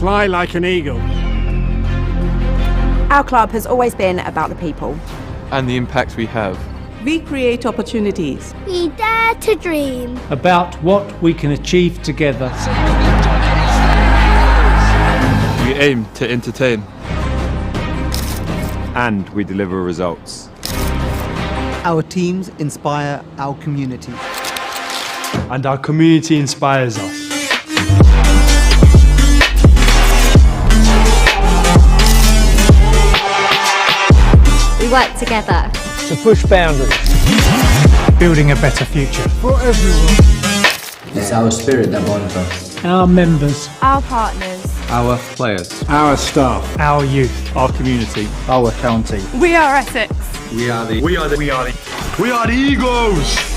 Fly like an eagle. Our club has always been about the people. And the impact we have. We create opportunities. We dare to dream. About what we can achieve together. We aim to entertain. And we deliver results. Our teams inspire our community. And our community inspires us. We work together to push boundaries, building a better future for everyone. It's our spirit that bonds us. Our members, our partners, our players, our staff, our youth, our community, our county. We are Essex. We are the Eagles.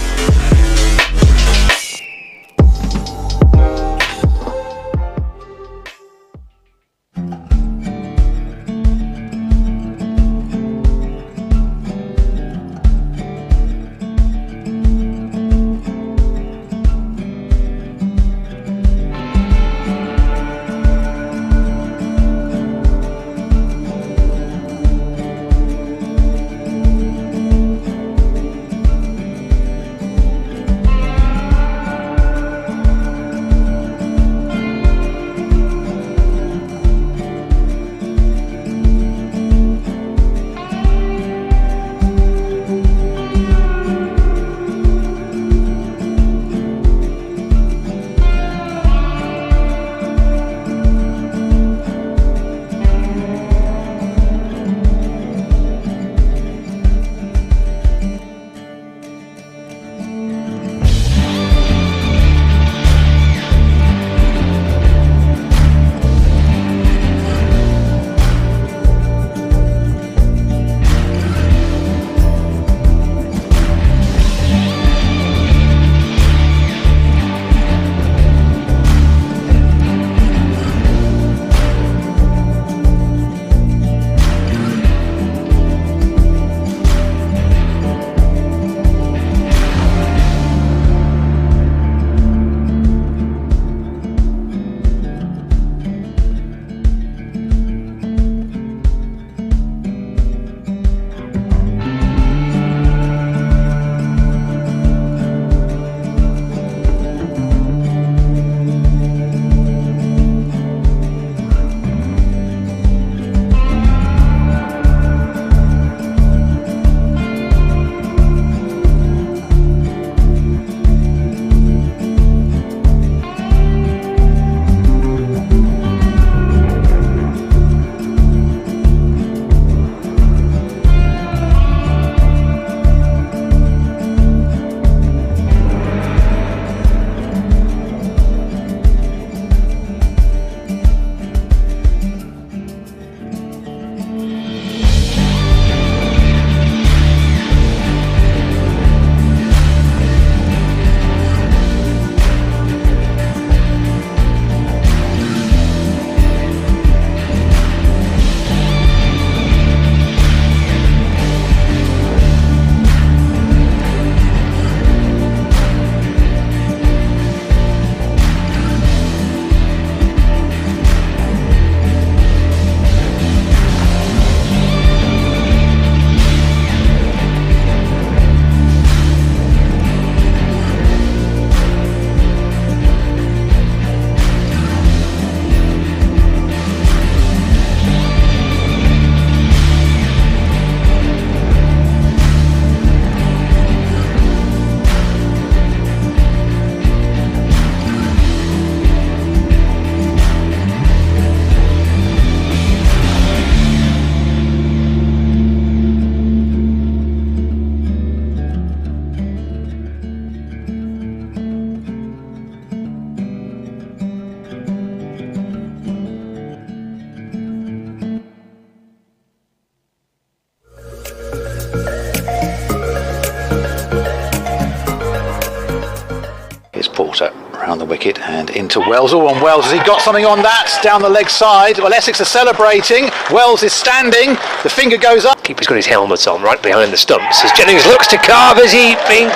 Porter around the wicket and into Wells. Oh, and Wells, has he got something on that? Down the leg side. Well, Essex are celebrating. Wells is standing. The finger goes up. Keeper's got his helmet on right behind the stumps. As Jennings looks to carve, is he being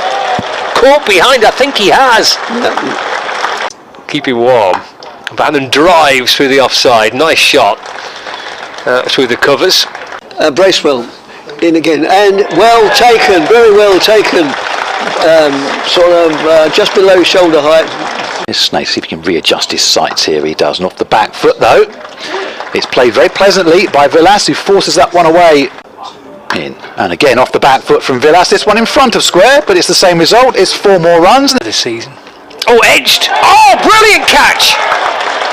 caught behind? I think he has. Keep him warm. Bannon drives through the offside. Nice shot through the covers. Bracewell in again, and well taken, very well taken. Just below shoulder height. It's nice to see if he can readjust his sights here. He does. And off the back foot though, it's played very pleasantly by Villas, who forces that one away. In. And again off the back foot from Villas. This one in front of square, but it's the same result. It's 4 more runs this season. Oh, edged! Oh, brilliant catch!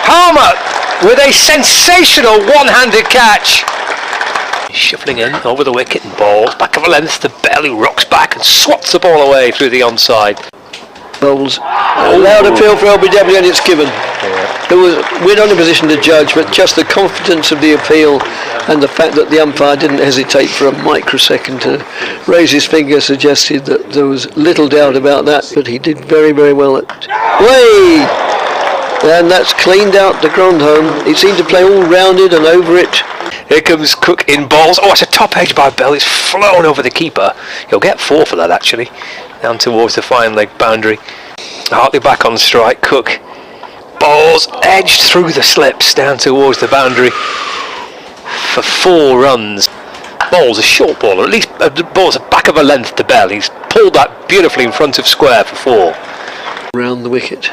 Harmer with a sensational one-handed catch. Shuffling in over the wicket and balls back of a length to Bell, who rocks back and swats the ball away through the onside. Bowls. Loud appeal for LBW, and it's given. We're not in a position to judge, but just the confidence of the appeal and the fact that the umpire didn't hesitate for a microsecond to raise his finger suggested that there was little doubt about that, but he did very, very well at way. And that's cleaned out the ground home. He seemed to play all rounded and over it. Here comes Cook in balls. Oh, it's a top edge by Bell. It's flown over the keeper. He'll get 4 for that actually. Down towards the fine leg boundary. Hartley back on strike. Cook. Balls edged through the slips down towards the boundary for 4 runs. Ball's a short ball, or at least the ball's a back of a length to Bell. He's pulled that beautifully in front of square for 4. Round the wicket.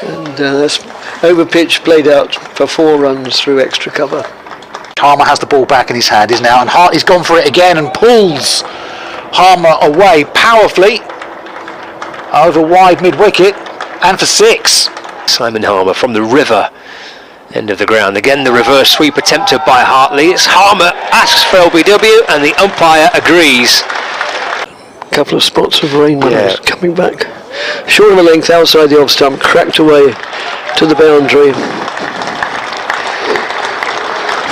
And that's over pitch, played out for 4 runs through extra cover. Harmer has the ball back in his hand, is now, and Hartley's gone for it again and pulls Harmer away powerfully over wide mid-wicket and for 6. Simon Harmer from the river end of the ground. Again the reverse sweep attempted by Hartley. It's Harmer asks for LBW and the umpire agrees. A couple of spots of rain coming back. Short of a length outside the off stump, cracked away to the boundary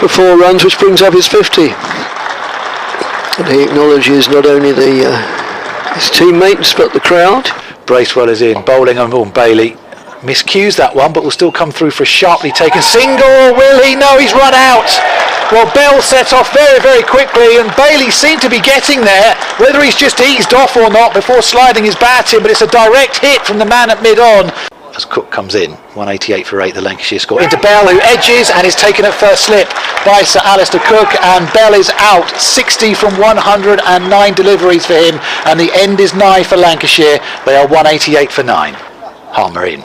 for 4 runs, which brings up his 50. And he acknowledges not only his teammates but the crowd. Bracewell is in, bowling on Bailey. Miscues that one, but will still come through for a sharply taken single. Will he? No, he's run out. Well, Bell set off very, very quickly, and Bailey seemed to be getting there, whether he's just eased off or not before sliding his bat in, but it's a direct hit from the man at mid-on. As Cook comes in, 188 for 8, the Lancashire score. Into Bell, who edges and is taken at first slip by Sir Alistair Cook, and Bell is out. 60 from 109 deliveries for him, and the end is nigh for Lancashire. They are 188 for 9. Harmer in.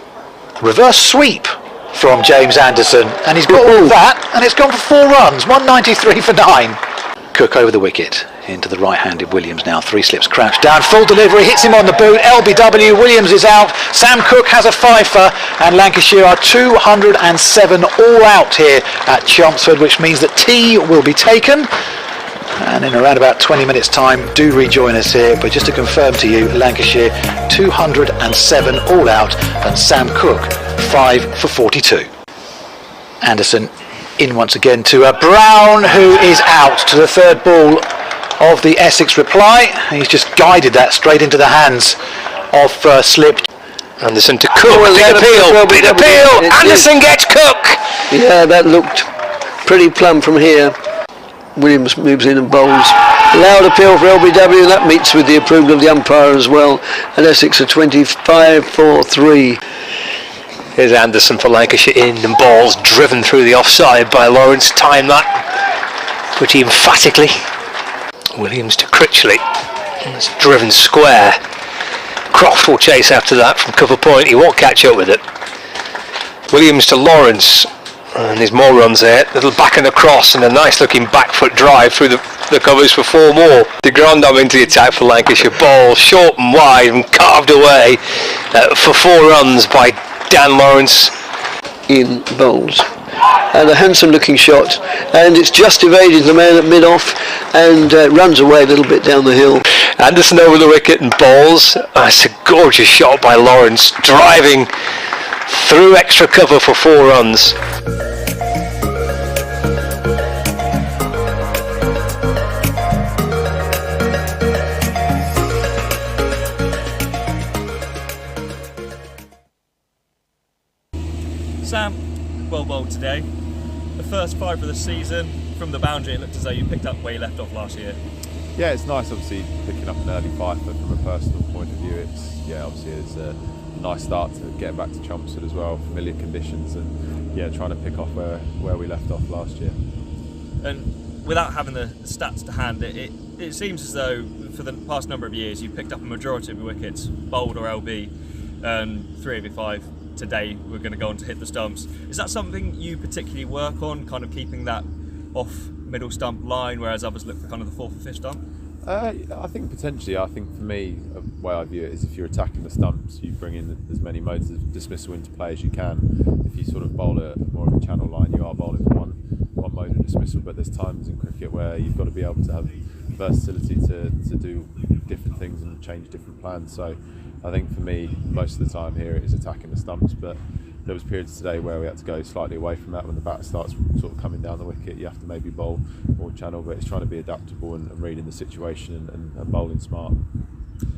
Reverse sweep from James Anderson, and he's got all that, and it's gone for 4 runs, 193 for 9. Cook over the wicket, into the right-handed Williams now, 3 slips, crouched down, full delivery, hits him on the boot, LBW, Williams is out, Sam Cook has a fifer, and Lancashire are 207 all out here at Chelmsford, which means that tea will be taken. And in around about 20 minutes time, do rejoin us here. But just to confirm to you, Lancashire 207 all out, and Sam Cook 5 for 42. Anderson in once again to Brown, who is out to the 3rd ball of the Essex reply. He's just guided that straight into the hands of slip. Anderson to Cook, big appeal, Anderson gets Cook. Yeah, that looked pretty plumb from here. Williams moves in and bowls. Loud appeal for LBW, that meets with the approval of the umpire as well, and Essex are 25 for 3. Here's Anderson for Lancashire in, and balls driven through the offside by Lawrence. Time that pretty emphatically. Williams to Critchley, it's driven square. Croft will chase after that from cover point, he won't catch up with it. Williams to Lawrence, and there's more runs there. Little back and across and a nice looking back foot drive through the covers for 4 more. De Grandam into the attack for Lancashire. Ball short and wide and carved away for 4 runs by Dan Lawrence. In bowls. And a handsome looking shot, and it's just evaded the man at mid-off and runs away a little bit down the hill. Anderson over the wicket and balls. It's a gorgeous shot by Lawrence, driving through extra cover for 4 runs. Sam, well bowled today. The first 5 of the season, from the boundary it looked as though you picked up where you left off last year. Yeah, it's nice obviously picking up an early fifer from a personal point of view. Obviously it's a nice start to getting back to Chelmsford as well, familiar conditions, and trying to pick off where we left off last year. And without having the stats to hand, it seems as though for the past number of years you've picked up a majority of your wickets, bowled or LB, and 3 of your 5 today we're going to go on to hit the stumps. Is that something you particularly work on, kind of keeping that off middle stump line, whereas others look for kind of the 4th or 5th stump? I think potentially. I think for me, the way I view it is if you're attacking the stumps, you bring in as many modes of dismissal into play as you can. If you sort of bowl more of a channel line, you are bowling for one mode of dismissal, but there's times in cricket where you've got to be able to have versatility to do different things and change different plans. So I think for me, most of the time here it is attacking the stumps, but there was periods today where we had to go slightly away from that. When the bat starts sort of coming down the wicket, you have to maybe bowl more channel, but it's trying to be adaptable and reading the situation and bowling smart.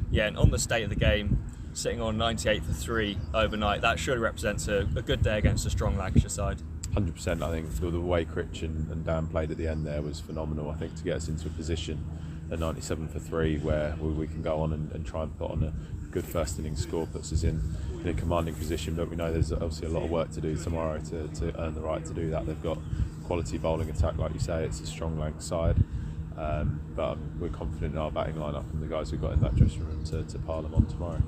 Yeah, and on the state of the game, sitting on 98 for 3 overnight, that surely represents a good day against a strong Lancashire side. 100%. I think the way Critch and Dan played at the end there was phenomenal. I think to get us into a position at 97 for 3 where we can go on and try and put on a good first innings score puts us in a commanding position, but we know there's obviously a lot of work to do tomorrow to earn the right to do that. They've got quality bowling attack, like you say. It's a strong Lanc side, but we're confident in our batting lineup and the guys we've got in that dressing room to pile them on tomorrow.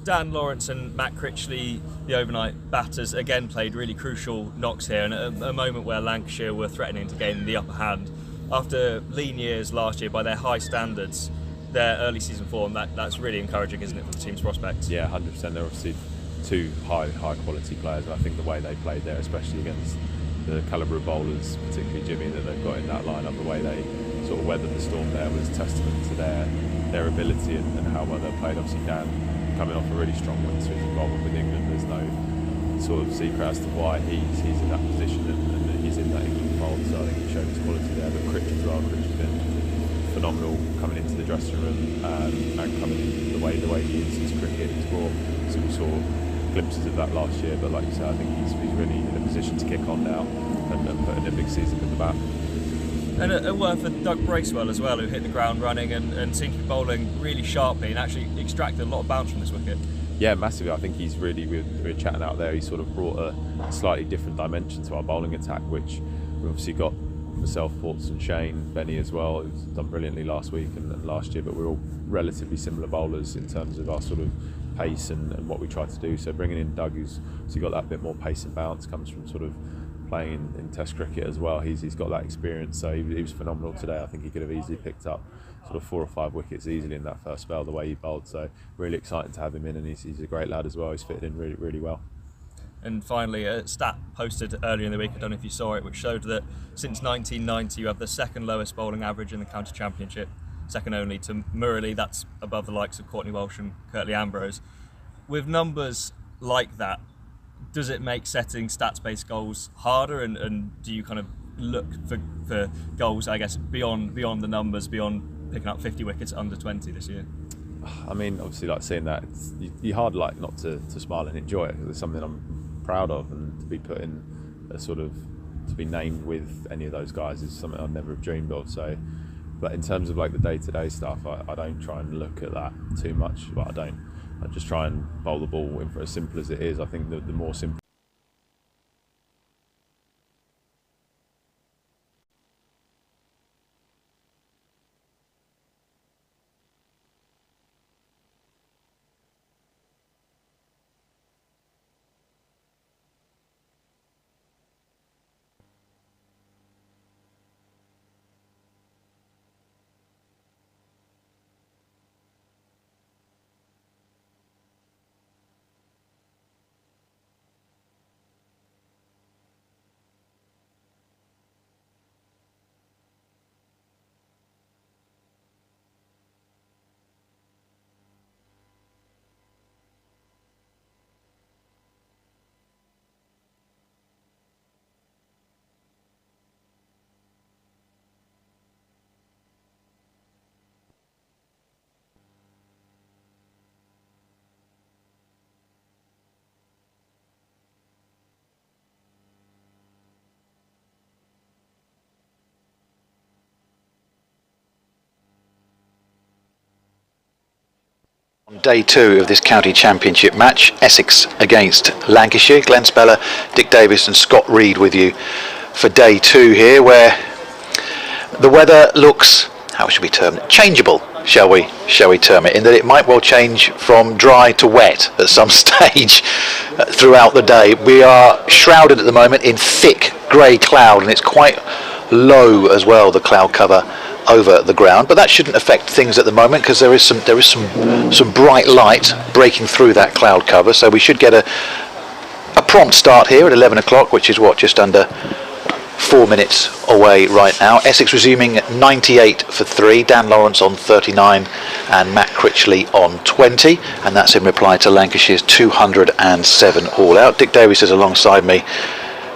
Dan Lawrence and Matt Critchley, the overnight batters, again played really crucial knocks here, and a moment where Lancashire were threatening to gain the upper hand. After lean years last year, by their high standards, their early season form, that's really encouraging, isn't it, for the team's prospects? Yeah, 100%. They're obviously 2 high quality players, and I think the way they played there, especially against the calibre of bowlers, particularly Jimmy, that they've got in that lineup, the way they sort of weathered the storm there was testament to their ability and how well they played. Obviously Dan coming off a really strong win to his involvement with England, there's no sort of secret as to why he's in that position and he's in that England fold, so I think he showed his quality there. But Critch as well, Critch has been phenomenal coming into the dressing room and coming in the way he is his cricket. He's brought some sort of glimpses of that last year, but like you said, I think he's really in a position to kick on now and put in a big season with the bat. And a word for Doug Bracewell as well, who hit the ground running and seemed to be bowling really sharply and actually extracted a lot of bounce from this wicket. Yeah, massively. I think he's really, we were chatting out there, he sort of brought a slightly different dimension to our bowling attack, which we've obviously got myself, Ports and Shane, Benny as well, who's done brilliantly last week and last year, but we're all relatively similar bowlers in terms of our sort of pace and what we try to do. So bringing in Doug, who's got that bit more pace and bounce, comes from sort of playing in Test cricket as well. He's got that experience, so he was phenomenal today. I think he could have easily picked up sort of 4 or 5 wickets easily in that first spell, the way he bowled. So really exciting to have him in, and he's a great lad as well. He's fitted in really, really well. And finally, a stat posted earlier in the week, I don't know if you saw it, which showed that since 1990 you have the 2nd lowest bowling average in the county championship, second only to Murley. That's above the likes of Courtney Walsh and Curtly Ambrose. With numbers like that, does it make setting stats-based goals harder, and do you kind of look for goals, I guess, beyond the numbers, beyond picking up 50 wickets under 20 this year? I mean, obviously, like seeing that, you're hard like not to smile and enjoy it. It's something I'm proud of, and to be put in a sort of, to be named with any of those guys is something I'd never have dreamed of. So, but in terms of like the day-to-day stuff, I don't try and look at that too much. Well, I just try and bowl the ball in for as simple as it is. I think the more simple On day 2 of this county championship match, Essex against Lancashire. Glenn Speller, Dick Davis and Scott Reed with you for day 2 here, where the weather looks, how should we term it, changeable, shall we term it, in that it might well change from dry to wet at some stage throughout the day. We are shrouded at the moment in thick grey cloud, and it's quite low as well, the cloud cover over the ground, but that shouldn't affect things at the moment because there is some bright light breaking through that cloud cover, so we should get a prompt start here at 11 o'clock, which is what, just under 4 minutes away right now. Essex resuming 98 for 3, Dan Lawrence on 39 and Matt Critchley on 20, and that's in reply to Lancashire's 207 all out. Dick Davis is alongside me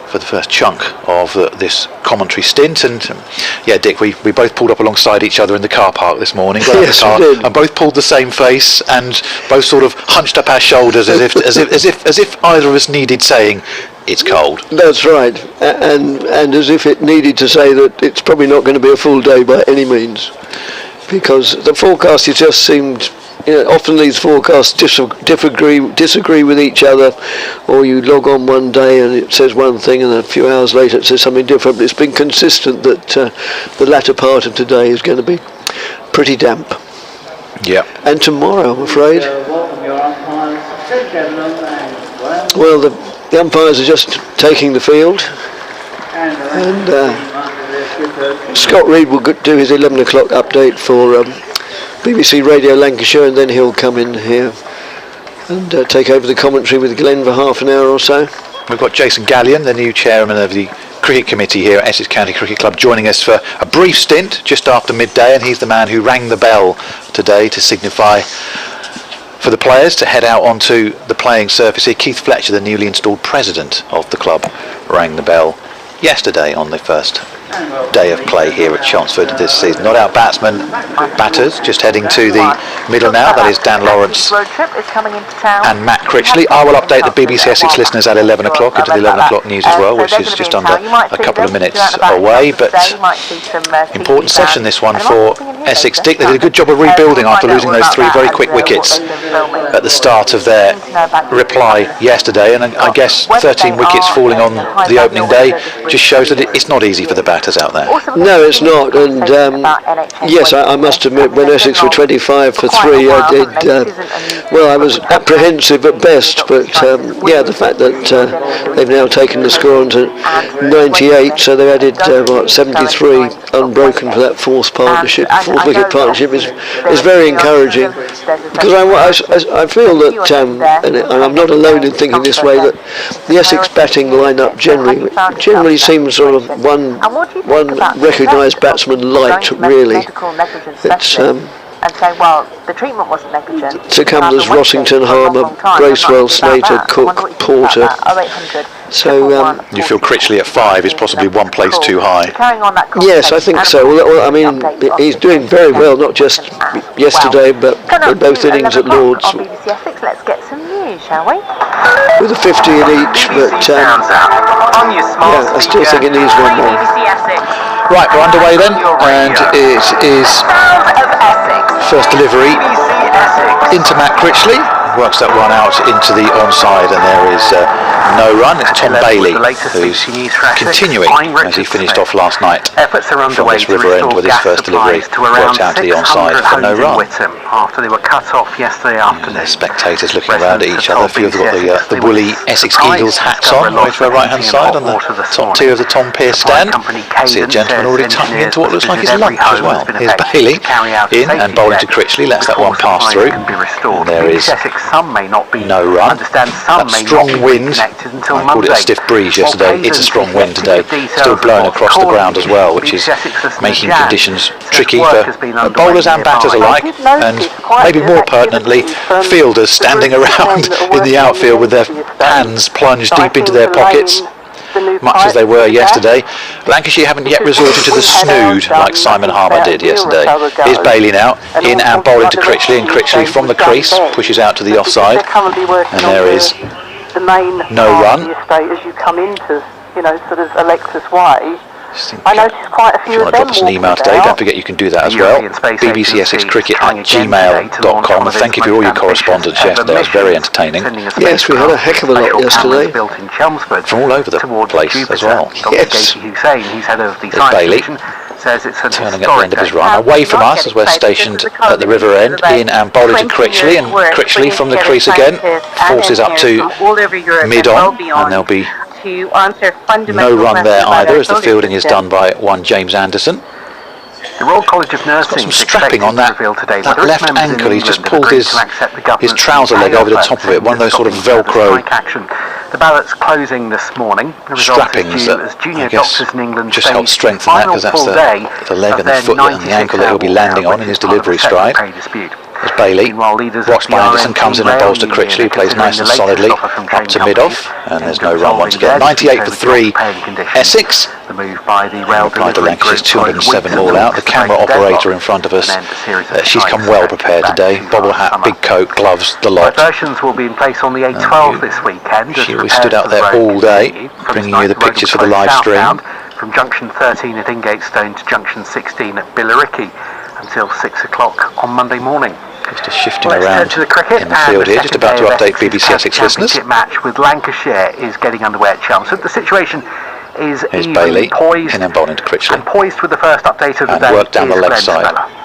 for the first chunk of this commentary stint, and yeah, Dick, we both pulled up alongside each other in the car park this morning, got out of the car, and both pulled the same face, and both sort of hunched up our shoulders as if either of us needed saying it's cold. That's right, and as if it needed to say that it's probably not going to be a full day by any means, because the forecast just seemed. Often these forecasts disagree with each other, or you log on one day and it says one thing and a few hours later it says something different, but it's been consistent that the latter part of today is going to be pretty damp. Yeah. And tomorrow, I'm afraid. Well, the umpires are just taking the field, and Scott Reed will do his 11 o'clock update for BBC Radio Lancashire, and then he'll come in here and take over the commentary with Glenn for half an hour or so. We've got Jason Gallion, the new chairman of the cricket committee here at Essex County Cricket Club, joining us for a brief stint just after midday, and he's the man who rang the bell today to signify for the players to head out onto the playing surface here. Keith Fletcher, the newly installed president of the club, rang the bell yesterday on the first day of play here at Chelmsford this season. Not out batters, just heading to the middle now. That is Dan Lawrence and Matt Critchley. I will update the BBC Essex listeners at 11 o'clock into the 11 o'clock news as well, which is just under a couple of minutes away, but important session this one for Essex. Dick, they did a good job of rebuilding after losing those 3 very quick wickets at the start of their reply yesterday, and I guess 13 wickets falling on the opening day just shows that it's not easy for the batters out there. No, it's not, and yes, I must admit, when Essex were 25 for 3, I did, I was apprehensive at best, but yeah, the fact that they've now taken the score onto 98, so they've added 73 unbroken for that fourth wicket partnership is very encouraging, because I feel that, and I'm not alone in thinking this way, that the Essex batting lineup generally seems sort of one recognised batsman light, really. It's and say, well, the treatment wasn't negligent. Secundus, Rossington, Harmer, Bracewell, Slater, Cook, Porter. So you feel Critchley at 5 is possibly one place too high? Yes, I think so. Well, I mean, he's doing very well, not just yesterday, but in both innings at Lords. Let's get some news, shall we? With a 50 in each, but yeah, I still think it needs one more. Right, we're underway then, and it is first delivery into Matt Critchley. Works that one out into the onside, and there is no run. It's Tom Bailey who's continuing as he finished off last night from this river end with his first delivery. Worked out to the onside for no run. After they were cut off yesterday afternoon. The spectators looking around at each other. A few have got the woolly Essex Eagles hats on, away to our right hand side on the top tier of the Tom Pearce stand. See a gentleman already tucking into what looks like his lunch as well. Here's Bailey in and bowling to Critchley, lets that one pass through. And there is no run. That strong wind, I called it a stiff breeze yesterday, it's a strong wind today, still blowing across the ground as well, which is making conditions tricky for bowlers and batters alike, and maybe more pertinently fielders standing around in the outfield with their hands plunged deep into their pockets, much as they were yesterday. Lancashire haven't yet resorted to the snood like Simon Harmer did yesterday. Here's Bailey now, in and bowling to Critchley, and Critchley from the crease pushes out to the offside, and there is no run. As you come into, sort of Alexis Way, I noticed quite a If few you of want to them drop us an email walking today, about. don't forget you can do that as The well. European Space BBC Agency Essex Cricket trying at again today to launch gmail.com. one of Thank its you for all your most correspondence ambitious yesterday. It was very missions, entertaining. sending a Yes, we had a heck of a lot special yesterday. cameras built in Chelmsford From all over the towards place Jupiter. as well. Dr. Yes. Gaty Hussain, he's head of the There's science Bailey, division, says it's an turning at the historic end of his day. run. Away from us as we're stationed at the river end, in and bowling to Critchley, and Critchley from the crease again, forces up to mid-on, and there'll be no run there either as the fielding is done by one James Anderson. The Royal College of Nursing Got some strapping on that left ankle. He's just pulled his trouser leg over the top of it, one of those sort of Velcro The ballots closing this morning. The result is strappings due that as junior I guess doctors in England just face help strengthen that, final because that's full day the leg of and the their foot and the ankle that he'll be 96-hour landing on walkout, in his which is part of delivery a separate stride. pay dispute. As Bailey, Meanwhile, leaders of watched by Anderson, PRN comes in and Rail bowls to Union Critchley, are plays nice and considering the solidly latest offer from up train to companies mid-off, and there's no run once again. resolving 98 their for dispute 3 over paying conditions. Essex. The move by the rail Replied to delivery Lancashire's group follows 207 weeks all and out. The weeks camera of operator deadlock, in front of us, and then a series of she's come strikes well back to prepared back today. to Bobble last hat, summer. big coat, gloves, the lot. Diversions will be in place on the A12 this weekend. as She was repairs stood out to the there road all day, continue. From bringing tonight, you the road pictures will for the close live stream. southbound from junction 13 at Ingatestone to junction 16 at Billericay until 6 o'clock on Monday morning. Just shifting Let's around turn to the cricket, in the field here, just about to update BBC Essex listeners. Championship match with Lancashire is getting underway at Chelmsford. The situation is Here's even Bailey, poised, in and bowling to Critchley. and poised with the first update of the And day. work down the is left Glenn side. Speller.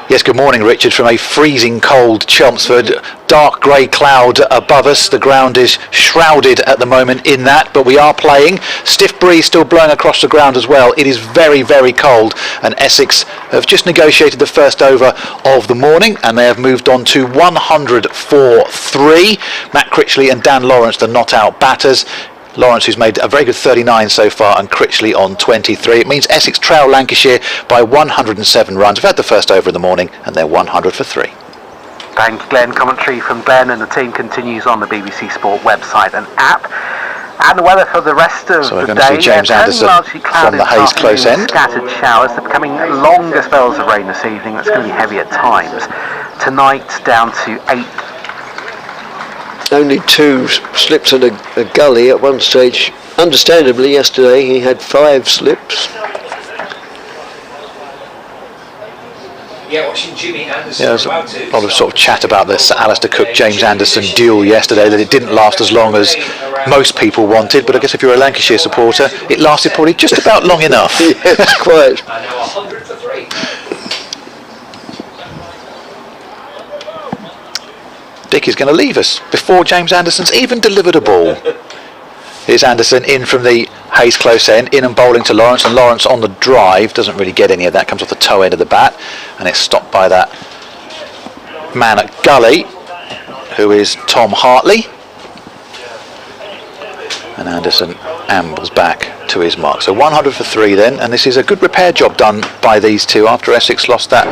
Yes, good morning, Richard, from a freezing cold Chelmsford. Dark grey cloud above us. The ground is shrouded at the moment in that, but we are playing. Stiff breeze still blowing across the ground as well. It is very, very cold, and Essex have just negotiated the first over of the morning, and they have moved on to 100 for 3. Matt Critchley and Dan Lawrence, the not-out batters. Lawrence, who's made a very good 39 so far, and Critchley on 23. It means Essex trail Lancashire by 107 runs. We've had the first over in the morning, and they're 100 for 3. Thank you, Glenn. Commentary from Glenn, and the team continues on the BBC Sport website and app. And the weather for the rest of So we're the going to day, see James Anderson largely cloudy from the Hayes this close afternoon, end. Scattered showers. They're becoming longer spells of rain this evening. That's going to be heavy at times. Tonight down to 8. Only 2 slips and a gully at one stage. Understandably, yesterday he had 5 slips. Yeah, watching Jimmy Anderson. Yeah, there was a lot of sort of chat about this Alistair Cook James Anderson duel yesterday, that it didn't last as long as most people wanted, but I guess if you're a Lancashire supporter, it lasted probably just about long enough. Yes, quite. I know 100 for 3. Dick is going to leave us before James Anderson's even delivered a ball. Here's Anderson in from the Hayes close end, in and bowling to Lawrence, and Lawrence on the drive doesn't really get any of that, comes off the toe end of the bat, and it's stopped by that man at gully, who is Tom Hartley. And Anderson ambles back to his mark. So 100 for 3 then, and this is a good repair job done by these two after Essex lost that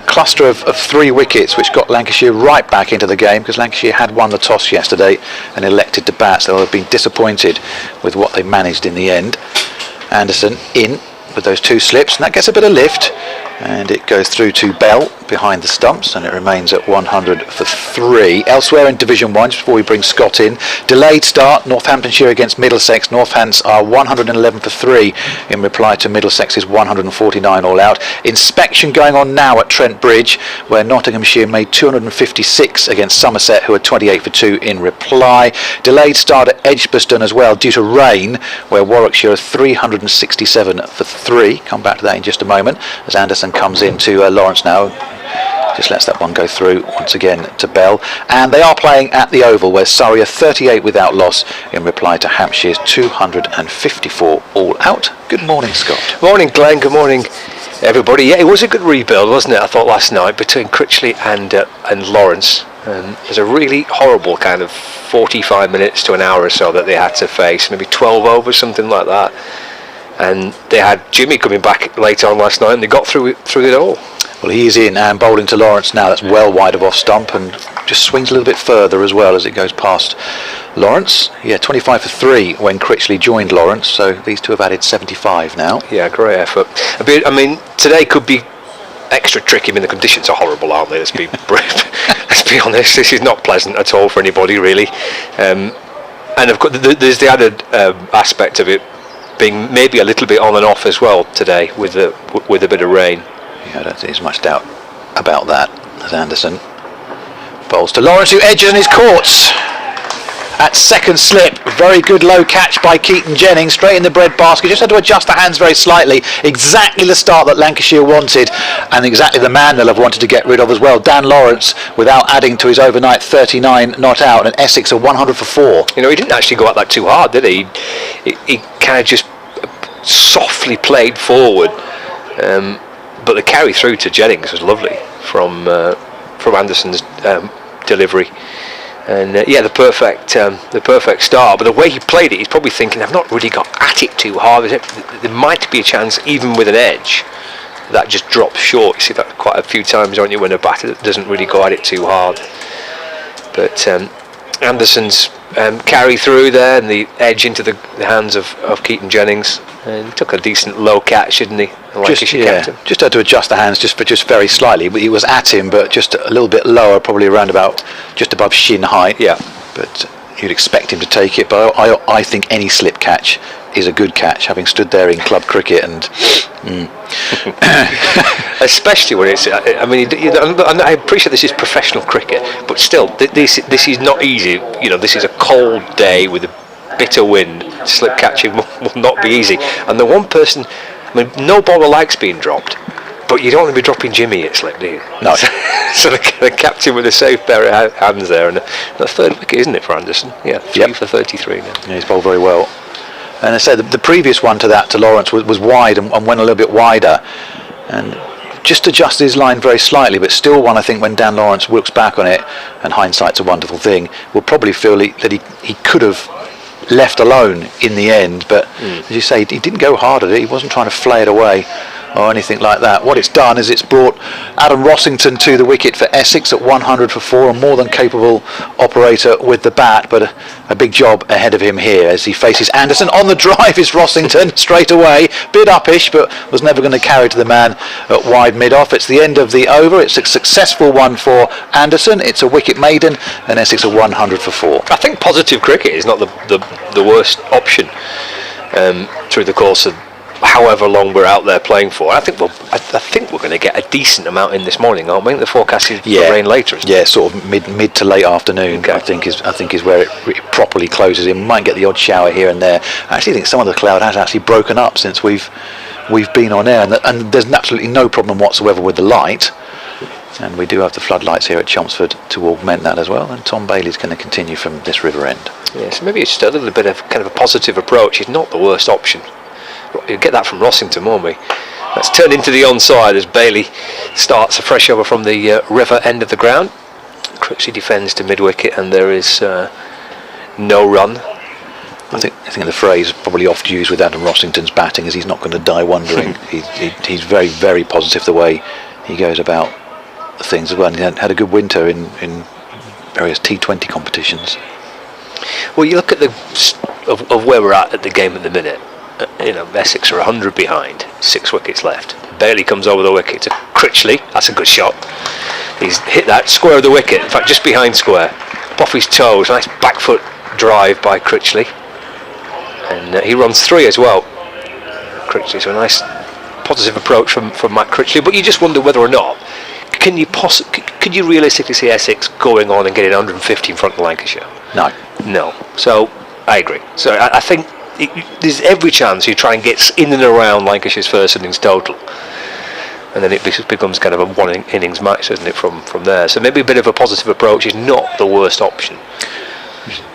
cluster of 3 wickets, which got Lancashire right back into the game, because Lancashire had won the toss yesterday and elected to bat, so they'll have been disappointed with what they managed in the end. Anderson in with those 2 slips, and that gets a bit of lift, and it goes through to Bell behind the stumps, and it remains at 100 for 3. Elsewhere in Division 1, just before we bring Scott in, delayed start, Northamptonshire against Middlesex. Northants are 111 for 3 in reply to Middlesex's 149 all out. Inspection going on now at Trent Bridge, where Nottinghamshire made 256 against Somerset, who are 28 for 2 in reply. Delayed start at Edgbaston as well due to rain, where Warwickshire are 367 for 3. Come back to that in just a moment as Anderson comes in to Lawrence now. Just lets that one go through once again to Bell. And they are playing at the Oval, where Surrey are 38 without loss in reply to Hampshire's 254 all out. Good morning, Scott. Morning, Glenn. Good morning, everybody. Yeah, it was a good rebuild, wasn't it? I thought last night between Critchley and Lawrence. It was a really horrible kind of 45 minutes to an hour or so that they had to face, maybe 12 overs, something like that. And they had Jimmy coming back later on last night, and they got through it all. Well, he is in and bowling to Lawrence now. That's well wide of off stump, and just swings a little bit further as well as it goes past Lawrence. Yeah, 25 for 3 when Critchley joined Lawrence, so these two have added 75 now. Yeah, great effort. I mean, today could be extra tricky. I mean, the conditions are horrible, aren't they? Let's be honest. This is not pleasant at all for anybody, really. And of course, there's the added aspect of it. being maybe a little bit on and off as well today with a bit of rain. Yeah, I don't think there's much doubt about that as Anderson bowls to Lawrence, who edges and is caught at second slip. Very good low catch by Keaton Jennings, straight in the bread basket. Just had to adjust the hands very slightly. Exactly the start that Lancashire wanted, and exactly the man they'll have wanted to get rid of as well. Dan Lawrence, without adding to his overnight 39 not out, and Essex are 100 for 4. You know, he didn't actually go at that too hard, did he? He kind of just softly played forward, but the carry through to Jennings was lovely from Anderson's delivery. And the perfect start. But the way he played it, he's probably thinking, I've not really got at it too hard. There might be a chance, even with an edge, that just drops short. You see that quite a few times, don't you, when a batter doesn't really go at it too hard. But Anderson's carry through there and the edge into the hands of Keaton Jennings, and he took a decent low catch, didn't he? Just had to adjust the hands just very slightly. He was at him, but just a little bit lower, probably around about just above shin height. Yeah, but you'd expect him to take it. But I think any slip catch is a good catch, having stood there in club cricket and. Especially when it's. I mean, I appreciate this is professional cricket, but still, this is not easy. You know, this is a cold day with a bitter wind. Slip catching will not be easy. And the one person, I mean, no bowler likes being dropped, but you don't want to be dropping Jimmy at slip, do you? No. So the captain with a safe pair of hands there, and the third wicket, isn't it, for Anderson? Yeah, 3 for 33 now. Yeah, he's bowled very well. And I said the previous one to Lawrence was wide and went a little bit wider, and just adjusted his line very slightly, but still one, I think, when Dan Lawrence looks back on it, and hindsight's a wonderful thing, will probably feel that he could have left alone in the end, but as you say, he didn't go hard at it. He wasn't trying to flay it away or anything like that. What it's done is it's brought Adam Rossington to the wicket for Essex at 100 for 4, a more than capable operator with the bat, but a big job ahead of him here as he faces Anderson. On the drive is Rossington straight away, bit uppish, but was never going to carry to the man at wide mid-off. It's the end of the over. It's a successful one for Anderson. It's a wicket maiden, and Essex are 100 for 4. I think positive cricket is not the worst option through the course of however long we're out there playing for. I think we're going to get a decent amount in this morning, aren't we? The forecast is for rain later. Sort of mid to late afternoon. Okay. I think is where it properly closes in. We might get the odd shower here and there. I actually think some of the cloud has actually broken up since we've been on air, and there's absolutely no problem whatsoever with the light. And we do have the floodlights here at Chelmsford to augment that as well. And Tom Bailey's going to continue from this river end. Yes, maybe it's just a little bit of kind of a positive approach. It's not the worst option. You'll get that from Rossington, won't we? That's turned into the onside as Bailey starts a fresh over from the river end of the ground. Critchley defends to mid-wicket, and there is no run. I think the phrase probably oft used with Adam Rossington's batting is he's not going to die wondering. He's very, very positive the way he goes about things as well. And he had a good winter in various T20 competitions. Well, you look at of where we're at the game at the minute. Essex are 100 behind, 6 wickets left. Bailey comes over the wicket to Critchley. That's a good shot. He's hit that square of the wicket, in fact just behind square, off his toes. Nice back foot drive by Critchley, and he runs 3 as well. Critchley, so a nice positive approach from Matt Critchley, but you just wonder whether or not could you realistically see Essex going on and getting 150 in front of Lancashire? No. So I agree. So I think there's every chance you try and get in and around Lancashire's first innings total, and then it becomes kind of a one innings match, doesn't it, from there. So maybe a bit of a positive approach is not the worst option.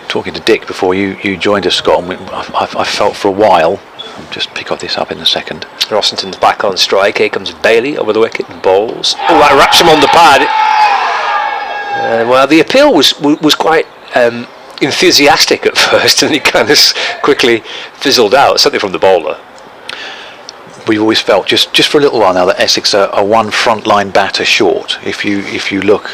Talking to Dick before you joined us, Scott, and I felt for a while, I'll just pick up this up in a second. Rossington's back on strike. Here comes Bailey over the wicket and bowls. Oh, that wraps him on the pad. Well, the appeal was quite enthusiastic at first, and he kind of quickly fizzled out, certainly from the bowler. We've always felt just for a little while now that Essex are one frontline batter short. If you look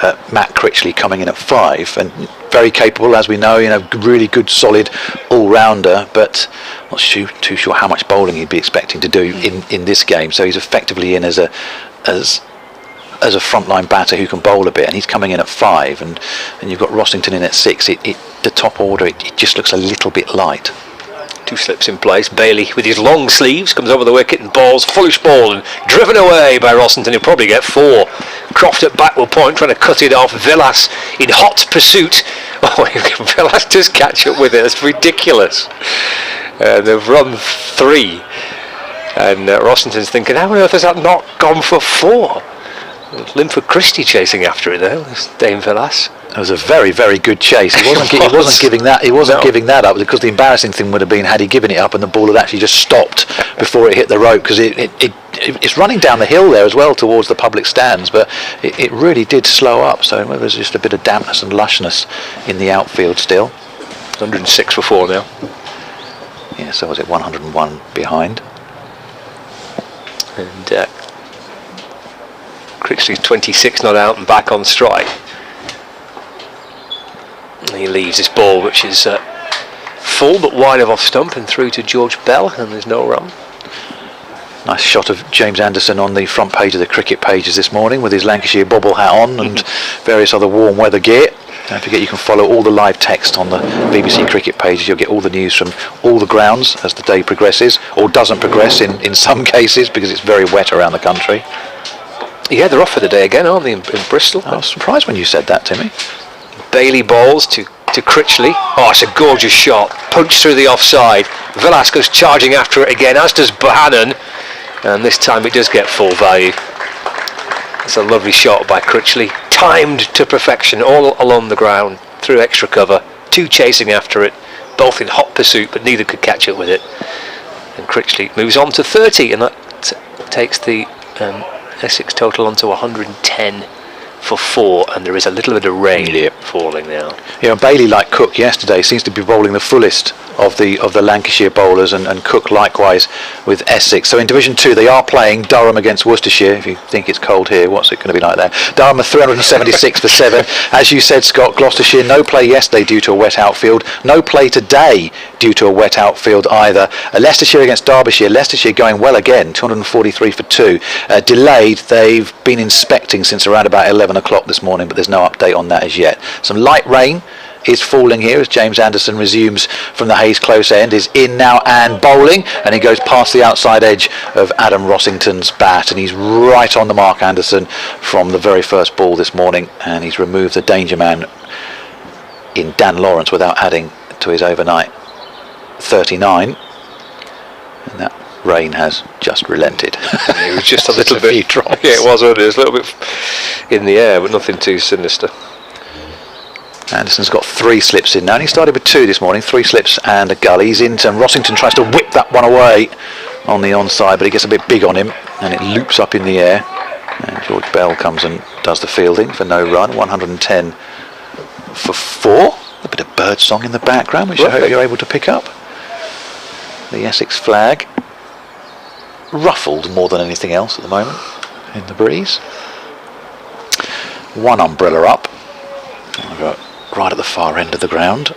at Matt Critchley coming in at 5, and very capable, as we know, really good solid all-rounder, but not too sure how much bowling he'd be expecting to do in this game. So he's effectively in as a frontline batter who can bowl a bit, and he's coming in at 5, and you've got Rossington in at 6. The top order, it just looks a little bit light. 2 slips in place. Bailey with his long sleeves comes over the wicket and bowls foolish ball and driven away by Rossington. He'll probably get 4. Croft at backward point trying to cut it off. Villas in hot pursuit. Oh, Villas does catch up with it. It's ridiculous. They've run 3 and Rossington's thinking, how on earth has that not gone for 4? Linford Christie chasing after it though. Dame Villas. It was a very, very good chase. He wasn't giving that. He wasn't giving that up, because the embarrassing thing would have been had he given it up and the ball had actually just stopped before it hit the rope, because it's running down the hill there as well towards the public stands, but it really did slow up. So there's just a bit of dampness and lushness in the outfield still. 106 for 4 now. Yeah, so was it 101 behind? And Critchley's 26 not out and back on strike. He leaves this ball, which is full but wide of off stump and through to George Bell, and there's no run. Nice shot of James Anderson on the front page of the cricket pages this morning with his Lancashire bobble hat on and various other warm weather gear. Don't forget you can follow all the live text on the BBC cricket pages. You'll get all the news from all the grounds as the day progresses, or doesn't progress in some cases because it's very wet around the country. Yeah, they're off for the day again, aren't they, in Bristol? I was surprised when you said that, Timmy. Bailey bowls to Critchley. Oh, it's a gorgeous shot. Punched through the offside. Velasquez charging after it again, as does Bohannon. And this time it does get full value. It's a lovely shot by Critchley. Timed to perfection all along the ground, through extra cover. 2 chasing after it, both in hot pursuit, but neither could catch up with it. And Critchley moves on to 30, and that takes the Essex total on to 110 for 4, and there is a little bit of rain falling now. Yeah, Bailey, like Cook yesterday, seems to be bowling the fullest of the Lancashire bowlers, and Cook likewise with Essex. So in Division 2 they are playing Durham against Worcestershire. If you think it's cold here, what's it going to be like there? Durham are 376 for 7. As you said, Scott, Gloucestershire no play yesterday due to a wet outfield, no play today due to a wet outfield either. Leicestershire against Derbyshire. Leicestershire going well again, 243 for 2. Delayed, they've been inspecting since around about 11 o'clock this morning, but there's no update on that as yet. Some light rain is falling here as James Anderson resumes from the Hayes close end. Is in now and bowling, and he goes past the outside edge of Adam Rossington's bat, and he's right on the mark, Anderson, from the very first ball this morning, and he's removed the danger man in Dan Lawrence without adding to his overnight 39, and that rain has just relented. It was just a little bit drops. Yeah, it was, wasn't it? It was a little bit in the air, but nothing too sinister. Anderson's got 3 slips in now, and he started with 2 this morning, 3 slips and a gully. He's into, and Rossington tries to whip that one away on the onside, but he gets a bit big on him and it loops up in the air, and George Bell comes and does the fielding for no run. 110 for 4. A bit of bird song in the background, which I hope you're able to pick up. The Essex flag ruffled more than anything else at the moment in the breeze. 1 umbrella up. I've got right at the far end of the ground,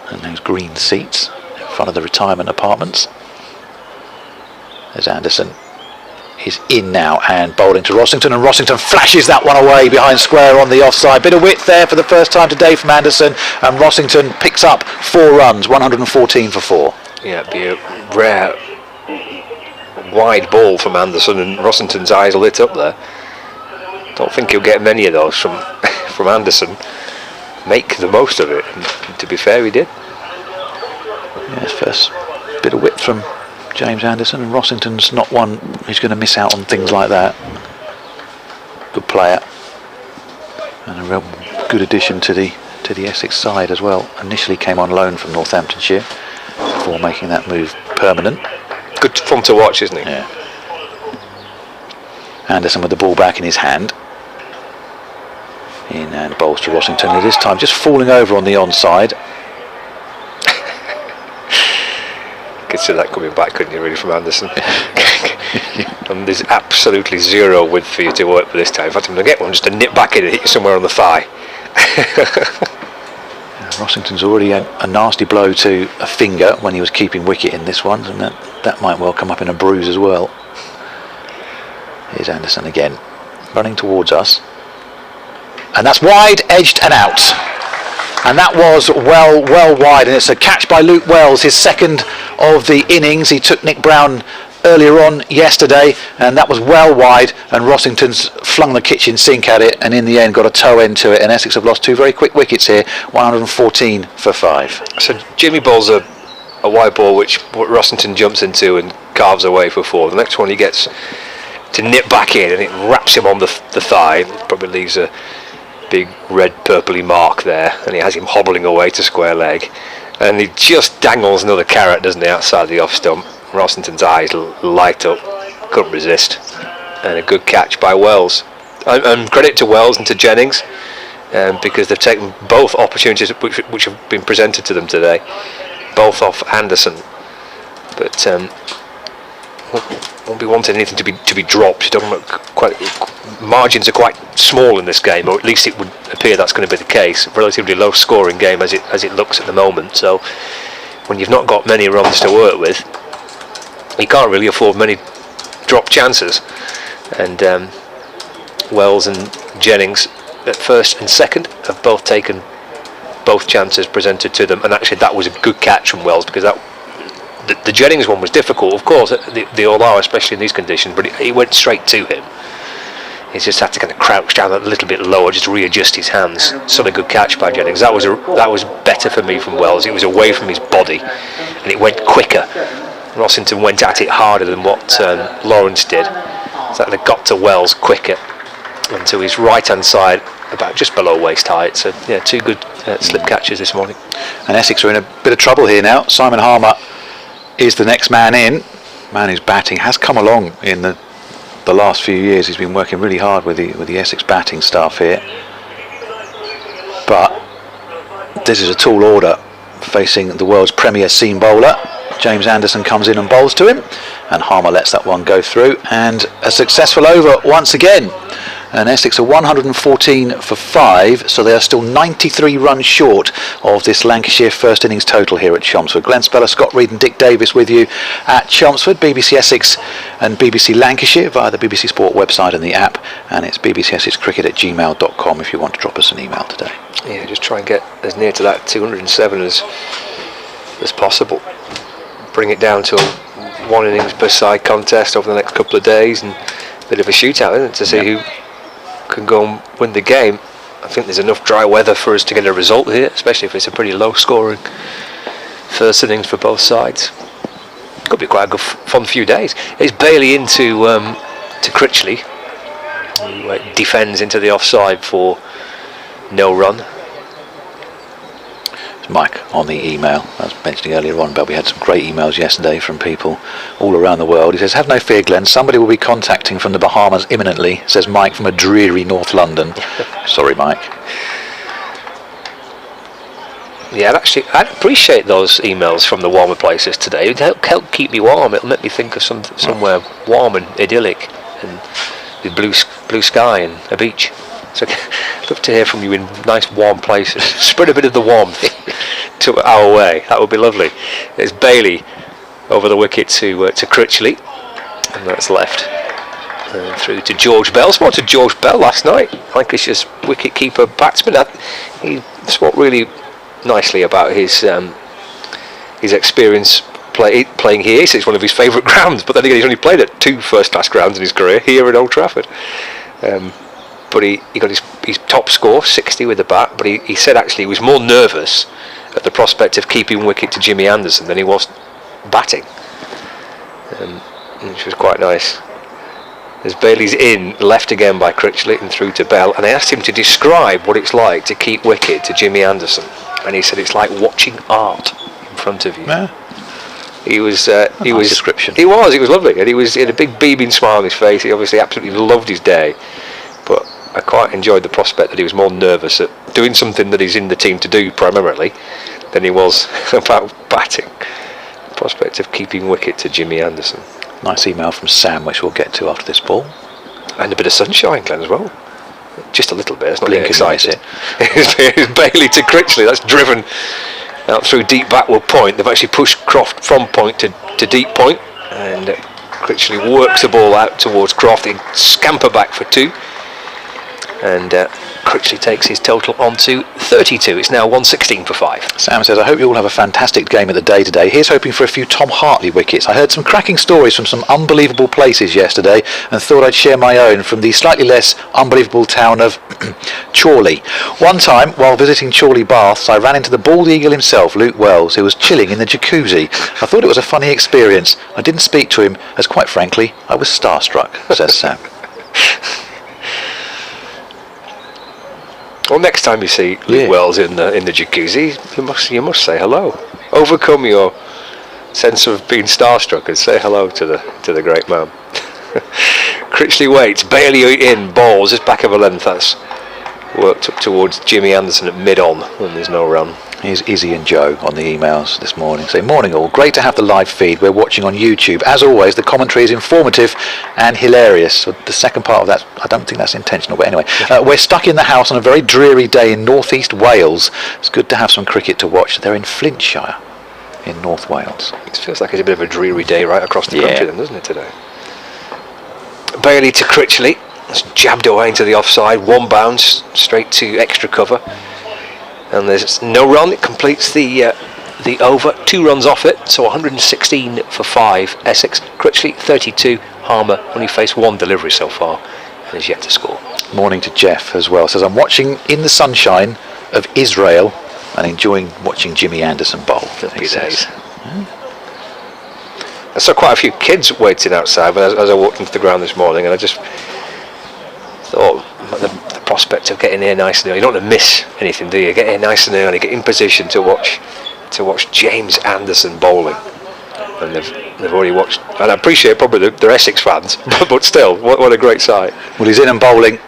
and those green seats in front of the retirement apartments. There's Anderson. He's in now and bowling to Rossington, and Rossington flashes that one away behind square on the offside. Bit of width there for the first time today from Anderson, and Rossington picks up 4 runs, 114 for 4. Yeah, it'd be a rare wide ball from Anderson, and Rossington's eyes lit up there. Don't think he'll get many of those from from Anderson. Make the most of it, and to be fair, he did. Yes, first bit of width from James Anderson, and Rossington's not one who's going to miss out on things like that. Good player, and a real good addition to the Essex side as well. Initially came on loan from Northamptonshire before making that move permanent. Good fun to watch, isn't he? Yeah. Anderson with the ball back in his hand. In and bowls to Rossington, and this time just falling over on the onside. Could see that coming back, couldn't you, really, from Anderson? And there's absolutely 0 width for you to work with this time. In fact, I'm going to get one just to nip back in and hit you somewhere on the thigh. Rossington's already had a nasty blow to a finger when he was keeping wicket in this one, and that might well come up in a bruise as well. Here's Anderson again, running towards us. And that's wide, edged and out. And that was well wide, and it's a catch by Luke Wells, his second of the innings. He took Nick Brown earlier on yesterday, and that was well wide, and Rossington's flung the kitchen sink at it, and in the end got a toe end to it, and Essex have lost 2 very quick wickets here, 114 for 5. So Jimmy bowls a wide ball which Rossington jumps into and carves away for 4. The next one he gets to nip back in, and it wraps him on the thigh, probably leaves a big red purpley mark there, and he has him hobbling away to square leg, and he just dangles another carrot, doesn't he, outside the off stump. Rossington's eyes light up, couldn't resist, and a good catch by Wells. And credit to Wells and to Jennings, because they've taken both opportunities which have been presented to them today, both off Anderson, but won't be wanting anything to be dropped. Margins are quite small in this game, or at least it would appear that's going to be the case. Relatively low scoring game as it looks at the moment. So when you've not got many runs to work with, you can't really afford many drop chances. And Wells and Jennings at first and second have both taken both chances presented to them, and actually that was a good catch from Wells, because the Jennings one was difficult, of course, they all are, especially in these conditions, but it went straight to him. He just had to kind of crouch down a little bit lower, just readjust his hands. Still a good catch by Jennings. That was better for me from Wells. It was away from his body, and it went quicker. Rossington went at it harder than what Lawrence did. So they got to Wells quicker, and to his right-hand side, about just below waist height. So yeah, 2 good slip catches this morning. And Essex are in a bit of trouble here now. Simon Harmer is the next man in. Man who's batting has come along in the last few years. He's been working really hard with the Essex batting staff here, but this is a tall order facing the world's premier seam bowler. James Anderson comes in and bowls to him, and Harmer lets that one go through, and a successful over once again. And Essex are 114 for 5, so they are still 93 runs short of this Lancashire first innings total here at Chelmsford. Glenn Speller, Scott Reed and Dick Davis with you at Chelmsford. BBC Essex and BBC Lancashire via the BBC Sport website and the app, and it's bbcessexcricket@gmail.com if you want to drop us an email today. Yeah, just try and get as near to that 207 as possible. Bring it down to a 1 innings per side contest over the next couple of days, and a bit of a shootout, isn't it, to see who can go and win the game. I think there's enough dry weather for us to get a result here, especially if it's a pretty low scoring first innings for both sides. Could be quite a good fun few days. It's Bailey into to Critchley, who defends into the offside for no run. Mike on the email, I was mentioning earlier on about we had some great emails yesterday from people all around the world. He says, have no fear, Glenn, somebody will be contacting from the Bahamas imminently, says Mike from a dreary North London. Sorry, Mike. Yeah, actually, I'd appreciate those emails from the warmer places today. It would help keep me warm. It'll make me think of somewhere warm and idyllic, and with blue sky and a beach. So I'd love to hear from you in nice warm places. Spread a bit of the warmth to our way. That would be lovely. It's Bailey over the wicket to Critchley, and that's left through to George Bell. Spotted George Bell last night, Lancashire's wicket-keeper batsman. He spoke really nicely about his experience playing here. He says it's one of his favourite grounds, but then again he's only played at 2 first-class grounds in his career, here at Old Trafford. But he got his top score, 60 with the bat, but he said actually he was more nervous at the prospect of keeping wicket to Jimmy Anderson than he was batting, which was quite nice. As Bailey's in, left again by Critchley and through to Bell, and I asked him to describe what it's like to keep wicket to Jimmy Anderson, and he said it's like watching art in front of you. Yeah. He was description. He was lovely, and he had a big beaming smile on his face. He obviously absolutely loved his day, but I quite enjoyed the prospect that he was more nervous at doing something that he's in the team to do primarily than he was about batting. The prospect of keeping wicket to Jimmy Anderson. Nice email from Sam, which we'll get to after this ball. And a bit of sunshine, Glenn, as well. Just a little bit. It's not blinking nice. It's Bailey to Critchley. That's driven out through deep backward point. They've actually pushed Croft from point to deep point, and Critchley works the ball out towards Croft. They scamper back for 2, and Critchley takes his total on to 32. It's now 116 for 5. Sam says, I hope you all have a fantastic game of the day today. Here's hoping for a few Tom Hartley wickets. I heard some cracking stories from some unbelievable places yesterday and thought I'd share my own from the slightly less unbelievable town of Chorley. One time, while visiting Chorley Baths, I ran into the bald eagle himself, Luke Wells, who was chilling in the jacuzzi. I thought it was a funny experience. I didn't speak to him, as quite frankly, I was starstruck, says Sam. Well, next time you see Luke Wells in the jacuzzi, you must say hello. Overcome your sense of being starstruck and say hello to the great man. Critchley waits, Bailey in, balls, just back of a length. That's worked up towards Jimmy Anderson at mid-on when there's no run. Here's Izzy and Joe on the emails this morning. Say, morning all, great to have the live feed. We're watching on YouTube. As always, the commentary is informative and hilarious. So the second part of that, I don't think that's intentional, but anyway. We're stuck in the house on a very dreary day in northeast Wales. It's good to have some cricket to watch. They're in Flintshire, in North Wales. It feels like it's a bit of a dreary day right across the country then, doesn't it, today? Bailey to Critchley. It's jabbed away into the offside. One bounce, straight to extra cover. And there's no run. It completes the over. 2 runs off it, so 116 for 5. Essex, Critchley 32. Harmer only faced 1 delivery so far and is yet to score. Morning to Jeff as well. Says, I'm watching in the sunshine of Israel and enjoying watching Jimmy Anderson bowl. Happy days. I saw quite a few kids waiting outside as I walked into the ground this morning, and I just thought the prospect of getting here nice and early. You don't want to miss anything, do you? Get here nice and early, get in position to watch James Anderson bowling. And they've already watched, and I appreciate probably they're Essex fans, but still, what a great sight. Well, he's in and bowling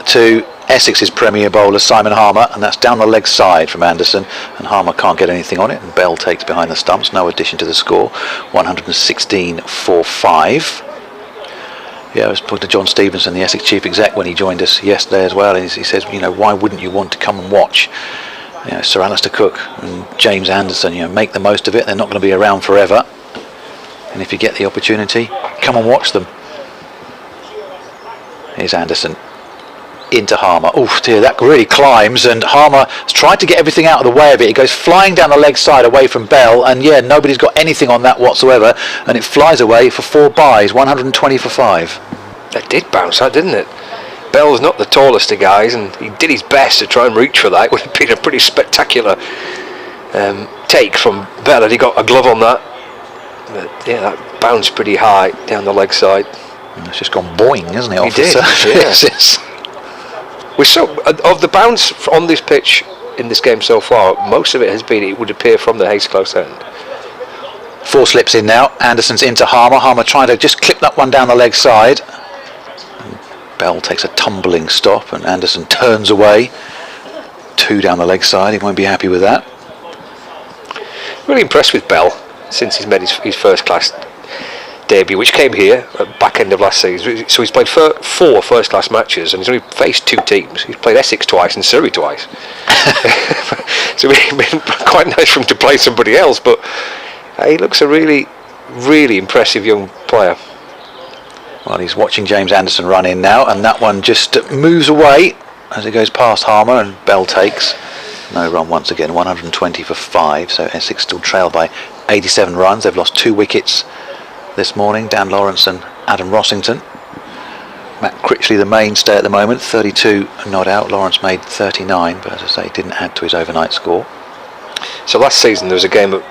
to Essex's premier bowler Simon Harmer, and that's down the leg side from Anderson, and Harmer can't get anything on it, and Bell takes behind the stumps. No addition to the score. 116 for 5. Yeah, I was talking to John Stevenson, the Essex chief exec, when he joined us yesterday as well. And he says, why wouldn't you want to come and watch Sir Alistair Cook and James Anderson? Make the most of it. They're not going to be around forever, and if you get the opportunity, come and watch them. Here's Anderson into Harmer. Oh dear, that really climbs, and Harmer has tried to get everything out of the way of it. It goes flying down the leg side away from Bell, and nobody's got anything on that whatsoever, and it flies away for 4 byes. 120 for 5. That did bounce out, didn't it? Bell's not the tallest of guys, and he did his best to try and reach for that. It would have been a pretty spectacular take from Bell had he got a glove on that. But that bounced pretty high down the leg side. It's just gone boing, hasn't it? He did, yes. We saw of the bounce on this pitch in this game so far, most of it has been, it would appear, from the Hayes close end. 4 slips in now. Anderson's into Harmer. Harmer trying to just clip that one down the leg side. And Bell takes a tumbling stop, and Anderson turns away. 2 down the leg side. He won't be happy with that. Really impressed with Bell since he's made his first class debut, which came here at back end of last season. So he's played 4 first class matches, and he's only faced 2 teams. He's played Essex twice and Surrey twice. So it'd been quite nice for him to play somebody else, but he looks a really, really impressive young player. Well, he's watching James Anderson run in now, and that one just moves away as it goes past Harmer, and Bell takes. No run once again. 120 for 5, so Essex still trail by 87 runs. They've lost 2 wickets this morning, Dan Lawrence and Adam Rossington. Matt Critchley, the mainstay at the moment, 32 not out. Lawrence made 39, but as I say, didn't add to his overnight score. So last season there was a game at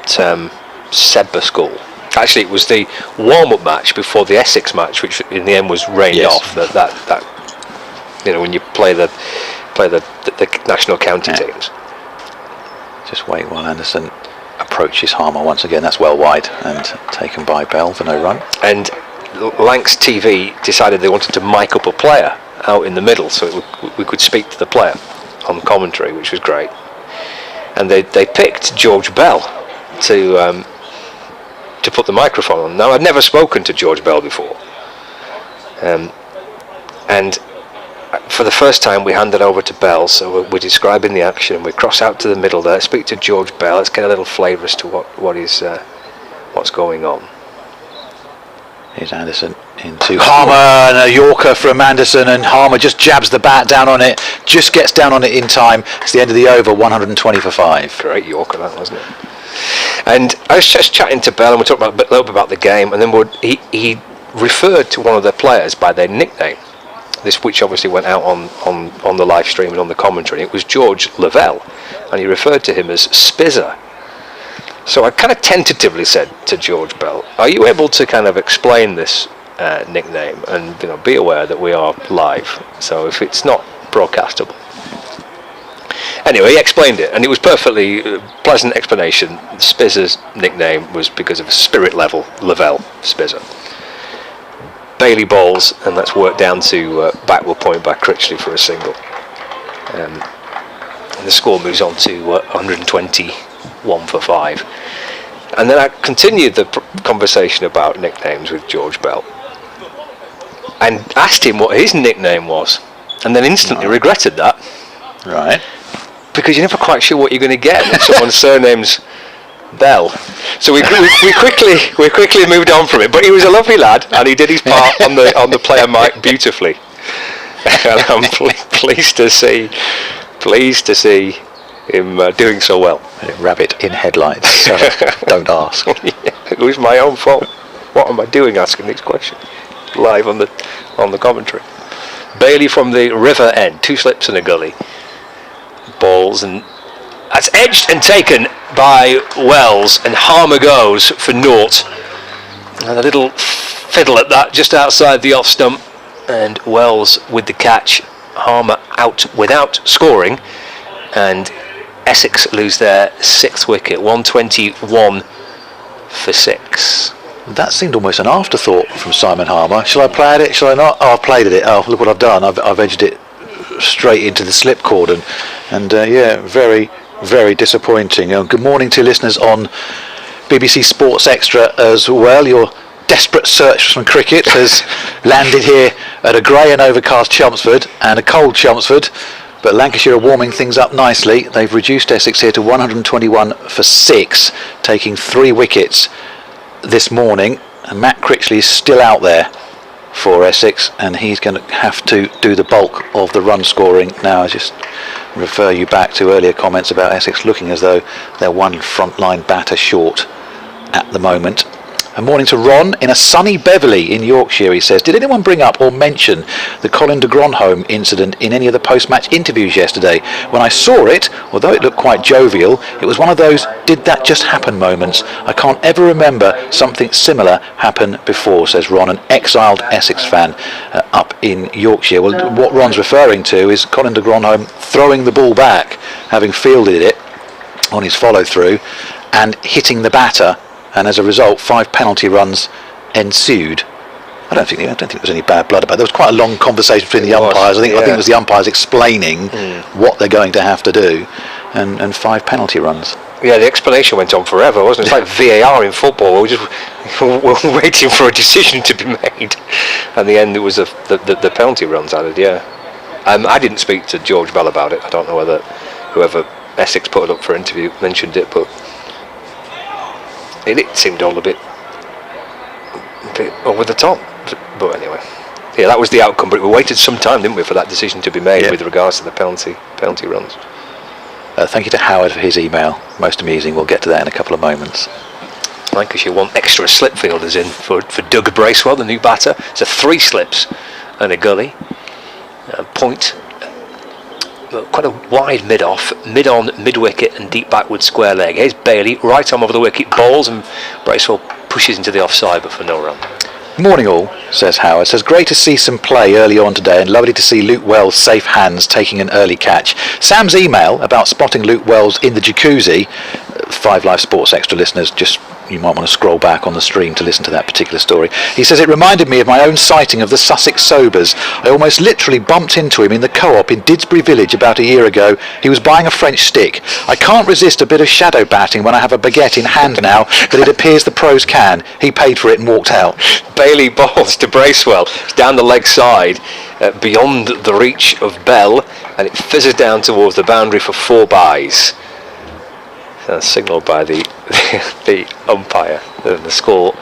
Sedbergh School. Actually, it was the warm-up match before the Essex match, which in the end was rained off. That when you play the national county teams. Just wait while Anderson approaches Harmer once again. That's well wide and taken by Bell for no run. And Lancs TV decided they wanted to mic up a player out in the middle, so we could speak to the player on commentary, which was great. And they picked George Bell to put the microphone on. Now, I'd never spoken to George Bell before, and for the first time we handed over to Bell, so we're describing the action, and we cross out to the middle there, speak to George Bell. Let's get a little flavour as to what's going on. Here's Anderson into Harmer, and a Yorker from Anderson, and Harmer just jabs the bat down on it, just gets down on it in time. It's the end of the over, 120 for 5. Great Yorker, that, wasn't it? And I was just chatting to Bell, and we talked a little bit about the game, and then he referred to one of their players by their nickname, this which obviously went out on the live stream and on the commentary. It was George Lavelle, and he referred to him as Spizzer. So I kind of tentatively said to George Bell, are you able to kind of explain this nickname, and be aware that we are live, so if it's not broadcastable. Anyway, he explained it, and it was perfectly pleasant explanation. Spizzer's nickname was because of spirit level, Lavelle Spizzer. Bailey bowls, and let's work down to backward point by Critchley for a single. And the score moves on to 121 for 5. And then I continued the conversation about nicknames with George Bell, and asked him what his nickname was, and then instantly regretted that. Right. Because you're never quite sure what you're going to get when someone's surname's Bell. So we quickly moved on from it. But he was a lovely lad, and he did his part on the player mic beautifully. And I'm pleased to see him doing so well. Rabbit in headlights. So don't ask. Yeah, it was my own fault. What am I doing asking these questions live on the commentary? Bailey from the river end, 2 slips and a gully. Balls, and that's edged and taken by Wells, and Harmer goes for naught. And a little fiddle at that just outside the off stump, and Wells with the catch. Harmer out without scoring, and Essex lose their 6th wicket, 121 for 6. That seemed almost an afterthought from Simon Harmer. Shall I play at it? Shall I not? Oh, I've played at it. Oh, look what I've done. I've edged it straight into the slip cord, and yeah, very, very disappointing. Good morning to listeners on BBC Sports Extra as well. Your desperate search for some cricket has landed here at a grey and overcast Chelmsford and a cold Chelmsford, but Lancashire are warming things up nicely. They've reduced Essex here to 121 for 6, taking 3 wickets this morning, and Matt Critchley is still out there for Essex, and he's going to have to do the bulk of the run scoring now. I just refer you back to earlier comments about Essex looking as though they're one frontline batter short at the moment. A morning to Ron in a sunny Beverley in Yorkshire. He says, did anyone bring up or mention the Colin de Gronholm incident in any of the post-match interviews yesterday? When I saw it, although it looked quite jovial, it was one of those did that just happen moments. I can't ever remember something similar happen before, says Ron, an exiled Essex fan up in Yorkshire. Well, what Ron's referring to is Colin de Gronholm throwing the ball back, having fielded it on his follow-through and hitting the batter, and as a result 5 penalty runs ensued. I don't think there was any bad blood about it. There was quite a long conversation between the umpires. I think it was the umpires explaining what they're going to have to do, and 5 penalty runs. Yeah, the explanation went on forever, wasn't it? It's like VAR in football. We're waiting for a decision to be made, and in the end it was the penalty runs added. Yeah, I didn't speak to George Bell about it. I don't know whether whoever Essex put it up for interview mentioned it, but it seemed all a bit over the top. But anyway, yeah, that was the outcome. But we waited some time, didn't we, for that decision to be made with regards to the penalty runs. Thank you to Howard for his email. Most amusing. We'll get to that in a couple of moments. Lancashire want extra slip fielders in for Doug Bracewell, the new batter. So 3 slips and a gully. Point. Quite a wide mid-off, mid-on, mid-wicket and deep backward square leg. Here's Bailey, right arm over the wicket, bowls, and Bracewell pushes into the offside but for no run. Morning all, says Howard. Says great to see some play early on today and lovely to see Luke Wells' safe hands taking an early catch. Sam's email about spotting Luke Wells in the jacuzzi, 5 Live Sports Extra listeners, just you might want to scroll back on the stream to listen to that particular story. He says it reminded me of my own sighting of the Sussex Sobers. I almost literally bumped into him in the co-op in Didsbury Village about a year ago. He was buying a French stick. I can't resist a bit of shadow batting when I have a baguette in hand now, but it appears the pros can. He paid for it and walked out. Bailey bowls to Bracewell. It's down the leg side, beyond the reach of Bell, and it fizzes down towards the boundary for 4 byes. Signalled by the umpire. And the score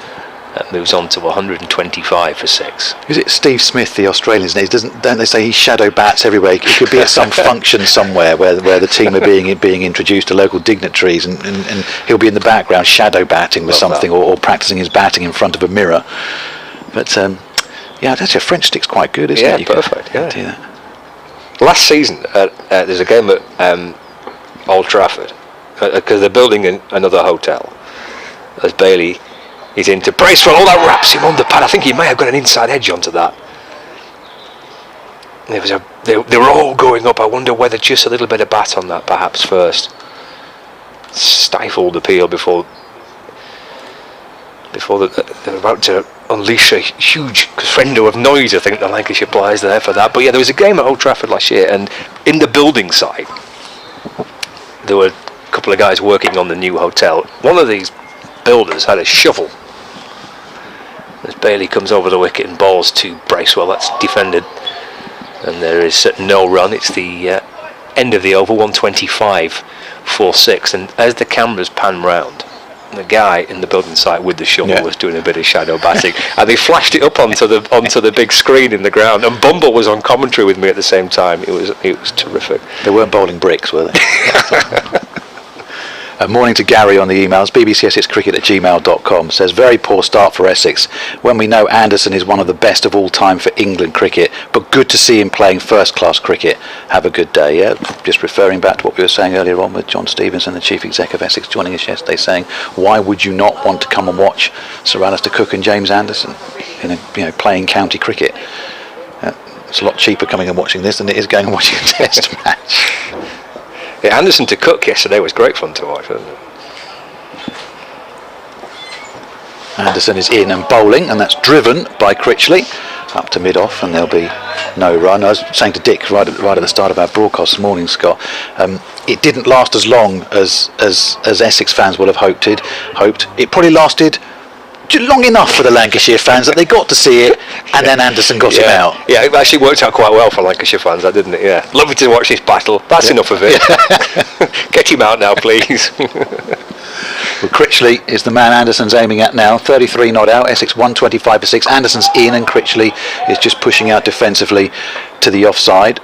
That moves on to 125 for 6. Is it Steve Smith, the Australian's name? Don't they say he shadow bats everywhere? It could be at some function somewhere where the team are being introduced to local dignitaries, and he'll be in the background shadow batting with something, or practicing his batting in front of a mirror. But yeah, that's your French stick's quite good, isn't it? Yeah, perfect. Yeah. Do that. Last season, there's a game at Old Trafford because they're building another hotel. As Bailey is into Bracewell, that wraps him on the pad. I think he may have got an inside edge onto that. They were all going up. I wonder whether just a little bit of bat on that perhaps first stifled the appeal before they're about to unleash a huge crescendo of noise. I think the Lancashire players there for that. But yeah, there was a game at Old Trafford last year, and in the building site there were a couple of guys working on the new hotel. One of these builders had a shovel. As Bailey comes over the wicket and bowls to Bracewell, that's defended, and there is no run. It's the end of the over, 125 for 6, and as the cameras pan round, the guy in the building site with the shovel was doing a bit of shadow batting, and they flashed it up onto the big screen in the ground, and Bumble was on commentary with me at the same time. It was terrific. They weren't bowling bricks, were they? Morning to Gary on the emails. bbcsxcricket@gmail.com says, very poor start for Essex when we know Anderson is one of the best of all time for England cricket, but good to see him playing first class cricket. Have a good day. Yeah, just referring back to what we were saying earlier on with John Stevenson, the chief exec of Essex, joining us yesterday, saying, why would you not want to come and watch Sir Alistair Cook and James Anderson playing county cricket? It's a lot cheaper coming and watching this than it is going and watching a test match. Yeah, Anderson to Cook yesterday was great fun to watch, wasn't it? Anderson is in and bowling, and that's driven by Critchley up to mid-off, and there'll be no run. I was saying to Dick right at the start of our broadcast this morning, Scott, it didn't last as long as Essex fans will have hoped. It probably lasted long enough for the Lancashire fans that they got to see it, and then Anderson got him out. Yeah, it actually worked out quite well for Lancashire fans, that didn't it? Yeah, lovely to watch this battle. That's enough of it. Get him out now, please. Well, Critchley is the man Anderson's aiming at now. 33 not out. Essex 125 for 6. Anderson's in, and Critchley is just pushing out defensively to the offside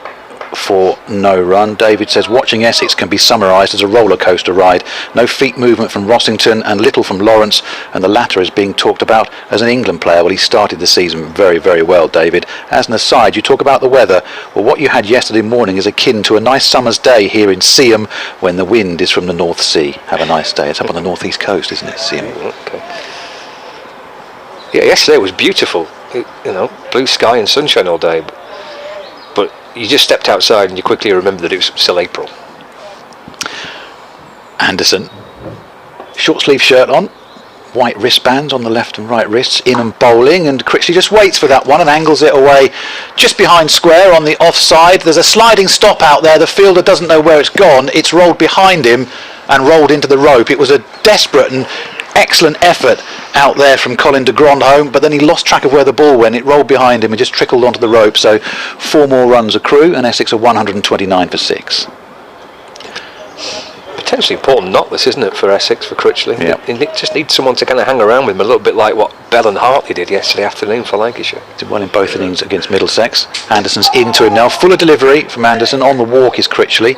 for no run. David says, watching Essex can be summarised as a roller coaster ride. No feet movement from Rossington and little from Lawrence, and the latter is being talked about as an England player. Well, he started the season very, very well, David. As an aside, you talk about the weather. Well, what you had yesterday morning is akin to a nice summer's day here in Seaham when the wind is from the North Sea. Have a nice day. It's up on the northeast coast, isn't it, Seaham? Okay. Yeah, yesterday was beautiful. Blue sky and sunshine all day. But you just stepped outside and you quickly remembered that it was still April. Anderson, short sleeve shirt on, white wristbands on the left and right wrists, in and bowling, and Critchley just waits for that one and angles it away just behind square on the offside. There's a sliding stop out there. The fielder doesn't know where it's gone. It's rolled behind him and rolled into the rope. It was a desperate and excellent effort out there from Colin de Grandhomme, but then he lost track of where the ball went. It rolled behind him and just trickled onto the rope. So 4 more runs accrue, and Essex are 129 for 6. Potentially important knock this, isn't it, for Essex, for Critchley? Yeah. He just needs someone to kind of hang around with him, a little bit like what Bell and Hartley did yesterday afternoon for Lancashire. Did well in both innings against Middlesex. Anderson's into him now. Fuller delivery from Anderson. On the walk is Critchley,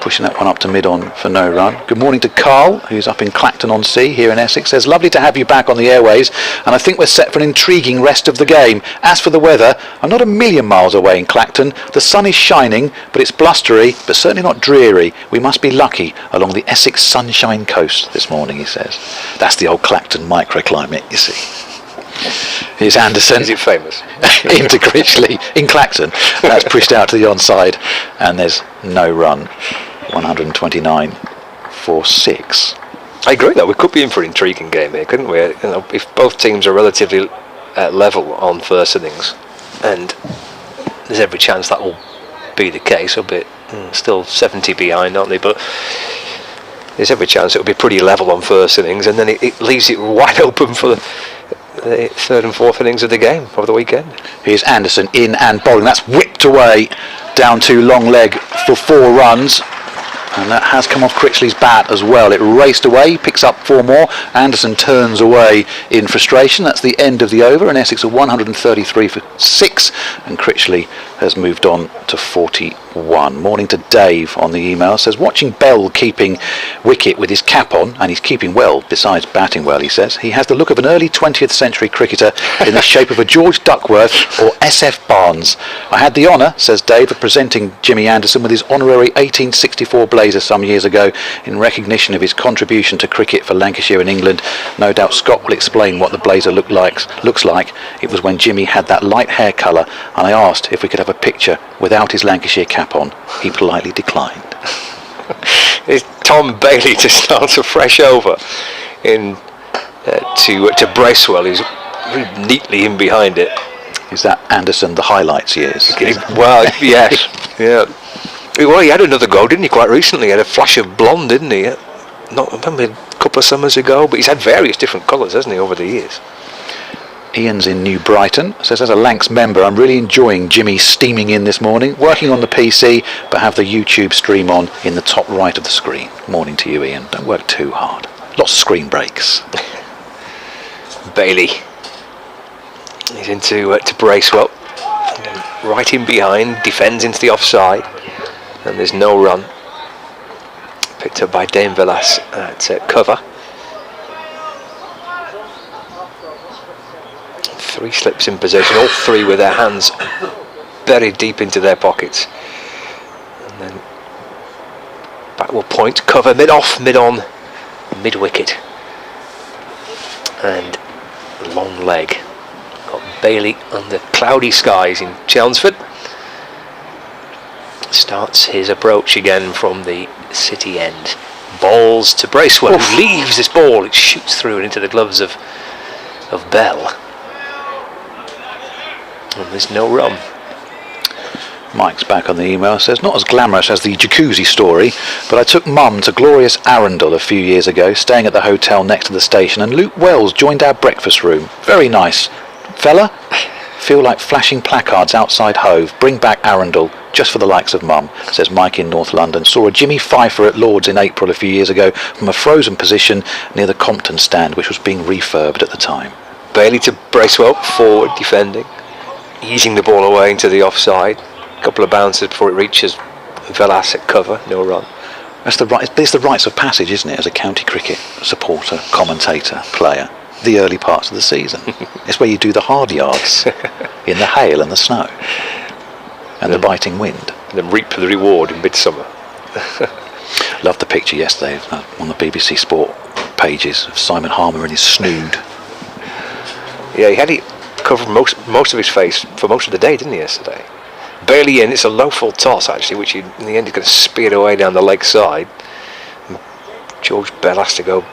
pushing that one up to mid-on for no run. Good morning to Carl, who's up in Clacton-on-Sea here in Essex. Says, lovely to have you back on the airways, and I think we're set for an intriguing rest of the game. As for the weather, I'm not a million miles away in Clacton. The sun is shining, but it's blustery, but certainly not dreary. We must be lucky along the Essex Sunshine Coast this morning, he says. That's the old Clacton microclimate, you see. Here's Anderson. Is it famous? Into Critchley in Clacton. That's pushed out to the onside, and there's no run. 129 for 6. I agree that we could be in for an intriguing game here, couldn't we? If both teams are relatively level on first innings, and there's every chance that will be the case. A bit still 70 behind, aren't they? But there's every chance it will be pretty level on first innings, and then it leaves it wide open for the third and fourth innings of the game over the weekend. Here's Anderson in and bowling. That's whipped away down to long leg for 4 runs. And that has come off Critchley's bat as well. It raced away, picks up 4 more. Anderson turns away in frustration. That's the end of the over, and Essex are 133 for 6, and Critchley has moved on to 41. Morning to Dave on the email. Says, watching Bell keeping wicket with his cap on, and he's keeping well, besides batting well, he says. He has the look of an early 20th century cricketer in the shape of a George Duckworth or SF Barnes. I had the honour, says Dave, of presenting Jimmy Anderson with his honorary 1864 blazer some years ago in recognition of his contribution to cricket for Lancashire and England. No doubt Scott will explain what the blazer looks like. It was when Jimmy had that light hair colour, and I asked if we could have a picture without his Lancashire cap on. He politely declined. It's Tom Bailey to start a fresh over in to Bracewell, who's really neatly in behind it. Is that Anderson the highlights years? Well, yes, yeah. Well, he had another go, didn't he? Quite recently, he had a flash of blonde, didn't he? Not maybe a couple of summers ago, but he's had various different colours, hasn't he, over the years? Ian's in New Brighton. Says, as a Lancs member, I'm really enjoying Jimmy steaming in this morning, working on the PC, but have the YouTube stream on in the top right of the screen. Morning to you, Ian. Don't work too hard. Lots of screen breaks. Bailey. He's into to Bracewell. Right in behind, defends into the offside, and there's no run. Picked up by Dame Villas at cover. 3 slips in possession, all 3 with their hands buried deep into their pockets. And then back will point, cover, mid-off, mid-on, mid-wicket. And long leg. Got Bailey under cloudy skies in Chelmsford. Starts his approach again from the city end. Balls to Bracewell, who leaves this ball. It shoots through and into the gloves of Bell. And there's no run. Mike's back on the email. Says, not as glamorous as the jacuzzi story, but I took Mum to glorious Arundel a few years ago, staying at the hotel next to the station, and Luke Wells joined our breakfast room. Very nice. Fella? Feel like flashing placards outside Hove. Bring back Arundel, just for the likes of Mum, says Mike in North London. Saw a Jimmy Pfeiffer at Lord's in April a few years ago from a frozen position near the Compton stand, which was being refurbed at the time. Bailey to Bracewell, forward defending. Easing the ball away into the offside. A couple of bounces before it reaches Velas at cover, no run. It's the rites of passage, isn't it, as a county cricket supporter, commentator, player, the early parts of the season. It's where you do the hard yards in the hail and the snow and the biting wind. And then reap the reward in midsummer. Loved the picture yesterday on the BBC Sport pages of Simon Harmer and his snood. Yeah, he had it covered most of his face for most of the day, didn't he, yesterday? Bailey in, it's a low full toss actually, which in the end is going to spear away down the leg side. And George Bell has to go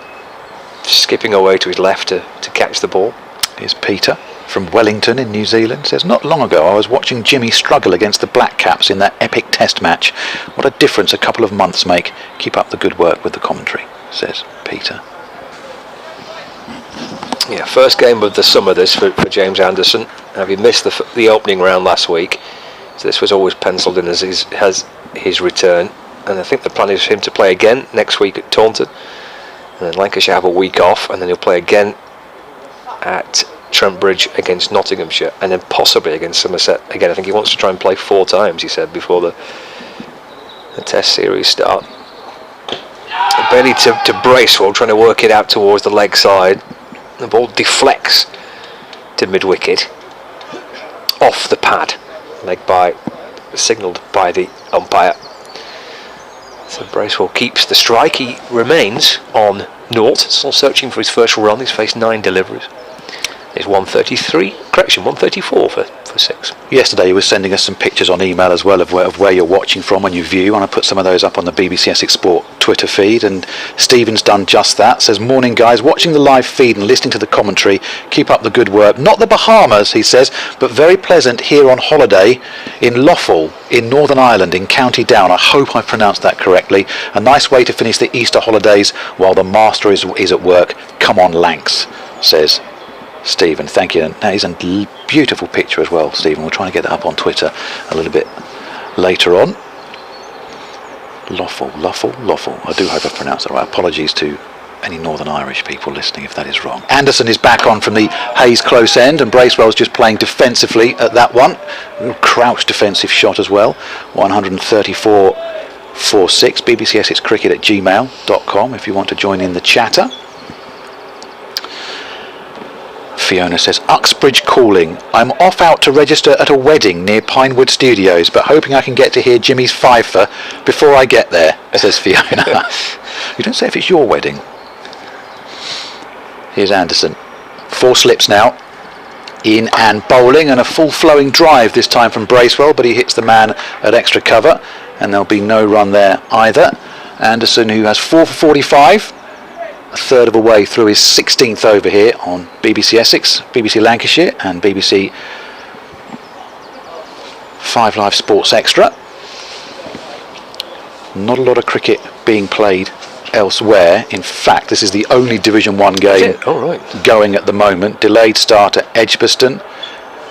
skipping away to his left to catch the ball. Here's Peter from Wellington in New Zealand. Says, not long ago I was watching Jimmy struggle against the Black Caps in that epic test match. What a difference a couple of months make. Keep up the good work with the commentary, says Peter. Yeah, first game of the summer this for James Anderson. Having missed the opening round last week, so this was always penciled in as his return. And I think the plan is for him to play again next week at Taunton. And then Lancashire have a week off, and then he'll play again at Trent Bridge against Nottinghamshire, and then possibly against Somerset again. I think he wants to try and play 4 times, he said, before the test series start. Bailey to Bracewell, trying to work it out towards the leg side. The ball deflects to mid-wicket, off the pad, signalled by the umpire. So Bracewell keeps the strike. He remains on 0, still searching for his first run. He's faced 9 deliveries. It's 134 for 6. Yesterday he was sending us some pictures on email as well of where you're watching from and you view, and I put some of those up on the BBC Essex Sport Twitter feed, and Stephen's done just that. Says, morning guys, watching the live feed and listening to the commentary, keep up the good work. Not the Bahamas, he says, but very pleasant here on holiday in Loffle in Northern Ireland in County Down. I hope I pronounced that correctly. A nice way to finish the Easter holidays while the master is at work. Come on Lancs, says Stephen. Thank you. And that is a beautiful picture as well, Stephen. We'll try and get that up on Twitter a little bit later on. Loffle. I do hope I've pronounced that right. Apologies to any Northern Irish people listening if that is wrong. Anderson is back on from the Hayes close end, and Bracewell's just playing defensively at that one. Real crouch defensive shot as well. 134.46. BBC Essex Cricket at gmail.com if you want to join in the chatter. Fiona says, Uxbridge calling. I'm off out to register at a wedding near Pinewood Studios, but hoping I can get to hear Jimmy's fifer before I get there, says Fiona. You don't say if it's your wedding. Here's Anderson. 4 slips now. In and bowling, and a full flowing drive this time from Bracewell, but he hits the man at extra cover, and there'll be no run there either. Anderson, who has 4 for 45. A third of a way through his 16th over here on BBC Essex, BBC Lancashire and BBC 5 Live Sports Extra. Not a lot of cricket being played elsewhere. In fact, this is the only Division 1 game going at the moment. Delayed start at Edgbaston.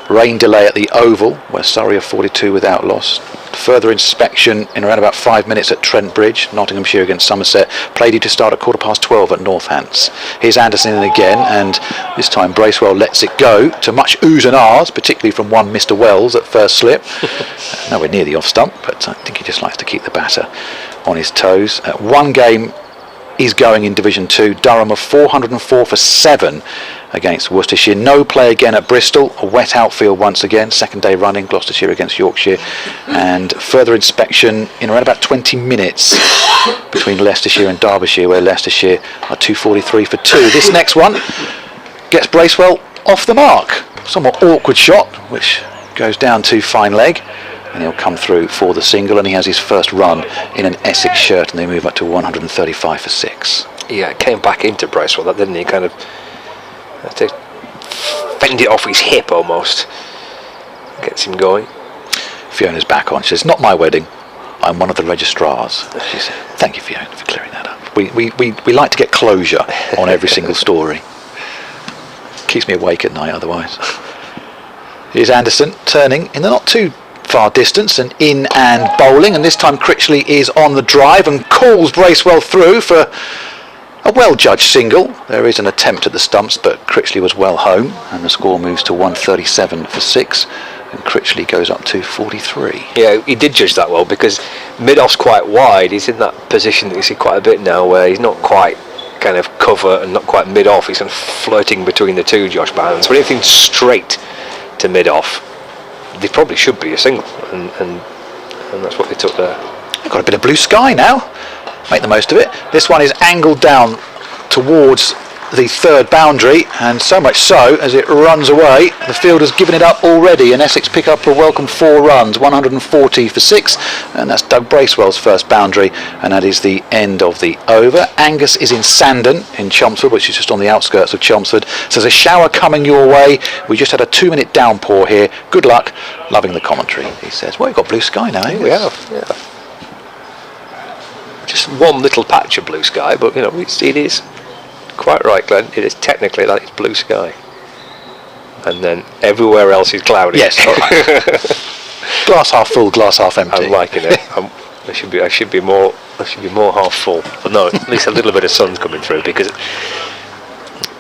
Rain delay at the Oval, where Surrey are 42 without loss. Further inspection in around about 5 minutes at Trent Bridge. Nottinghamshire against Somerset. Played due to start at 12:15 at Northants. Here's Anderson in again, and this time Bracewell lets it go to much oohs and ahs, particularly from one Mr. Wells at first slip. Nowhere near the off stump, but I think he just likes to keep the batter on his toes. One game is going in Division 2. Durham are 404 for 7 against Worcestershire. No play again at Bristol. A wet outfield once again. Second day running. Gloucestershire against Yorkshire. And further inspection in around about 20 minutes between Leicestershire and Derbyshire, where Leicestershire are 243 for 2. This next one gets Bracewell off the mark. Somewhat awkward shot, which goes down to fine leg. And he'll come through for the single, and he has his first run in an Essex shirt, and they move up to 135 for 6. Yeah, it came back into Bracewell, that didn't he? Kind of had to fend it off his hip almost. Gets him going. Fiona's back on. She says, not my wedding. I'm one of the registrars. She said, thank you, Fiona, for clearing that up. We like to get closure on every single story. Keeps me awake at night otherwise. Here's Anderson turning in the not too far distance and in and bowling, and this time Critchley is on the drive and calls Bracewell through for a well-judged single. There is an attempt at the stumps, but Critchley was well home, and the score moves to 137 for 6, and Critchley goes up to 43. Yeah, he did judge that well, because mid-off's quite wide. He's in that position that you see quite a bit now, where he's not quite kind of cover and not quite mid-off. He's kind of flirting between the two, Josh Barnes. But anything straight to mid-off, they probably should be a single, and that's what they took there. They've got a bit of blue sky now. Make the most of it. This one is angled down towards the third boundary, and so much so as it runs away, the fielder's given it up already, and Essex pick up a welcome 4 runs, 140 for 6, and that's Doug Bracewell's first boundary, and that is the end of the over. Angus is in Sandon in Chelmsford, which is just on the outskirts of Chelmsford. So there's a shower coming your way. We just had a 2-minute downpour here. Good luck. Loving the commentary, he says. Well, we've got blue sky now, Angus. We have, yeah. Just one little patch of blue sky, but you know, it is quite right, Glenn. It is technically that is blue sky, and then everywhere else is cloudy. Yes, all right. Glass half full, glass half empty. I'm liking it. I should be more half full. But no, at least a little bit of sun's coming through, because it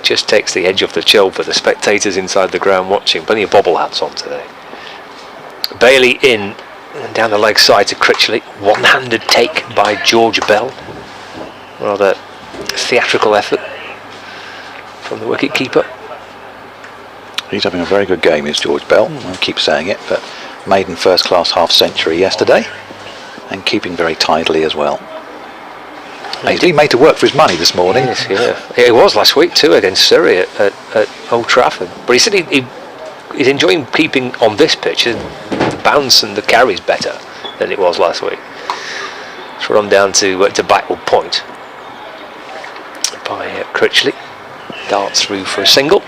just takes the edge off the chill for the spectators inside the ground watching. Plenty of bobble hats on today. Bailey in. And down the leg side to Critchley. One-handed take by George Bell. Rather theatrical effort from the wicket keeper. He's having a very good game, is George Bell. I keep saying it, but maiden first-class half-century yesterday, and keeping very tidily as well. He's been made to work for his money this morning. Yes, yeah. He was last week too against Surrey at Old Trafford. But he said he's enjoying keeping on this pitch. The bounce and the carry's better than it was last week. It's run down to Blackwell Point by Critchley. Darts through for a single.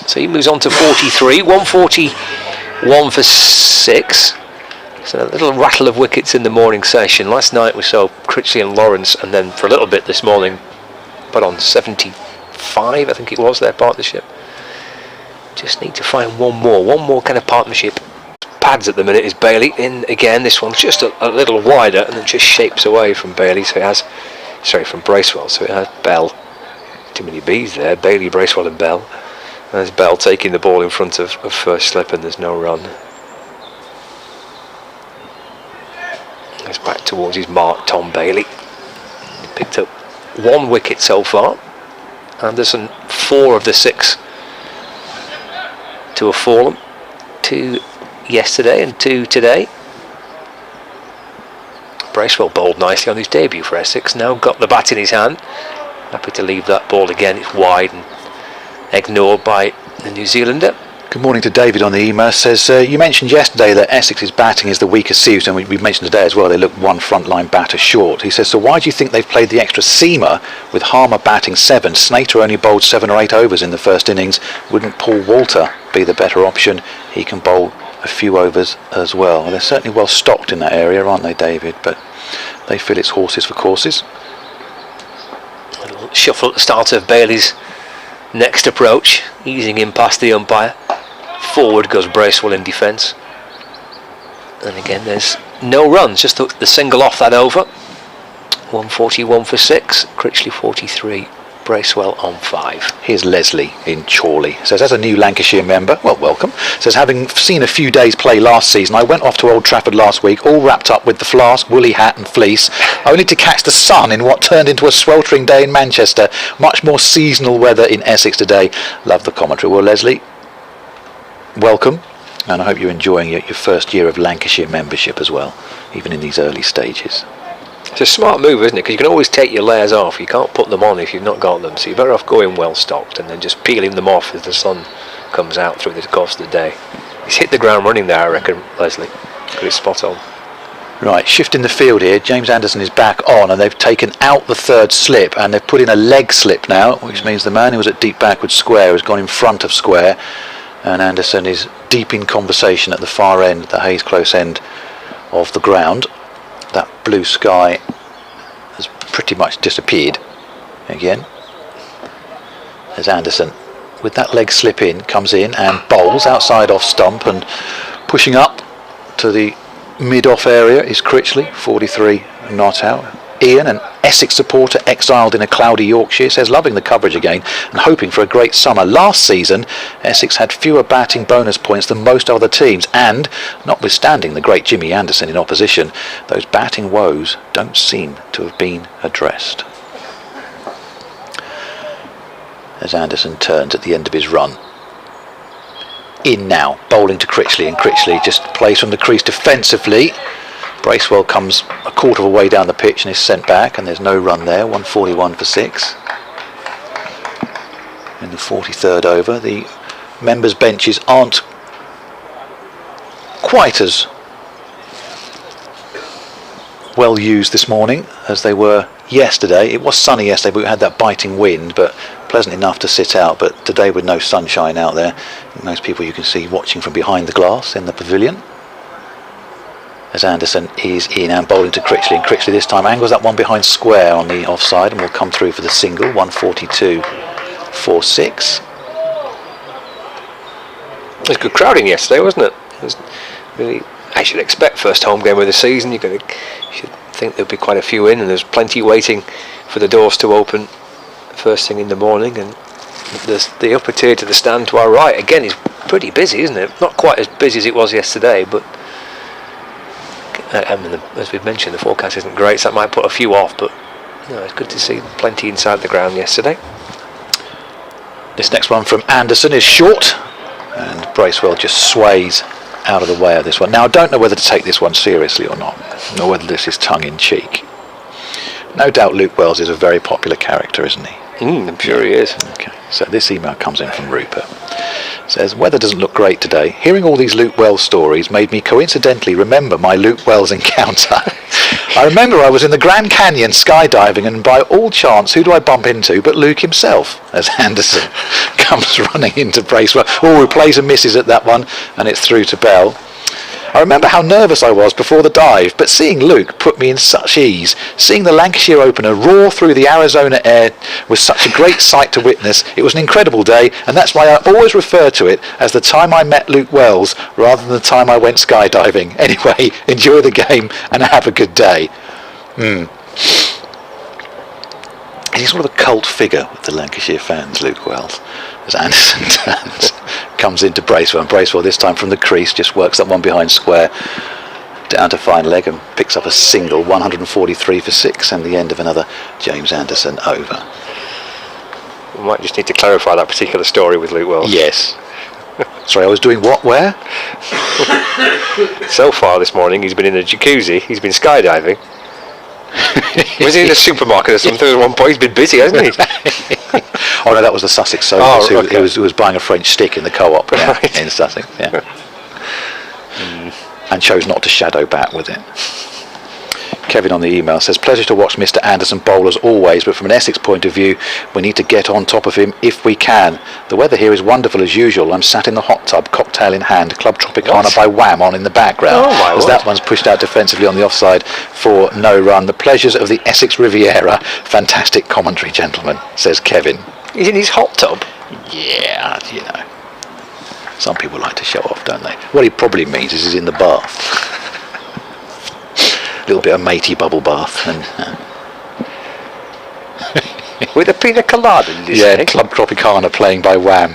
So he moves on to 43. 141 for 6. So a little rattle of wickets in the morning session. Last night we saw Critchley and Lawrence, and then for a little bit this morning, but on 75, I think it was, their partnership. Just need to find one more kind of partnership pads at the minute is Bailey. In again, this one's just a little wider and then just shapes away from Bailey, so it has, from Bracewell, so it has Bell. Too many B's there, Bailey, Bracewell and Bell. And there's Bell taking the ball in front of first slip and there's no run. Goes back towards his mark, Tom Bailey. He picked up 1 wicket so far. Anderson 4 of the 6 to have fallen. 2 yesterday and 2 today. Bracewell bowled nicely on his debut for Essex. Now got the bat in his hand. Happy to leave that ball again. It's wide and ignored by the New Zealander. Good morning to David on the email. Says, you mentioned yesterday that Essex's batting is the weaker suit, and we've mentioned today as well they look 1 frontline batter short. He says, so why do you think they've played the extra seamer with Harmer batting 7? Snater only bowled 7 or 8 overs in the first innings. Wouldn't Paul Walter be the better option? He can bowl a few overs as well. They're certainly well stocked in that area, aren't they, David? But they feel it's horses for courses. A little shuffle at the start of Bailey's next approach, easing in past the umpire. Forward goes Bracewell in defence. And again, there's no runs, just the single off that over. 141 for 6, Critchley 43, Bracewell on 5. Here's Leslie in Chorley. Says, as a new Lancashire member, well, welcome. Says, having seen a few days play last season, I went off to Old Trafford last week, all wrapped up with the flask, woolly hat and fleece, only to catch the sun in what turned into a sweltering day in Manchester. Much more seasonal weather in Essex today. Love the commentary. Well, Leslie, welcome, and I hope you're enjoying your first year of Lancashire membership as well, even in these early stages. It's a smart move, isn't it? Because you can always take your layers off. You can't put them on if you've not got them. So you're better off going well stocked and then just peeling them off as the sun comes out through the course of the day. He's hit the ground running there, I reckon, Leslie. Got it spot on. Right, shifting the field here. James Anderson is back on, and they've taken out the 3rd slip, and they've put in a leg slip now, which means the man who was at deep backward square has gone in front of square, and Anderson is deep in conversation at the far end, the Hayes Close end of the ground. That blue sky has pretty much disappeared again. As Anderson, with that leg slip in, comes in and bowls outside off stump, and pushing up to the mid-off area is Critchley, 43 not out. Ian, an Essex supporter exiled in a cloudy Yorkshire, says loving the coverage again and hoping for a great summer. Last season Essex had fewer batting bonus points than most other teams, and notwithstanding the great Jimmy Anderson in opposition, those batting woes don't seem to have been addressed. As Anderson turns at the end of his run. In now, bowling to Critchley, and Critchley just plays from the crease defensively. Bracewell comes a quarter of a way down the pitch and is sent back, and there's no run there. 141 for 6. In the 43rd over, the members' benches aren't quite as well used this morning as they were yesterday. It was sunny yesterday, but we had that biting wind, but pleasant enough to sit out. But today with no sunshine out there, most people you can see watching from behind the glass in the pavilion. As Anderson is in and bowling to Critchley, and Critchley this time angles that one behind square on the offside and will come through for the single. 142 for 6. It was good crowding yesterday, wasn't it? It was really, I should expect first home game of the season. You should think there'll be quite a few in, and there's plenty waiting for the doors to open first thing in the morning. And the upper tier to the stand to our right again is pretty busy, isn't it? Not quite as busy as it was yesterday, but I mean, as we've mentioned, the forecast isn't great, so that might put a few off, but it's good to see plenty inside the ground yesterday. This next one from Anderson is short, and Bracewell just sways out of the way of this one. Now, I don't know whether to take this one seriously or not, or whether this is tongue-in-cheek. No doubt Luke Wells is a very popular character, isn't he? I'm sure he is. Okay, so this email comes in from Rupert. It says, weather doesn't look great today. Hearing all these Luke Wells stories made me coincidentally remember my Luke Wells encounter. I remember I was in the Grand Canyon skydiving, and by all chance, who do I bump into but Luke himself, as Anderson comes running into Bracewell. Oh, he plays and misses at that one, and it's through to Bell. I remember how nervous I was before the dive, but seeing Luke put me in such ease. Seeing the Lancashire opener roar through the Arizona air was such a great sight to witness. It was an incredible day, and that's why I always refer to it as the time I met Luke Wells rather than the time I went skydiving. Anyway, enjoy the game and have a good day. He's sort of a cult figure with the Lancashire fans, Luke Wells, as Anderson turns, comes into Bracewell, and Bracewell this time from the crease just works that one behind square down to fine leg and picks up a single, 143 for 6, and the end of another James Anderson over. We might just need to clarify that particular story with Luke Wells. Yes. Sorry, I was doing what, where? So far this morning he's been in a jacuzzi, he's been skydiving. Was he in a supermarket or something at one point? He's been busy, hasn't he? Oh no, that was the Sussex soldiers who was buying a French stick in the co-op in Sussex, and chose not to shadow bat with it. Kevin on the email says, pleasure to watch Mr. Anderson bowl as always, but from an Essex point of view, we need to get on top of him if we can. The weather here is wonderful as usual. I'm sat in the hot tub, cocktail in hand, Club Tropicana by Wham on in the background, as that one's pushed out defensively on the offside for no run. The pleasures of the Essex Riviera. Fantastic commentary, gentlemen, says Kevin. He's in his hot tub? Yeah, you know. Some people like to show off, don't they? What he probably means is he's in the bath. Little bit of matey bubble bath and with a pina colada, Club Tropicana playing by Wham.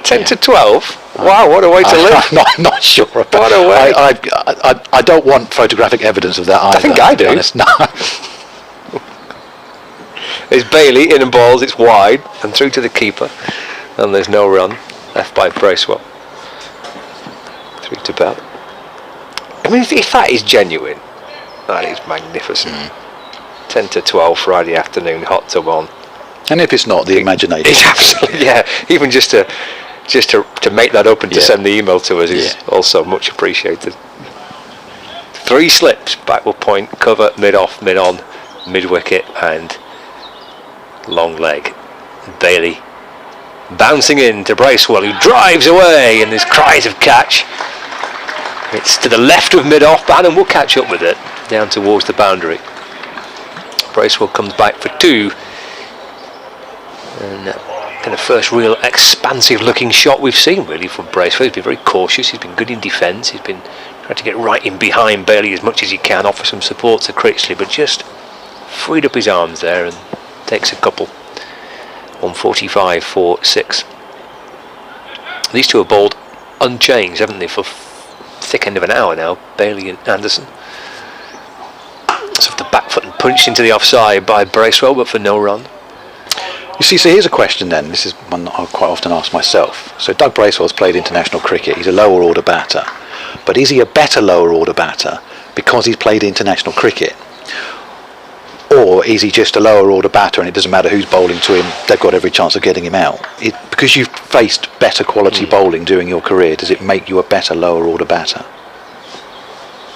10 to 12. Wow, what a way to live. I'm not sure about what a way. I don't want photographic evidence of that either. I think I do. No. There's Bailey in and balls, it's wide and through to the keeper, and there's no run left by Bracewell. 3 to bat. I mean, if that is genuine, that is magnificent. 10 to 12 Friday afternoon, hot tub on. And if it's not, the imagination. It's absolutely, even just to make that up and to send the email to us is also much appreciated. 3 slips, backward point, cover, mid-off, mid-on, mid-wicket and long leg. Bailey bouncing in to Bracewell, who drives away, and there's cries of catch. It's to the left of mid-off, Bannon will catch up with it down towards the boundary. Bracewell comes back for 2, and the first real expansive looking shot we've seen really from Bracewell. He's been very cautious, he's been good in defence, he's been trying to get right in behind Bailey as much as he can, offer some support to Critchley, but just freed up his arms there and takes a couple. 145 for 6. These two have bowled unchanged, haven't they, for thick end of an hour now, Bailey and Anderson. Off the back foot and punched into the offside by Bracewell, but for no run. You see, so here's a question then. This is one that I quite often ask myself. So Doug Bracewell's played international cricket. He's a lower order batter. But is he a better lower order batter because he's played international cricket? Or is he just a lower order batter and it doesn't matter who's bowling to him, they've got every chance of getting him out? Because you've faced better quality bowling during your career, does it make you a better lower order batter?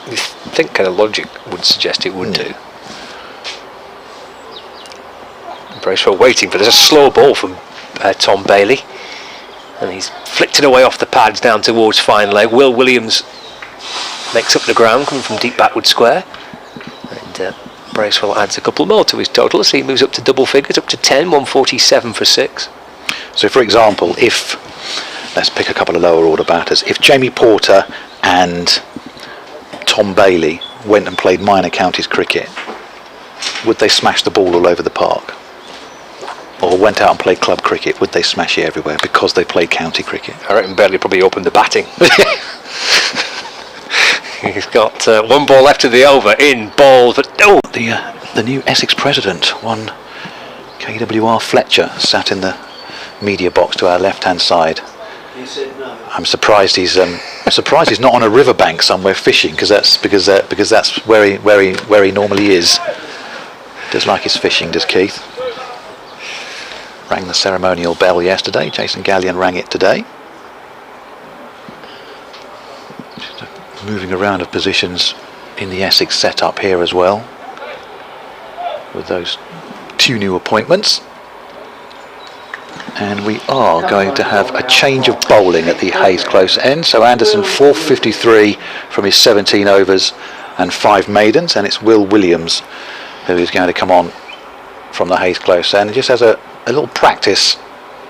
I think kind of logic would suggest it would do. Bracewell waiting for, there's a slow ball from Tom Bailey, and he's flicked it away off the pads down towards fine leg. Will Williams makes up the ground coming from deep backward square, and Bracewell adds a couple more to his total, so he moves up to double figures, up to 10, 147 for 6. So for example, if, let's pick a couple of lower order batters, if Jamie Porter and Tom Bailey went and played minor counties cricket, would they smash the ball all over the park? Or went out and played club cricket, would they smash it everywhere because they played county cricket? I reckon Bailey probably opened the batting. He's got 1 ball left of the over, in ball, but the new Essex president, one KWR Fletcher, sat in the media box to our left hand side. I'm surprised he's not on a riverbank somewhere fishing, because that's where he normally is. Does like his fishing, does Keith? Rang the ceremonial bell yesterday. Jason Gallion rang it today. Just moving around of positions in the Essex setup here as well, with those 2 new appointments. And we are going to have a change of bowling at the Hayes Close end. So Anderson 453 from his 17 overs and 5 maidens, and it's Will Williams who is going to come on from the Hayes Close end. He just has a little practice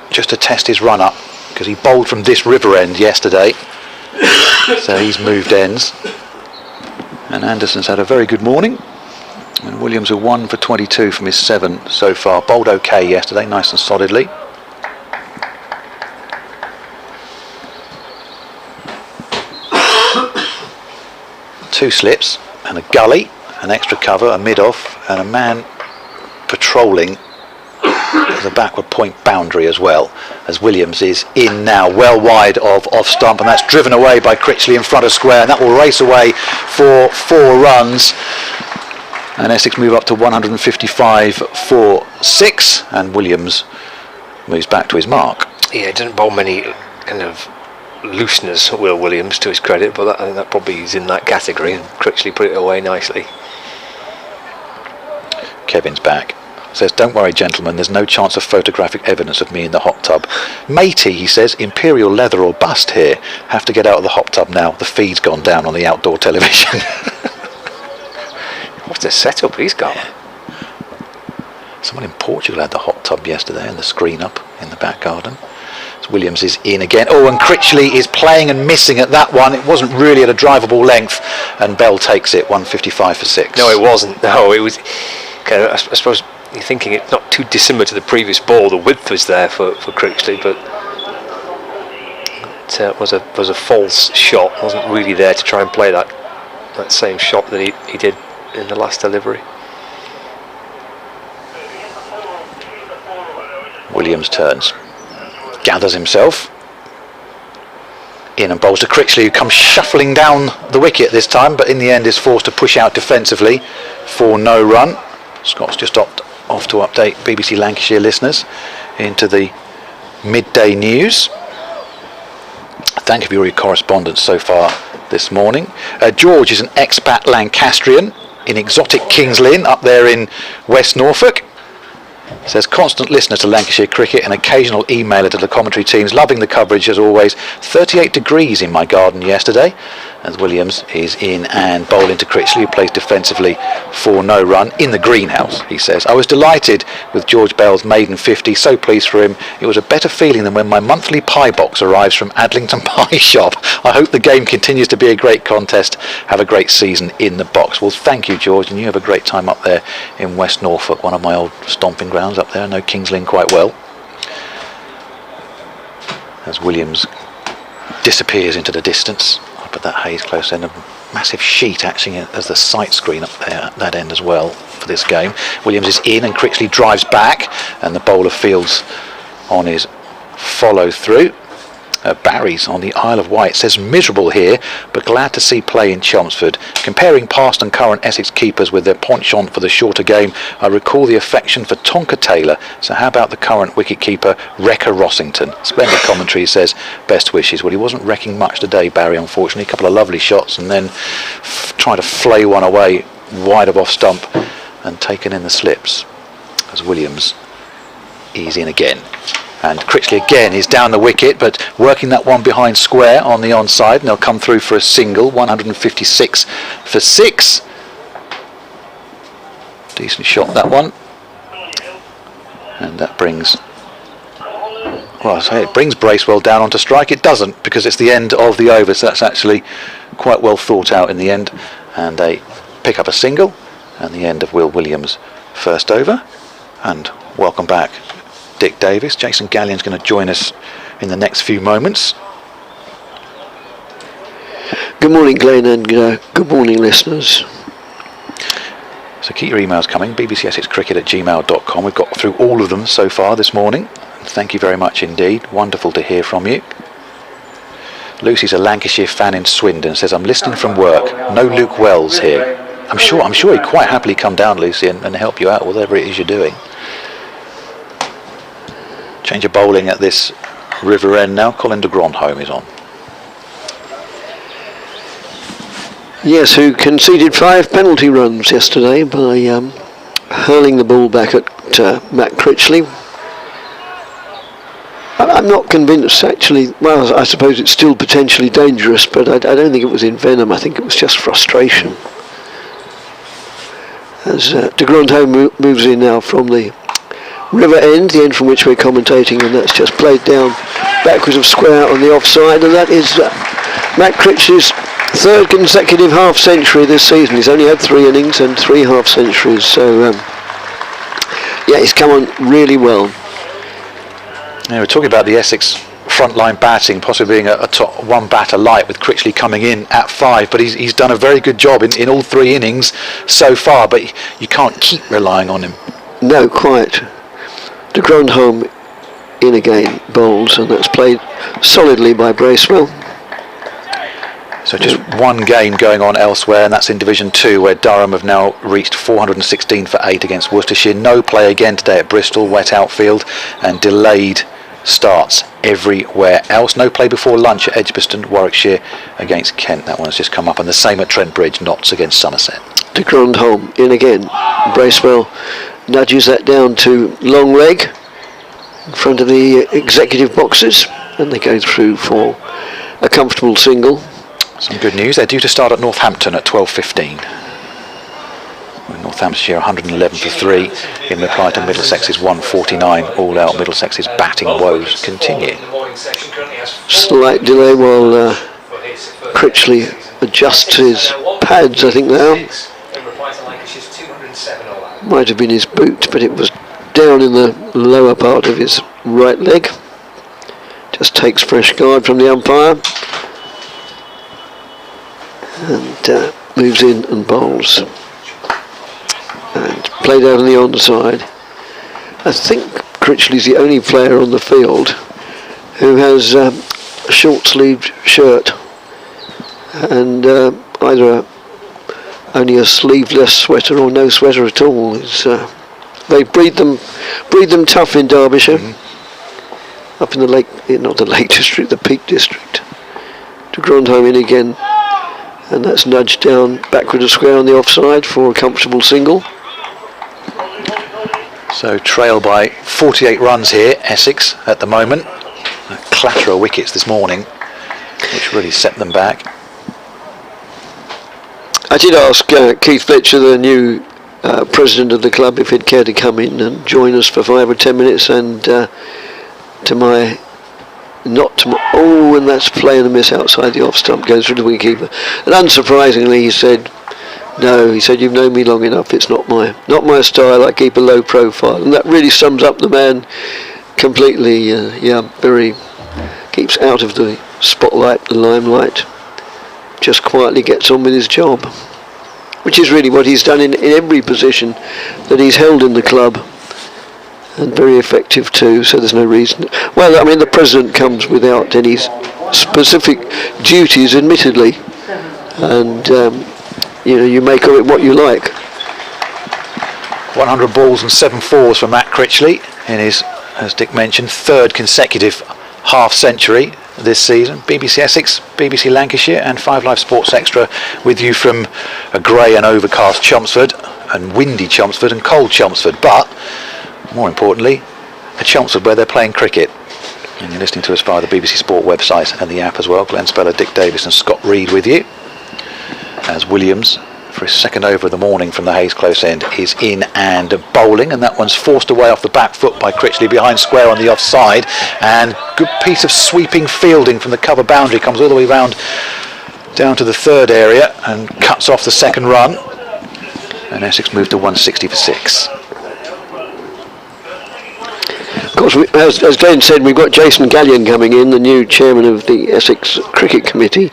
just to test his run up, because he bowled from this river end yesterday. So he's moved ends. And Anderson's had a very good morning. And Williams are 1 for 22 from his 7 so far. Bowled okay yesterday, nice and solidly. Two slips and a gully, an extra cover, a mid-off, and a man patrolling the backward point boundary as well, as Williams is in now, well wide of off stump, and that's driven away by Critchley in front of square, and that will race away for 4 runs. And Essex move up to 155 for 6, and Williams moves back to his mark. Yeah, he didn't bowl many kind of looseners, Will Williams, to his credit, but I think that probably is in that category, and Critchley put it away nicely. Kevin's back. Says, don't worry gentlemen, there's no chance of photographic evidence of me in the hot tub. Matey, he says, imperial leather or bust here. Have to get out of the hot tub now. The feed's gone down on the outdoor television. What a setup he's got. Someone in Portugal had the hot tub yesterday and the screen up in the back garden. So Williams is in again. Oh, and Critchley is playing and missing at that one. It wasn't really at a drivable length, and Bell takes it, 155 for 6. No, it wasn't. No, it was kind of, I suppose you're thinking it's not too dissimilar to the previous ball. The width was there for Critchley, but it was a false shot. Wasn't really there to try and play that same shot that he did in the last delivery. Williams turns, gathers himself in and bowls to Critchley, who comes shuffling down the wicket this time, but in the end is forced to push out defensively for no run. Scott's just off to update BBC Lancashire listeners into the midday news. Thank you for your correspondence so far this morning. George is an expat Lancastrian in exotic Kings Lynn up there in West Norfolk. Says, constant listener to Lancashire cricket and occasional emailer to the commentary teams, loving the coverage as always. 38 degrees in my garden yesterday, as Williams is in and bowling to Critchley, who plays defensively for no run in the greenhouse. He says, I was delighted with George Bell's maiden 50, so pleased for him. It was a better feeling than when my monthly pie box arrives from Adlington Pie Shop. I hope the game continues to be a great contest. Have a great season in the box. Well, thank you, George, and you have a great time up there in West Norfolk, one of my old stomping grounds up there. I know Kings Lynn quite well. As Williams disappears into the distance up at that Hayes Close end, a massive sheet acting as the sight screen up there at that end as well for this game. Williams is in and Critchley drives back, and the bowler fields on his follow through. Barry's on the Isle of Wight says, miserable here, but glad to see play in Chelmsford. Comparing past and current Essex keepers with their penchant for the shorter game, I recall the affection for Tonka Taylor. So how about the current wicket-keeper, Wrecker Rossington? Splendid commentary, says, best wishes. Well, he wasn't wrecking much today, Barry, unfortunately. A couple of lovely shots and then trying to flay one away wide of off stump and taken in the slips. As Williams is in again. And Critchley again is down the wicket, but working that one behind square on the onside, and they'll come through for a single, 156 for 6. Decent shot, that one. And that brings, well, I say it brings Bracewell down onto strike. It doesn't, because it's the end of the over, so that's actually quite well thought out in the end. And they pick up a single, and the end of Will Williams' first over. And welcome back, Dick Davis. Jason Gallion's going to join us in the next few moments. Good morning, Glenn, and good morning, listeners. So keep your emails coming, bbcessexcricket@gmail.com. We've got through all of them so far this morning. Thank you very much indeed. Wonderful to hear from you. Lucy's a Lancashire fan in Swindon. Says, I'm listening from work. No Luke Wells here. I'm sure he'd quite happily come down, Lucy, and help you out, whatever it is you're doing. Change of bowling at this river end now. Colin de Grandhomme is on. Yes, who conceded 5 penalty runs yesterday by hurling the ball back at Matt Critchley. I'm not convinced, actually. Well, I suppose it's still potentially dangerous, but I don't think it was in venom. I think it was just frustration. As de Grandhomme moves in now from the river end, the end from which we're commentating, and that's just played down backwards of square out on the offside, and that is Matt Critchley's third consecutive half-century this season. He's only had 3 innings and 3 half-centuries, so yeah, he's come on really well. Yeah, we're talking about the Essex frontline batting possibly being a top 1 batter light, with Critchley coming in at 5, but he's done a very good job in all 3 innings so far, but you can't keep relying on him. No, quite. De Grandhomme in again, bowls, and that's played solidly by Bracewell. So just 1 game going on elsewhere, and that's in Division 2, where Durham have now reached 416 for 8 against Worcestershire. No play again today at Bristol, wet outfield, and delayed starts everywhere else. No play before lunch at Edgbaston, Warwickshire against Kent. That one has just come up, and the same at Trent Bridge, Notts against Somerset. De Grandhomme in again. Bracewell nudges that down to long leg in front of the executive boxes, and they go through for a comfortable single. Some good news, they're due to start at Northampton at 12:15. Northamptonshire 111 for 3 in reply to Middlesex's 149 all out. Middlesex's batting woes continue. Slight delay while Critchley adjusts his pads, I think now. Might have been his boot, but it was down in the lower part of his right leg. Just takes fresh guard from the umpire and moves in and bowls, and played out on the onside. I think Critchley's the only player on the field who has a short-sleeved shirt and either only a sleeveless sweater or no sweater at all. They breed them tough in Derbyshire, up in the Lake, not the Lake District, the Peak District. De Grandhomme in again, and that's nudged down backward of square on the offside for a comfortable single. So trail by 48 runs here, Essex at the moment. A clatter of wickets this morning, which really set them back. I did ask Keith Fletcher, the new president of the club, if he'd care to come in and join us for 5 or 10 minutes, and and that's play and a miss outside the off stump, goes through the wicketkeeper. And unsurprisingly, he said, no, he said, you've known me long enough, it's not my style, I keep a low profile. And that really sums up the man completely. Very, keeps out of the spotlight, the limelight, just quietly gets on with his job, which is really what he's done in every position that he's held in the club, and very effective too, so there's no reason. Well, I mean, the president comes without any specific duties, admittedly, and you make of it what you like. 100 balls and 7 fours for Matt Critchley in his, as Dick mentioned, 3rd consecutive half-century this season. BBC Essex, BBC Lancashire and 5 Live Sports Extra with you from a grey and overcast Chelmsford, and windy Chelmsford and cold Chelmsford, but more importantly a Chelmsford where they're playing cricket. And you're listening to us via the BBC Sport website and the app as well. Glenn Speller, Dick Davis and Scott Reed with you, as Williams, for his 2nd over of the morning from the Hayes Close end, is in and bowling, and that one's forced away off the back foot by Critchley behind square on the offside, and good piece of sweeping fielding from the cover boundary, comes all the way round down to the 3rd area and cuts off the 2nd run, and Essex moved to 160 for 6. Of course, as Glenn said, we've got Jason Gallion coming in, the new chairman of the Essex Cricket Committee,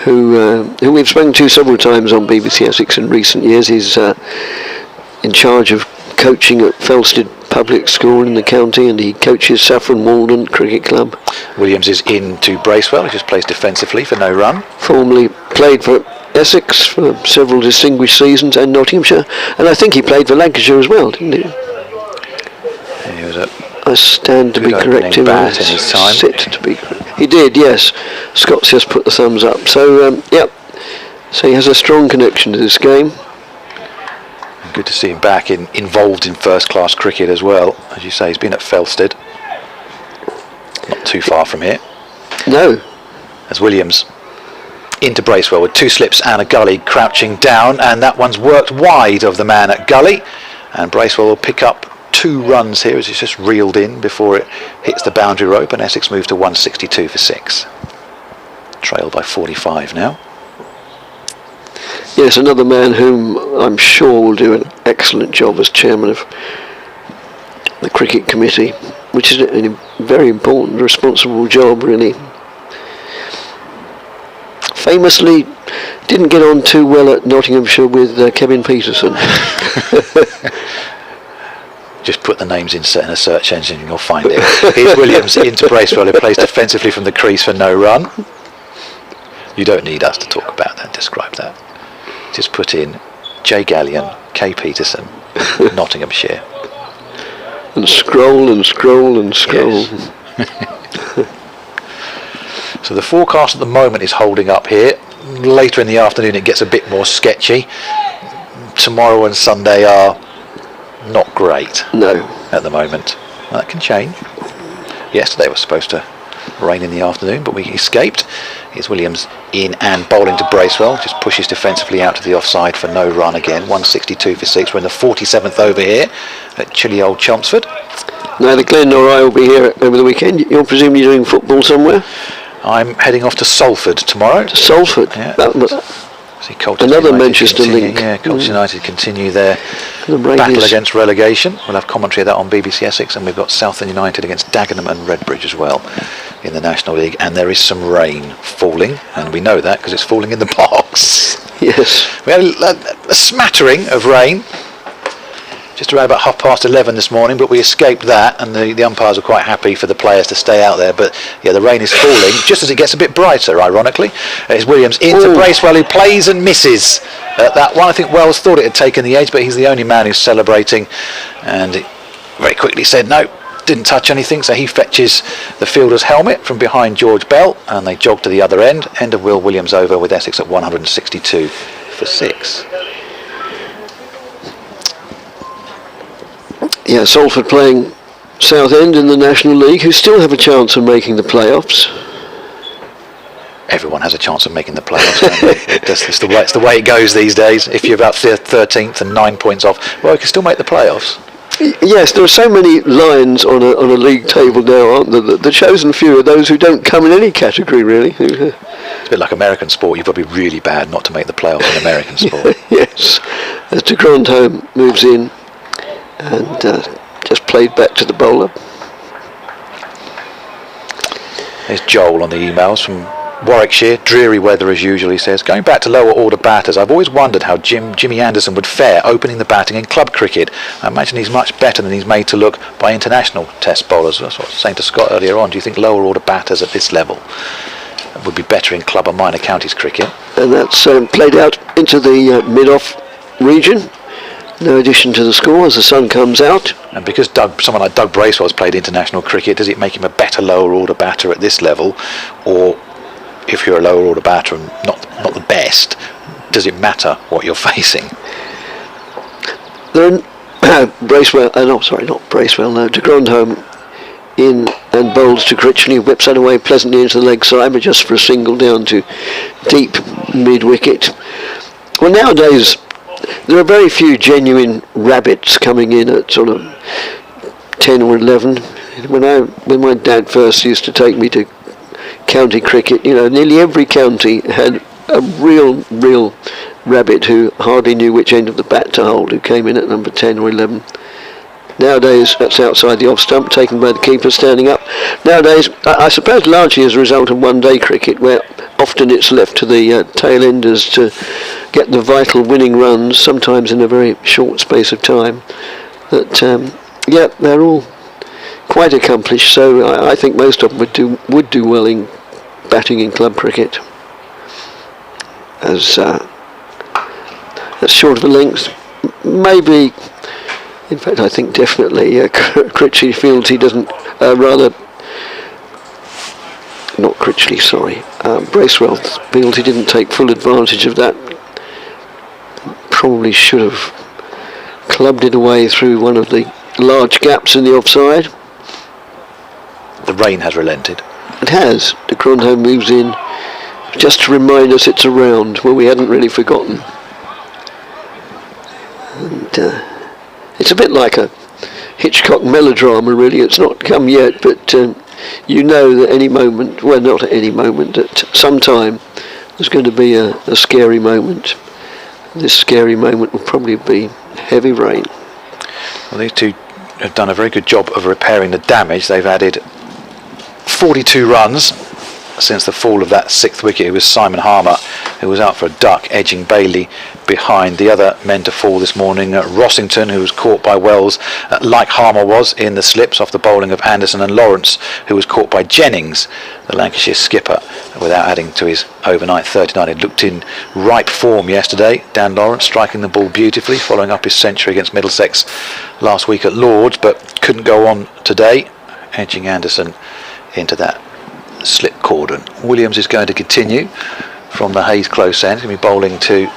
who we've spoken to several times on BBC Essex in recent years. He's in charge of coaching at Felsted Public School in the county, and he coaches Saffron Walden Cricket Club. Williams is in to Bracewell, he just plays defensively for no run. Formerly played for Essex for several distinguished seasons, and Nottinghamshire, and I think he played for Lancashire as well, didn't he? He was I stand to be corrected. Bat in his time. Sit to be. He did, yes. Scott's just put the thumbs up. So, yep. So he has a strong connection to this game. Good to see him back involved in first-class cricket as well. As you say, he's been at Felsted. too far from here. No. As Williams into Bracewell with 2 slips and a gully, crouching down, and that one's worked wide of the man at gully, and Bracewell will pick up 2 runs here as it's just reeled in before it hits the boundary rope, and Essex move to 162 for 6. Trailed by 45 now. Yes, another man whom I'm sure will do an excellent job as chairman of the cricket committee, which is a very important, responsible job, really. Famously didn't get on too well at Nottinghamshire with Kevin Peterson. Just put the names in a search engine and you'll find it. Here's Williams into Bracewell, who plays defensively from the crease for no run. You don't need us to talk about that, describe that. Just put in J. Gallion, K. Peterson, Nottinghamshire. And scroll and scroll and scroll. Yes. So the forecast at the moment is holding up here. Later in the afternoon it gets a bit more sketchy. Tomorrow and Sunday are not great. No. At the moment. That can change. Yesterday was supposed to rain in the afternoon, but we escaped. Here's Williams in and bowling to Bracewell. Just pushes defensively out to the offside for no run again. 162 for 6. We're in the 47th over here at chilly old Chelmsford. Neither Glenn nor I will be here over the weekend. You're presumably doing football somewhere? I'm heading off to Salford tomorrow. To Salford? Yeah. Another Manchester link. Yeah, Colchester United continue their battle against relegation. We'll have commentary of that on BBC Essex, and we've got Southend United against Dagenham and Redbridge as well in the National League. And there is some rain falling, and we know that because it's falling in the box. Yes. We had a smattering of rain just around about 11:30 this morning, but we escaped that, and the umpires are quite happy for the players to stay out there. But yeah, the rain is falling just as it gets a bit brighter, ironically. It's Williams into Bracewell, who plays and misses that one. I think Wells thought it had taken the edge, but he's the only man who's celebrating, and it very quickly said no, didn't touch anything. So he fetches the fielder's helmet from behind George Bell, and they jog to the other end. End of Will Williams over with Essex at 162 for 6. Yeah, Salford playing Southend in the National League, who still have a chance of making the playoffs. Everyone has a chance of making the playoffs, don't they? It's the way it goes these days. If you're about 13th and 9 points off, well, you can still make the playoffs. Yes, there are so many lines on a league table now, aren't there? The chosen few are those who don't come in any category, really. It's a bit like American sport. You've got to be really bad not to make the playoffs in American sport. Yes, as de Grandhomme moves in and just played back to the bowler. There's Joel on the emails from Warwickshire. Dreary weather as usual, he says. Going back to lower order batters, I've always wondered how Jimmy Anderson would fare opening the batting in club cricket. I imagine he's much better than he's made to look by international test bowlers. That's what I was saying to Scott earlier on. Do you think lower order batters at this level would be better in club and minor counties cricket? And that's played out into the mid-off region. No addition to the score as the sun comes out. And because someone like Doug Bracewell's played international cricket, does it make him a better lower order batter at this level? Or if you're a lower order batter and not the best, does it matter what you're facing? Then Bracewell, not Bracewell, no, de Grandhomme in and bowls to Critchley, whips that away pleasantly into the leg side, but just for a single down to deep mid-wicket. Well, nowadays there are very few genuine rabbits coming in at sort of 10 or 11. When my dad first used to take me to county cricket, nearly every county had a real rabbit who hardly knew which end of the bat to hold, who came in at number 10 or 11. Nowadays, that's outside the off stump, taken by the keeper standing up. Nowadays, I suppose largely as a result of one-day cricket, where often it's left to the tail enders to get the vital winning runs, sometimes in a very short space of time. But they're all quite accomplished, so I think most of them would do well in batting in club cricket. As short of a length, maybe. In fact, I think definitely Critchley feels he doesn't, not Critchley, sorry, Bracewell feels he didn't take full advantage of that. Probably should have clubbed it away through one of the large gaps in the offside. The rain has relented. It has. De Cronjo moves in just to remind us it's around, well, we hadn't really forgotten. And it's a bit like a Hitchcock melodrama, really. It's not come yet, but you know that any moment, well, not at any moment, at some time there's going to be a scary moment. This scary moment will probably be heavy rain. Well, these two have done a very good job of repairing the damage. They've added 42 runs since the fall of that 6th wicket. It was Simon Harmer who was out for a duck, edging Bailey behind. The other men to fall this morning, Rossington, who was caught by Wells, like Harmer was, in the slips off the bowling of Anderson, and Lawrence, who was caught by Jennings, the Lancashire skipper, without adding to his overnight 39. He looked in ripe form yesterday. Dan Lawrence striking the ball beautifully, following up his century against Middlesex last week at Lord's, but couldn't go on today, edging Anderson into that slip cordon. Williams is going to continue from the Hayes close end. He's going to be bowling to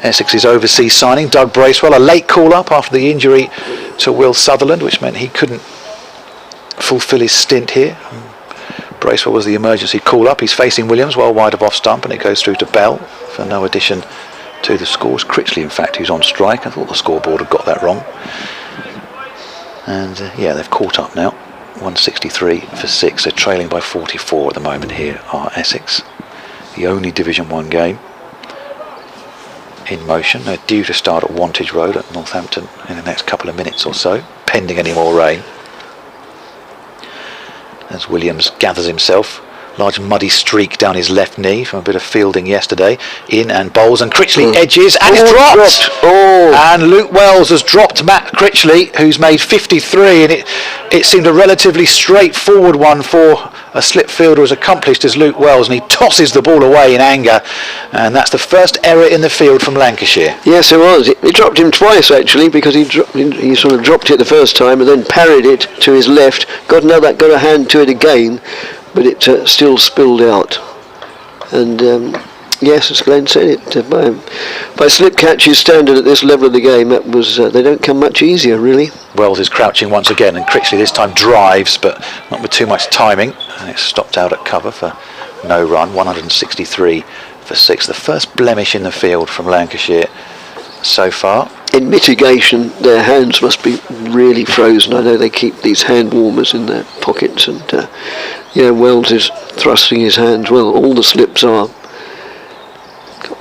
Essex's overseas signing, Doug Bracewell, a late call-up after the injury to Will Sutherland, which meant he couldn't fulfil his stint here. Bracewell was the emergency call-up. He's facing Williams well wide of off-stump, and it goes through to Bell for no addition to the scores. Critchley, in fact, who's on strike. I thought the scoreboard had got that wrong. And yeah, they've caught up now. 163 for 6. They're trailing by 44 at the moment here are Essex. The only Division 1 game in motion. They're due to start at Wantage Road at Northampton in the next couple of minutes or so, pending any more rain. As Williams gathers himself, large muddy streak down his left knee from a bit of fielding yesterday, in and bowls, and Critchley edges, and it's dropped! And Luke Wells has dropped Matt Critchley, who's made 53, and it seemed a relatively straightforward one for a slip fielder as accomplished as Luke Wells, and he tosses the ball away in anger, and that's the first error in the field from Lancashire. Yes, it was. It dropped him twice, actually, because he sort of dropped it the first time and then parried it to his left, got a hand to it again, but it still spilled out. And yes, as Glenn said, it by slip catches standard at this level of the game, that was they don't come much easier, really. Wells is crouching once again, and Critchley this time drives, but not with too much timing, and it's stopped out at cover for no run. 163 for 6. The first blemish in the field from Lancashire so far. In mitigation, their hands must be really frozen. I know they keep these hand warmers in their pockets, and yeah, Wells is thrusting his hands. Well, all the slips are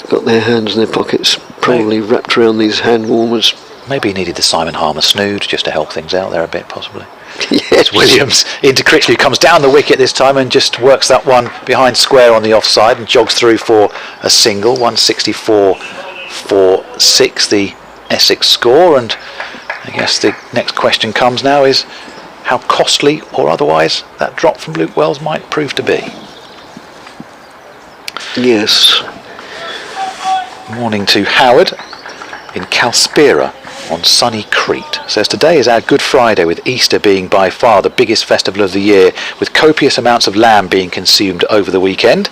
got their hands in their pockets, probably wrapped around these hand warmers. Maybe he needed the Simon Harmer snood just to help things out there a bit, possibly. Yes. Williams into Critchley, comes down the wicket this time and just works that one behind square on the offside and jogs through for a single. 164 for 6, the Essex score. And I guess the next question comes now is how costly or otherwise that drop from Luke Wells might prove to be. Yes. Morning to Howard in Calspera on sunny Crete. Says today is our Good Friday, with Easter being by far the biggest festival of the year, with copious amounts of lamb being consumed over the weekend.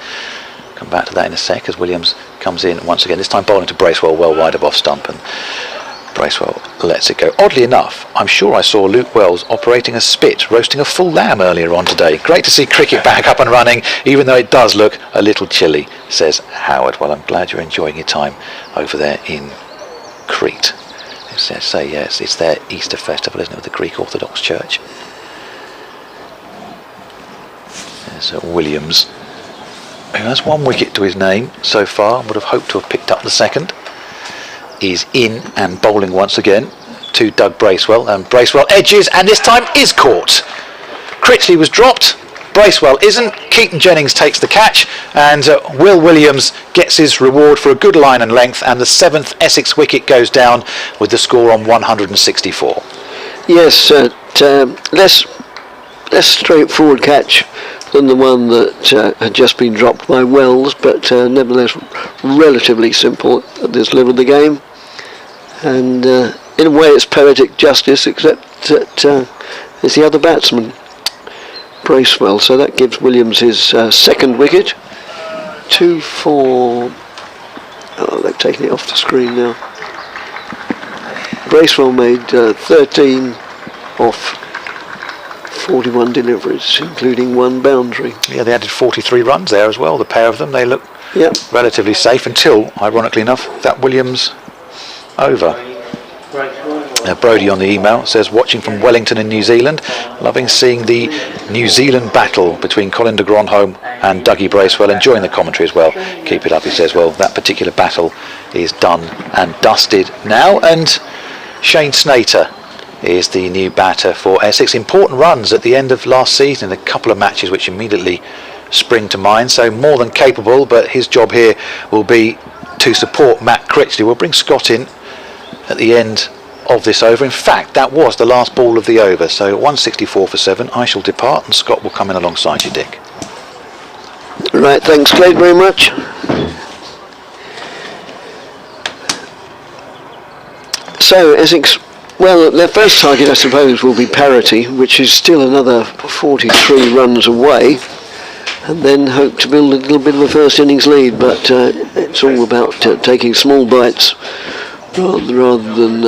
Come back to that in a sec as Williams comes in once again, this time bowling to Bracewell well wide of off stump, and Bracewell lets it go. Oddly enough, I'm sure I saw Luke Wells operating a spit, roasting a full lamb earlier on today. Great to see cricket back up and running, even though it does look a little chilly, says Howard. Well, I'm glad you're enjoying your time over there in Crete. Say yes, it's their Easter festival, isn't it, with the Greek Orthodox Church. There's Williams, who has 1 wicket to his name so far, would have hoped to have picked up the second. Is in and bowling once again to Doug Bracewell, and Bracewell edges, and this time is caught. Critchley was dropped, Bracewell isn't. Keaton Jennings takes the catch, and Will Williams gets his reward for a good line and length, and the 7th Essex wicket goes down with the score on 164. Yes, less straightforward catch than the one that had just been dropped by Wells, but nevertheless relatively simple at this level of the game. And in a way it's poetic justice, except that it's the other batsman, Bracewell, so that gives Williams his second wicket. 2 for... oh, they've taken it off the screen now. Bracewell made 13 off 41 deliveries, including 1 boundary. Yeah, they added 43 runs there as well, the pair of them. They look relatively safe until, ironically enough, that Williams over. Brodie on the email says, watching from Wellington in New Zealand, loving seeing the New Zealand battle between Colin de Grandhomme and Dougie Bracewell, enjoying the commentary as well. Keep it up, he says. Well, that particular battle is done and dusted now, and Shane Snater is the new batter for Essex. Important runs at the end of last season in a couple of matches which immediately spring to mind, so more than capable, but his job here will be to support Matt Critchley. We'll bring Scott in at the end of this over. In fact, that was the last ball of the over, so 164 for 7. I shall depart and Scott will come in alongside you, Dick. Right, thanks Craig very much. So Essex, well, their first target I suppose will be parity, which is still another 43 runs away, and then hope to build a little bit of a first innings lead, but it's all about taking small bites rather than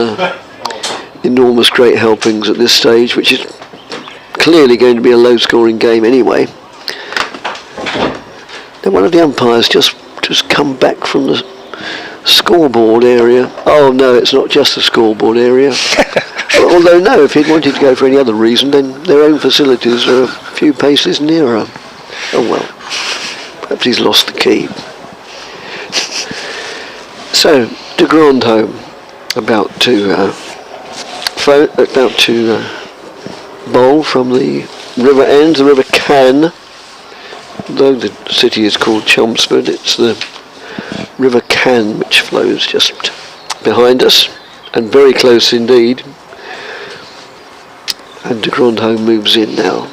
enormous great helpings at this stage, which is clearly going to be a low scoring game anyway. Now one of the umpires just come back from the scoreboard area. Oh no, it's not just the scoreboard area. Although no, if he'd wanted to go for any other reason, then their own facilities are a few paces nearer. Oh well, perhaps he's lost the key. So de Grandhomme about to bowl from the River End, the River Can. Though the city is called Chelmsford, it's the River Can which flows just behind us, and very close indeed. And de Grandhomme moves in now.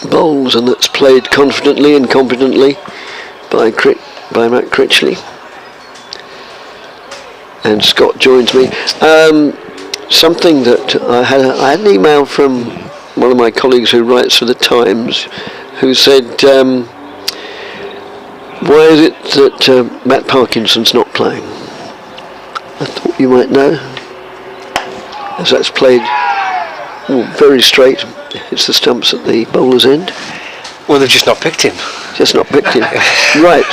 Bowls, and that's played confidently and competently by Matt Critchley. And Scott joins me. Something that I had an email from one of my colleagues who writes for the Times, who said, why is it that Matt Parkinson's not playing? I thought you might know, as that's played very straight. It's the stumps at the bowler's end. Well, they've just not picked him. Just not picked him. Right.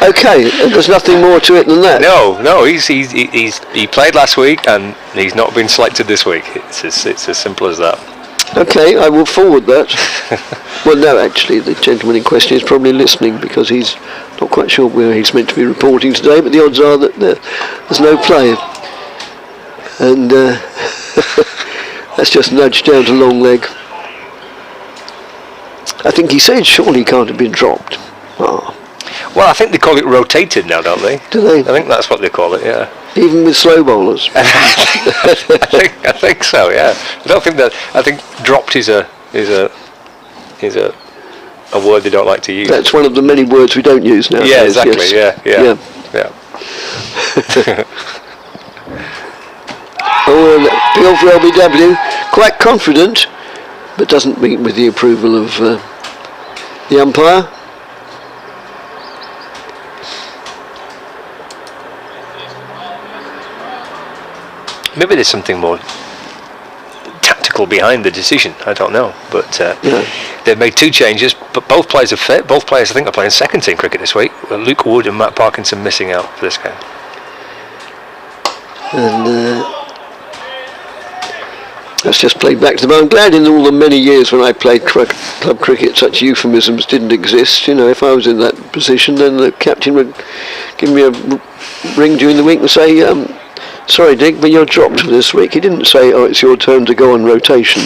Okay, there's nothing more to it than that. No, he played last week and he's not been selected this week. It's as simple as that. Okay, I will forward that. Well, no, actually, the gentleman in question is probably listening because he's not quite sure where he's meant to be reporting today, but the odds are that there's no play. And that's just nudged down to long leg. I think he said surely he can't have been dropped. Oh. Well, I think they call it rotated now, don't they? Do they? I think that's what they call it, yeah. Even with slow bowlers? I think so, yeah. I think dropped is a word they don't like to use. That's one of the many words we don't use nowadays. Yeah, exactly, yes. yeah. Oh, and appeal for LBW, quite confident, but doesn't meet with the approval of the umpire. Maybe there's something more tactical behind the decision. I don't know, but they've made 2 changes. But both players I think are playing second team cricket this week. Luke Wood and Matt Parkinson missing out for this game. And that's just played back to them. I'm glad in all the many years when I played club cricket, such euphemisms didn't exist. You know, if I was in that position, then the captain would give me a ring during the week and say, sorry Dick, but you're dropped for this week. He didn't say, oh, it's your turn to go on rotation.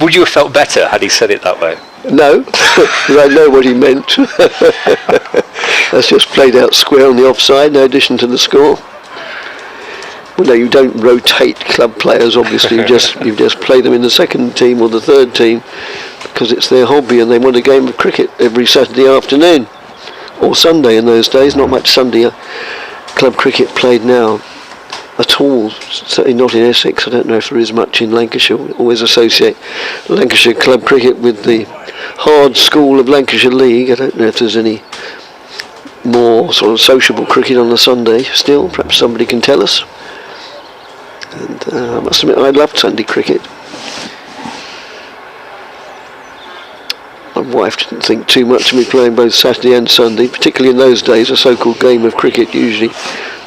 Would you have felt better had he said it that way? No, because I know what he meant. That's just played out square on the offside, no addition to the score. Well, no, you don't rotate club players, obviously. you just play them in the second team or the third team because it's their hobby and they want a game of cricket every Saturday afternoon. Or Sunday in those days, not much Sunday club cricket played now at all, certainly not in Essex. I don't know if there is much in Lancashire. We always associate Lancashire club cricket with the hard school of Lancashire League. I don't know if there's any more sort of sociable cricket on a Sunday still. Perhaps somebody can tell us. And I must admit, I loved Sunday cricket. My wife didn't think too much of me playing both Saturday and Sunday, particularly in those days. A so-called game of cricket usually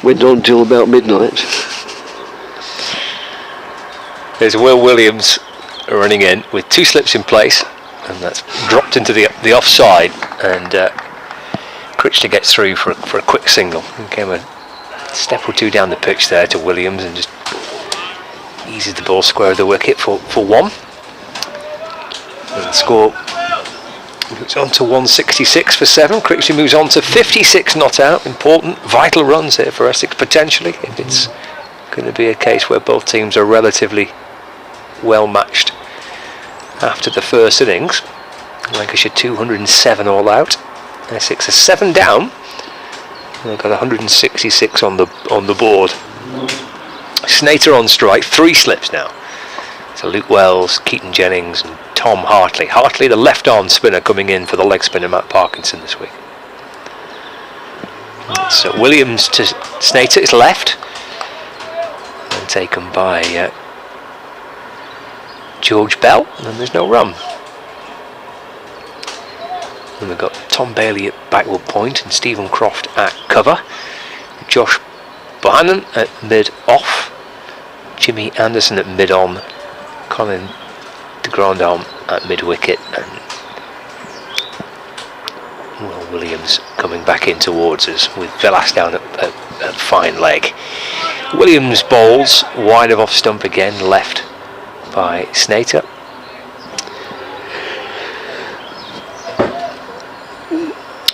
went on till about midnight. There's Will Williams running in with 2 slips in place, and that's dropped into the offside, and Critchley gets through for a quick single. He came a step or 2 down the pitch there to Williams and just eases the ball square of the wicket for 1. And the score moves on to 166 for 7. Critchley moves on to 56 not out. Important, vital runs here for Essex potentially, if it's going to be a case where both teams are relatively well matched after the first innings. Lancashire 207 all out. Essex are 7 down. They've got 166 on the board. Snater on strike, 3 slips now. So Luke Wells, Keaton Jennings and Tom Hartley. Hartley, the left-arm spinner, coming in for the leg spinner Matt Parkinson this week. So Williams to Snater is left. And taken by George Bell, and there's no run. And we've got Tom Bailey at backward point and Stephen Croft at cover. Josh Bohannon at mid-off. Jimmy Anderson at mid-on. Colin de Grandhomme at mid-wicket. And Will Williams coming back in towards us with Velas down at fine leg. Williams bowls wide of off stump again, left by Snater.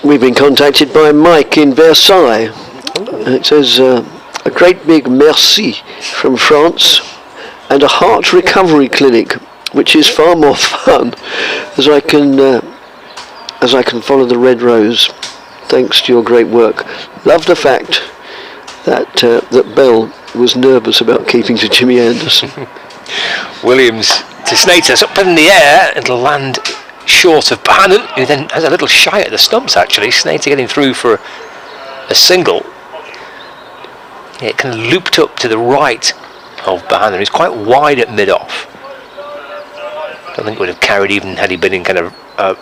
We've been contacted by Mike in Versailles. It says a great big merci from France and a heart recovery clinic, which is far more fun as I can follow the red rose. Thanks to your great work. Love the fact that that Bell was nervous about keeping to Jimmy Anderson. Williams to Snater, it's up in the air, it'll land short of Bohannon, who then has a little shy at the stumps actually. Snater getting through for a single. Yeah, it kind of looped up to the right of Bohannon, who's quite wide at mid-off. I don't think it would have carried even had he been in kind of a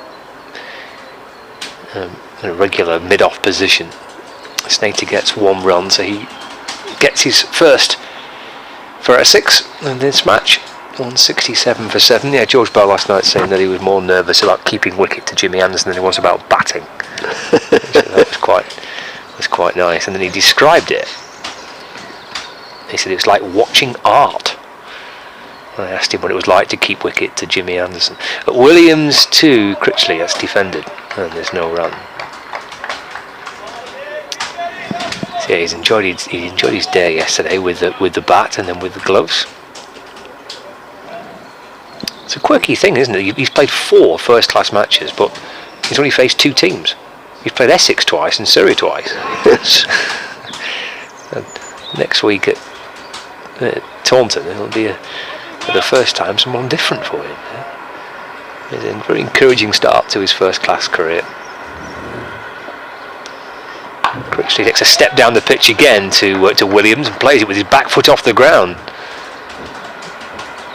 regular mid-off position. Snater gets 1 run, so he gets his first for Essex in this match. 167 for 7. Yeah, George Bell last night saying that he was more nervous about keeping wicket to Jimmy Anderson than he was about batting. So that was quite nice. And then he described it. He said it was like watching art. I asked him what it was like to keep wicket to Jimmy Anderson. But Williams to Critchley, that's defended, and there's no run. So yeah, he enjoyed his day yesterday with the bat and then with the gloves. It's a quirky thing, isn't it? He's played 4 first-class matches, but he's only faced 2 teams. He's played Essex twice and Surrey twice. Yes. Next week at Taunton, it'll be for the first time someone different for him. It's a very encouraging start to his first-class career. Critchley takes a step down the pitch again to Williams and plays it with his back foot off the ground.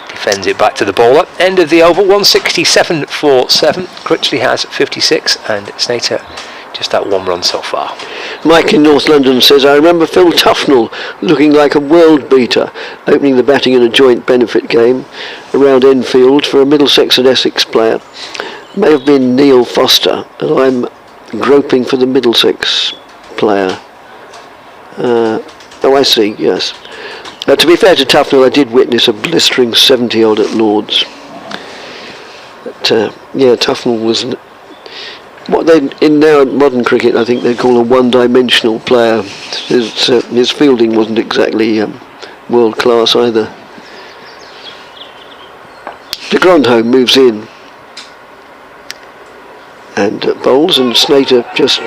Defends it back to the bowler. End of the over, 167 for 7. Critchley has 56 and Snater just that 1 run so far. Mike in North London says, I remember Phil Tufnell looking like a world beater, opening the batting in a joint benefit game around Enfield for a Middlesex and Essex player. May have been Neil Foster, and I'm groping for the Middlesex player. Oh, I see, yes. To be fair to Tufnell, I did witness a blistering 70 odd at Lord's. But yeah, Tufnell was what they in now modern cricket I think they call a one-dimensional player. His fielding wasn't exactly world class either. De Grandhomme moves in and bowls, and Snater just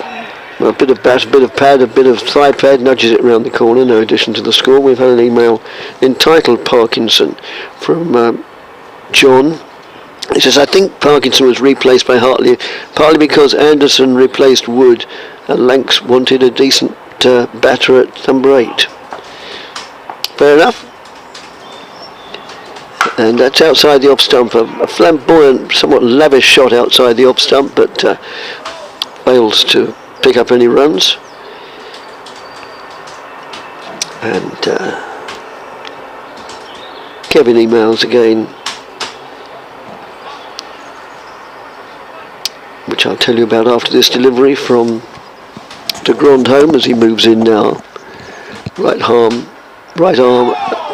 a bit of bat, a bit of pad, a bit of thigh pad, nudges it round the corner. No addition to the score. We've had an email entitled Parkinson from John. He says, I think Parkinson was replaced by Hartley partly because Anderson replaced Wood and Lanks wanted a decent batter at number 8. Fair enough. And that's outside the off stump, a flamboyant, somewhat lavish shot outside the off stump, but fails to pick up any runs. And Kevin emails again, which I'll tell you about after this delivery from de Grandhomme as he moves in now. Right arm,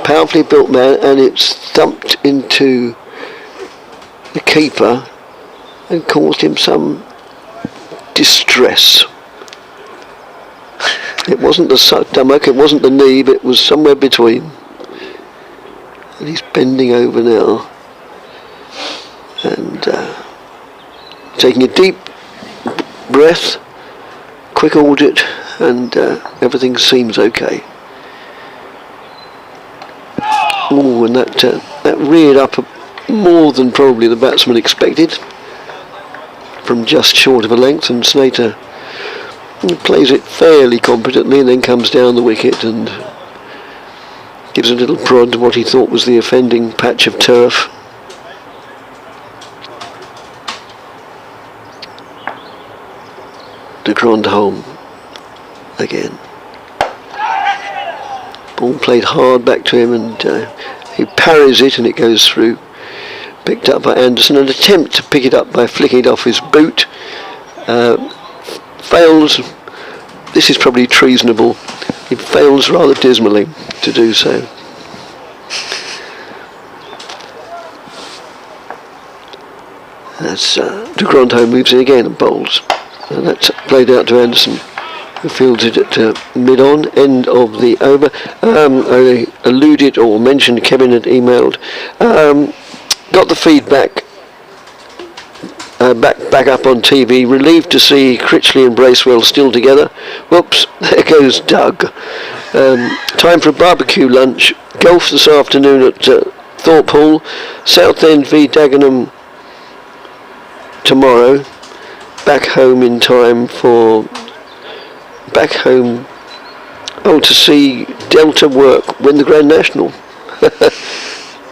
powerfully built man, and it's thumped into the keeper and caused him some distress. It wasn't the stomach, it wasn't the knee, but it was somewhere between. And he's bending over now and taking a deep breath, quick audit, and everything seems okay. Oh, and that reared up more than probably the batsman expected from just short of a length, and Snater plays it fairly competently and then comes down the wicket and gives a little prod to what he thought was the offending patch of turf. De Grandhomme again. Ball played hard back to him, and he parries it and it goes through. Picked up by Anderson. An attempt to pick it up by flicking it off his boot. Fails. This is probably treasonable. He fails rather dismally to do so. As de Grandhomme moves in again and bowls. And that's played out to Anderson, who fields it at mid-on, end of the over. I alluded or mentioned Kevin had emailed. Got the feedback back up on TV. Relieved to see Critchley and Bracewell still together. Whoops, there goes Doug. Time for a barbecue lunch. Golf this afternoon at Thorpe Hall. Southend v Dagenham tomorrow. Back home in time for to see Delta Work win the Grand National.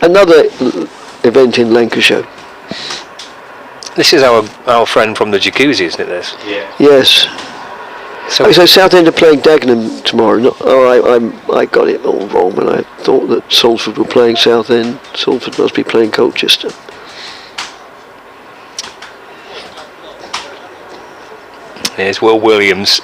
Another event in Lancashire. This is our friend from the jacuzzi, isn't it, this? Yeah. Yes. So Southend are playing Dagenham tomorrow. I got it all wrong when I thought that Salford were playing Southend. Salford must be playing Colchester. There's Will Williams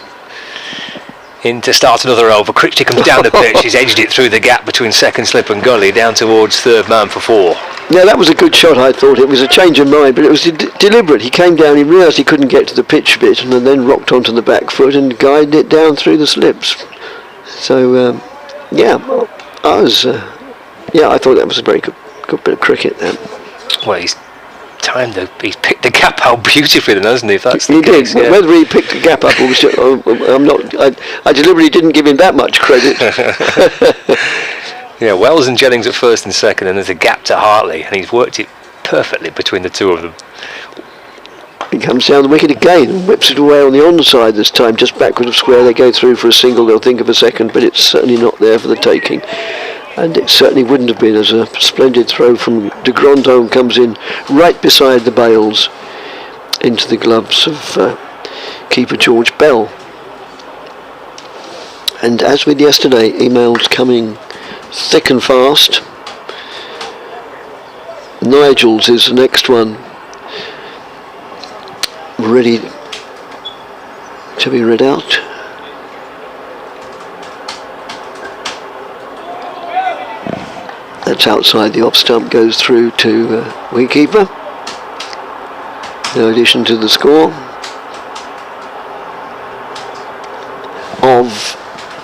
in to start another over. Critchley comes down the pitch. He's edged it through the gap between second slip and gully down towards third man for 4. Yeah, that was a good shot, I thought. It was a change of mind, but it was deliberate. He came down, he realised he couldn't get to the pitch bit, and then rocked onto the back foot and guided it down through the slips. So, I thought that was a very good bit of cricket then. Well, he's picked the gap out beautifully then, hasn't he? If that's he the case, did. yeah. Whether he picked the gap up or was I deliberately didn't give him that much credit. Yeah, Wells and Jennings at first and second, and there's a gap to Hartley, and he's worked it perfectly between the two of them. He comes down the wicket again and whips it away on the onside this time, just backward of square. They go through for a single, they'll think of a second, but it's certainly not there for the taking. And it certainly wouldn't have been, as a splendid throw from de Grandhomme comes in right beside the bails into the gloves of keeper George Bell. And as with yesterday, emails coming thick and fast. Nigel's is the next one, ready to be read out. That's outside the off stump, goes through to wicketkeeper. No addition to the score of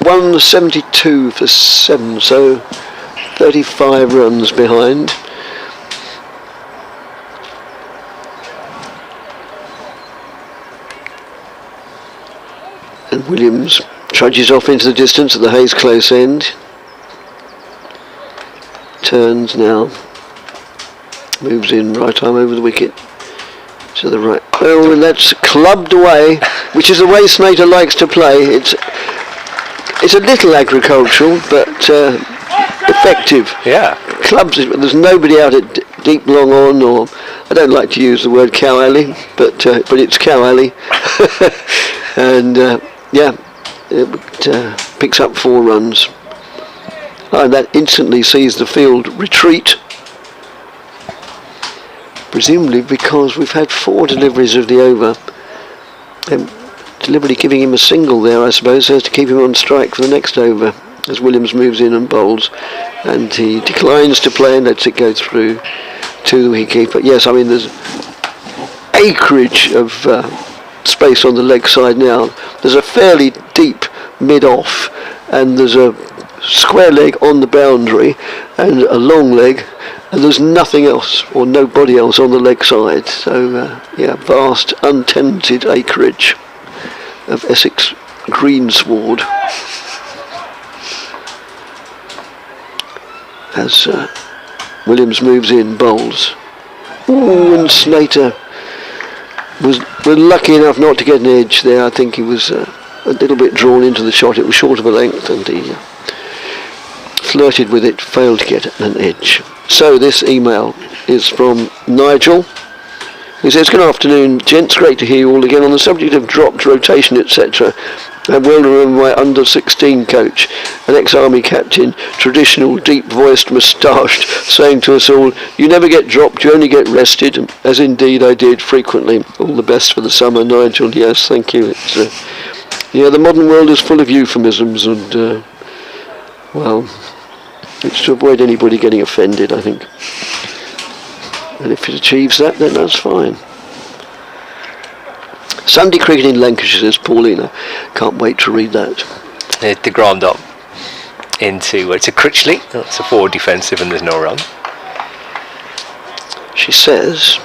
172 for 7, so 35 runs behind. And Williams trudges off into the distance at the Hayes Close end. Turns now, moves in right arm over the wicket to the right. Oh, and that's clubbed away, which is the way Snater likes to play. It's a little agricultural, but effective. Yeah. clubs, there's nobody out at deep long on, or I don't like to use the word cow alley, but it's cow alley. And it picks up 4 runs. And that instantly sees the field retreat, presumably because we've had 4 deliveries of the over. And deliberately giving him a single there, I suppose, so as to keep him on strike for the next over, as Williams moves in and bowls. And he declines to play and lets it go through to the wicketkeeper. Yes, I mean, there's acreage of space on the leg side now. There's a fairly deep mid-off, and there's a square leg on the boundary, and a long leg, and there's nothing else, or nobody else on the leg side. So, vast, untenanted acreage of Essex greensward. As Williams moves in, bowls. Ooh, and Slater was lucky enough not to get an edge there. I think he was a little bit drawn into the shot. It was short of a length, and he flirted with it, failed to get an edge. So this email is from Nigel. He says, "Good afternoon, gents. Great to hear you all again. On the subject of dropped rotation, etc., I well remember my under-16 coach, an ex-army captain, traditional, deep-voiced, moustached, saying to us all, 'You never get dropped, you only get rested,' as indeed I did frequently. All the best for the summer, Nigel." Yes, thank you. It's the modern world is full of euphemisms, and it's to avoid anybody getting offended, I think. And if it achieves that, then that's fine. Sunday cricket in Lancashire, says Paulina. Can't wait to read that. De Grandon to Critchley. That's a forward defensive, and there's no run. She says,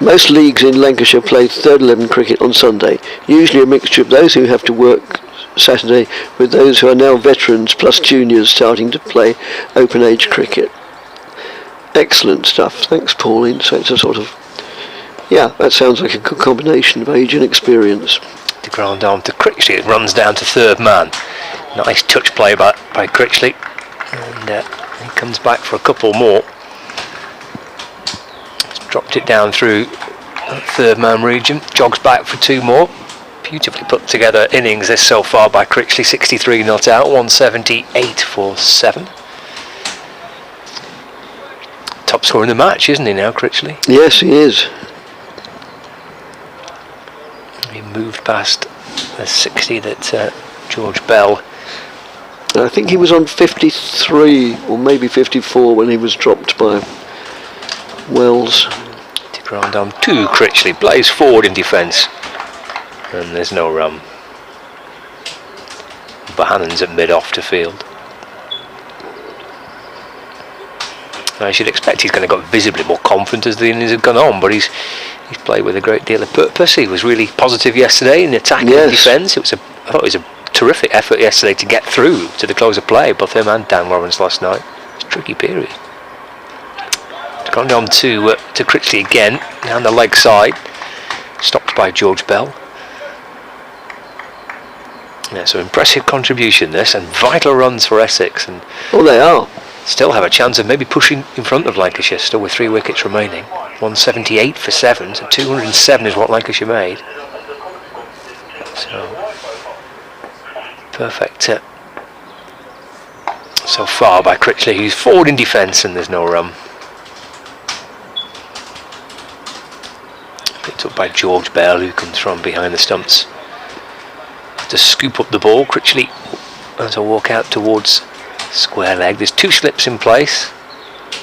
most leagues in Lancashire play third 11 cricket on Sunday. Usually a mixture of those who have to work Saturday with those who are now veterans plus juniors starting to play open age cricket. Excellent stuff. Thanks, Pauline. So it's a sort of, that sounds like a good combination of age and experience. De Grandon to Critchley. It runs down to third man. Nice touch play by Critchley. And he comes back for a couple more. He's dropped it down through third man region. Jogs back for 2 more. Beautifully put together innings this so far by Critchley. 63 not out. 178 for 7. Top scorer in the match, isn't he now, Critchley? Yes, he is. He moved past the 60 that George Bell. I think he was on 53 or maybe 54 when he was dropped by Wells. De Grandon to Critchley. Plays forward in defence. And there's no run. Bohannon's at mid-off to field. I should expect he's going to got visibly more confident as the innings have gone on, but he's played with a great deal of purpose. He was really positive yesterday in attack and defence. I thought it was a terrific effort yesterday to get through to the close of play, both him and Dan Lawrence last night. It's a tricky period. Gone on to Critchley again, down the leg side, stopped by George Bell. Yeah, so impressive contribution this, and vital runs for Essex. And they are. Still have a chance of maybe pushing in front of Lancashire, still with 3 wickets remaining. 178 for 7, so 207 is what Lancashire made. So, perfect so far by Critchley, who's forward in defence, and there's no run. Picked up by George Bell, who comes from behind the stumps to scoop up the ball. Critchley as I walk out towards square leg. There's 2 slips in place.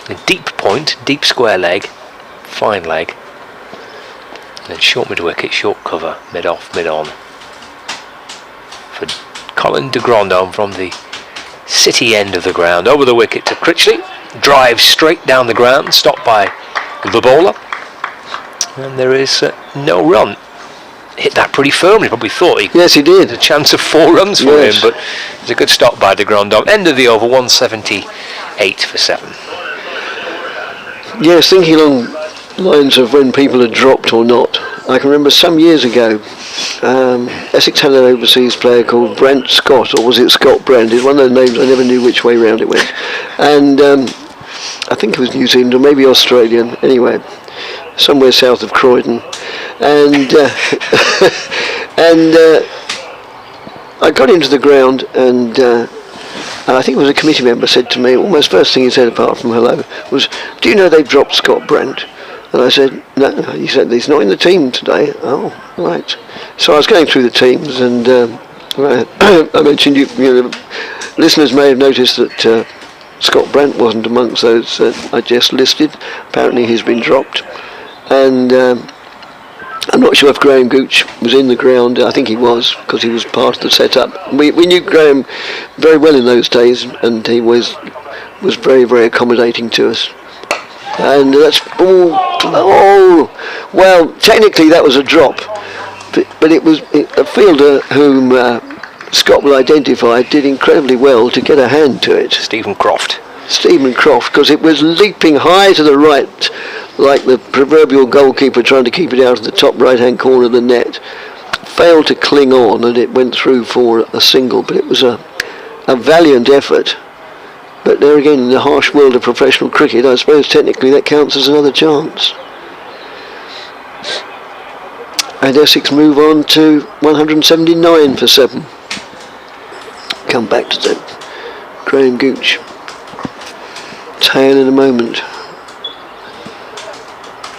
A deep point, deep square leg, fine leg. And then short mid wicket, short cover, mid off, mid on. For Colin de Grandon from the city end of the ground. Over the wicket to Critchley. Drives straight down the ground, stopped by the bowler. And there is no run. Hit that pretty firmly. Probably thought he did. There's a chance of 4 runs for him, but it's a good stop by de Grandon. End of the over, 178 for 7. Yes, thinking along lines of when people are dropped or not. I can remember some years ago, Essex had an overseas player called Brent Scott, or was it Scott Brent? It's one of those names I never knew which way round it went. And I think it was New Zealand or maybe Australian, anyway, somewhere south of Croydon. And I got into the ground, and I think it was a committee member said to me, almost first thing he said apart from hello, was, "Do you know they've dropped Scott Brent?" And I said, "No." He said, "He's not in the team today." Oh, right. So I was going through the teams, and I mentioned listeners may have noticed that Scott Brent wasn't amongst those that I just listed. Apparently he's been dropped. And I'm not sure if Graham Gooch was in the ground. I think he was, because he was part of the setup. We knew Graham very well in those days, and he was very, very accommodating to us. And that's well, technically that was a drop, but it was a fielder whom Scott will identify did incredibly well to get a hand to it. Stephen Croft, because it was leaping high to the right, like the proverbial goalkeeper trying to keep it out of the top right-hand corner of the net. Failed to cling on, and it went through for a single, but it was a valiant effort. But there again, in the harsh world of professional cricket, I suppose technically that counts as another chance. And Essex move on to 179 for 7. Come back to that Graham Gooch tail in a moment.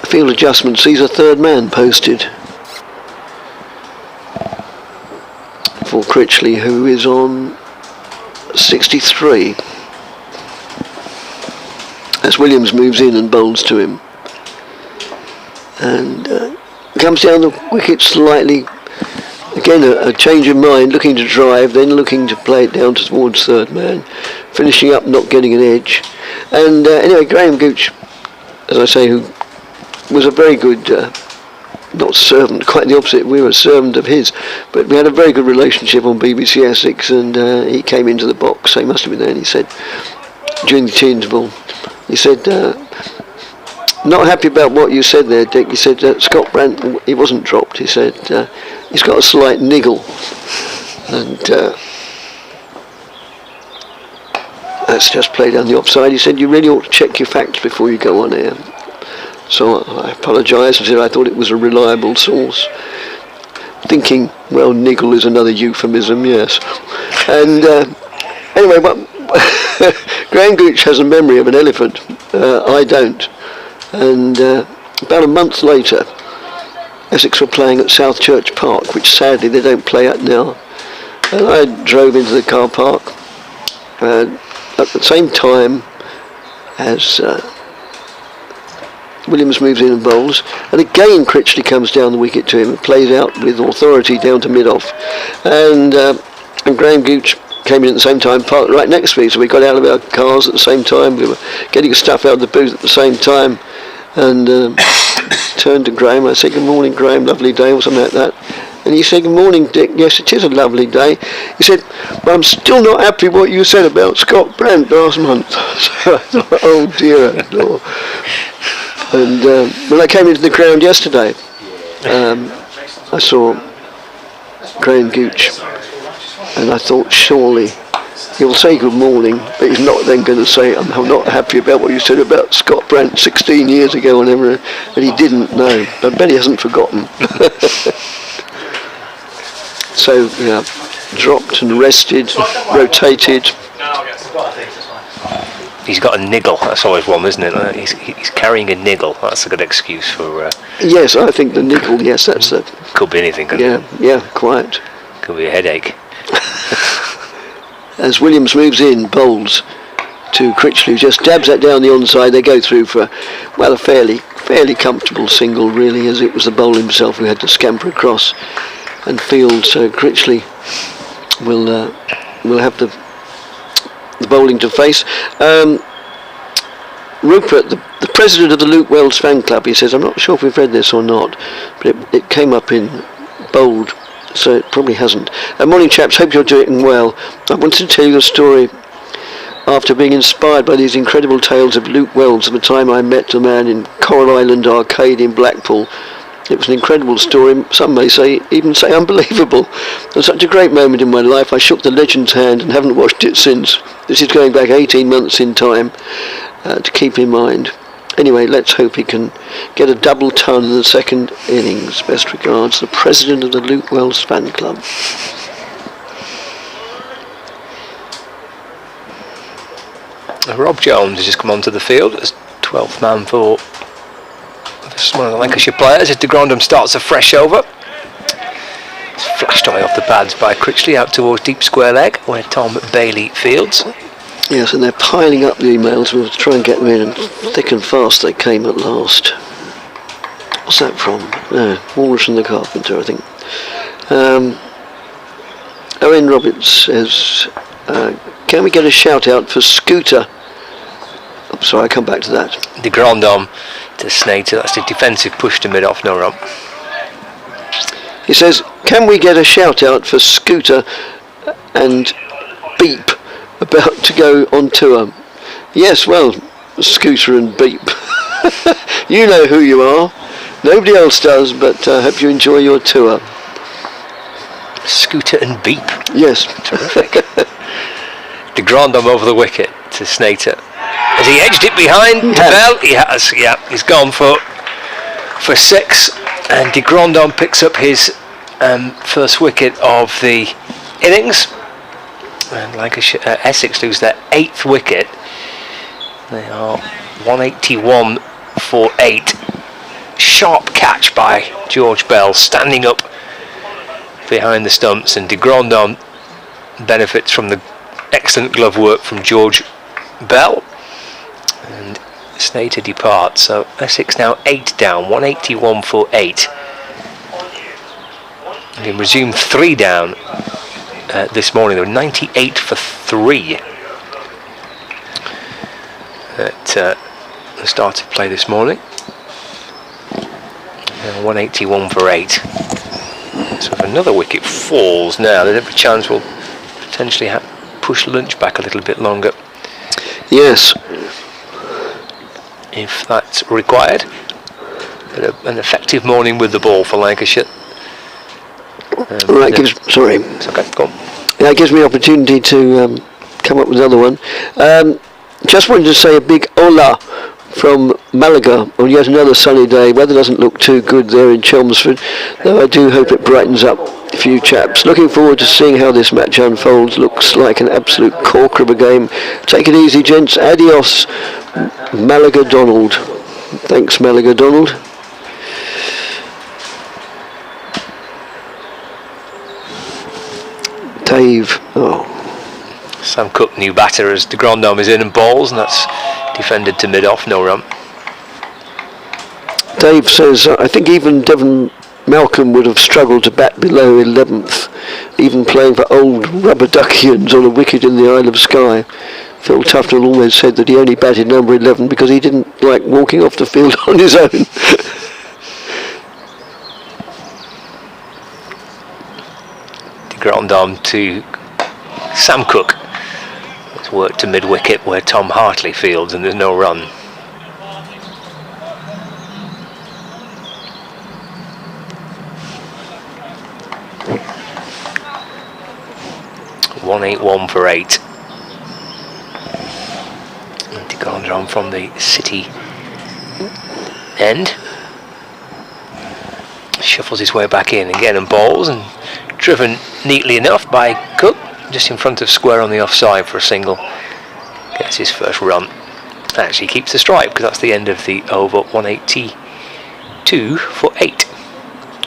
Field adjustment sees a third man posted for Critchley, who is on 63. As Williams moves in and bowls to him, and comes down the wicket slightly. Again, a change of mind, looking to drive, then looking to play it down towards third man, finishing up, not getting an edge. And anyway, Graham Gooch, as I say, who was a very good, not servant, quite the opposite, we were a servant of his, but we had a very good relationship on BBC Essex, and he came into the box, so he must have been there, and he said, during the tea interval, he said, "Not happy about what you said there, Dick." He said, "Scott Brent, he wasn't dropped." He said, "He's got a slight niggle." And that's just played down the offside. He said, "You really ought to check your facts before you go on air." So I apologised and said I thought it was a reliable source. Thinking, well, niggle is another euphemism, yes. And anyway, but Graham Gooch has a memory of an elephant. I don't. And about a month later, Essex were playing at South Church Park, which sadly they don't play at now. And I drove into the car park at the same time as Williams moves in and bowls, and again Critchley comes down the wicket to him and plays out with authority down to mid-off. And Graham Gooch came in at the same time, parked right next to me, so we got out of our cars at the same time. We were getting stuff out of the booth at the same time, and turned to Graham. I said, "Good morning, Graham, lovely day," or something like that. And he said, "Good morning, Dick. Yes, it is a lovely day." He said, "But I'm still not happy what you said about Scott Brent last month." So I thought, oh dear Lord. And when I came into the ground yesterday, I saw Graham Gooch, and I thought surely he'll say good morning, but he's not then going to say, I'm not happy about what you said about Scott Brent 16 years ago, whenever, and he didn't know. I bet he hasn't forgotten. So, yeah, dropped and rested, rotated. He's got a niggle, that's always one, isn't it? He's carrying a niggle, that's a good excuse for... Yes, I think the niggle, yes, that's it. Could be anything, couldn't it? Yeah, quite. Could be a headache. As Williams moves in, bowls to Critchley, just dabs that down the onside. They go through for, well, a fairly comfortable single, really, as it was the bowler himself who had to scamper across and field. So Critchley will have the bowling to face. Rupert, the president of the Luke Wells fan club, he says, I'm not sure if we've read this or not, but it came up in bold, so it probably hasn't. Morning chaps, hope you're doing well. I wanted to tell you a story after being inspired by these incredible tales of Luke Wells of the time I met the man in Coral Island Arcade in Blackpool It was an incredible story, some may say, even say unbelievable. It was such a great moment in my life. I shook the legend's hand and haven't watched it since. This is going back 18 months in time to keep in mind. Anyway, let's hope he can get a double ton in the second innings. Best regards, the president of the Luke Wells fan club. Rob Jones has just come onto the field as 12th man for one of the Lancashire players as de Grandhomme starts a fresh over. It's flashed away off the pads by Critchley out towards deep square leg where Tom Bailey fields. Yes, and they're piling up the emails. We'll try and get them in, and thick and fast they came at last. What's that from? Walrus and the Carpenter, I think. Owen Roberts says, can we get a shout out for Scooter? Oh, sorry, I'll come back to that. De Grandhomme to Snater, that's the defensive push to mid-off, no run. He says, can we get a shout out for Scooter and Beep about to go on tour? Yes, well, Scooter and Beep. You know who you are. Nobody else does, but I hope you enjoy your tour. Scooter and Beep. Yes. Terrific. De Grandhomme over the wicket to Snater. Has he edged it behind to Bell? He has, yeah. He's gone for 6, and de Grandhomme picks up his first wicket of the innings. And Lancashire, Essex lose their 8th wicket. They are 181 for 8. Sharp catch by George Bell, standing up behind the stumps, and de Grandhomme benefits from the excellent glove work from George Bell. And Snater departs, so Essex now 8 down, 181 for 8. And they resumed 3 down this morning. They were 98 for 3 at the start of play this morning. 181 for 8. So if another wicket falls now, there's every chance we'll potentially push lunch back a little bit longer. Yes. If that's required. But an effective morning with the ball for Lancashire. Right, sorry. It's okay, go on. Yeah, it gives me an opportunity to come up with another one. Just wanted to say a big hola from Malaga on yet another sunny day. Weather doesn't look too good there in Chelmsford, though I do hope it brightens up a few chaps. Looking forward to seeing how this match unfolds. Looks like an absolute corker of a game. Take it easy, gents. Adios, Malaga Donald. Thanks, Malaga Donald. Dave. Oh. Sam Cook, new batter, as de Grandhomme is in and bowls, and that's defended to mid-off, no run. Dave says, I think even Devon Malcolm would have struggled to bat below 11th, even playing for old rubber duckians on a wicket in the Isle of Skye. Phil Tufnell always said that he only batted number 11 because he didn't like walking off the field on his own. De Grandhomme to Sam Cook. It's worked to mid-wicket where Tom Hartley fields, and there's no run. .181 for 8. De Grandhomme from the City end. Shuffles his way back in again and bowls, and driven neatly enough by Cook, just in front of square on the offside for a single. Gets his first run. Actually keeps the strike because that's the end of the over. 182 for 8.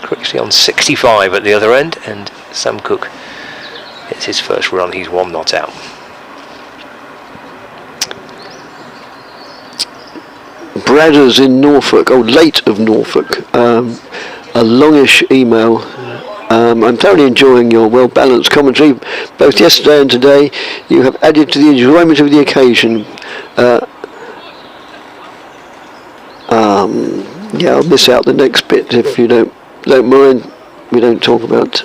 Critchley on 65 at the other end, and Sam Cook gets his first run. He's 1 not out. Bradders in Norfolk, late of Norfolk, a longish email. I'm thoroughly enjoying your well-balanced commentary, both yesterday and today. You have added to the enjoyment of the occasion. Yeah, I'll miss out the next bit if you don't mind. We don't talk about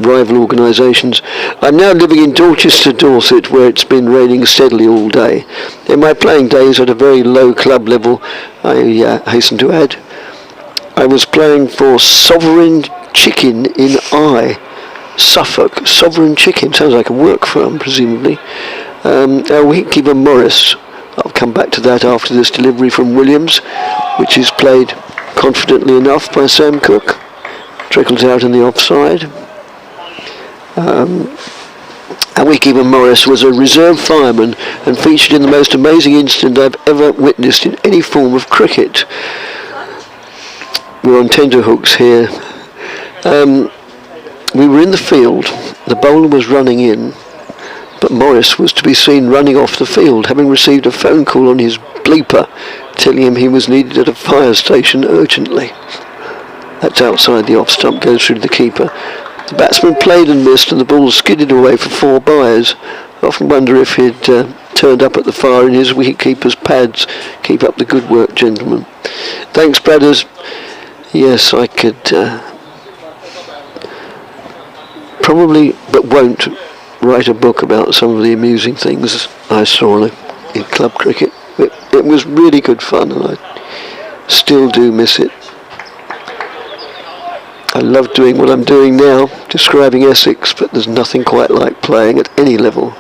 rival organisations. I'm now living in Dorchester, Dorset, where it's been raining steadily all day. In my playing days at a very low club level, I hasten to add, I was playing for Sovereign Chicken in Suffolk. Sovereign Chicken sounds like a work firm, presumably. Our wicketkeeper Morris. I'll come back to that after this delivery from Williams, which is played confidently enough by Sam Cook. Trickles out in the offside. Our wicketkeeper Morris was a reserve fireman and featured in the most amazing incident I've ever witnessed in any form of cricket. We're on tenterhooks here. We were in the field. The bowler was running in, but Morris was to be seen running off the field, having received a phone call on his bleeper telling him he was needed at a fire station urgently. That's outside the off stump, goes through to the keeper. The batsman played and missed, and the ball skidded away for 4 byes. I often wonder if he'd turned up at the fire in his wicketkeeper's pads. Keep up the good work, gentlemen. Thanks, brothers. Yes, I could probably, but won't, write a book about some of the amusing things I saw in club cricket. It was really good fun, and I still do miss it. I love doing what I'm doing now, describing Essex, but there's nothing quite like playing at any level.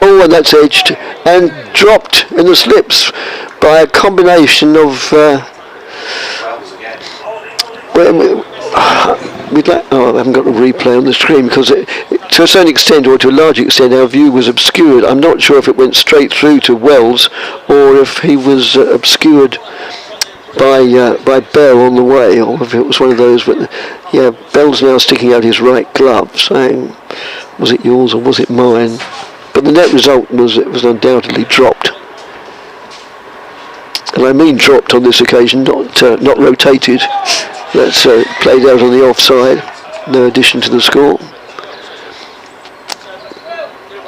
Oh, and that's edged and dropped in the slips by a combination of I haven't got a replay on the screen because to a certain extent, or to a large extent, our view was obscured. I'm not sure if it went straight through to Wells or if he was obscured by Bell on the way, or if it was one of those. But yeah, Bell's now sticking out his right glove, saying, "Was it yours or was it mine?" But the net result was it was undoubtedly dropped. And I mean dropped on this occasion, not rotated. That's played out on the offside. No addition to the score.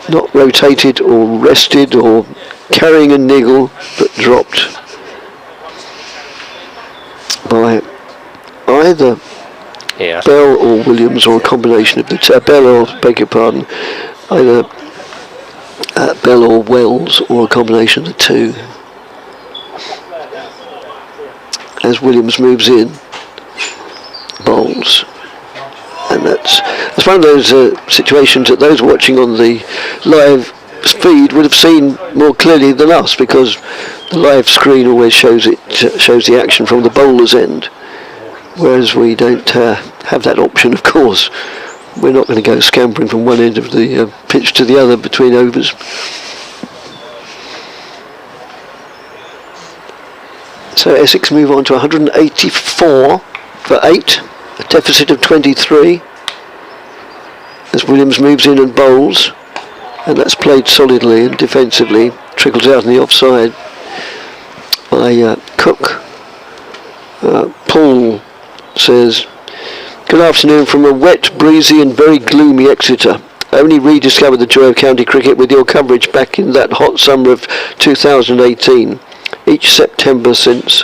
Not rotated or rested or carrying a niggle, but dropped by either Bell or Williams, or a combination of the two. Bell, or beg your pardon, either Bell or Wells, or a combination of the two. As Williams moves in, bowls, and that's one of those situations that those watching on the live feed would have seen more clearly than us, because the live screen always shows the action from the bowler's end, whereas we don't have that option. Of course, we're not going to go scampering from one end of the pitch to the other between overs. So Essex move on to 184 for 8, a deficit of 23, as Williams moves in and bowls, and that's played solidly and defensively. Trickles out in the offside by Cook. Paul says, "Good afternoon from a wet, breezy and very gloomy Exeter. I only rediscovered the joy of county cricket with your coverage back in that hot summer of 2018. Each September since,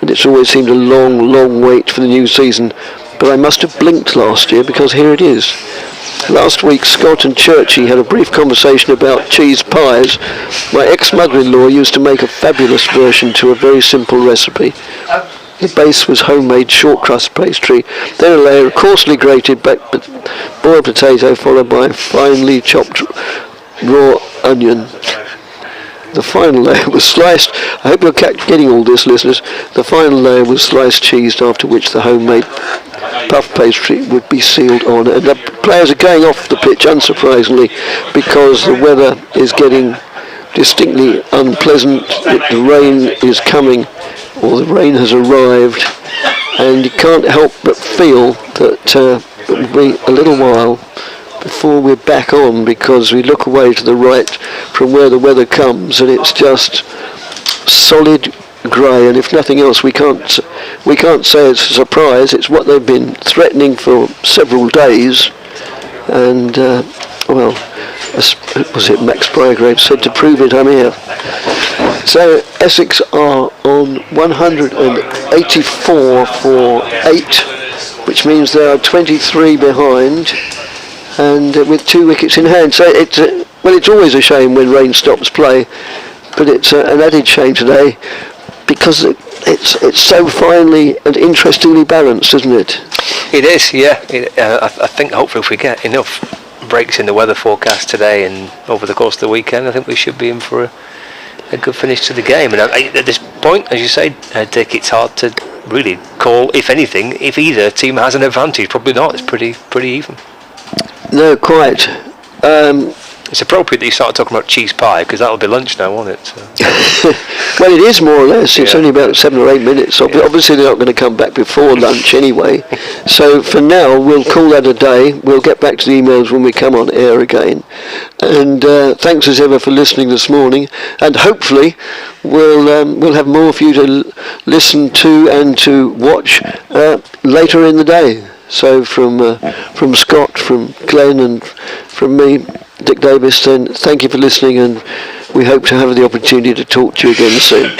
and it's always seemed a long, long wait for the new season. But I must have blinked last year, because here it is. Last week, Scott and Churchy had a brief conversation about cheese pies. My ex-mother-in-law used to make a fabulous version to a very simple recipe. The base was homemade short crust pastry, then a layer of coarsely grated boiled potato, followed by finely chopped raw onion. The final layer was sliced." I hope you're getting all this, listeners. "The final layer was sliced cheese, after which the homemade puff pastry would be sealed on." And the players are going off the pitch, unsurprisingly, because the weather is getting distinctly unpleasant. The rain is coming, or the rain has arrived, and you can't help but feel that it will be a little while before we're back on, because we look away to the right from where the weather comes, and it's just solid grey. And if nothing else, we can't say it's a surprise. It's what they've been threatening for several days, and well, was it Max Bygrave said, "To prove it, I'm here." So Essex are on 184 for 8, which means they are 23 behind, and with 2 wickets in hand. So it's always a shame when rain stops play, but it's an added shame today because it's so finely and interestingly balanced, isn't it? It is, yeah. I think hopefully if we get enough breaks in the weather forecast today and over the course of the weekend, I think we should be in for a good finish to the game. And at this point, as you say, Dick, it's hard to really call, if anything, if either team has an advantage. Probably not. It's pretty even. No, quite. It's appropriate that you started talking about cheese pie, because that'll be lunch now, won't it? So. Well, it is more or less. It's only about 7 or 8 minutes. So obviously they're not going to come back before lunch anyway. So for now, we'll call that a day. We'll get back to the emails when we come on air again. And thanks as ever for listening this morning. And hopefully we'll have more for you to listen to and to watch later in the day. So from Scott, from Glenn, and from me, Dick Davis, then thank you for listening, and we hope to have the opportunity to talk to you again soon.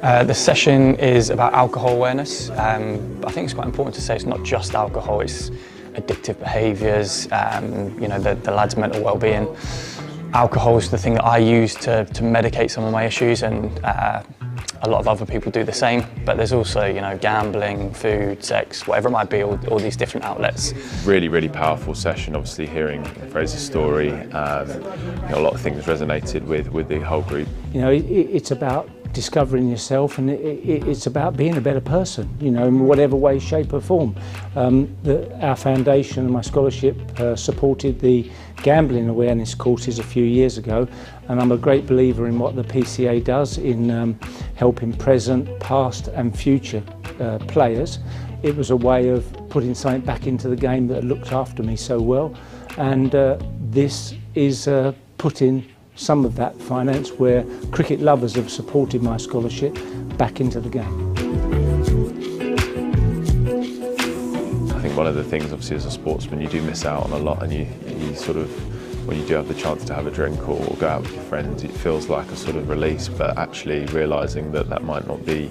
The session is about alcohol awareness. I think it's quite important to say it's not just alcohol, it's addictive behaviours, you know, the lad's mental well-being. Alcohol is the thing that I use to medicate some of my issues, and a lot of other people do the same, but there's also, you know, gambling, food, sex, whatever it might be, all these different outlets. Really, really powerful session. Obviously hearing Fraser's story, you know, a lot of things resonated with the whole group. You know, it's about discovering yourself, and it's about being a better person, you know, in whatever way, shape or form. Our foundation and my scholarship supported the gambling awareness courses a few years ago, and I'm a great believer in what the PCA does in helping present, past and future players. It was a way of putting something back into the game that looked after me so well, and this is putting some of that finance, where cricket lovers have supported my scholarship, back into the game. I think one of the things, obviously, as a sportsman, you do miss out on a lot, and you sort of, when you do have the chance to have a drink or go out with your friends, it feels like a sort of release, but actually realising that that might not be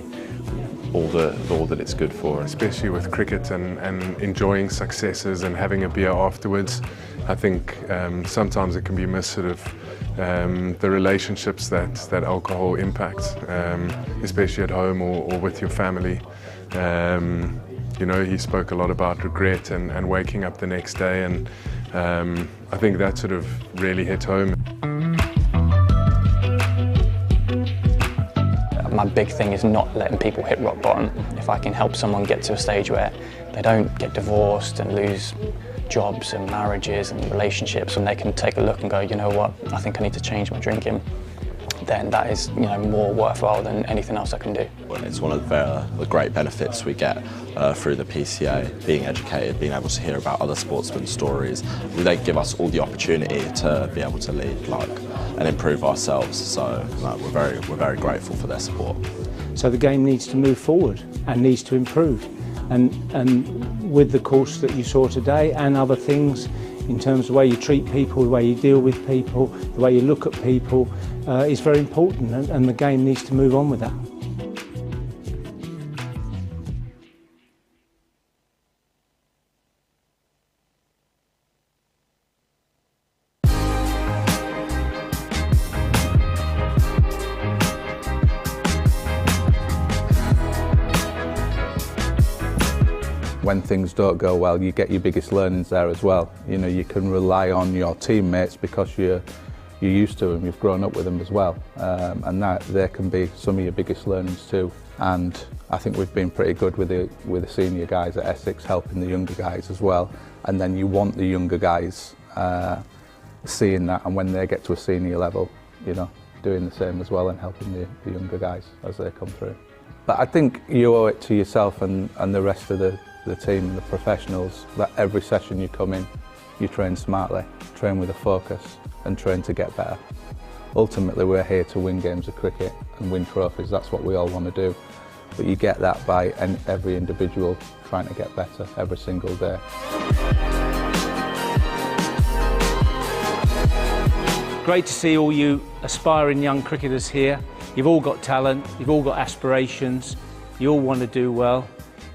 all that it's good for. Especially with cricket and enjoying successes and having a beer afterwards, I think sometimes it can be missed, sort of the relationships that alcohol impacts, especially at home or with your family. You know, he spoke a lot about regret and waking up the next day, and I think that sort of really hit home. My big thing is not letting people hit rock bottom. If I can help someone get to a stage where they don't get divorced and lose jobs and marriages and relationships, and they can take a look and go, you know what, I think I need to change my drinking, then that is, you know, more worthwhile than anything else I can do. It's one of the great benefits we get through the PCA, being educated, being able to hear about other sportsmen's stories. They give us all the opportunity to be able to lead and improve ourselves, so we're very grateful for their support. So the game needs to move forward and needs to improve, and with the course that you saw today and other things in terms of the way you treat people, the way you deal with people, the way you look at people is very important, and the game needs to move on with that. When things don't go well, you get your biggest learnings there as well. You know, you can rely on your teammates because you're used to them, you've grown up with them as well, and that there can be some of your biggest learnings too. And I think we've been pretty good with the senior guys at Essex, helping the younger guys as well. And then you want the younger guys seeing that, and when they get to a senior level, you know, doing the same as well and helping the younger guys as they come through. But I think you owe it to yourself and the rest of the team and the professionals that every session you come in, you train smartly, train with a focus and train to get better. Ultimately we're here to win games of cricket and win trophies, that's what we all want to do. But you get that by every individual trying to get better every single day. Great to see all you aspiring young cricketers here. You've all got talent, you've all got aspirations, you all want to do well.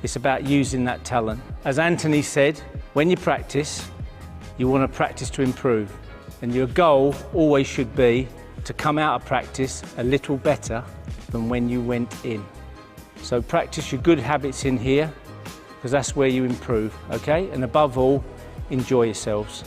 It's about using that talent. As Anthony said, when you practice, you want to practice to improve. And your goal always should be to come out of practice a little better than when you went in. So practice your good habits in here, because that's where you improve, okay? And above all, enjoy yourselves.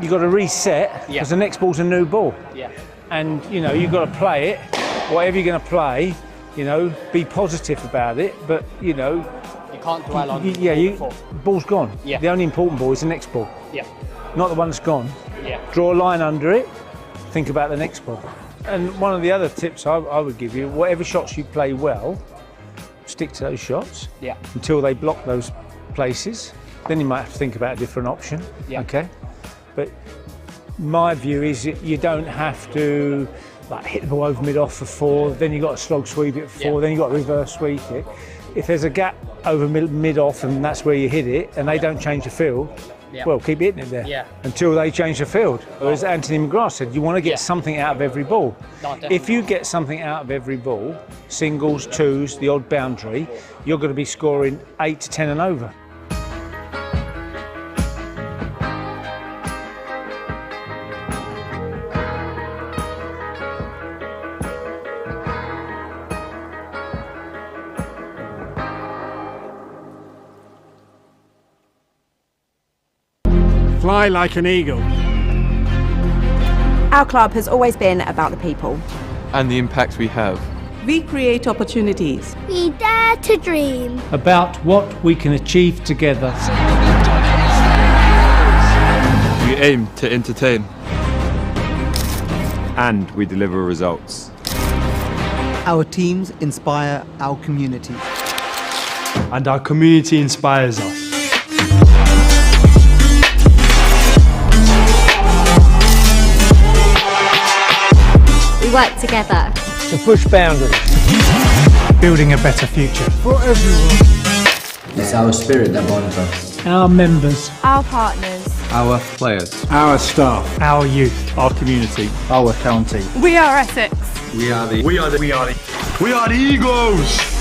You've got to reset, because the next ball's a new ball. Yeah. And, you know, you've got to play it, whatever you're going to play, you know, be positive about it, but, you know... You can't dwell on the ball's gone. Yeah. The only important ball is the next ball. Yeah. Not the one that's gone. Yeah. Draw a line under it, think about the next ball. And one of the other tips I would give you, whatever shots you play well, stick to those shots until they block those places. Then you might have to think about a different option, okay? But my view is you don't have to like hit the ball over mid-off for 4, then you've got to slog sweep it for 4, then you've got to reverse sweep it. If there's a gap over mid-off and that's where you hit it and they don't change the field, well, keep hitting it there until they change the field. Or as Anthony McGrath said, you want to get something out of every ball. If you get something out of every ball, singles, twos, the odd boundary, you're going to be scoring 8 to 10 and over. Fly like an eagle. Our club has always been about the people. And the impact we have. We create opportunities. We dare to dream. About what we can achieve together. We aim to entertain. And we deliver results. Our teams inspire our community. And our community inspires us. We work together to push boundaries, building a better future for everyone. It's our spirit that bonds us. Our members, our partners, our players, our staff, our youth, our community, our county. We are Essex. We are the Eagles.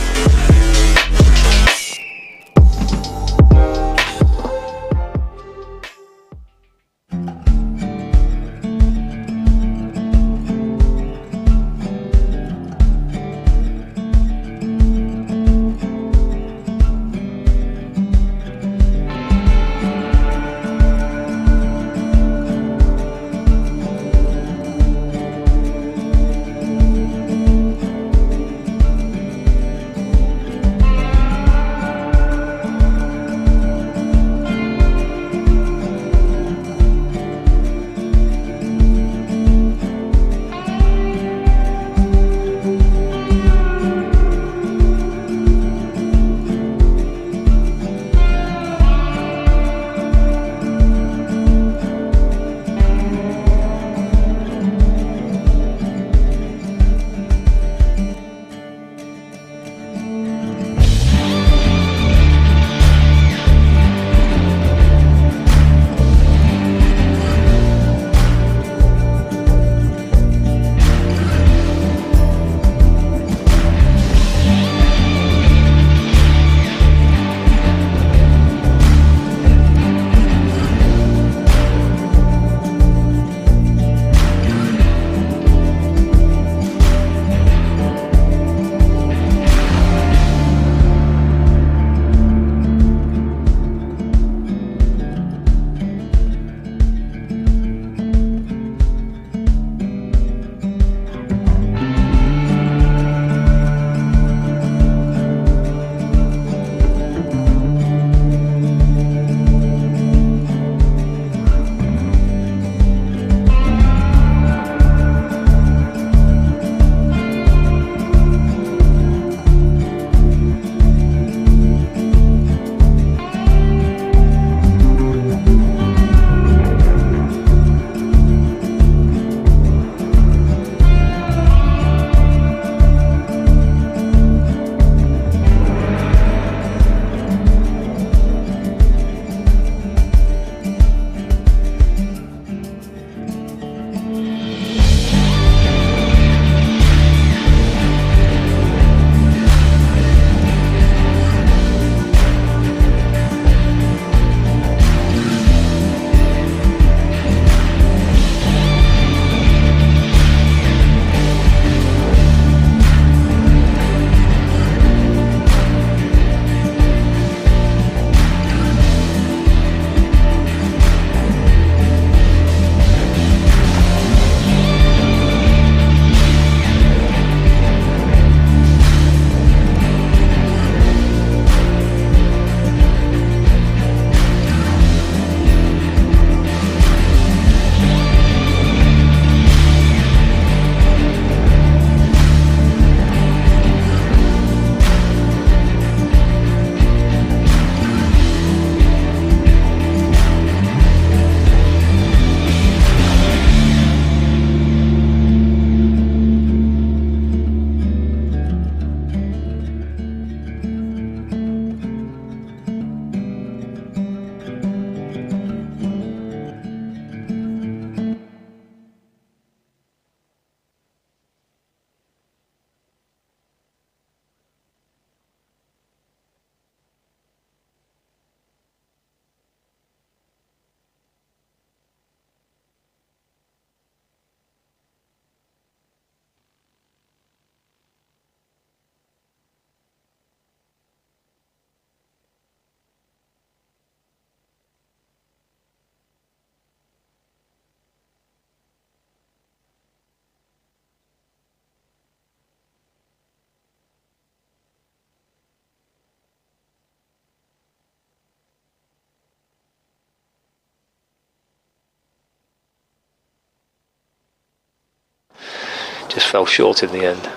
just fell short in the end.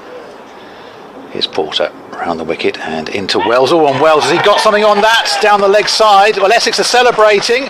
Here's Porter around the wicket and into Wells. Oh, on Wells, has he got something on that? Down the leg side. Well, Essex are celebrating.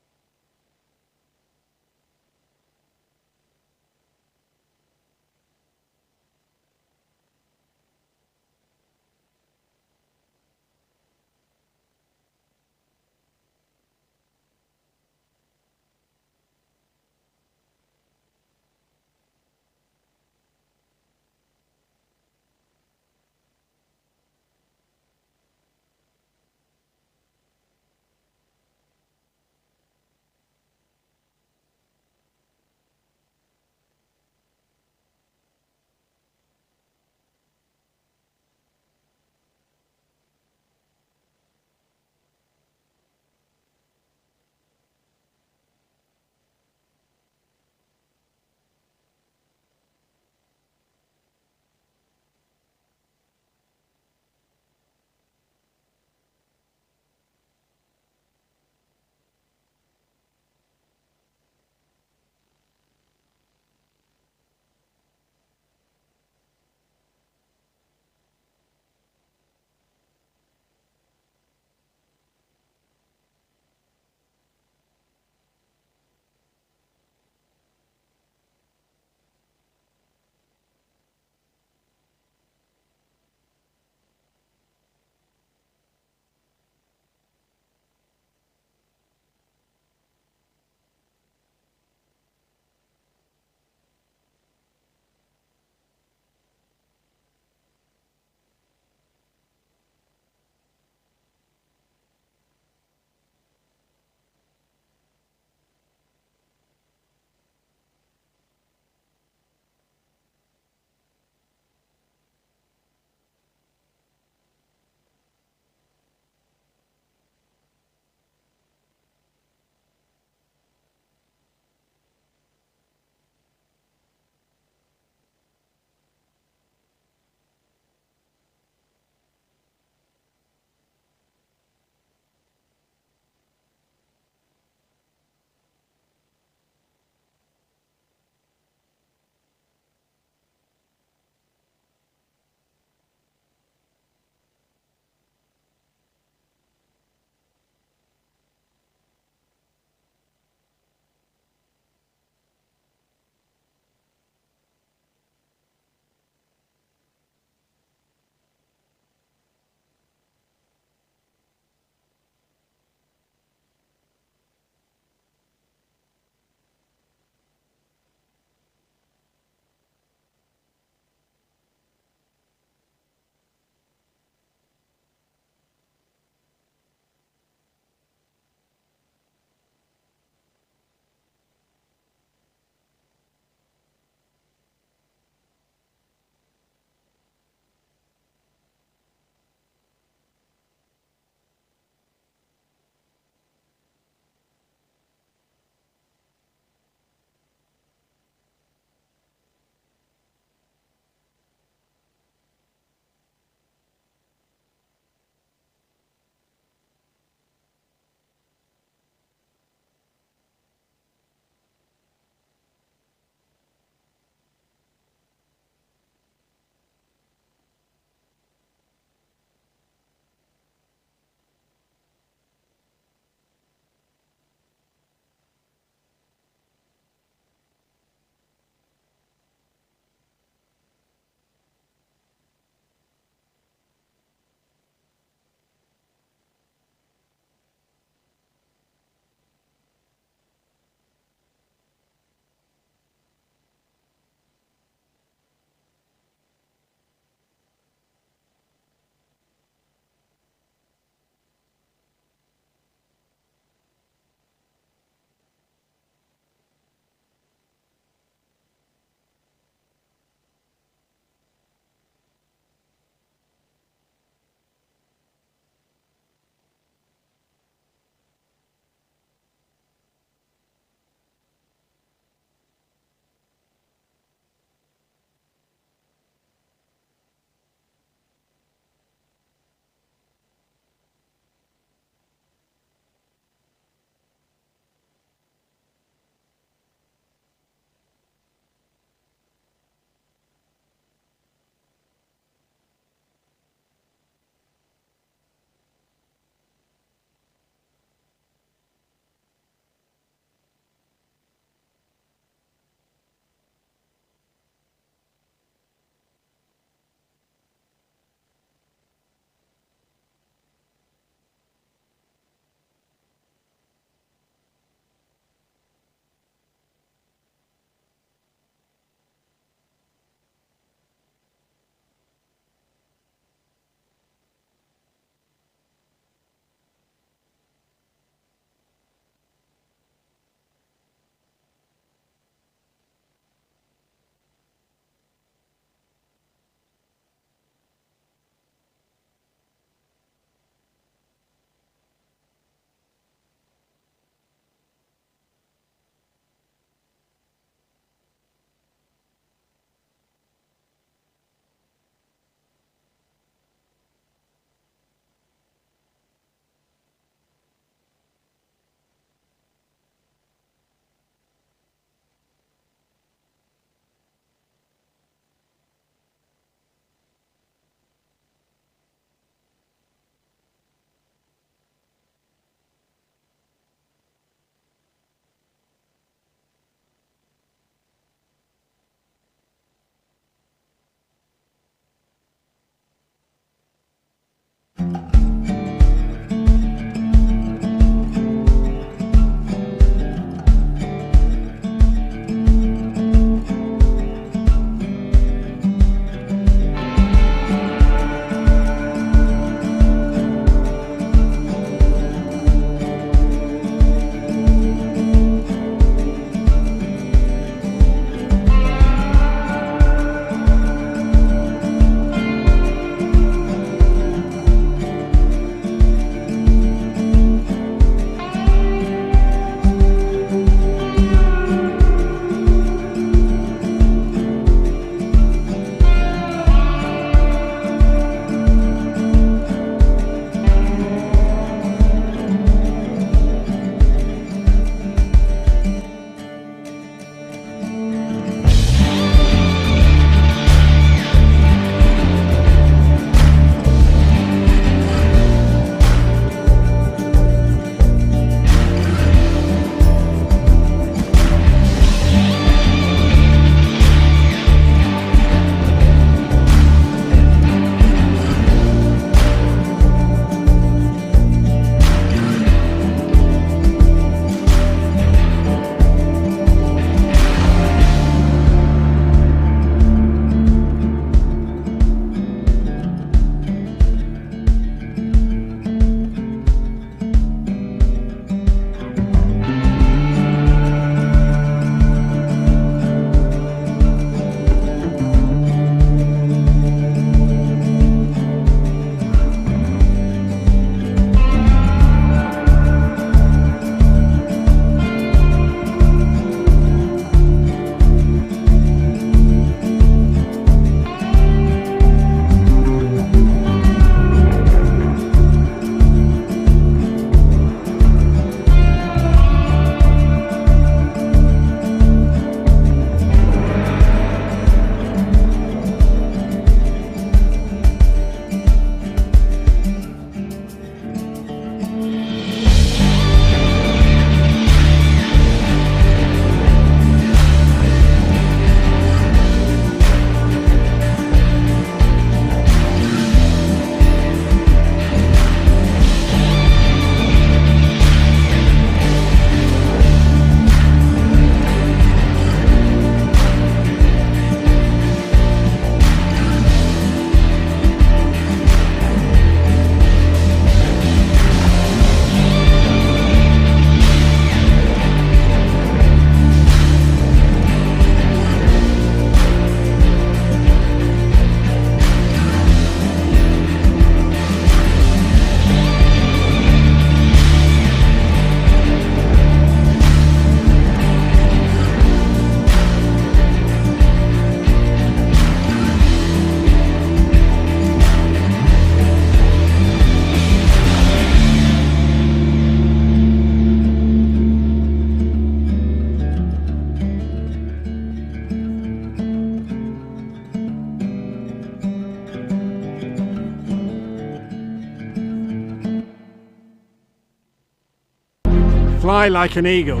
Fly like an eagle.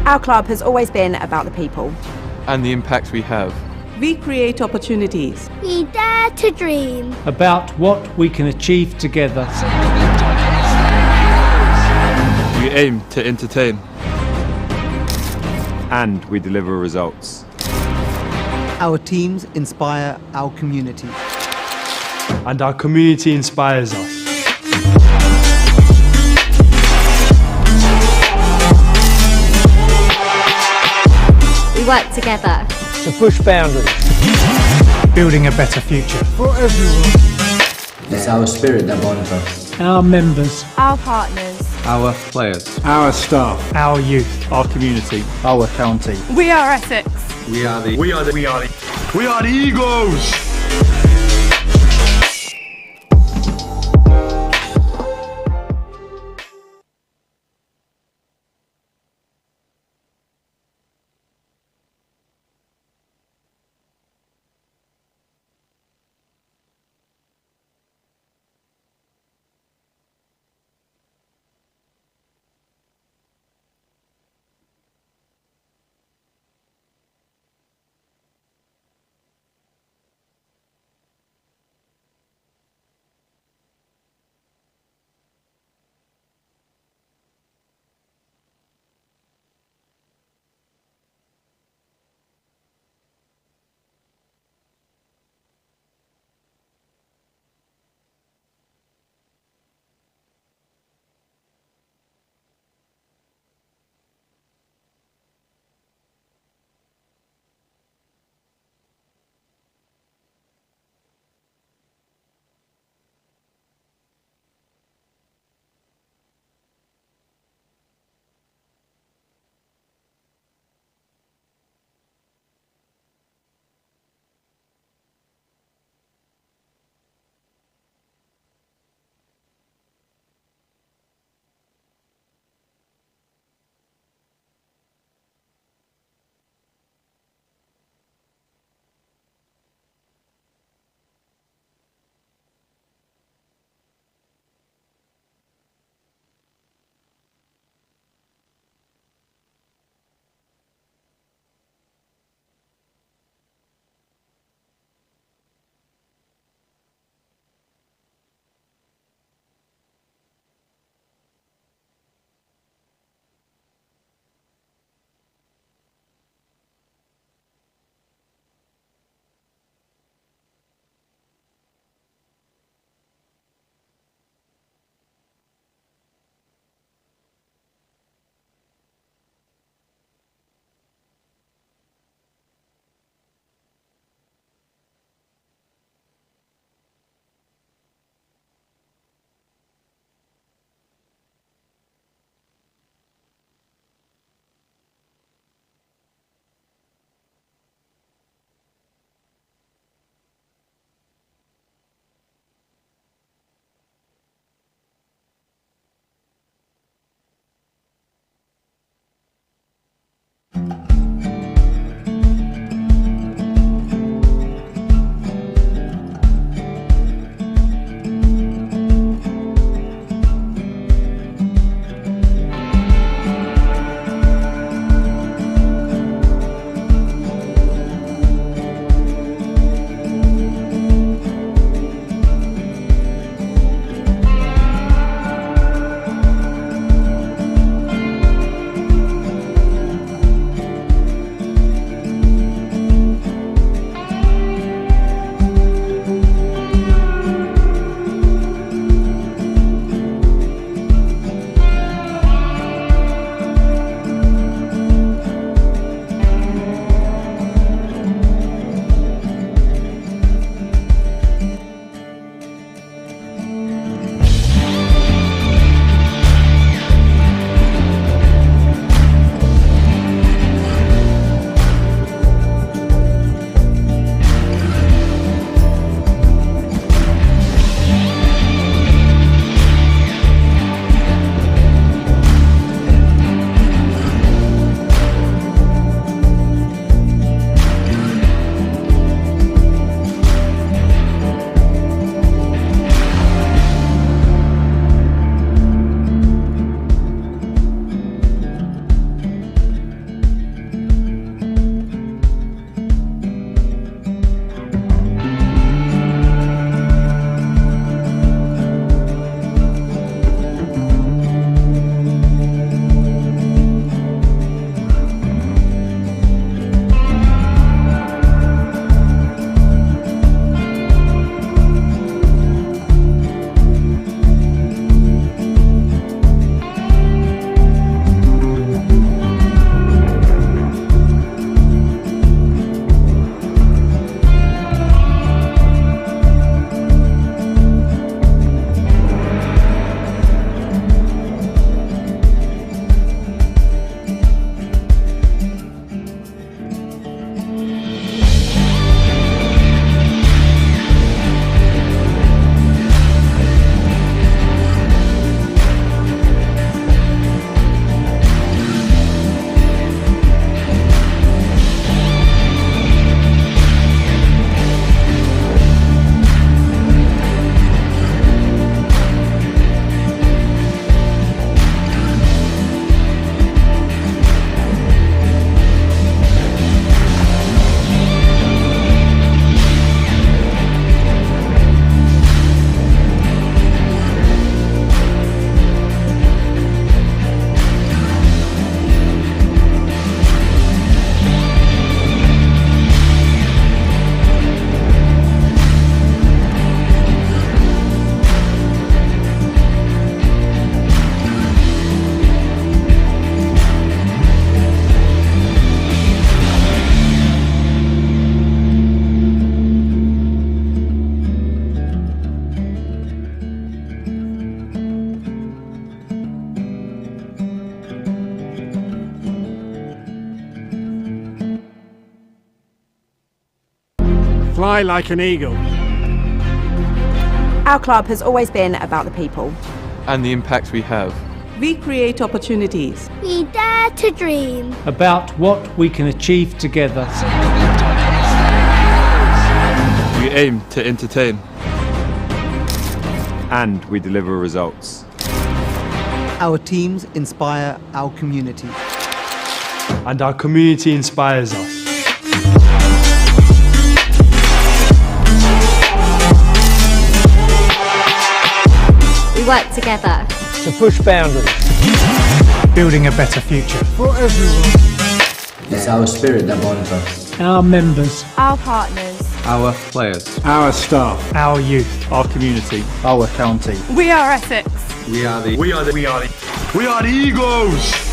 Our club has always been about the people. And the impacts we have. We create opportunities. We dare to dream. About what we can achieve together. We aim to entertain. And we deliver results. Our teams inspire our community. And our community inspires us. We work together to push boundaries, building a better future For everyone. It's our spirit that bonds us. Our members, Our partners. Our players. Our staff. our youth, Our community. Our county. We are Essex. We are the Eagles! Fly like an eagle. Our club has always been about the people. And the impact we have. We create opportunities. We dare to dream. About what we can achieve together. We aim to entertain. And we deliver results. Our teams inspire our community. And our community inspires us. We work together to push boundaries, building a better future For everyone. It's our spirit that bonds us. Our members, Our partners. Our players. Our staff. our youth, Our community. Our county. We are Essex. We are the Eagles!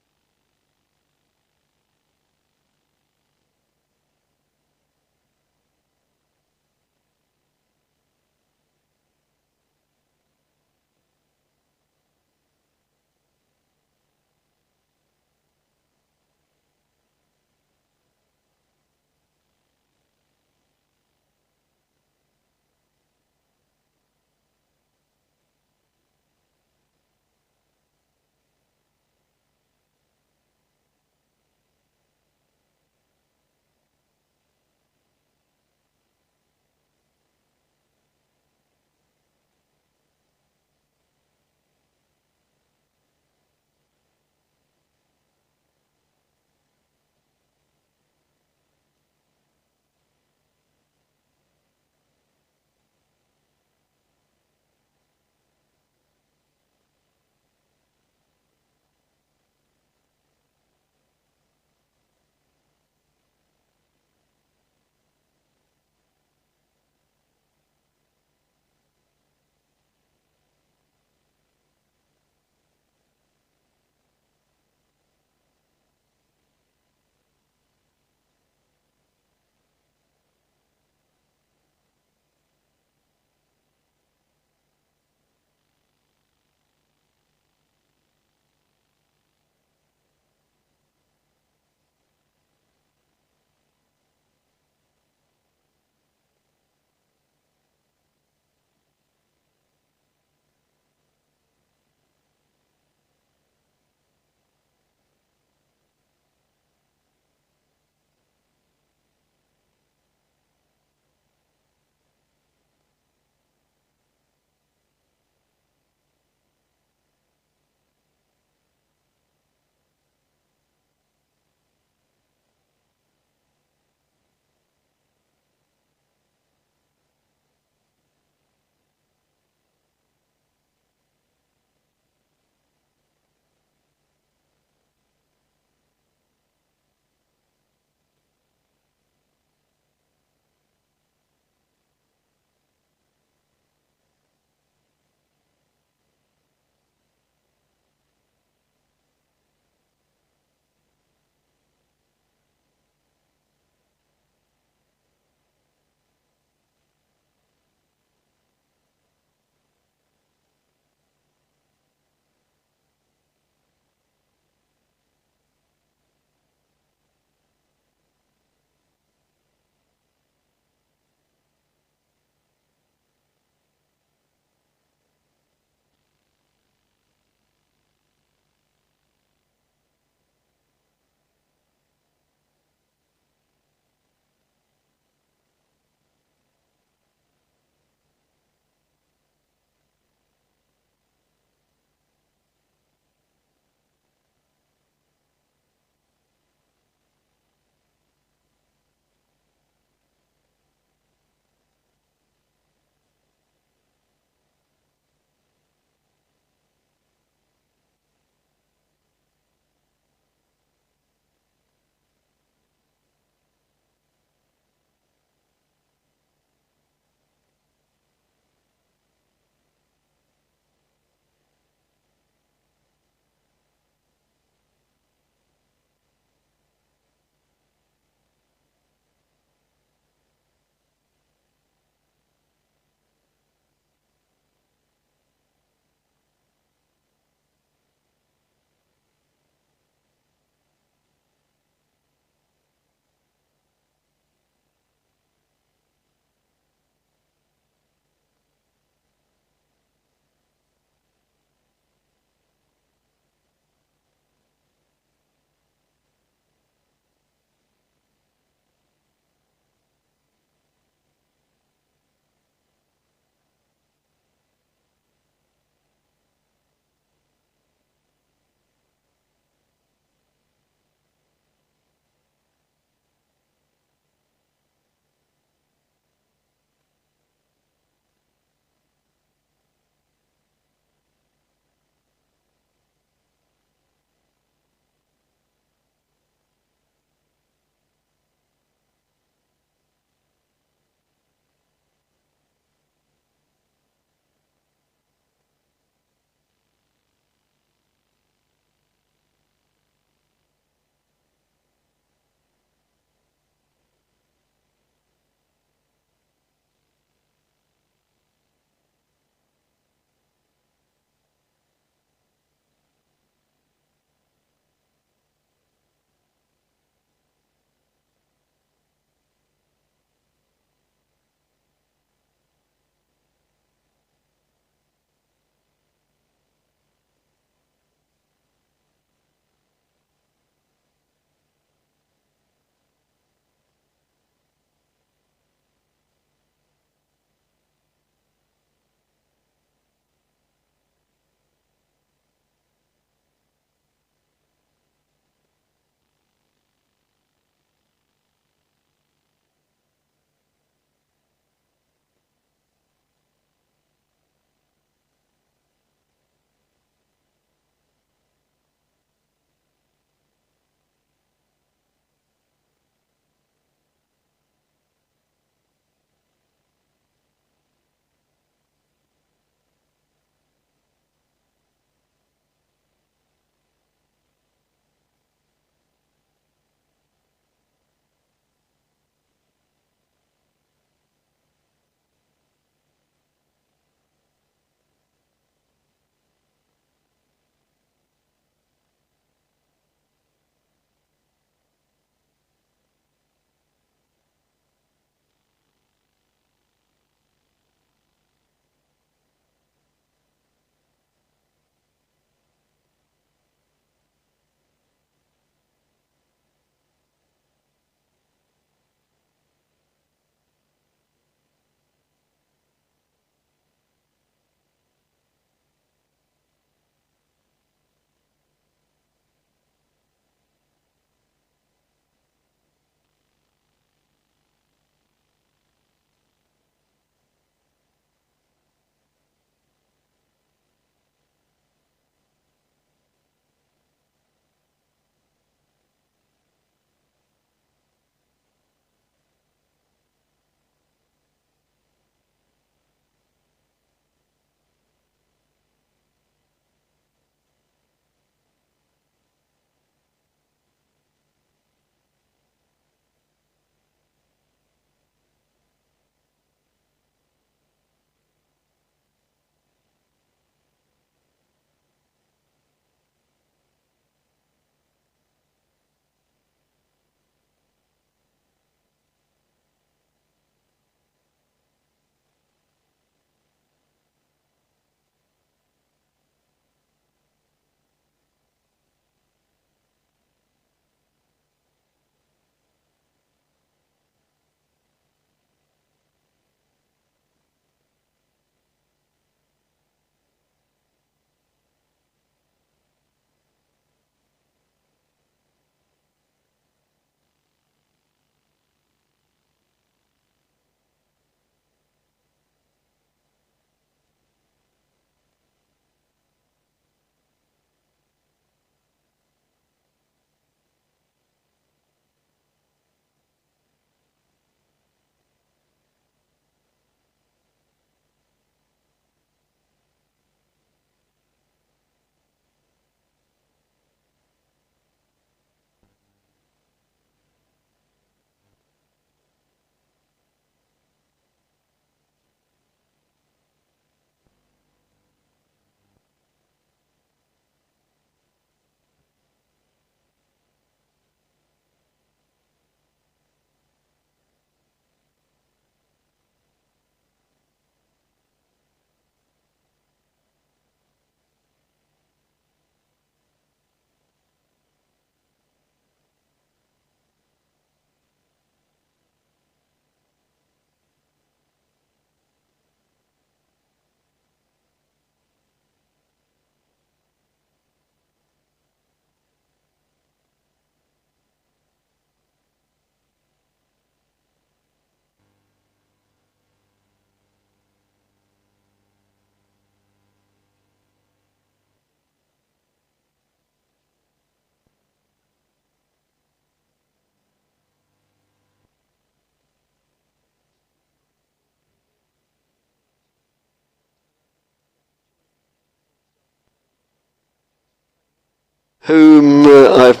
whom I've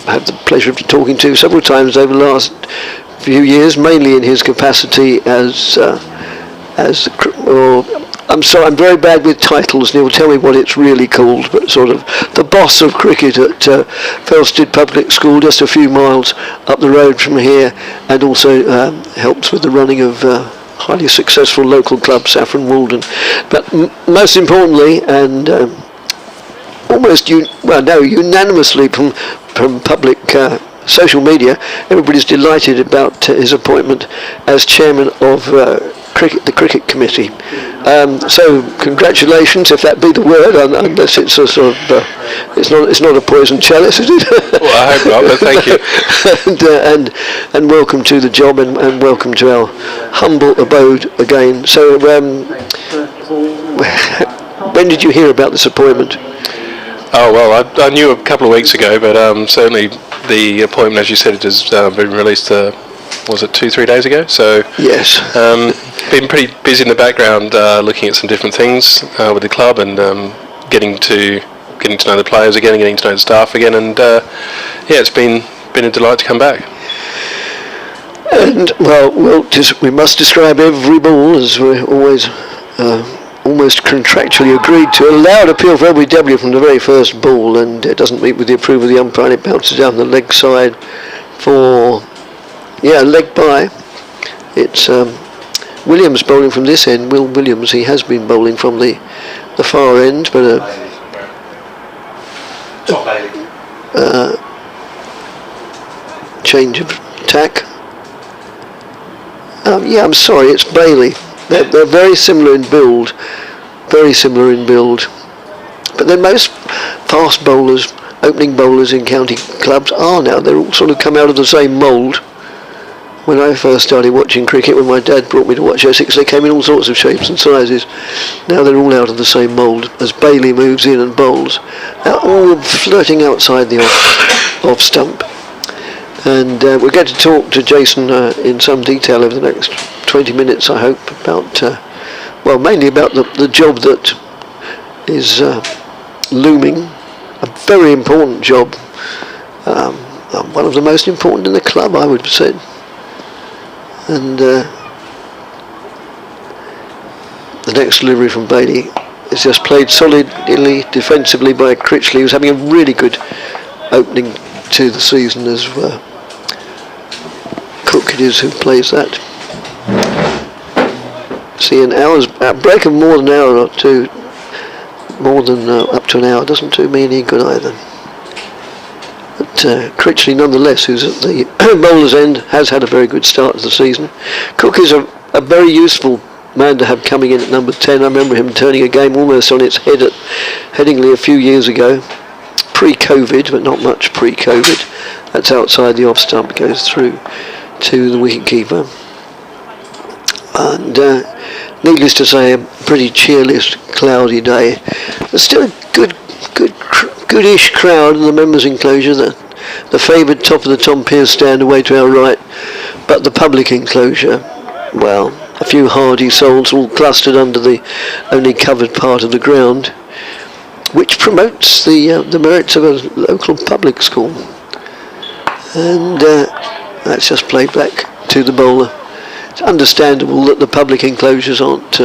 had the pleasure of talking to several times over the last few years, mainly in his capacity as I'm very bad with titles, and he'll tell me what it's really called, but sort of the boss of cricket at Felsted Public School, just a few miles up the road from here, and also helps with the running of highly successful local club, Saffron Walden. But most importantly, and unanimously from public social media, everybody's delighted about his appointment as chairman of the cricket committee. So congratulations, if that be the word, unless it's a sort of it's not a poison chalice, is it? Well, I hope not, but thank you. and welcome to the job, and welcome to our humble abode again. So when did you hear about this appointment? Oh well, I knew a couple of weeks ago, but certainly the appointment, as you said, it has been released. Was it 2-3 days ago? So yes, been pretty busy in the background, looking at some different things with the club, and getting to know the players again, and getting to know the staff again, and it's been a delight to come back. And we must describe every ball, as we're always almost contractually agreed to. A loud appeal for LBW from the very first ball, and it doesn't meet with the approval of the umpire. It bounces down the leg side for leg by. It's Williams bowling from this end. Will Williams, he has been bowling from the far end, but change of tack. I'm sorry, it's Bailey. They're very similar in build, but then most fast bowlers, opening bowlers in county clubs are now. They're all sort of come out of the same mould. When I first started watching cricket, when my dad brought me to watch Essex, they came in all sorts of shapes and sizes. Now they're all out of the same mould as Bailey moves in and bowls. They're all flirting outside the off stump. And we'll get to talk to Jason in some detail over the next 20 minutes, I hope, about, mainly about the job that is looming, a very important job, one of the most important in the club, I would say. And the next delivery from Bailey is just played solidly defensively by Critchley, who's having a really good opening to the season as Cook it is who plays that. See, a break of more than an hour or two, more than up to an hour, doesn't do me any good either. But Critchley, nonetheless, who's at the bowler's end, has had a very good start to the season. Cook is a very useful man to have coming in at number 10. I remember him turning a game almost on its head at Headingley a few years ago, pre-COVID, but not much pre-COVID. That's outside the off stump, goes through to the wicketkeeper. And needless to say, a pretty cheerless, cloudy day. There's still a goodish crowd in the members' enclosure. The favoured top of the Tom Pearce stand away to our right, but the public enclosure, well, a few hardy souls all clustered under the only covered part of the ground, which promotes the merits of a local public school. And that's just played back to the bowler. It's understandable that the public enclosures aren't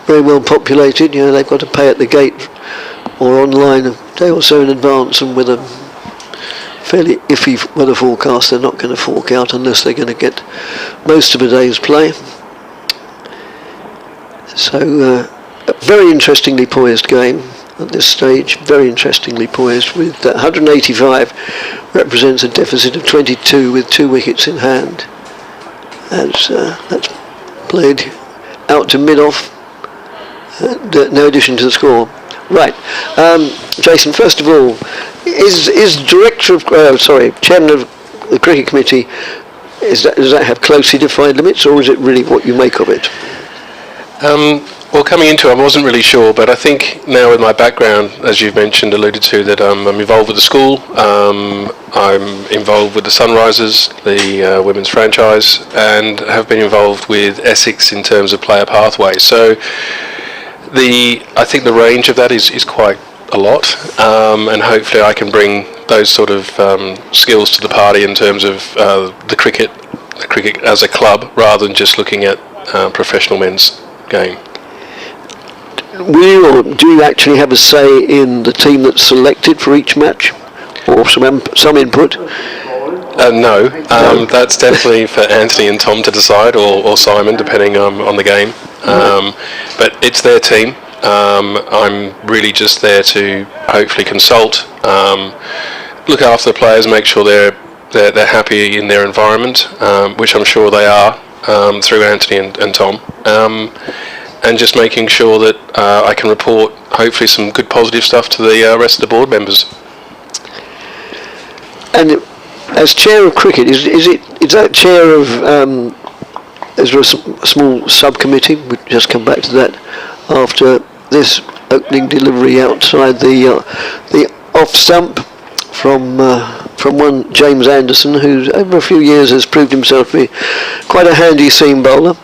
very well populated. You know, they've got to pay at the gate or online a day or so in advance, and with a fairly iffy weather forecast, they're not going to fork out unless they're going to get most of a day's play. So a very interestingly poised game at this stage, very interestingly poised, with 185 represents a deficit of 22 with 2 wickets in hand. That's played out to mid-off, no addition to the score. Right, Jason, first of all, is chairman of the cricket committee, does that have closely defined limits, or is it really what you make of it? Well, coming into it, I wasn't really sure, but I think now with my background, as you've mentioned, alluded to, that I'm involved with the school, I'm involved with the Sunrisers, the women's franchise, and have been involved with Essex in terms of player pathways. So I think the range of that is quite a lot, and hopefully I can bring those sort of skills to the party in terms of the cricket as a club, rather than just looking at professional men's game. Do you actually have a say in the team that's selected for each match, or some input? No, that's definitely for Anthony and Tom to decide, or Simon, depending on the game. But it's their team. I'm really just there to hopefully consult, look after the players, make sure they're happy in their environment, which I'm sure they are through Anthony and Tom, and just making sure that I can report hopefully some good positive stuff to the rest of the board members. And as chair of cricket, is that chair of? Is there a small subcommittee? We'll just come back to that after this opening delivery outside the off stump from one James Anderson, who over a few years has proved himself to be quite a handy seam bowler.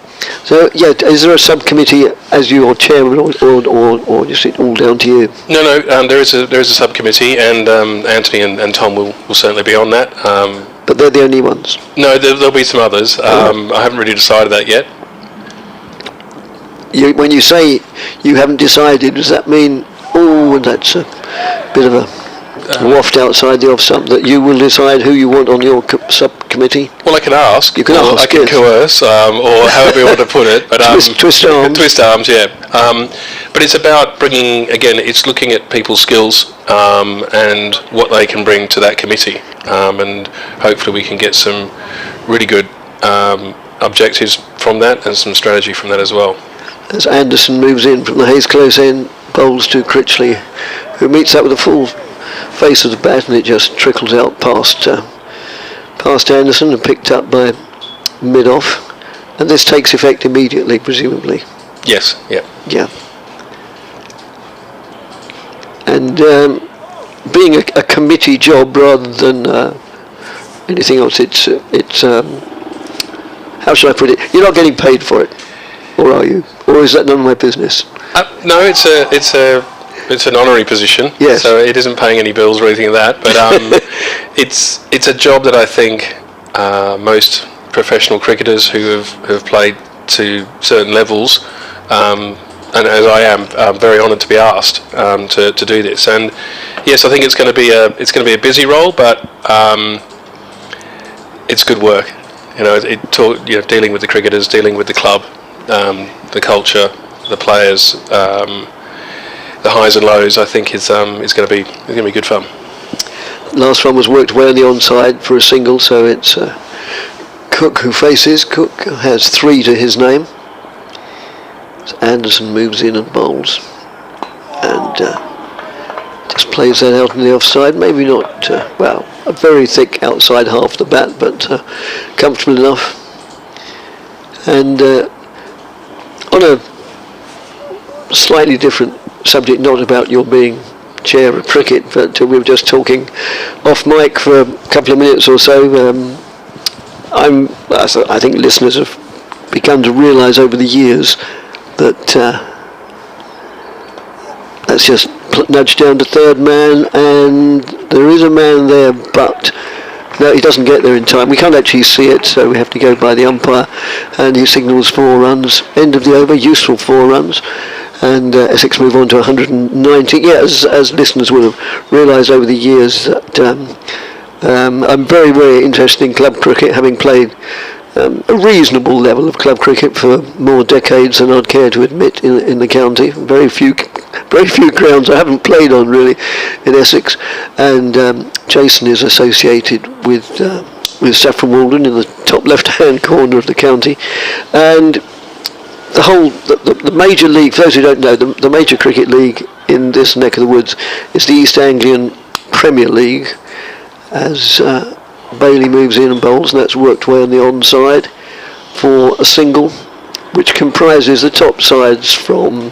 So yeah, is there a subcommittee as your chairman, or just it all down to you? No. There is a subcommittee, and Anthony and Tom will certainly be on that. But they're the only ones? No, there'll be some others. I haven't really decided that yet. When you say you haven't decided, does that mean, that's a bit of a waft outside the off stump, that you will decide who you want on your subcommittee? Well, I can ask. You can ask. I can coerce, or however you want to put it. But twist arms. Twist arms, yeah. But it's about bringing, again, it's looking at people's skills and what they can bring to that committee, and hopefully we can get some really good objectives from that and some strategy from that as well. As Anderson moves in from the Hayes Close end, bowls to Critchley, who meets that with a full face of the bat, and it just trickles out past Anderson and picked up by mid-off. And this takes effect immediately, presumably. Yes, yeah. Yeah. And being a committee job rather than anything else, it's how should I put it? You're not getting paid for it, or are you? Or is that none of my business? No, it's an honorary position. Yes. So it isn't paying any bills or anything like that. But it's a job that I think most professional cricketers who have played to certain levels, and as I am, I'm very honoured to be asked to do this. And yes, I think it's going to be a busy role, but it's good work. Dealing with the cricketers, dealing with the club, the culture, the players, the highs and lows. I think it's going to be good fun. Last one was worked well on the onside for a single, so it's Cook who faces. Cook has 3 to his name. So Anderson moves in and bowls, and just plays that out in the offside. Maybe not a very thick outside half of the bat, but comfortable enough. And on a slightly different subject, not about your being chair of cricket, but we were just talking off mic for a couple of minutes or so. I think listeners have begun to realise over the years that that's just nudged down to third man, and there is a man there, but no, he doesn't get there in time. We can't actually see it, so we have to go by the umpire, and he signals 4 runs. End of the over, useful 4 runs. And Essex move on to 190. Yeah, as listeners will have realised over the years that I'm very, very interested in club cricket, having played a reasonable level of club cricket for more decades than I'd care to admit in the county. Very few grounds I haven't played on really in Essex. And Jason is associated with Saffron Walden in the top left-hand corner of the county, and the major league, for those who don't know, the major cricket league in this neck of the woods is the East Anglian Premier League, as Bailey moves in and bowls, and that's worked way on the onside for a single, which comprises the top sides from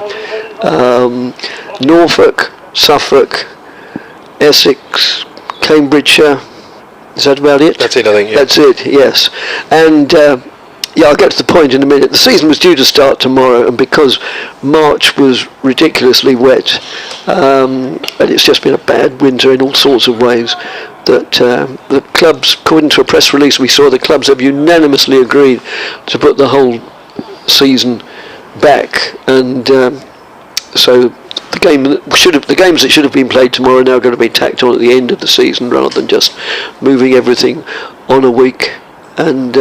Norfolk, Suffolk, Essex, Cambridgeshire. Is that about it? That's it, I think, yeah. That's it, yes. And Yeah, I'll get to the point in a minute. The season was due to start tomorrow, and because March was ridiculously wet, and it's just been a bad winter in all sorts of ways, that the clubs, according to a press release we saw, the clubs have unanimously agreed to put the whole season back, and so the games that should have been played tomorrow are now going to be tacked on at the end of the season rather than just moving everything on a week. And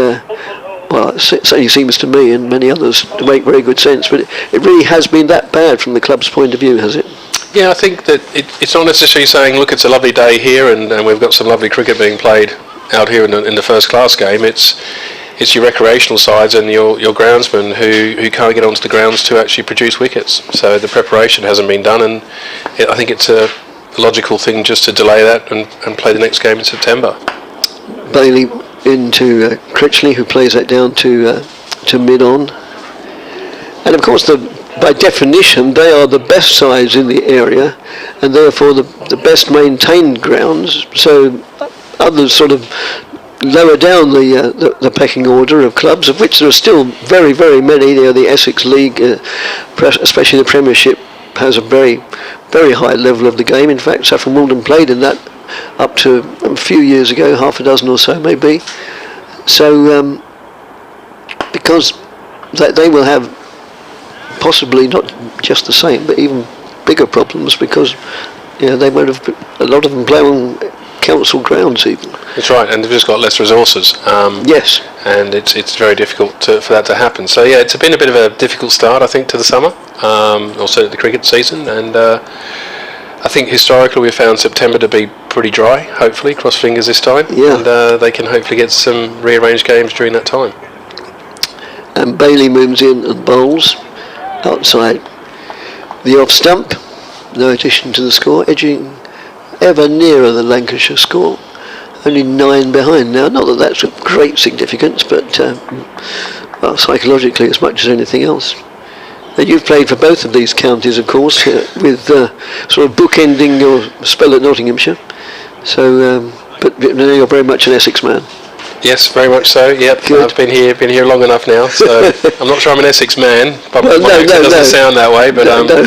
well, it certainly seems to me and many others to make very good sense, but it really has been that bad from the club's point of view, has it? Yeah, I think that it's not necessarily saying, look, it's a lovely day here and we've got some lovely cricket being played out here in the first class game. It's your recreational sides and your groundsmen who can't get onto the grounds to actually produce wickets. So the preparation hasn't been done, and I think it's a logical thing just to delay that and play the next game in September. Bailey into Critchley, who plays that down to mid-on. And of course, by definition, they are the best sides in the area, and therefore the best maintained grounds. So others sort of lower down the pecking order of clubs, of which there are still very, very many. The Essex League, especially the Premiership, has a very, very high level of the game. In fact, Saffron Walden played in that up to a few years ago, half a dozen or so maybe. So because they will have possibly not just the same, but even bigger problems, because they won't have, a lot of them play on council grounds even. That's right, and they've just got less resources. Yes. And it's very difficult for that to happen. So yeah, it's been a bit of a difficult start, I think, to the summer, also the cricket season, and I think historically we've found September to be pretty dry, hopefully, cross fingers this time, and they can hopefully get some rearranged games during that time. And Bailey moves in and bowls outside the off stump, no addition to the score, edging ever nearer the Lancashire score, only 9 behind now. Not that that's of great significance, but well, psychologically as much as anything else. And you've played for both of these counties, of course, with sort of bookending your spell at Nottinghamshire. So, but you're very much an Essex man. Yes, very much so. Yep, good. I've been here long enough now. So I'm not sure I'm an Essex man. Probably it doesn't sound that way, but no.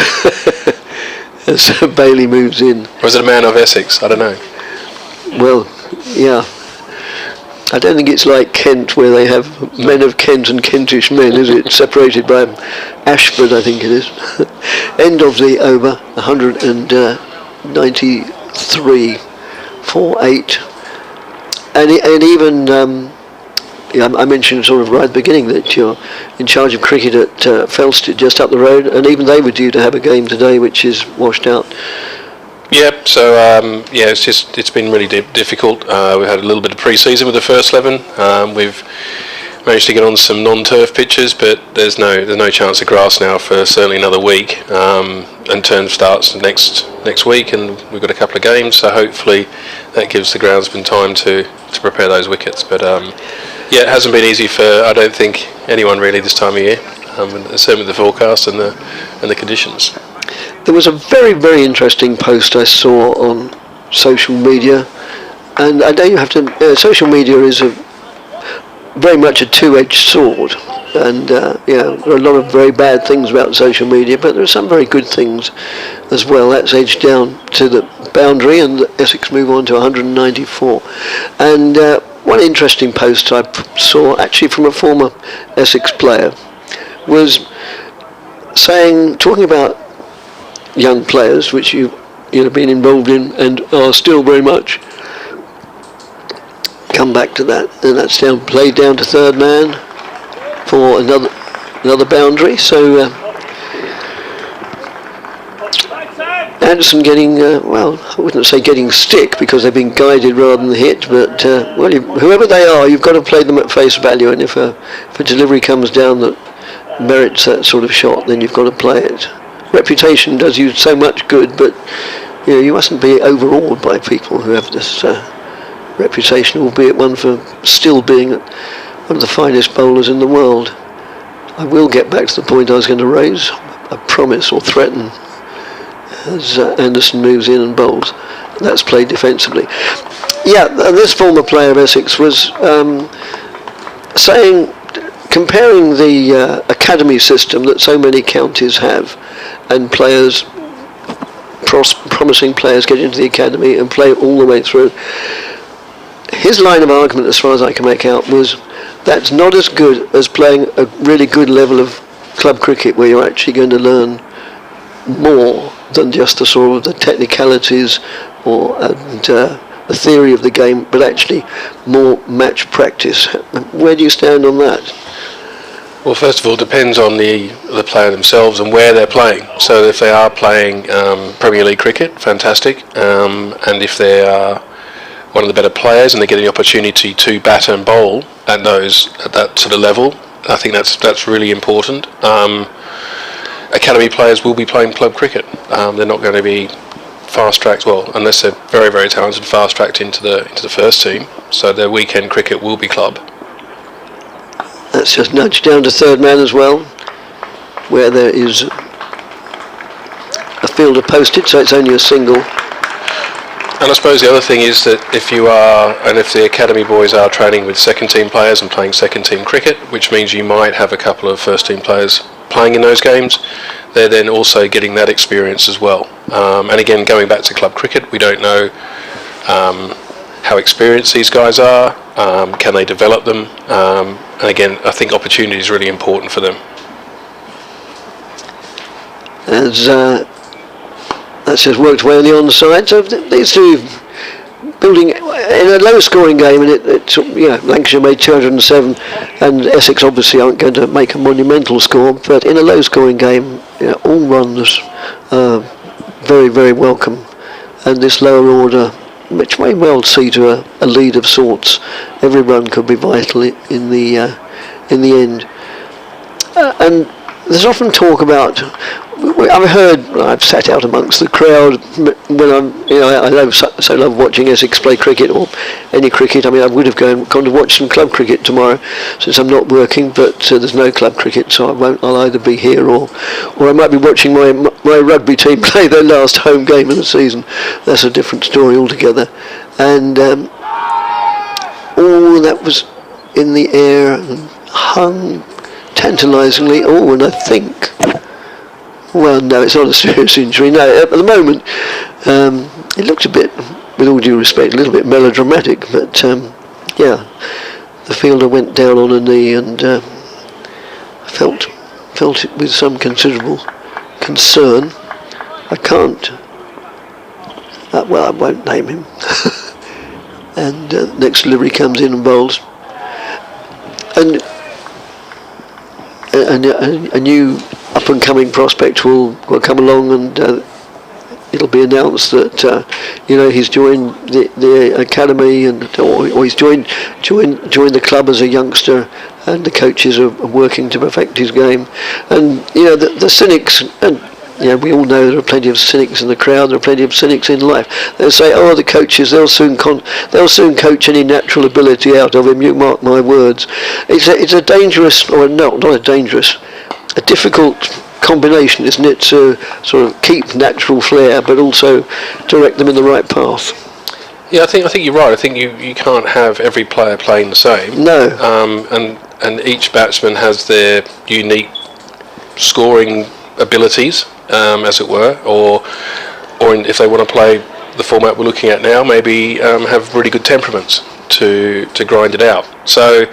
So Bailey moves in. Or is it a man of Essex? I don't know. Well, yeah. I don't think it's like Kent, where they have men of Kent and Kentish men, is it? Separated by Ashford, I think it is. End of the over, 193 for 8. And even, I mentioned sort of right at the beginning that you're in charge of cricket at Felsted, just up the road, and even they were due to have a game today, which is washed out. Yep. So it's been really difficult. We had a little bit of pre-season with the first 11. We've managed to get on some non-turf pitches, but there's no chance of grass now for certainly another week. And term starts next week, and we've got a couple of games. So hopefully that gives the groundsman time to prepare those wickets. But yeah, it hasn't been easy for, I don't think, anyone really this time of year. Certainly with the forecast and the conditions. There was a very, very interesting post I saw on social media, and I know you have to. Social media is very much a two-edged sword, and there are a lot of very bad things about social media, but there are some very good things as well. That's edged down to the boundary, and Essex move on to 194. And one interesting post I saw, actually from a former Essex player, was talking about young players, which you've been involved in and are still very much. Come back to that, and that's played down to third man for another boundary. So Anderson getting I wouldn't say getting stick, because they've been guided rather than hit, but whoever they are, you've got to play them at face value, and if a delivery comes down that merits that sort of shot, then you've got to play it. Reputation does you so much good, but you mustn't be overawed by people who have this reputation, albeit one for still being one of the finest bowlers in the world. I will get back to the point I was going to raise, I promise, or threaten, as Anderson moves in and bowls. That's played defensively. Yeah, this former player of Essex was saying comparing the academy system that so many counties have, and players, promising players get into the academy and play all the way through. His line of argument, as far as I can make out, was that's not as good as playing a really good level of club cricket where you're actually going to learn more than just the sort of the technicalities and the theory of the game, but actually more match practice. Where do you stand on that? Well, first of all, it depends on the player themselves and where they're playing. So if they are playing Premier League cricket, fantastic. And if they are one of the better players and they get the opportunity to bat and bowl at that sort of level, I think that's really important. Academy players will be playing club cricket. They're not going to be fast-tracked, well, unless they're very, very talented, fast-tracked into the first team. So their weekend cricket will be club. That's just nudged down to third man as well, where there is a fielder posted, so it's only a single. And I suppose the other thing is that if the academy boys are training with second team players and playing second team cricket, which means you might have a couple of first team players playing in those games, they're then also getting that experience as well. And again, going back to club cricket, we don't know how experienced these guys are, can they develop them, and again, I think opportunity is really important for them. That's just worked well on the onside. So these two building in a low-scoring game, and Lancashire made 207, and Essex obviously aren't going to make a monumental score. But in a low-scoring game, all runs are very, very welcome, and this lower order, which may well see to a lead of sorts. Every run could be vital in the end. And there's often talk about. I've sat out amongst the crowd when I so love watching Essex play cricket or any cricket. I mean, I would have gone to watch some club cricket tomorrow since I'm not working, but there's no club cricket, so I'll either be here or I might be watching my rugby team play their last home game of the season. That's a different story altogether. And all that was in the air and hung tantalisingly. And I think. Well, no, it's not a serious injury. No, at the moment, it looks a bit, with all due respect, a little bit melodramatic. But the fielder went down on a knee and felt it with some considerable concern. I can't. I won't name him. And next delivery comes in and bowls, and a new up-and-coming prospect will come along, and it'll be announced that he's joined the academy, or he's joined the club as a youngster, and the coaches are working to perfect his game. And the cynics, and we all know there are plenty of cynics in the crowd. There are plenty of cynics in life. They'll say, "Oh, the coaches, they'll soon coach any natural ability out of him." You mark my words. It's a dangerous, or not a dangerous, a difficult combination, isn't it, to sort of keep natural flair but also direct them in the right path? Yeah, I think you're right. I think you can't have every player playing the same. No. And each batsman has their unique scoring abilities, as it were, or if they want to play the format we're looking at now, maybe have really good temperaments to grind it out. So,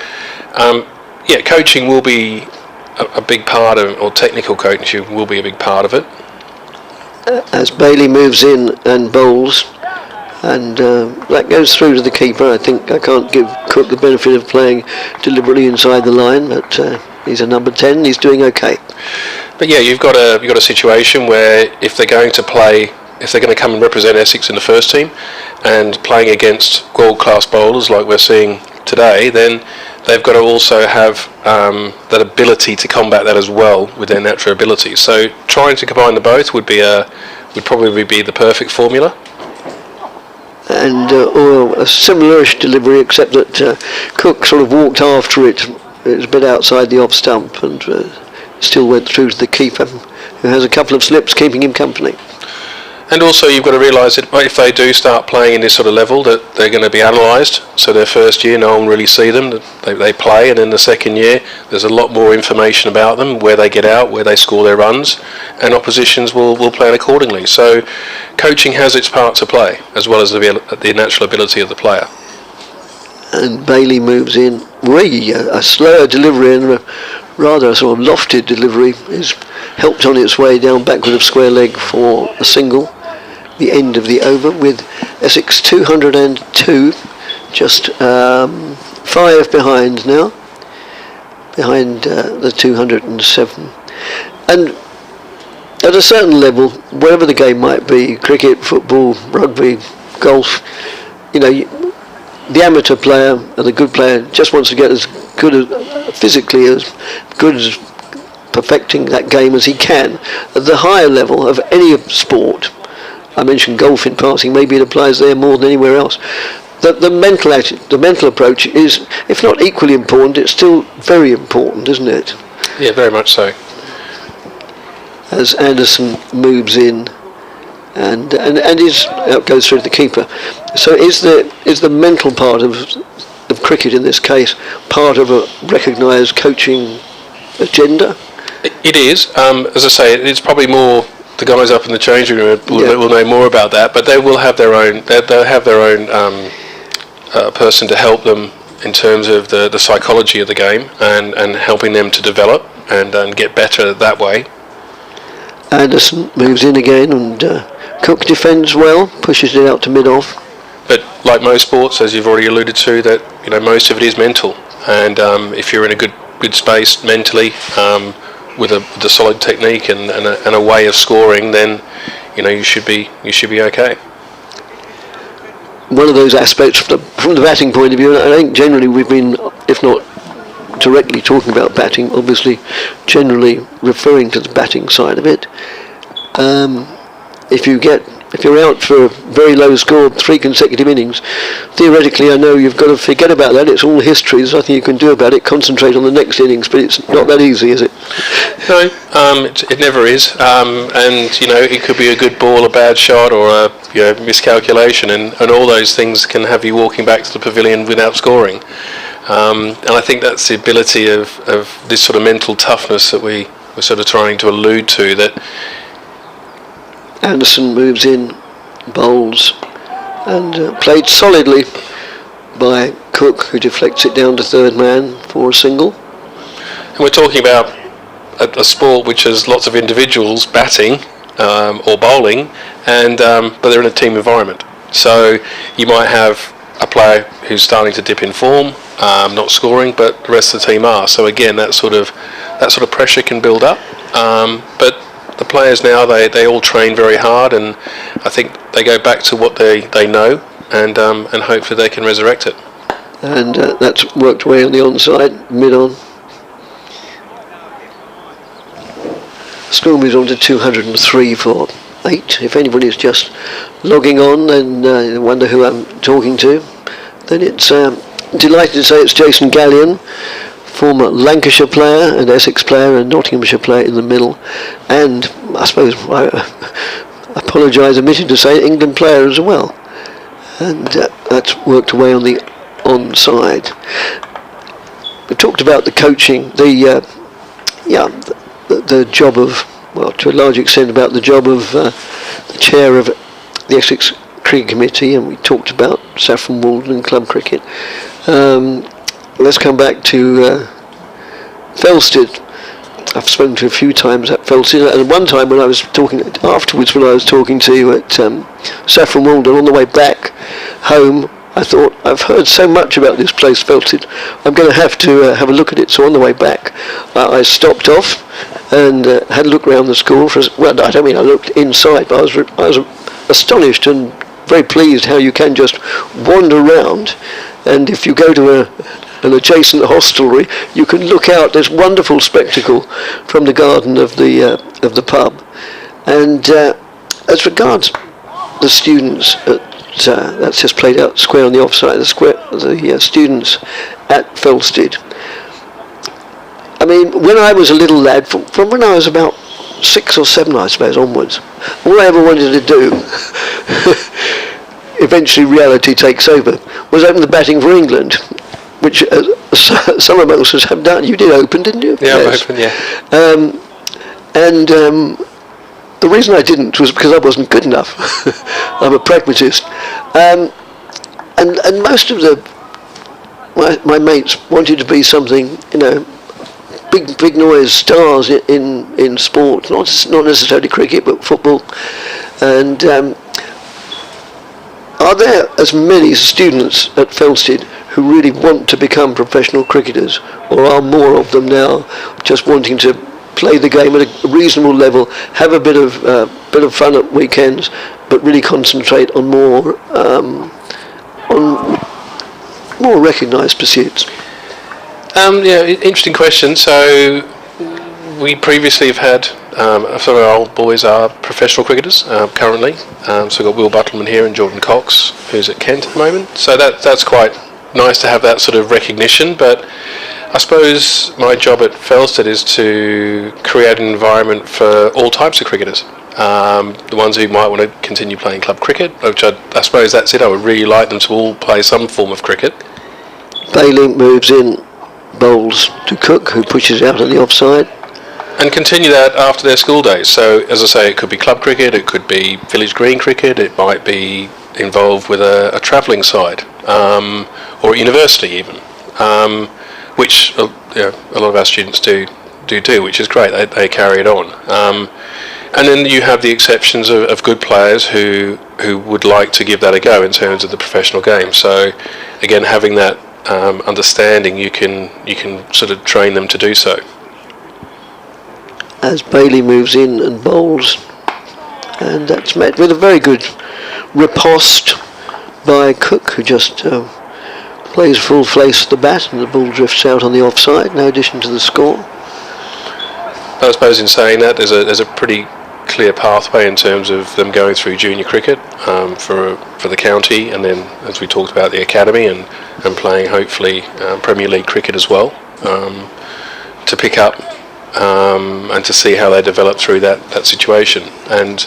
coaching will be a big part of, or technical coaching will be a big part of it. As Bailey moves in and bowls, and that goes through to the keeper. I think I can't give Cook the benefit of playing deliberately inside the line, but he's a number 10. He's doing okay. But yeah, you've got a situation where if they're going to come and represent Essex in the first team, and playing against world-class bowlers like we're seeing today, then they've got to also have that ability to combat that as well with their natural abilities. So trying to combine the both would probably be the perfect formula. And or a similar-ish delivery, except that Cook sort of walked after it. It was a bit outside the off stump, and still went through to the keeper, who has a couple of slips keeping him company. And also you've got to realise that if they do start playing in this sort of level, that they're going to be analysed. So their first year, no one really see them. They play, and in the second year, there's a lot more information about them, where they get out, where they score their runs, and oppositions will plan accordingly. So coaching has its part to play, as well as the natural ability of the player. And Bailey moves in. A slower delivery and a rather sort of lofted delivery is helped on its way down backward of square leg for a single. The end of the over with Essex 202, just 5 behind now, behind the 207. And at a certain level, wherever the game might be, cricket, football, rugby, golf, the amateur player and the good player just wants to get as good as physically as good as perfecting that game as he can at the higher level of any sport. I mentioned golf in passing, maybe it applies there more than anywhere else. The mental approach is, if not equally important, it's still very important, isn't it? Yeah, very much so. As Anderson moves in and goes through the keeper. So is the mental part of cricket in this case part of a recognised coaching agenda? It is. As I say, it's probably more the guys up in the changing room will know more about that, but they will have their own. They'll have their own person to help them in terms of the psychology of the game and helping them to develop and get better that way. Anderson moves in again, and Cook defends well, pushes it out to mid-off. But like most sports, as you've already alluded to, that most of it is mental, and if you're in a good space mentally, with a solid technique and a way of scoring, then you should be okay. One of those aspects from the batting point of view, and I think generally we've been, if not directly talking about batting, obviously generally referring to the batting side of it. If you're out for a very low score, 3 consecutive innings, theoretically I know you've got to forget about that. It's all history. There's nothing you can do about it. Concentrate on the next innings, but it's not that easy, is it? No, it never is. And it could be a good ball, a bad shot, or a miscalculation, and all those things can have you walking back to the pavilion without scoring. And I think that's the ability of this sort of mental toughness that we're sort of trying to allude to. That Anderson moves in, bowls, and played solidly by Cook, who deflects it down to third man for a single. And we're talking about a sport which has lots of individuals batting or bowling, but they're in a team environment. So you might have a player who's starting to dip in form, not scoring, but the rest of the team are. So again, that sort of pressure can build up. But the players now, they all train very hard, and I think they go back to what they know, and hopefully they can resurrect it. And that's worked away on the onside, mid-on. Score moves on to 203 for 8. If anybody's just logging on and wonder who I'm talking to, then it's delighted to say it's Jason Gallion, former Lancashire player and Essex player and Nottinghamshire player in the middle, and I suppose I apologise, omitted to say England player as well. And that's worked away on the onside. We talked about the coaching, the job of, well, to a large extent about the job of the chair of the Essex Cricket Committee, and we talked about Saffron Walden and club cricket. Let's come back to Felsted. I've spoken to a few times at Felsted, and one time when I was talking to you at Saffron Walden on the way back home, I thought, I've heard so much about this place, Felsted. I'm going to have a look at it. So on the way back, I stopped off and had a look around the school. I don't mean I looked inside, but I was astonished and very pleased how you can just wander around, and if you go to an adjacent hostelry, you can look out this wonderful spectacle from the garden of the pub. And as regards the students that's just played out square on the offside, the students at Felsted. I mean, when I was a little lad, from when I was about 6 or 7, I suppose, onwards. All I ever wanted to do, eventually reality takes over, was open the batting for England, which some of us have done. You did open, didn't you? Yeah, yes. I opened, yeah. The reason I didn't was because I wasn't good enough. I'm a pragmatist. And most of my mates wanted to be something, big noise stars in sport, not necessarily cricket but football. And are there as many students at Felsted who really want to become professional cricketers, or are more of them now just wanting to play the game at a reasonable level, have a bit of fun at weekends, but really concentrate on more recognised pursuits? Interesting question. So we previously have had some of our old boys are professional cricketers currently. So we've got Will Buttleman here and Jordan Cox, who's at Kent at the moment. So that's quite nice to have that sort of recognition. But I suppose my job at Felsted is to create an environment for all types of cricketers. The ones who might want to continue playing club cricket, which I suppose that's it. I would really like them to all play some form of cricket. Bailey moves in, bowls to Cook, who pushes out on the offside. And continue that after their school days. So, as I say, it could be club cricket, it could be village green cricket, it might be involved with a travelling side, or at university even, which a lot of our students do, which is great. They carry it on. And then you have the exceptions of good players who would like to give that a go in terms of the professional game. So, again, having that understanding, you can sort of train them to do so. As Bailey moves in and bowls, and that's met with a very good riposte by Cook, who just plays full face to the bat, and the ball drifts out on the offside. No addition to the score. I suppose in saying that, there's a pretty clear pathway in terms of them going through junior cricket for the county, and then, as we talked about, the academy, and playing hopefully Premier League cricket as well, to pick up and to see how they develop through that situation. And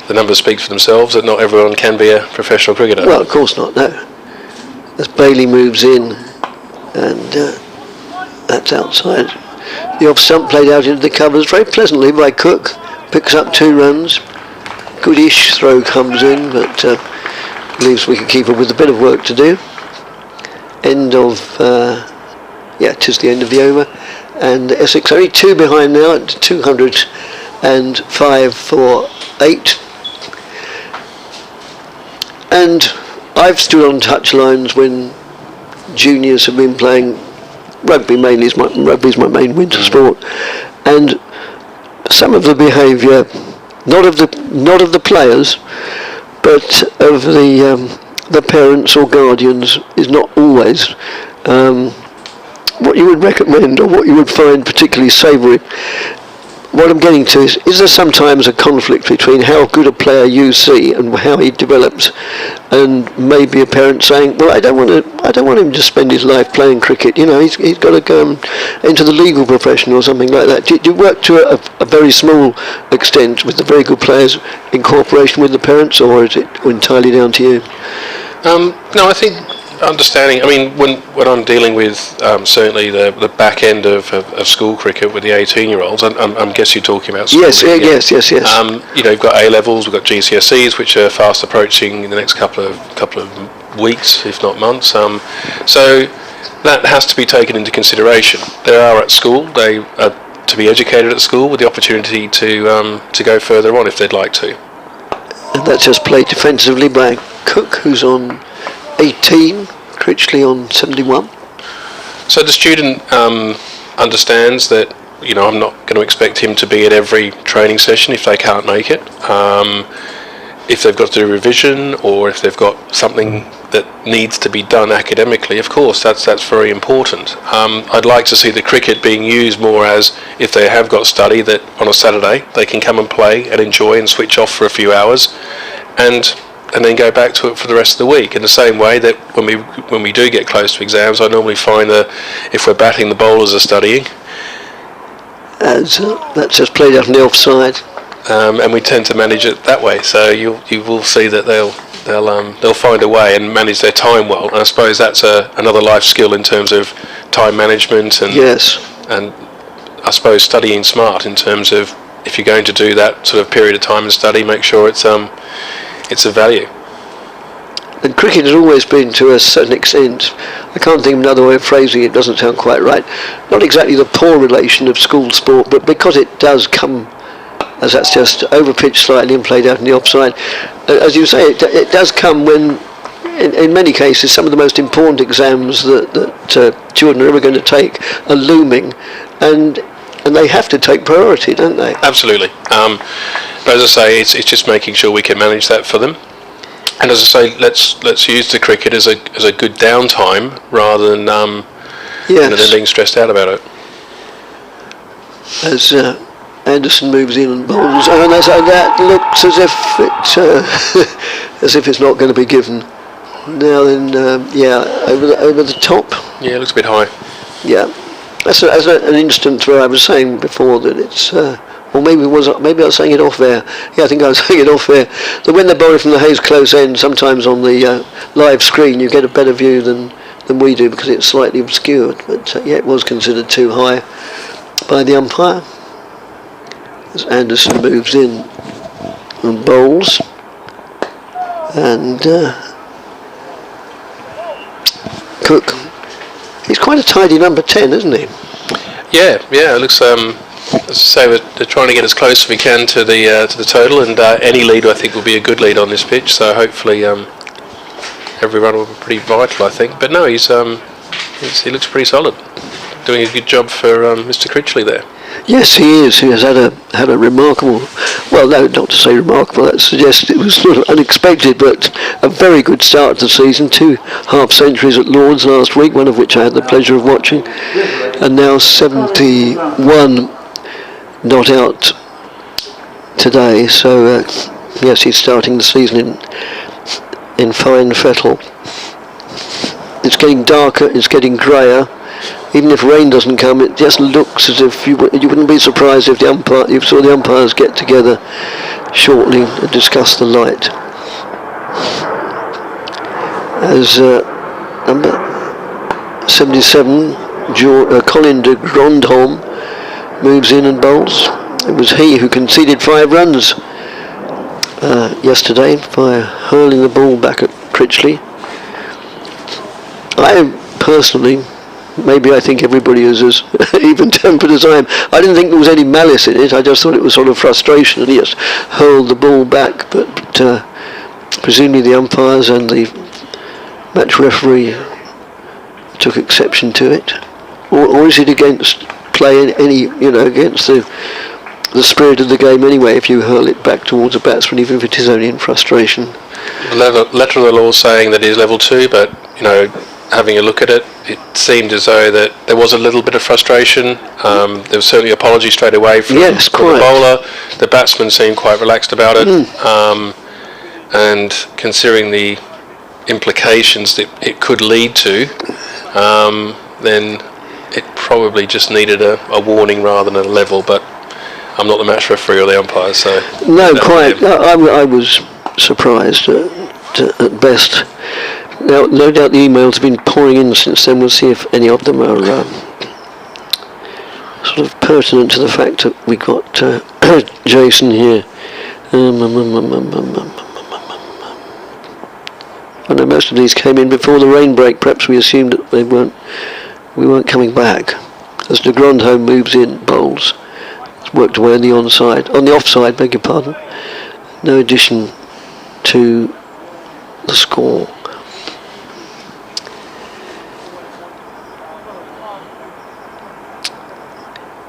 the numbers speak for themselves, that not everyone can be a professional cricketer. Well, of course not, no. As Bailey moves in, and that's outside. The off stump played out into the covers very pleasantly by Cook. Picks up 2 runs. Goodish throw comes in, but believes we can keep up with a bit of work to do. End of, tis the end of the over. And Essex only 2 behind now at 205 for 8. And I've stood on touchlines when juniors have been playing rugby. Rugby's my main winter sport, and some of the behaviour, not of the players, but of the parents or guardians, is not always what you would recommend or what you would find particularly savoury. What I'm getting to is there sometimes a conflict between how good a player you see and how he develops, and maybe a parent saying, well, I don't want him to spend his life playing cricket, he's got to go into the legal profession or something like that. Do you work to a very small extent with the very good players in cooperation with the parents, or is it entirely down to you? No, I think understanding. I mean, when I'm dealing with certainly the back end of school cricket with the 18-year-olds, I guess you're talking about school cricket. Yes. You've got A levels, we've got GCSEs, which are fast approaching in the next couple of weeks, if not months. So that has to be taken into consideration. They are at school. They are to be educated at school with the opportunity to go further on if they'd like to. And that's just played defensively by Cook, who's on 18, Critchley on 71. So the student understands that, I'm not going to expect him to be at every training session if they can't make it. If they've got to do revision, or if they've got something that needs to be done academically, of course, that's very important. I'd like to see the cricket being used more as, if they have got study, that on a Saturday they can come and play and enjoy and switch off for a few hours, and then go back to it for the rest of the week. In the same way that when we do get close to exams, I normally find that if we're batting, the bowlers are studying, as that's just played out on the offside. And we tend to manage it that way. So you will see that they'll find a way and manage their time well. And I suppose that's another life skill in terms of time management and and I suppose studying smart in terms of if you're going to do that sort of period of time and study, make sure it's of value. And cricket has always been, to a certain extent, I can't think of another way of phrasing it, doesn't sound quite right, not exactly the poor relation of school sport, but because it does come, as that's just over-pitched slightly and played out in the offside, as you say, it does come when, in many cases, some of the most important exams that children are ever going to take are looming, and they have to take priority, don't they? Absolutely. But as I say, it's just making sure we can manage that for them. And as I say, let's use the cricket as a good downtime rather than than being stressed out about it. As Anderson moves in and bowls, and that looks as if it's not going to be given. Now then, over the top. Yeah, it looks a bit high. Yeah, that's an instant where I was saying before that it's. Or maybe I was saying it off there. Yeah, I think I was saying it off there. That when they're bowling from the Hayes close end, sometimes on the live screen you get a better view than we do because it's slightly obscured. But it was considered too high by the umpire. As Anderson moves in and bowls, and Cook. He's quite a tidy number 10, isn't he? Yeah. It looks. As I say, we're trying to get as close as we can to the total, and any lead I think will be a good lead on this pitch. So hopefully every run will be pretty vital, I think. But no, he looks pretty solid, doing a good job for Mr. Critchley there. Yes, he is. He has had a remarkable. Well, no, not to say remarkable. That suggests it was sort of unexpected, but a very good start to the season. 2 half centuries at Lord's last week, one of which I had the pleasure of watching, and now 71. Not out today, so yes, he's starting the season in fine fettle. It's getting darker, it's getting greyer. Even if rain doesn't come, it just looks as if you wouldn't be surprised if you saw the umpires get together shortly and discuss the light. As number 77, Colin de Grandhomme, moves in and bowls. It was he who conceded 5 runs yesterday by hurling the ball back at Critchley. I personally, maybe I think everybody is as even-tempered as I am. I didn't think there was any malice in it. I just thought it was sort of frustration, and he just hurled the ball back. But presumably the umpires and the match referee took exception to it, or is it against play against the spirit of the game anyway if you hurl it back towards a batsman, even if it is only in frustration? The letter of the law saying that it is level 2, but having a look at it, it seemed as though that there was a little bit of frustration. There was certainly apology straight away from the bowler. The batsman seemed quite relaxed about it, and considering the implications that it could lead to, then it probably just needed a warning rather than a level. But I'm not the match referee or the umpire, so no, quite. I was surprised at best. Now, no doubt the emails have been pouring in since then. We'll see if any of them are sort of pertinent to the fact that we got Jason here. I know most of these came in before the rain break. Perhaps we assumed that we weren't coming back. As de Grandhomme moves in, bowls. It's worked away on the offside, beg your pardon. No addition to the score.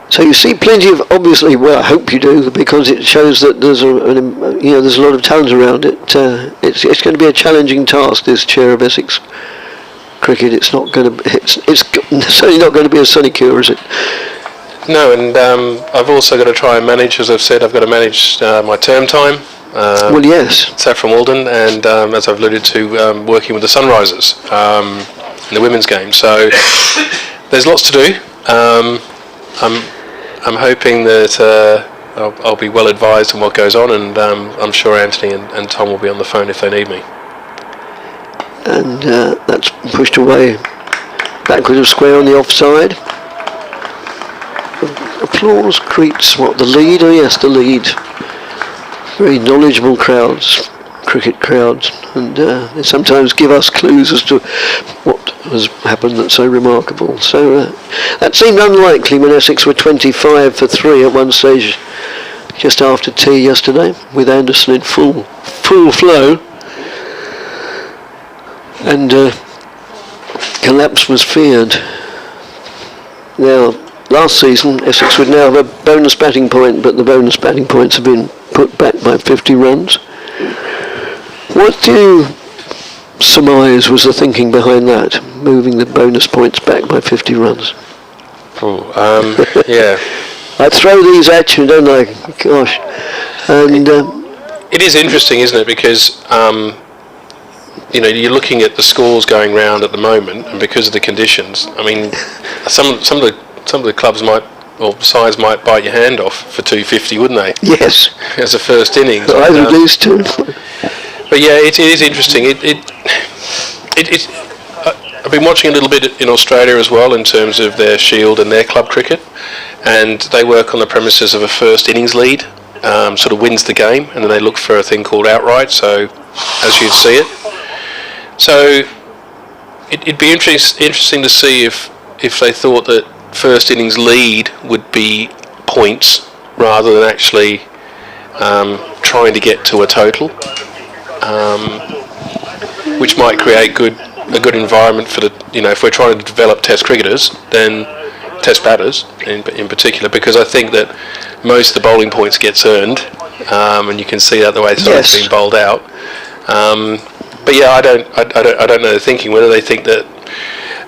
So you see plenty of, obviously, well, I hope you do, because it shows that there's there's a lot of talent around it. It's going to be a challenging task, this chair of Essex cricket. It's not going to, it's certainly not going to be a sinecure, is it? No, and I've also got to try and manage, as I've said, I've got to manage my term time. Well, yes. Saffron Walden, and as I've alluded to, working with the Sunrisers in the women's game. So there's lots to do. I'm hoping that I'll be well advised on what goes on, and I'm sure Anthony and Tom will be on the phone if they need me. And that's pushed away backward of square on the offside. Applause greets what, the lead? Oh yes, the lead. Very knowledgeable crowds, cricket crowds, and they sometimes give us clues as to what has happened that's so remarkable. So that seemed unlikely when Essex were 25 for 3 at one stage just after tea yesterday, with Anderson in full flow, and collapse was feared. Now, last season Essex would now have a bonus batting point, but the bonus batting points have been put back by 50 runs. What do you surmise was the thinking behind that, moving the bonus points back by 50 runs? Yeah. I throw these at you, don't I? Gosh. And it is interesting, isn't it? Because you're looking at the scores going round at the moment, and because of the conditions, I mean, some of the clubs or sides might bite your hand off for 250, wouldn't they? Yes. As a first innings. Either of these two. But yeah, it is interesting. I've been watching a little bit in Australia as well in terms of their Shield and their club cricket, and they work on the premises of a first innings lead, sort of wins the game, and then they look for a thing called outright, so as you'd see it. So it'd be interesting to see if they thought that first innings lead would be points rather than actually trying to get to a total, which might create a good environment for if we're trying to develop Test cricketers, then Test batters in particular, because I think that most of the bowling points gets earned, and you can see that the way it's being bowled out. But yeah, I don't know the thinking, whether they think that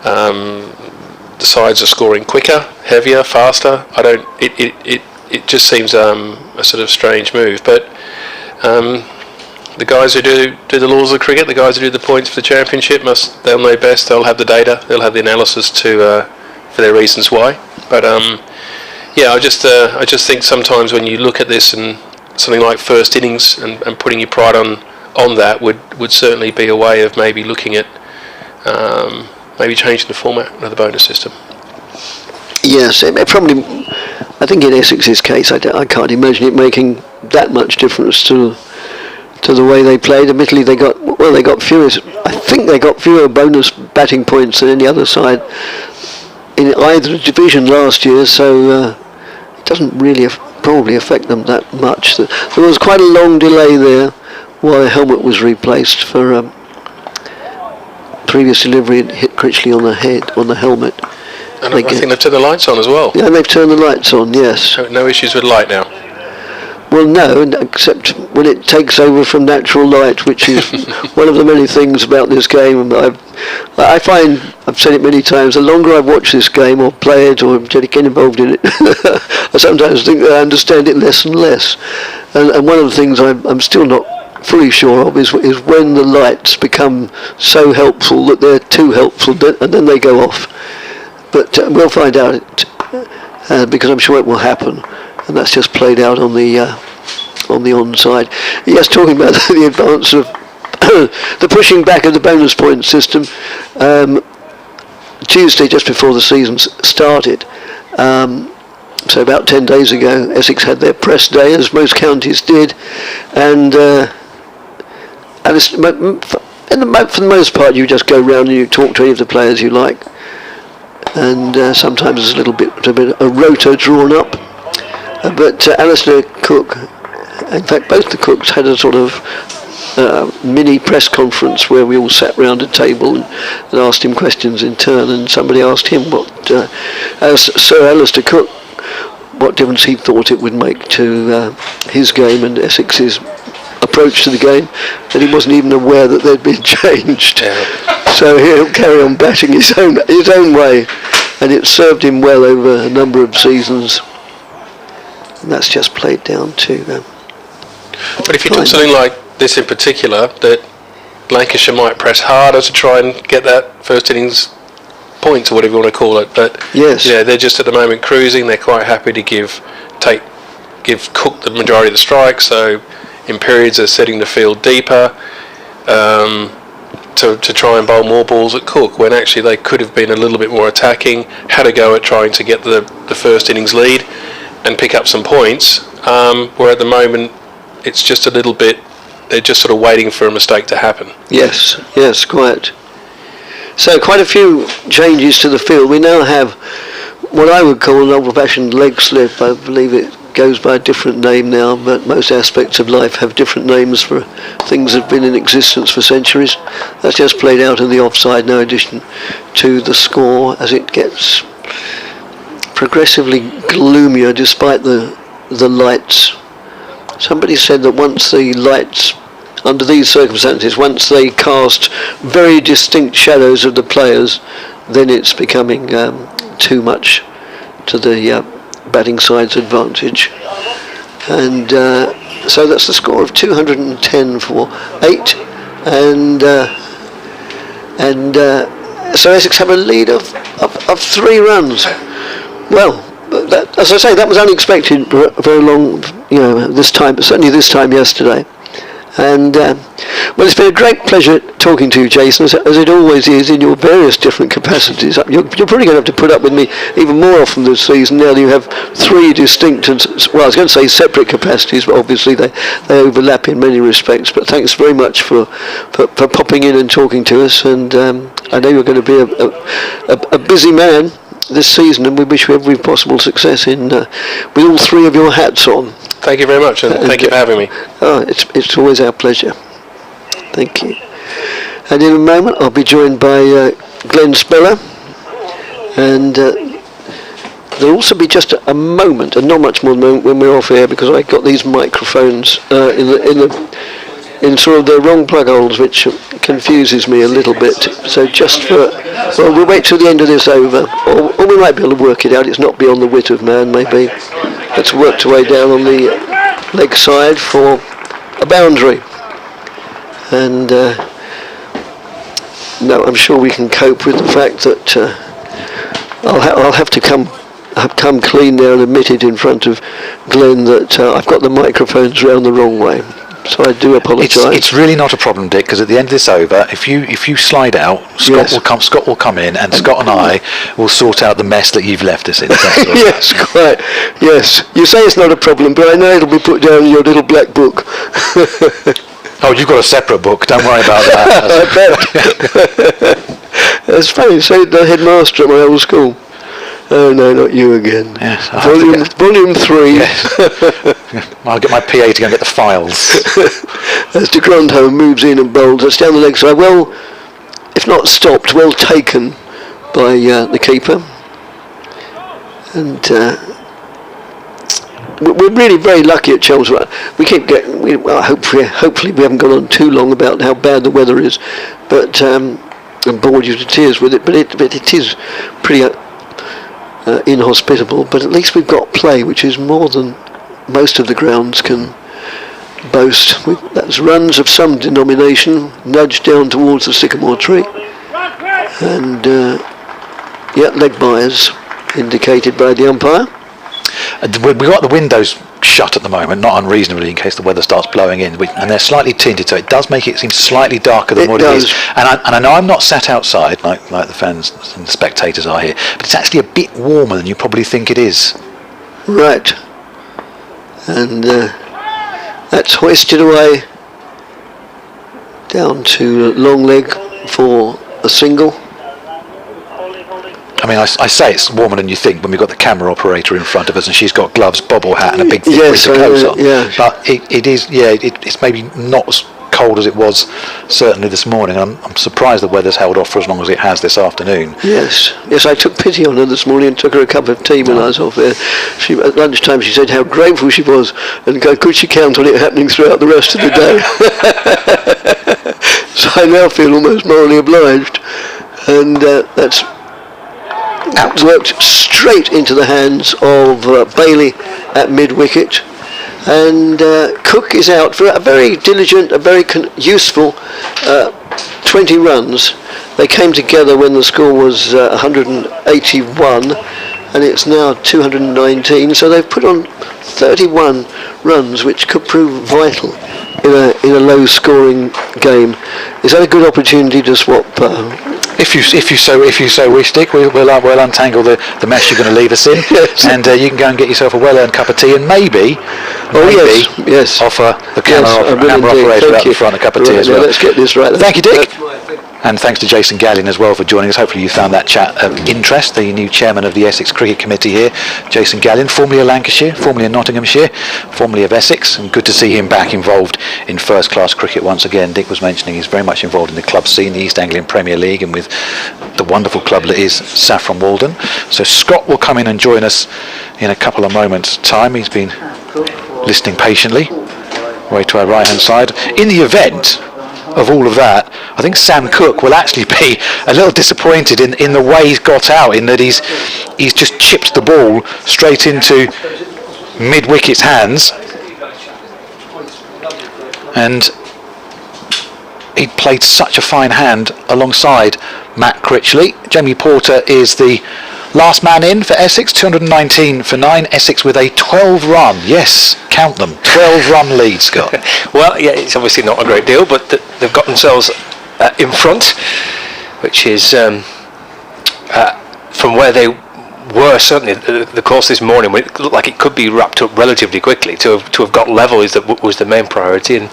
the sides are scoring quicker, heavier, faster. It just seems a sort of strange move. But the guys who do the laws of cricket, the guys who do the points for the championship, they'll know best. They'll have the data. They'll have the analysis for their reasons why. But yeah, I just think sometimes when you look at this and something like first innings and putting your pride on that would certainly be a way of maybe looking at maybe changing the format of the bonus system. Yes, it probably. I think in Essex's case, I can't imagine it making that much difference to the way they played. Admittedly, they got fewer. I think they got fewer bonus batting points than any other side in either division last year. So it doesn't really probably affect them that much. There was quite a long delay there while the helmet was replaced for previous delivery. It hit Critchley on the helmet. And I think they've turned the lights on as well. Yeah, they've turned the lights on, yes. No issues with light now? Well, no, except when it takes over from natural light, which is one of the many things about this game. I find, I've said it many times, the longer I watch this game or play it or get involved in it, I sometimes think that I understand it less and less. And one of the things I'm still not fully sure of is when the lights become so helpful that they're too helpful, and then they go off. But we'll find out because I'm sure it will happen, and that's just played out on the onside. Yes, talking about the advance of the pushing back of the bonus point system. Tuesday, just before the season started, so about 10 days ago, Essex had their press day, as most counties did, and for the most part, you just go round and you talk to any of the players you like. And sometimes there's a little bit of a rota drawn up. But Alistair Cook, in fact both the Cooks had a sort of mini press conference where we all sat round a table and asked him questions in turn, and somebody asked him as Sir Alistair Cook, what difference he thought it would make to his game and Essex's approach to the game, that he wasn't even aware that they'd been changed. So he'll carry on batting his own way, and it served him well over a number of seasons. And that's just played down to But if you took something like this in particular, that Lancashire might press harder to try and get that first innings points or whatever you want to call it. But yes, they're just at the moment cruising. They're quite happy to give Cook the majority of the strikes. So in periods they're setting the field deeper to try and bowl more balls at Cook, when actually they could have been a little bit more attacking, had a go at trying to get the first innings lead and pick up some points, where at the moment it's just a little bit, they're just sort of waiting for a mistake to happen. Yes, quite. So quite a few changes to the field. We now have what I would call an old-fashioned leg slip. I believe it goes by a different name now, but most aspects of life have different names for things that have been in existence for centuries. That's just played out in the offside, no addition to the score, as it gets progressively gloomier despite the lights. Somebody said that once the lights, under these circumstances, once they cast very distinct shadows of the players, then it's becoming too much to the batting side's advantage. And so that's the score of 210 for 8, and so Essex have a lead of 3 runs. Well, as I say, that was unexpected for a very long, this time, certainly this time yesterday. And well, it's been a great pleasure talking to you, Jason, as it always is in your various different capacities. You're probably going to have to put up with me even more often this season now that you have 3 distinct, well, I was going to say separate capacities, but obviously they overlap in many respects. But thanks very much for popping in and talking to us. And I know you're going to be a busy man this season, and we wish you every possible success in with all 3 of your hats on. Thank you very much, and thank you for having me. Oh, it's always our pleasure. Thank you. And in a moment I'll be joined by Glenn Speller, and there'll also be just a moment, and not much more than a moment, when we're off air, because I got these microphones in sort of the wrong plug holes, which confuses me a little bit. So just for, well, we'll wait till the end of this over, or we might be able to work it out. It's not beyond the wit of man, maybe. Let's work our way down on the leg side for a boundary. And no, I'm sure we can cope with the fact that I'll have to come clean there and admit it in front of Glenn that I've got the microphones round the wrong way. So I do apologise. It's really not a problem, Dick, because at the end of this over, if you slide out, Scott will come in, and Scott and I will sort out the mess that you've left us in. Yes, quite. Yes, you say it's not a problem, but I know it'll be put down in your little black book. Oh, you've got a separate book. Don't worry about that. I bet. That's funny. So the headmaster at my old school. Oh no, not you again. Yes, volume 3. Yes. I'll get my PA to go and get the files. As de Grandhomme moves in and bowls, that's down the leg side. Well, if not stopped, well taken by the keeper. And we're really very lucky at Chelmsford. We keep getting. Hopefully we haven't gone on too long about how bad the weather is, but and bored you to tears with it. But it is pretty inhospitable. But at least we've got play, which is more than most of the grounds can boast. That's runs of some denomination, nudged down towards the sycamore tree, and leg byes indicated by the umpire. We've got the windows shut at the moment, not unreasonably, in case the weather starts blowing in, and they're slightly tinted, so it does make it seem slightly darker than what it is. And I know I'm not sat outside like the fans and the spectators are here, but it's actually a bit warmer than you probably think it is. Right. And that's hoisted away down to long leg for a single. I mean, I say it's warmer than you think when we've got the camera operator in front of us and she's got gloves, bobble hat and a big thick winter coat on. Yeah. But it's maybe not as cold as it was certainly this morning. I'm surprised the weather's held off for as long as it has this afternoon. Yes, I took pity on her this morning and took her a cup of tea when I was off there. At lunchtime she said how grateful she was and could she count on it happening throughout the rest of the day. So I now feel almost morally obliged, and that's worked straight into the hands of Bailey at mid-wicket, and Cook is out for a very diligent, a very useful 20 runs, They came together when the score was 181, and it's now 219. So they've put on 31 runs, which could prove vital in a low-scoring game. Is that a good opportunity to swap? If you so wish, Dick, we'll untangle the mess you're going to leave us in, yes. And you can go and get yourself a well-earned cup of tea, and maybe yes, offer the camera operator out the front a cup of tea as well. Let's get this right. Thank you, Dick. And thanks to Jason Gallion as well for joining us. Hopefully you found that chat of interest, the new chairman of the Essex Cricket Committee here, Jason Gallion, formerly of Lancashire, formerly of Nottinghamshire, formerly of Essex, and good to see him back involved in first-class cricket once again. Dick was mentioning he's very much involved in the club scene, the East Anglian Premier League, and with the wonderful club that is Saffron Walden. So Scott will come in and join us in a couple of moments' time. He's been listening patiently. Way to our right-hand side. In the event of all of that, I think Sam Cook will actually be a little disappointed in the way he's got out, in that he's just chipped the ball straight into mid-wicket's hands, and he played such a fine hand alongside Matt Critchley. Jamie Porter is the last man in for Essex, 219 for 9. Essex with a 12-run, yes, count them, 12-run lead, Scott. Well, yeah, it's obviously not a great deal, but they've got themselves in front, which is from where they were certainly the course this morning. It looked like it could be wrapped up relatively quickly. To have got level was the main priority, and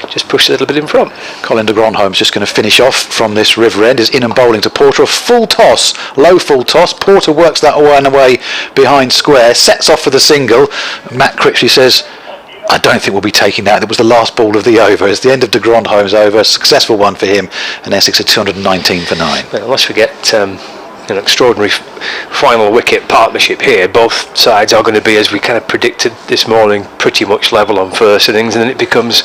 just pushed a little bit in front. Colin de Grandhome's just going to finish off from this river end. Is in and bowling to Porter, a full toss, low full toss. Porter works that one away behind square, sets off for the single. Matt Critchley says, I don't think we'll be taking that. It was the last ball of the over. It's the end of de Grandhome's over, a successful one for him, and Essex at 219 for 9. Well, unless we get an extraordinary final wicket partnership here, both sides are going to be, as we kind of predicted this morning, pretty much level on first innings, and then it becomes,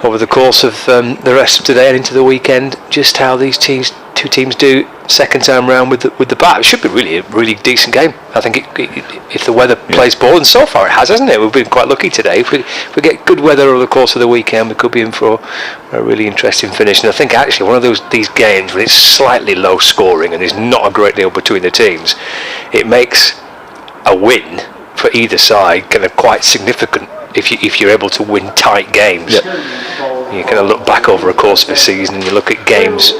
over the course of the rest of today and into the weekend, just how these two teams do second time round with the bat. It should be really a really decent game. I think if the weather plays ball, and so far it has, hasn't it? We've been quite lucky today. If we get good weather over the course of the weekend, we could be in for a really interesting finish. And I think actually one of these games when it's slightly low scoring and there's not a great deal between the teams, it makes a win for either side kind of quite significant if you're able to win tight games. You kind of look back over a course of a season and you look at games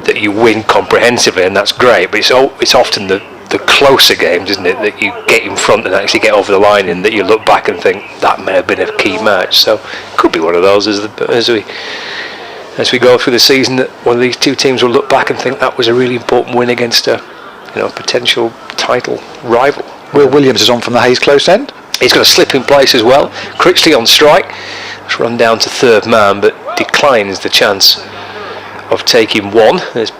that you win comprehensively, and that's great, but it's often the closer games, isn't it, that you get in front and actually get over the line, and that you look back and think that may have been a key match. So it could be one of those as we go through the season, that one of these two teams will look back and think that was a really important win against a potential title rival. Will Williams is on from the Hayes close end. He's got a slip in place as well. Critchley on strike. It's run down to third man, but declines the chance of taking one. There's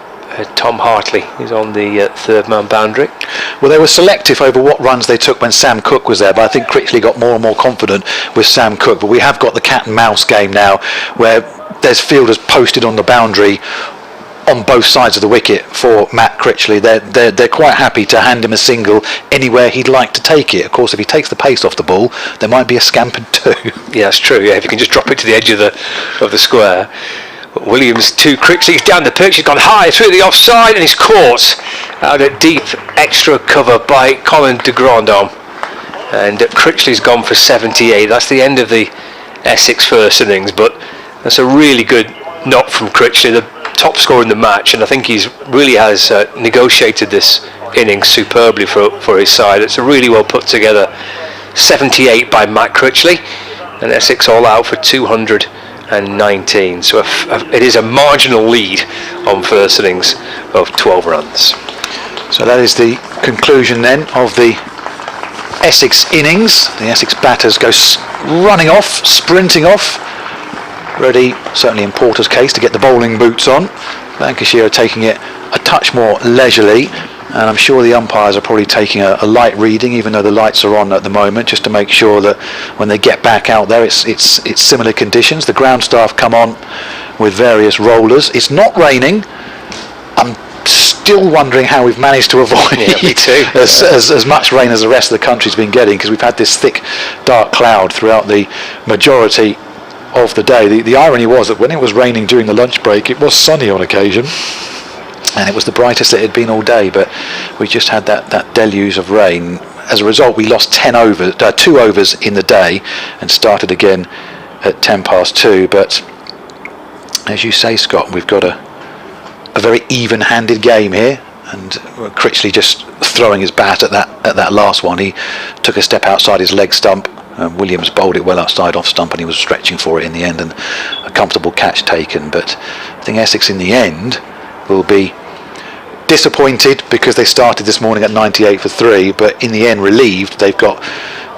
Tom Hartley is on the third man boundary. Well, they were selective over what runs they took when Sam Cook was there, but I think Critchley got more and more confident with Sam Cook. But we have got the cat and mouse game now, where there's fielders posted on the boundary on both sides of the wicket for Matt Critchley. They're quite happy to hand him a single anywhere he'd like to take it. Of course, if he takes the pace off the ball, there might be a scampered two. Yeah, that's true. Yeah, if you can just drop it to the edge of the square. Williams to Critchley, he's down the pitch, he's gone high through the offside, and he's caught out a deep extra cover by Colin de Grandhomme. And Critchley's gone for 78. That's the end of the Essex first innings, but that's a really good knock from Critchley, the top scorer in the match, and I think he's really has negotiated this innings superbly for his side. It's a really well put together 78 by Matt Critchley, and Essex all out for 219. So it is a marginal lead on first innings of 12 runs. So that is the conclusion then of the Essex innings. The Essex batters go running off, sprinting off, ready, certainly in Porter's case, to get the bowling boots on. Lancashire are taking it a touch more leisurely, and I'm sure the umpires are probably taking a light reading, even though the lights are on at the moment, just to make sure that when they get back out there it's similar conditions. The ground staff come on with various rollers. It's not raining. I'm still wondering how we've managed to avoid as much rain as the rest of the country's been getting, because we've had this thick dark cloud throughout the majority of the day. The irony was that when it was raining during the lunch break, it was sunny on occasion. and it was the brightest it had been all day, but we just had that deluge of rain. As a result, we lost 2 overs in the day and started again at 2:10. But as you say, Scott, we've got a very even-handed game here, and Critchley just throwing his bat at that last one. He took a step outside his leg stump. Williams bowled it well outside off stump, and he was stretching for it in the end, and a comfortable catch taken. But I think Essex in the end will be disappointed because they started this morning at 98 for 3, but in the end relieved they've got,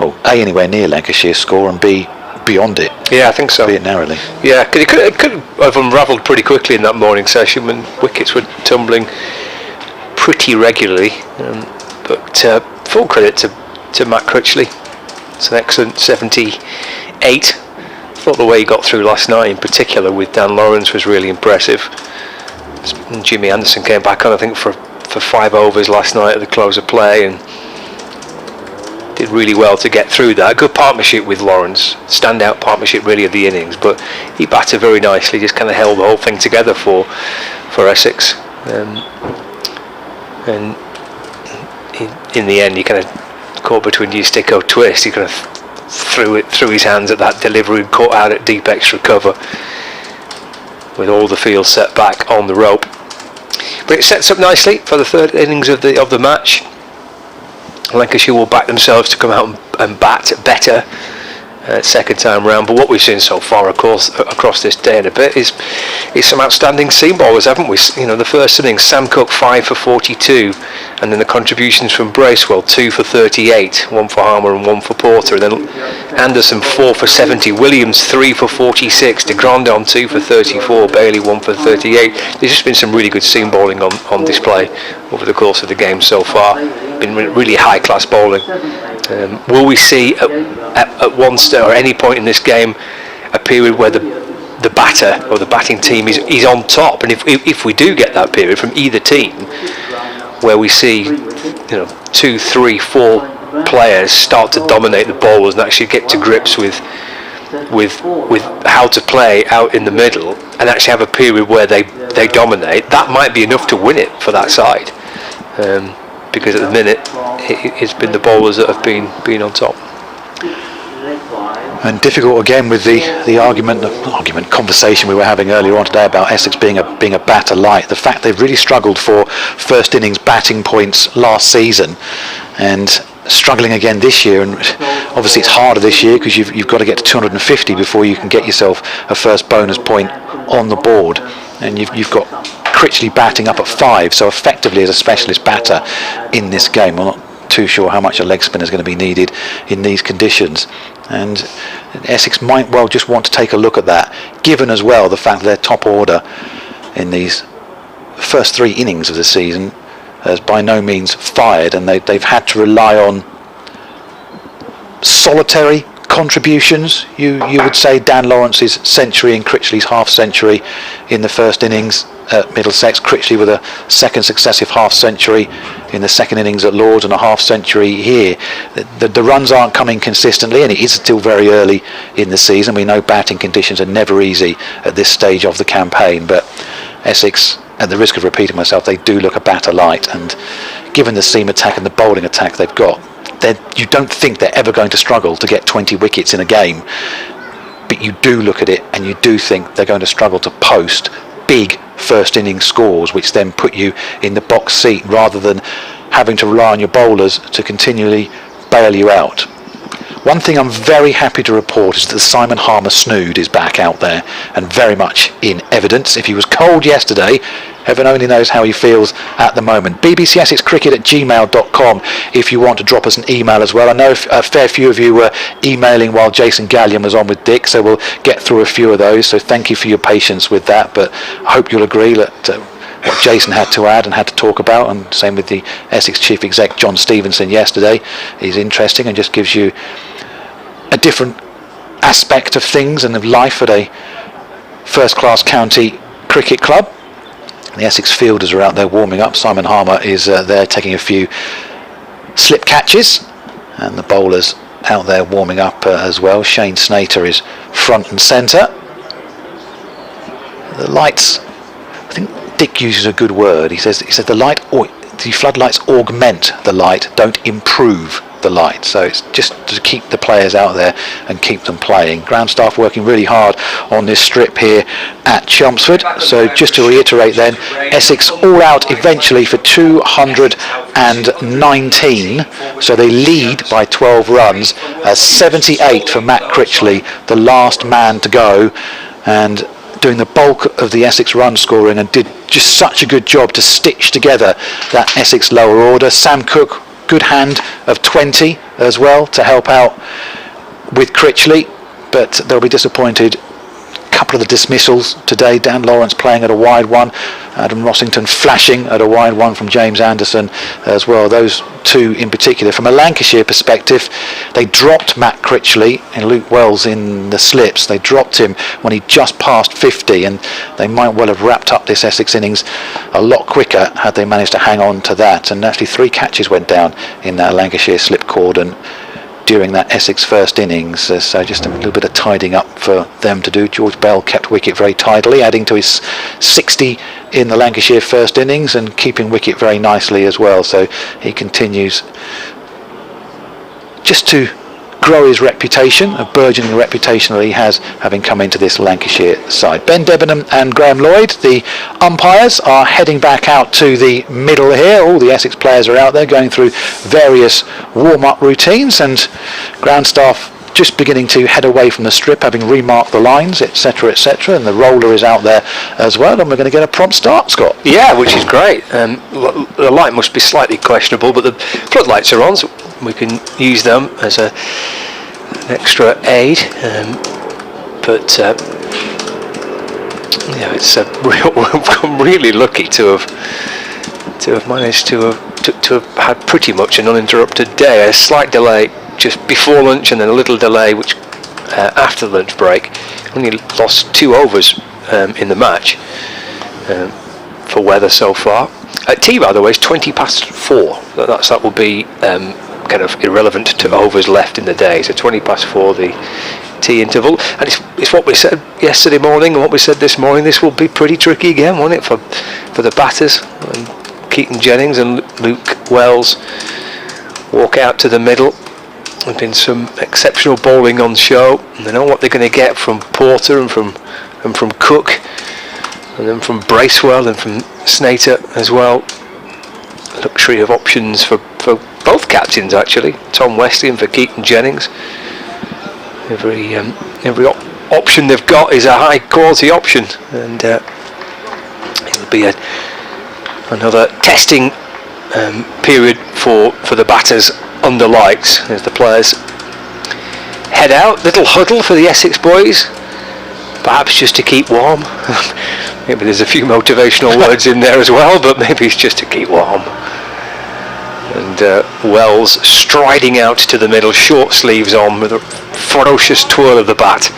well, A, anywhere near Lancashire's score, and B, beyond it. Yeah, I think so. Be it narrowly. Yeah, it could have unravelled pretty quickly in that morning session when wickets were tumbling pretty regularly. But full credit to Matt Critchley. It's an excellent 78. I thought the way he got through last night in particular with Dan Lawrence was really impressive. And Jimmy Anderson came back on, I think, for 5 overs last night at the close of play, and did really well to get through that. Good partnership with Lawrence, standout partnership really of the innings, but he batted very nicely, just kind of held the whole thing together for Essex. And in the end, he kind of caught between your stick or twist. He kind of threw it through his hands at that delivery and caught out at deep extra cover, with all the field set back on the rope. But it sets up nicely for the 3rd innings of the match. Lancashire will back themselves to come out and bat better second time round. But what we've seen so far, of course, across this day and a bit is some outstanding seam bowlers, haven't we? You know, the first innings, Sam Cook 5 for 42, and then the contributions from Bracewell 2 for 38, 1 for Harmer and 1 for Porter, and then Anderson 4 for 70, Williams 3 for 46, de Grandon 2 for 34, Bailey 1 for 38. There's just been some really good seam bowling on display over the course of the game so far. Been really high class bowling. Will we see at one stage or any point in this game a period where the batter or the batting team is on top? And if we do get that period from either team, where we see 2, 3, 4 players start to dominate the bowlers and actually get to grips with how to play out in the middle, and actually have a period where they dominate, that might be enough to win it for that side. Because at the minute it's been the bowlers that have been on top. And difficult again with the conversation we were having earlier on today about Essex being a batter light. The fact they've really struggled for first innings batting points last season, and struggling again this year. And obviously it's harder this year because you've got to get to 250 before you can get yourself a first bonus point on the board. And you've got Critchley batting up at 5, so effectively as a specialist batter in this game. I'm not too sure how much a leg spinner is going to be needed in these conditions. And Essex might well just want to take a look at that, given as well the fact that their top order in these first 3 innings of the season has by no means fired, and they've had to rely on solitary contributions. You would say Dan Lawrence's century and Critchley's half century in the first innings at Middlesex, Critchley with a second successive half century in the second innings at Lords and a half century here. The runs aren't coming consistently, and it is still very early in the season. We know batting conditions are never easy at this stage of the campaign, but Essex, at the risk of repeating myself, they do look a batter light, and given the seam attack and the bowling attack they've got, you don't think they're ever going to struggle to get 20 wickets in a game, but you do look at it and you do think they're going to struggle to post big first innings scores, which then put you in the box seat rather than having to rely on your bowlers to continually bail you out. One thing I'm very happy to report is that the Simon Harmer snood is back out there and very much in evidence. If he was cold yesterday, heaven only knows how he feels at the moment. bbcessexcricket@gmail.com if you want to drop us an email as well. I know a fair few of you were emailing while Jason Gallion was on with Dick, so we'll get through a few of those, so thank you for your patience with that, but I hope you'll agree that what Jason had to add and had to talk about, and same with the Essex Chief Exec John Stevenson yesterday, is interesting and just gives you a different aspect of things and of life at a first-class county cricket club. The Essex fielders are out there warming up. Simon Harmer is there taking a few slip catches, and the bowlers out there warming up as well. Shane Snater is front and centre. The lights, I think Dick uses a good word. He says the floodlights augment the light, don't improve the light. So it's just to keep the players out there and keep them playing. Ground staff working really hard on this strip here at Chelmsford. So just to reiterate then, Essex all out eventually for 219. So they lead by 12 runs. 78 for Matt Critchley, the last man to go, and doing the bulk of the Essex run scoring, and did just such a good job to stitch together that Essex lower order. Sam Cook, good hand of 20 as well to help out with Critchley, but they'll be disappointed. Couple of the dismissals today. Dan Lawrence playing at a wide one, Adam Rossington flashing at a wide one from James Anderson as well. Those two in particular. From a Lancashire perspective, they dropped Matt Critchley and Luke Wells in the slips. They dropped him when he just passed 50, and they might well have wrapped up this Essex innings a lot quicker had they managed to hang on to that. And actually 3 catches went down in that Lancashire slip cordon during that Essex first innings, so just a little bit of tidying up for them to do. George Bell kept wicket very tidily, adding to his 60 in the Lancashire first innings and keeping wicket very nicely as well. So he continues just to grow his reputation, a burgeoning reputation that he has, having come into this Lancashire side. Ben Debenham and Graham Lloyd, the umpires, are heading back out to the middle here. All the Essex players are out there going through various warm-up routines, and ground staff just beginning to head away from the strip, having remarked the lines, etc, etc, and the roller is out there as well, and we're going to get a prompt start, Scott. Yeah, which is great. The light must be slightly questionable, but the floodlights are on, so we can use them as an extra aid. But yeah, it's I'm really lucky to have managed to have had pretty much an uninterrupted day. A slight delay just before lunch, and then a little delay which after the lunch break. Only lost 2 overs in the match for weather so far. Tea, by the way, is 20 past 4. That will be kind of irrelevant to overs left in the day. So 20 past 4 the tea interval, and it's what we said yesterday morning and what we said this morning. This will be pretty tricky again, won't it, for the batters? And Keaton Jennings and Luke Wells walk out to the middle. There's been some exceptional bowling on show, and they know what they're going to get from Porter and from Cook, and then from Bracewell and from Snater as well. Luxury of options for both captains, actually. Tom Weston for Keaton Jennings. Every option they've got is a high quality option, and it'll be another testing period for the batters under lights as the players head out. Little huddle for the Essex boys, perhaps just to keep warm. Maybe there's a few motivational words in there as well, but maybe it's just to keep warm. And Wells striding out to the middle, short sleeves on, with a ferocious twirl of the bat,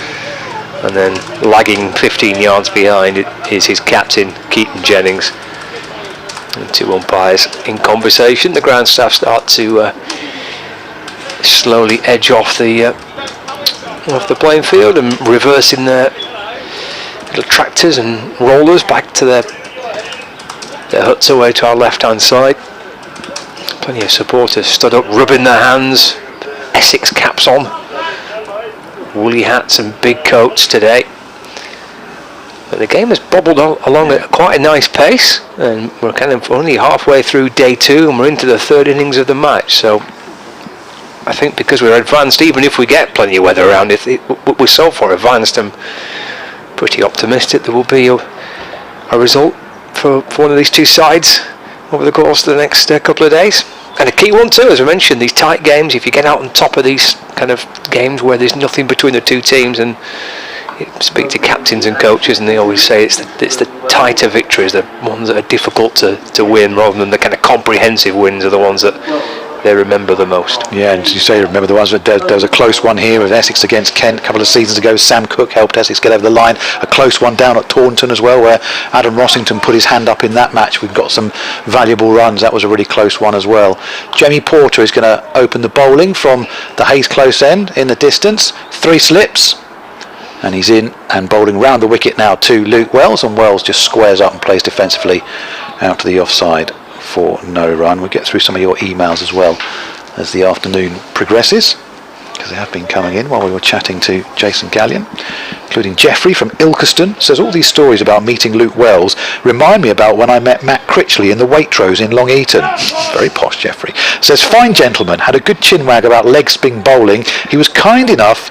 and then lagging 15 yards behind is his captain, Keaton Jennings. And 2 umpires in conversation. The ground staff start to slowly edge off the playing field and reversing their little tractors and rollers back to their huts away to our left hand side. Plenty of supporters stood up, rubbing their hands, Essex caps on, woolly hats and big coats today. But the game has bobbled along at quite a nice pace, and we're kind of only halfway through day 2, and we're into the 3rd innings of the match. So I think because we're advanced, even if we get plenty of weather around it, we're so far advanced, I'm pretty optimistic there will be a result for one of these two sides over the course of the next couple of days. And a key one too, as I mentioned, these tight games. If you get out on top of these kind of games where there's nothing between the two teams, and you speak to captains and coaches, and they always say it's the tighter victories, the ones that are difficult to win, rather than the kind of comprehensive wins are the ones that they remember the most. Yeah, and you say remember the ones that there was a close one here with Essex against Kent a couple of seasons ago. Sam Cook helped Essex get over the line. A close one down at Taunton as well, where Adam Rossington put his hand up in that match. We've got some valuable runs. That was a really close one as well. Jamie Porter is going to open the bowling from the Hayes close end in the distance. 3 slips. and he's in and bowling round the wicket now to Luke Wells, and Wells just squares up and plays defensively out to the offside for no run. We'll get through some of your emails as well as the afternoon progresses, because they have been coming in while we were chatting to Jason Gallion, including Jeffrey from Ilkeston. Says all these stories about meeting Luke Wells remind me about when I met Matt Critchley in the Waitrose in Long Eaton. Very posh, Jeffrey. Says, fine gentleman, had a good chinwag about leg spin bowling. He was kind enough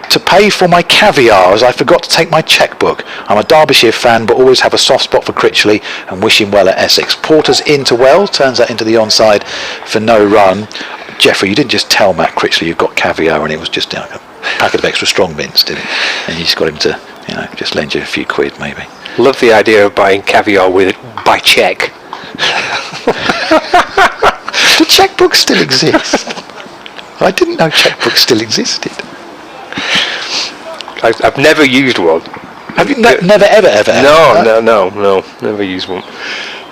to pay for my caviar as I forgot to take my chequebook. I'm a Derbyshire fan but always have a soft spot for Critchley and wish him well at Essex. Porter's into Wells, turns that into the onside for no run. Jeffrey, you didn't just tell Matt Critchley you've got caviar and it was just a packet of extra strong mints, did it? And you just got him to, just lend you a few quid maybe. Love the idea of buying caviar by cheque. Do chequebooks still exist? I didn't know chequebooks still existed. I've never used one. Have you never ever? No, never used one.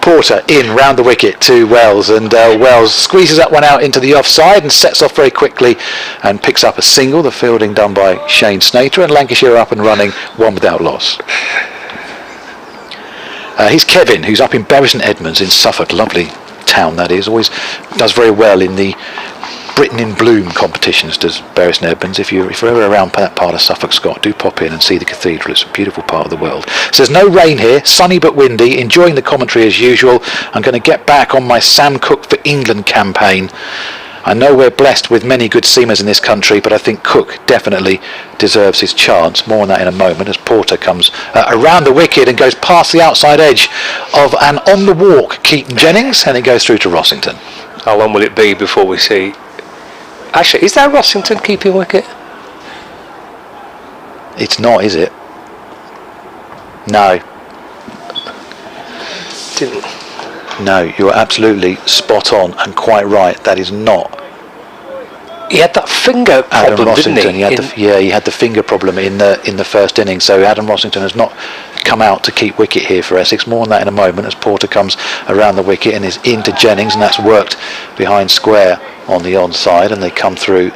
Porter in round the wicket to Wells, and Wells squeezes that one out into the offside and sets off very quickly and picks up a single. The fielding done by Shane Snater, and Lancashire up and running, one without loss. Here's Kevin, who's up in Bury St Edmunds in Suffolk. Lovely town that is. Always does very well in the Britain in Bloom competitions, does Bury St Edmunds. If you're ever around that part of Suffolk, Scott, do pop in and see the cathedral. It's a beautiful part of the world. Says no rain here, sunny but windy, enjoying the commentary as usual. I'm going to get back on my Sam Cook for England campaign. I know we're blessed with many good seamers in this country, but I think Cook definitely deserves his chance. More on that in a moment as Porter comes around the wicket and goes past the outside edge of an on the walk Keaton Jennings, and it goes through to Rossington. How long will it be before we see... Actually, is that Rossington keeping wicket? It's not, is it? No. No, you're absolutely spot on and quite right. That is not. He had that finger problem, Rossington, didn't he? He had the finger problem in the first innings. So Adam Rossington has not come out to keep wicket here for Essex. More on that in a moment as Porter comes around the wicket and is into Jennings, and that's worked behind square on the onside, and they come through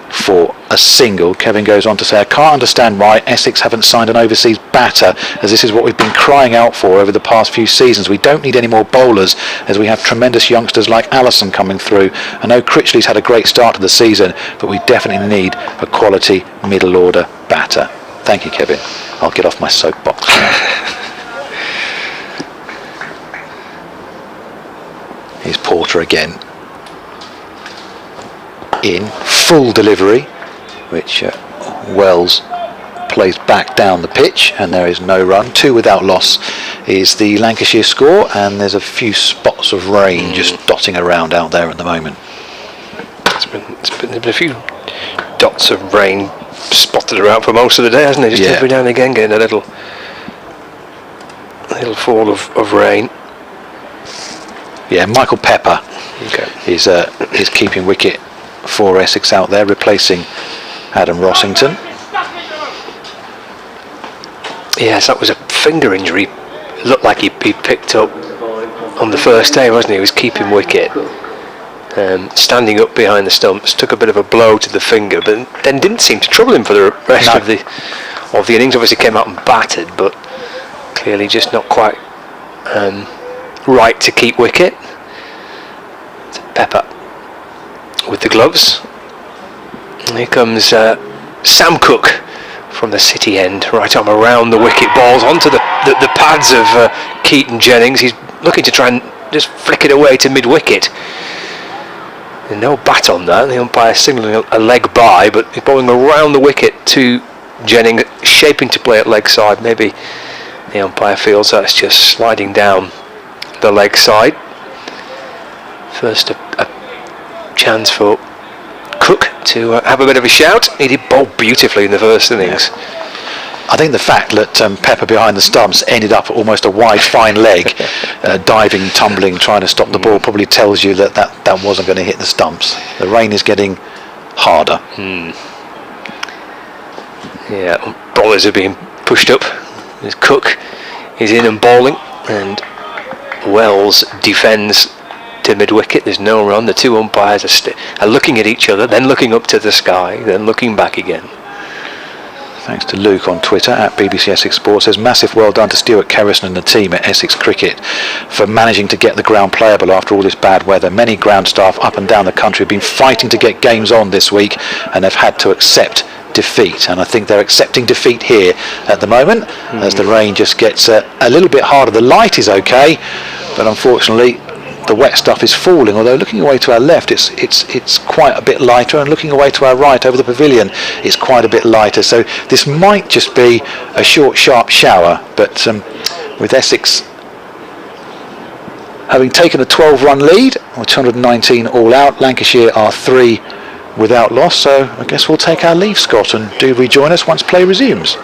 for a single. Kevin goes on to say, I can't understand why Essex haven't signed an overseas batter, as this is what we've been crying out for over the past few seasons. We don't need any more bowlers, as we have tremendous youngsters like Allison coming through. I know Critchley's had a great start to the season, but we definitely need a quality middle order batter. Thank you, Kevin. I'll get off my soapbox now. Here's Porter again. In full delivery, which Wells plays back down the pitch, and there is no run. 2 without loss is the Lancashire score, and there's a few spots of rain just dotting around out there at the moment. There's been a few dots of rain spotted around for most of the day, hasn't it? Just every now and again getting a little fall of rain. Yeah, Michael Pepper is keeping wicket for Essex out there, replacing Adam Rossington. Yes, that was a finger injury. It looked like he picked up on the first day, wasn't he? He was keeping wicket, standing up behind the stumps, took a bit of a blow to the finger, but then didn't seem to trouble him for the rest of the innings. Obviously came out and batted, but clearly just not quite right to keep wicket. Pepper with the gloves. And here comes Sam Cook from the City end, right arm around the wicket, balls onto the pads of Keaton Jennings. He's looking to try and just flick it away to mid-wicket. And no bat on that. The umpire signalling a leg by, but he's bowling around the wicket to Jennings, shaping to play at leg side. Maybe the umpire feels that's just sliding down the leg side. First a chance for Cook to have a bit of a shout. He did bowl beautifully in the first innings. I think the fact that Pepper behind the stumps ended up almost a wide fine leg, diving, tumbling, trying to stop the ball, probably tells you that wasn't going to hit the stumps. The rain is getting harder. Yeah, bowlers are being pushed up. As Cook is in and bowling, and Wells defends to mid-wicket. There's no run. The two umpires are looking at each other, then looking up to the sky, then looking back again. Thanks to Luke on Twitter at BBC Essex Sports. Says massive well done to Stuart Kerrison and the team at Essex Cricket for managing to get the ground playable after all this bad weather. Many ground staff up and down the country have been fighting to get games on this week and have had to accept defeat, and I think they're accepting defeat here at the moment as the rain just gets a little bit harder. The light is okay, but unfortunately the wet stuff is falling, although looking away to our left it's quite a bit lighter, and looking away to our right over the pavilion it's quite a bit lighter, so this might just be a short sharp shower. But with Essex having taken a 12-run lead, or 219 all out, Lancashire are 3 without loss, so I guess we'll take our leave, Scott, and do rejoin us once play resumes.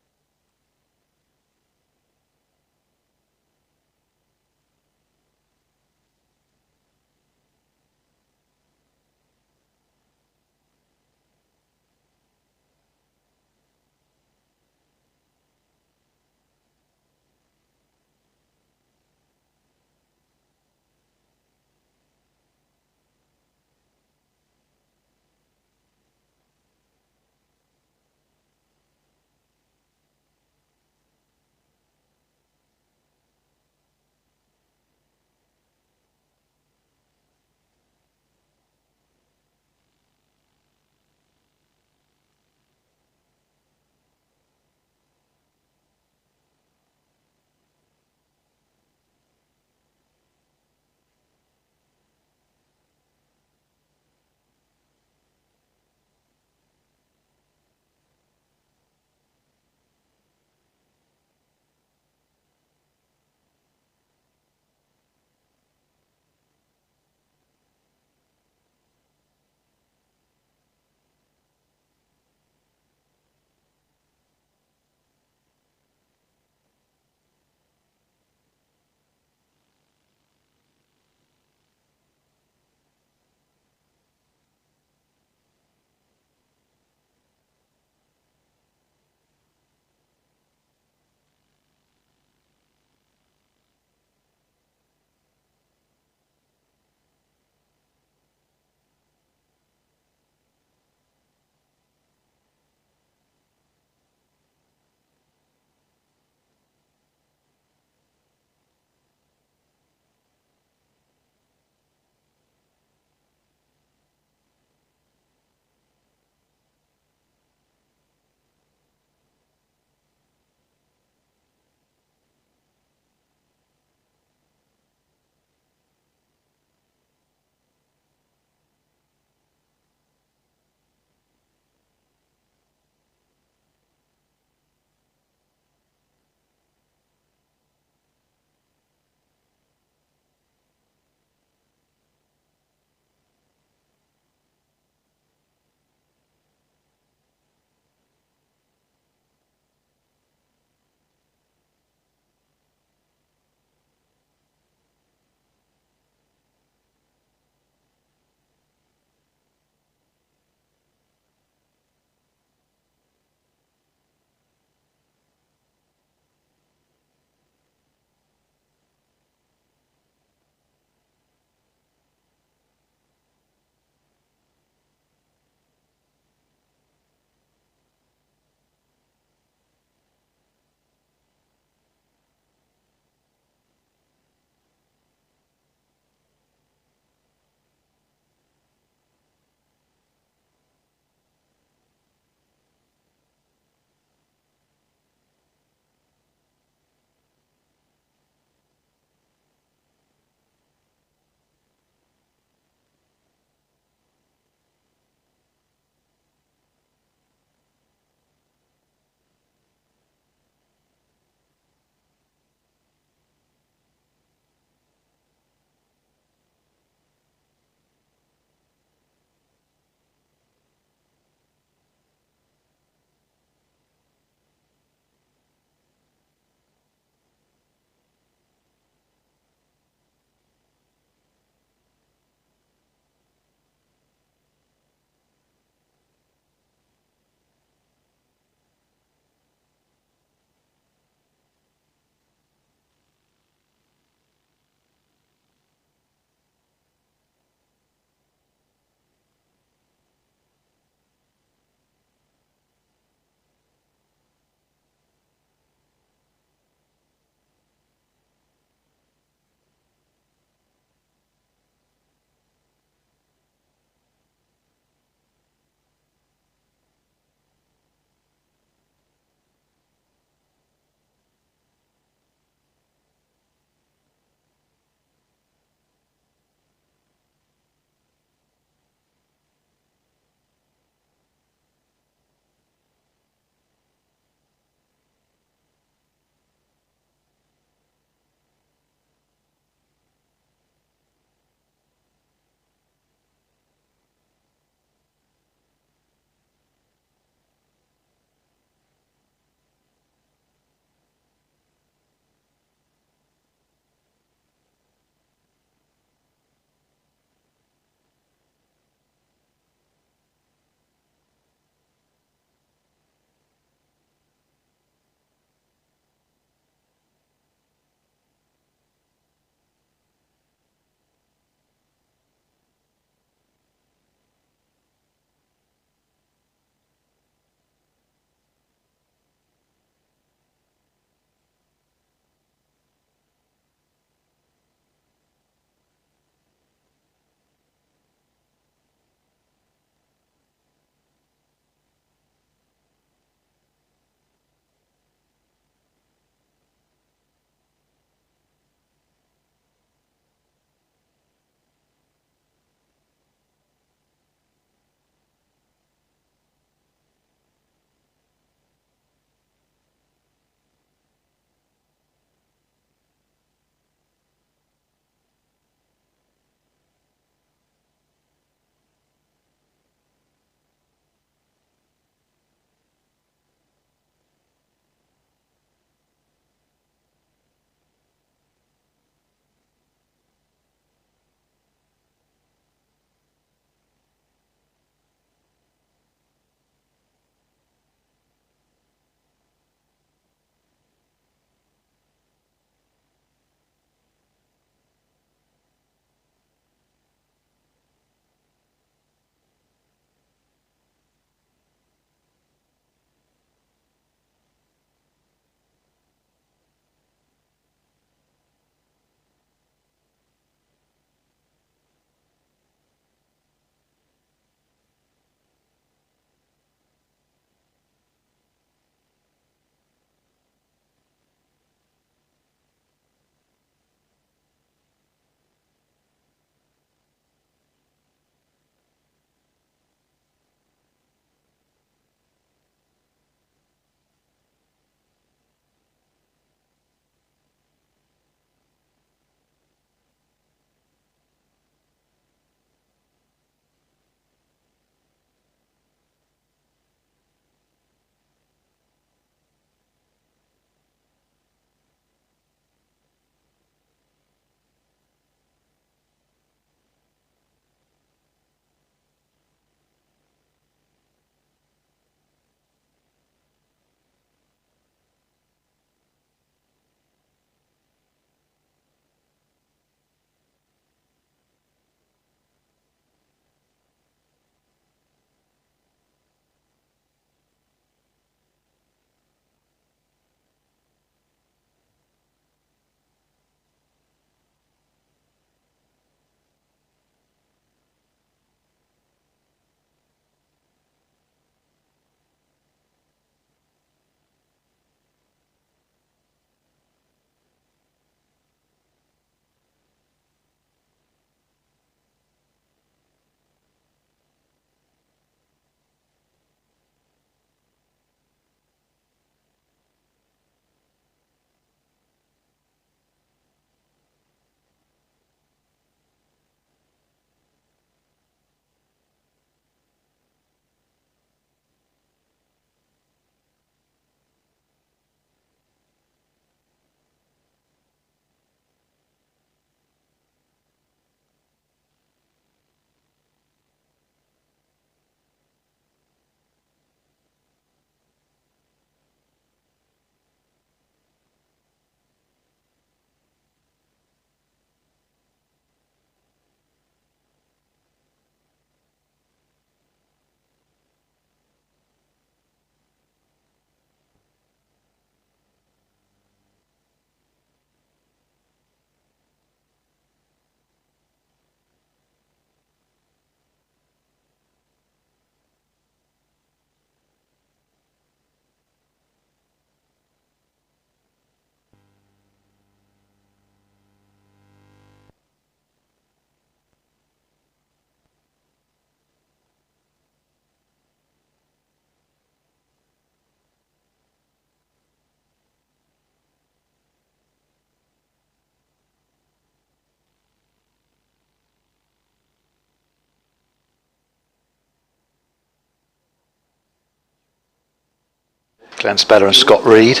Glenn Speller and Scott Reed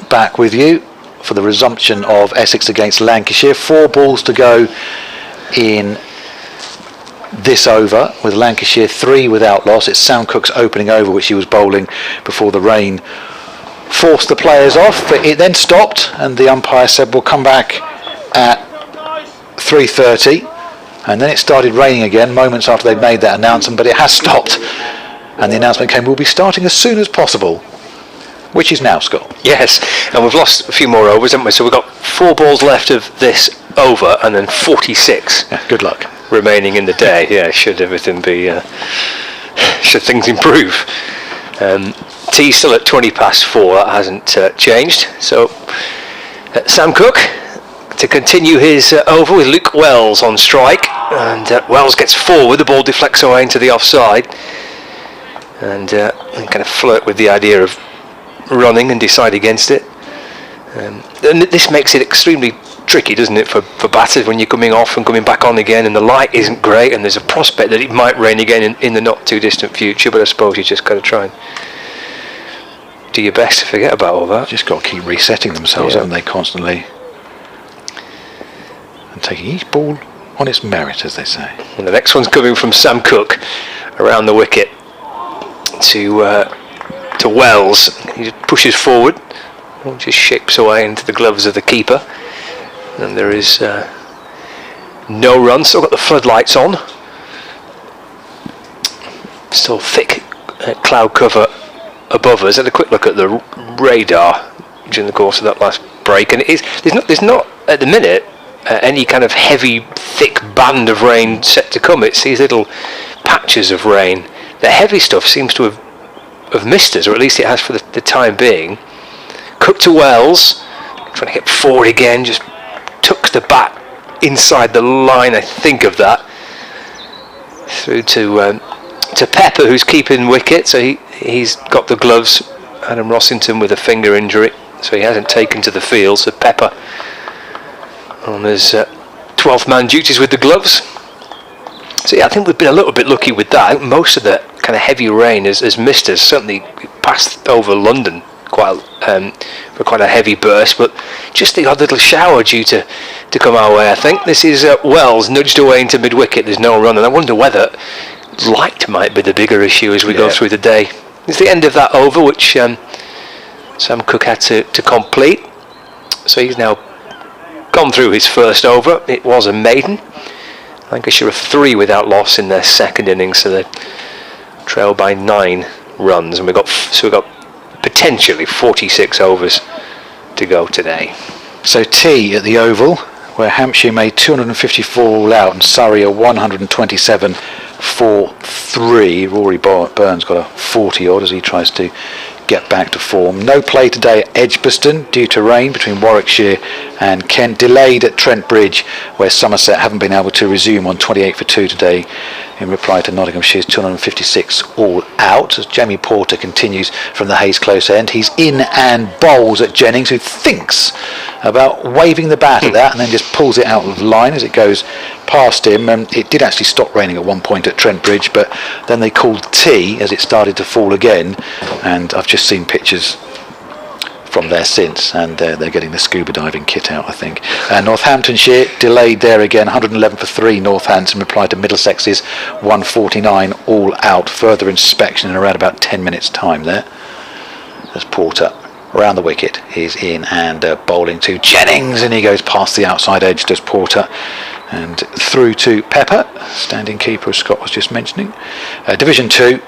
back with you for the resumption of Essex against Lancashire. 4 balls to go in this over, with Lancashire 3 without loss. It's Sam Cook's opening over, which he was bowling before the rain forced the players off, but it then stopped, and the umpire said we'll come back at 3:30, and then it started raining again moments after they made that announcement, but it has stopped, and the announcement came, we'll be starting as soon as possible, which is now, Scott. Yes, and we've lost a few more overs, haven't we? So we've got 4 balls left of this over, and then 46. Yeah, good luck. Remaining in the day. Yeah, should everything be, should things improve. T still at 20 past 4, that hasn't changed. So Sam Cook to continue his over with Luke Wells on strike, and Wells gets forward, the ball deflects away into the offside, and kind of flirt with the idea of running and decide against it. And this makes it extremely tricky, doesn't it, for batters when you're coming off and coming back on again, and the light isn't great, and there's a prospect that it might rain again in the not too distant future, but I suppose you just got to try and do your best to forget about all that. Just got to keep resetting themselves, haven't they, constantly, and taking each ball on its merit, as they say. And the next one's coming from Sam Cook around the wicket to Wells. He just pushes forward, just shapes away into the gloves of the keeper, and there is no run. Still got the floodlights on, still thick cloud cover above us. Had a quick look at the radar during the course of that last break, and there's not at the minute any kind of heavy thick band of rain set to come. It's these little patches of rain. The heavy stuff seems to have missed us, or at least it has for the time being. Cook to Wells, trying to get forward again, just took the bat inside the line, I think, of that. Through to Pepper, who's keeping wicket, so he's got the gloves. Adam Rossington with a finger injury, so he hasn't taken to the field, so Pepper on his 12th man duties with the gloves. So yeah, I think we've been a little bit lucky with that. I think most of the kind of heavy rain has missed us, certainly passed over London for quite a heavy burst, but just the odd little shower due to come our way, I think. This is Wells nudged away into mid-wicket, there's no run, and I wonder whether light might be the bigger issue as we go through the day. It's the end of that over, which Sam Cook had to complete, so he's now gone through his first over. It was a maiden. Lancashire are 3 without loss in their second innings, so they trail by 9 runs, and we've got potentially 46 overs to go today. So tea at the Oval, where Hampshire made 254 all out and Surrey a 127 for 3. Rory Burns got a 40 odd as he tries to get back to form. No play today at Edgbaston due to rain between Warwickshire and Kent. Delayed at Trent Bridge, where Somerset haven't been able to resume on 28 for 2 today in reply to Nottinghamshire's 256 all out, as Jamie Porter continues from the Hayes close end. He's in and bowls at Jennings, who thinks about waving the bat at that and then just pulls it out of line as it goes past him. It did actually stop raining at one point at Trent Bridge, but then they called tea as it started to fall again, and I've just seen pictures from there since, and they're getting the scuba diving kit out, I think. Northamptonshire delayed there again, 111 for 3 Northampton, replied to Middlesex's 149 all out. Further inspection in around about 10 minutes time there, as Porter around the wicket is in and bowling to Jennings, and he goes past the outside edge, does Porter, and through to Pepper, standing keeper as Scott was just mentioning. Division 2,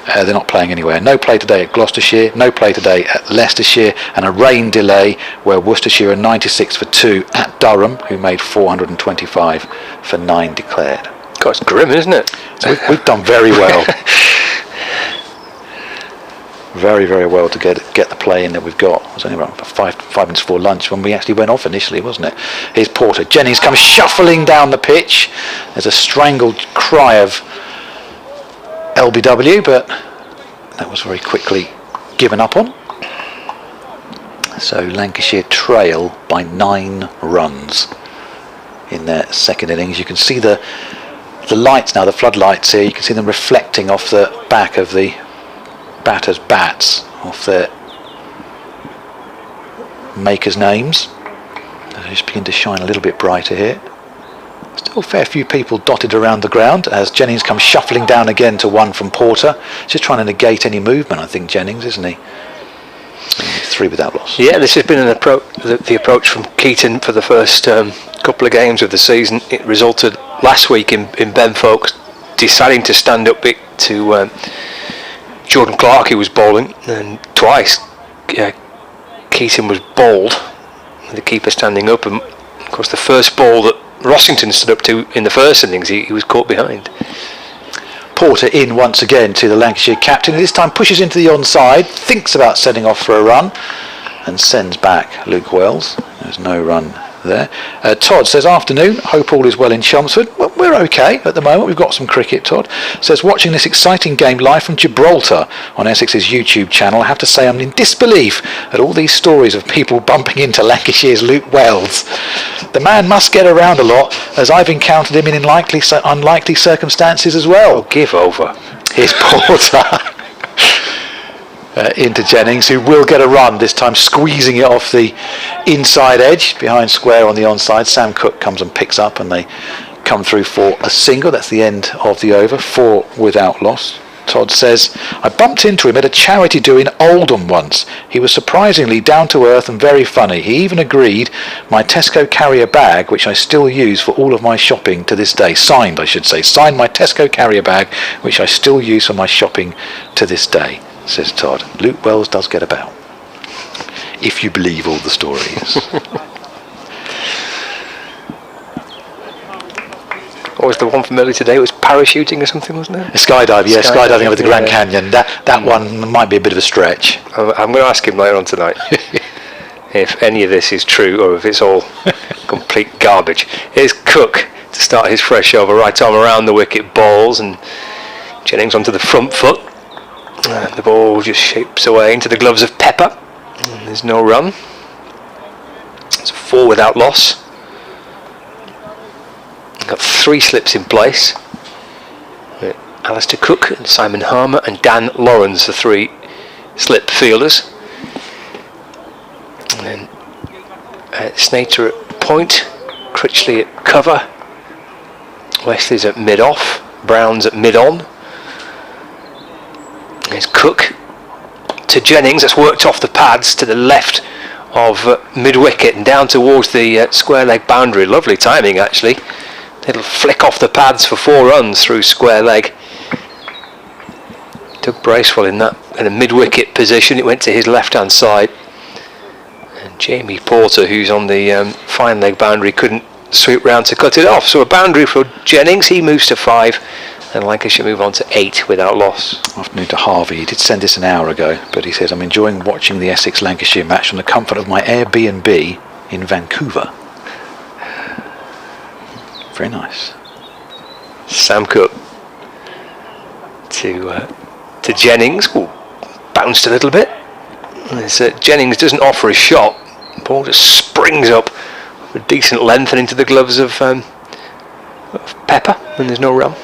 they're not playing anywhere. No play today at Gloucestershire, no play today at Leicestershire, and a rain delay where Worcestershire are 96 for 2 at Durham, who made 425 for 9 declared. God, it's grim, isn't it? So we've done very well. Very, very well to get the play in that we've got. It was only around 5 minutes before lunch when we actually went off initially, wasn't it? Here's Porter. Jennings comes shuffling down the pitch. There's a strangled cry of LBW, but that was very quickly given up on. So Lancashire trail by 9 runs in their second innings. You can see the lights now, the floodlights here. You can see them reflecting off the back of the batters' bats, off their makers' names. They just begin to shine a little bit brighter here. Still a fair few people dotted around the ground as Jennings comes shuffling down again to one from Porter. Just trying to negate any movement, I think, Jennings, isn't he? 3 without loss. Yeah, this has been an the approach from Keaton for the first couple of games of the season. It resulted last week in Ben Foakes deciding to stand up to Jordan Clark, who was bowling, and twice Keaton was bowled with the keeper standing up, and of course the first ball that Rossington stood up to in the first innings, he was caught behind. Porter in once again to the Lancashire captain. This time pushes into the onside, thinks about setting off for a run, and sends back Luke Wells. There's no run there. Todd says, afternoon, hope all is well in Chelmsford. Well, we're okay at the moment, we've got some cricket. Todd says, watching this exciting game live from Gibraltar on Essex's YouTube channel, I have to say I'm in disbelief at all these stories of people bumping into Lancashire's Luke Wells. The man must get around a lot, as I've encountered him in unlikely circumstances as well. Oh, give over. Here's Porter. Into Jennings, who will get a run, this time squeezing it off the inside edge behind square on the onside. Sam Cook comes and picks up, and they come through for a single. That's the end of the over, 4 without loss. Todd says, I bumped into him at a charity do in Oldham once. He was surprisingly down to earth and very funny. He even agreed my Tesco carrier bag, which I still use for all of my shopping to this day. Signed, I should say. Signed my Tesco carrier bag, which I still use for my shopping to this day, says Todd. Luke Wells does get about, if you believe all the stories. What was the one from earlier today? It was parachuting or something, wasn't it? Skydiving, yeah, skydiving over the Grand Canyon. That one might be a bit of a stretch. I'm going to ask him later on tonight if any of this is true or if it's all complete garbage. Here's Cook to start his fresh over. Right arm around the wicket, balls, and Jennings onto the front foot. And the ball just shapes away into the gloves of Pepper. And there's no run. It's 4 without loss. Got 3 slips in place. Alistair Cook and Simon Harmer and Dan Lawrence, the 3 slip fielders. And then Snater at point, Critchley at cover, Wesley's at mid-off, Brown's at mid-on. There's Cook to Jennings, that's worked off the pads to the left of mid-wicket and down towards the square leg boundary. Lovely timing, actually. Little flick off the pads for 4 runs through square leg. Doug Bracewell in a mid-wicket position. It went to his left-hand side, and Jamie Porter, who's on the fine leg boundary, couldn't sweep round to cut it off. So a boundary for Jennings. He moves to 5, and Lancashire move on to 8 without loss. Afternoon to Harvey. He did send this an hour ago, but he says, I'm enjoying watching the Essex-Lancashire match from the comfort of my Airbnb in Vancouver. Very nice. Sam Cook to Jennings. Ooh, bounced a little bit. Jennings doesn't offer a shot. The ball just springs up with decent length and into the gloves of Pepper, and there's no run.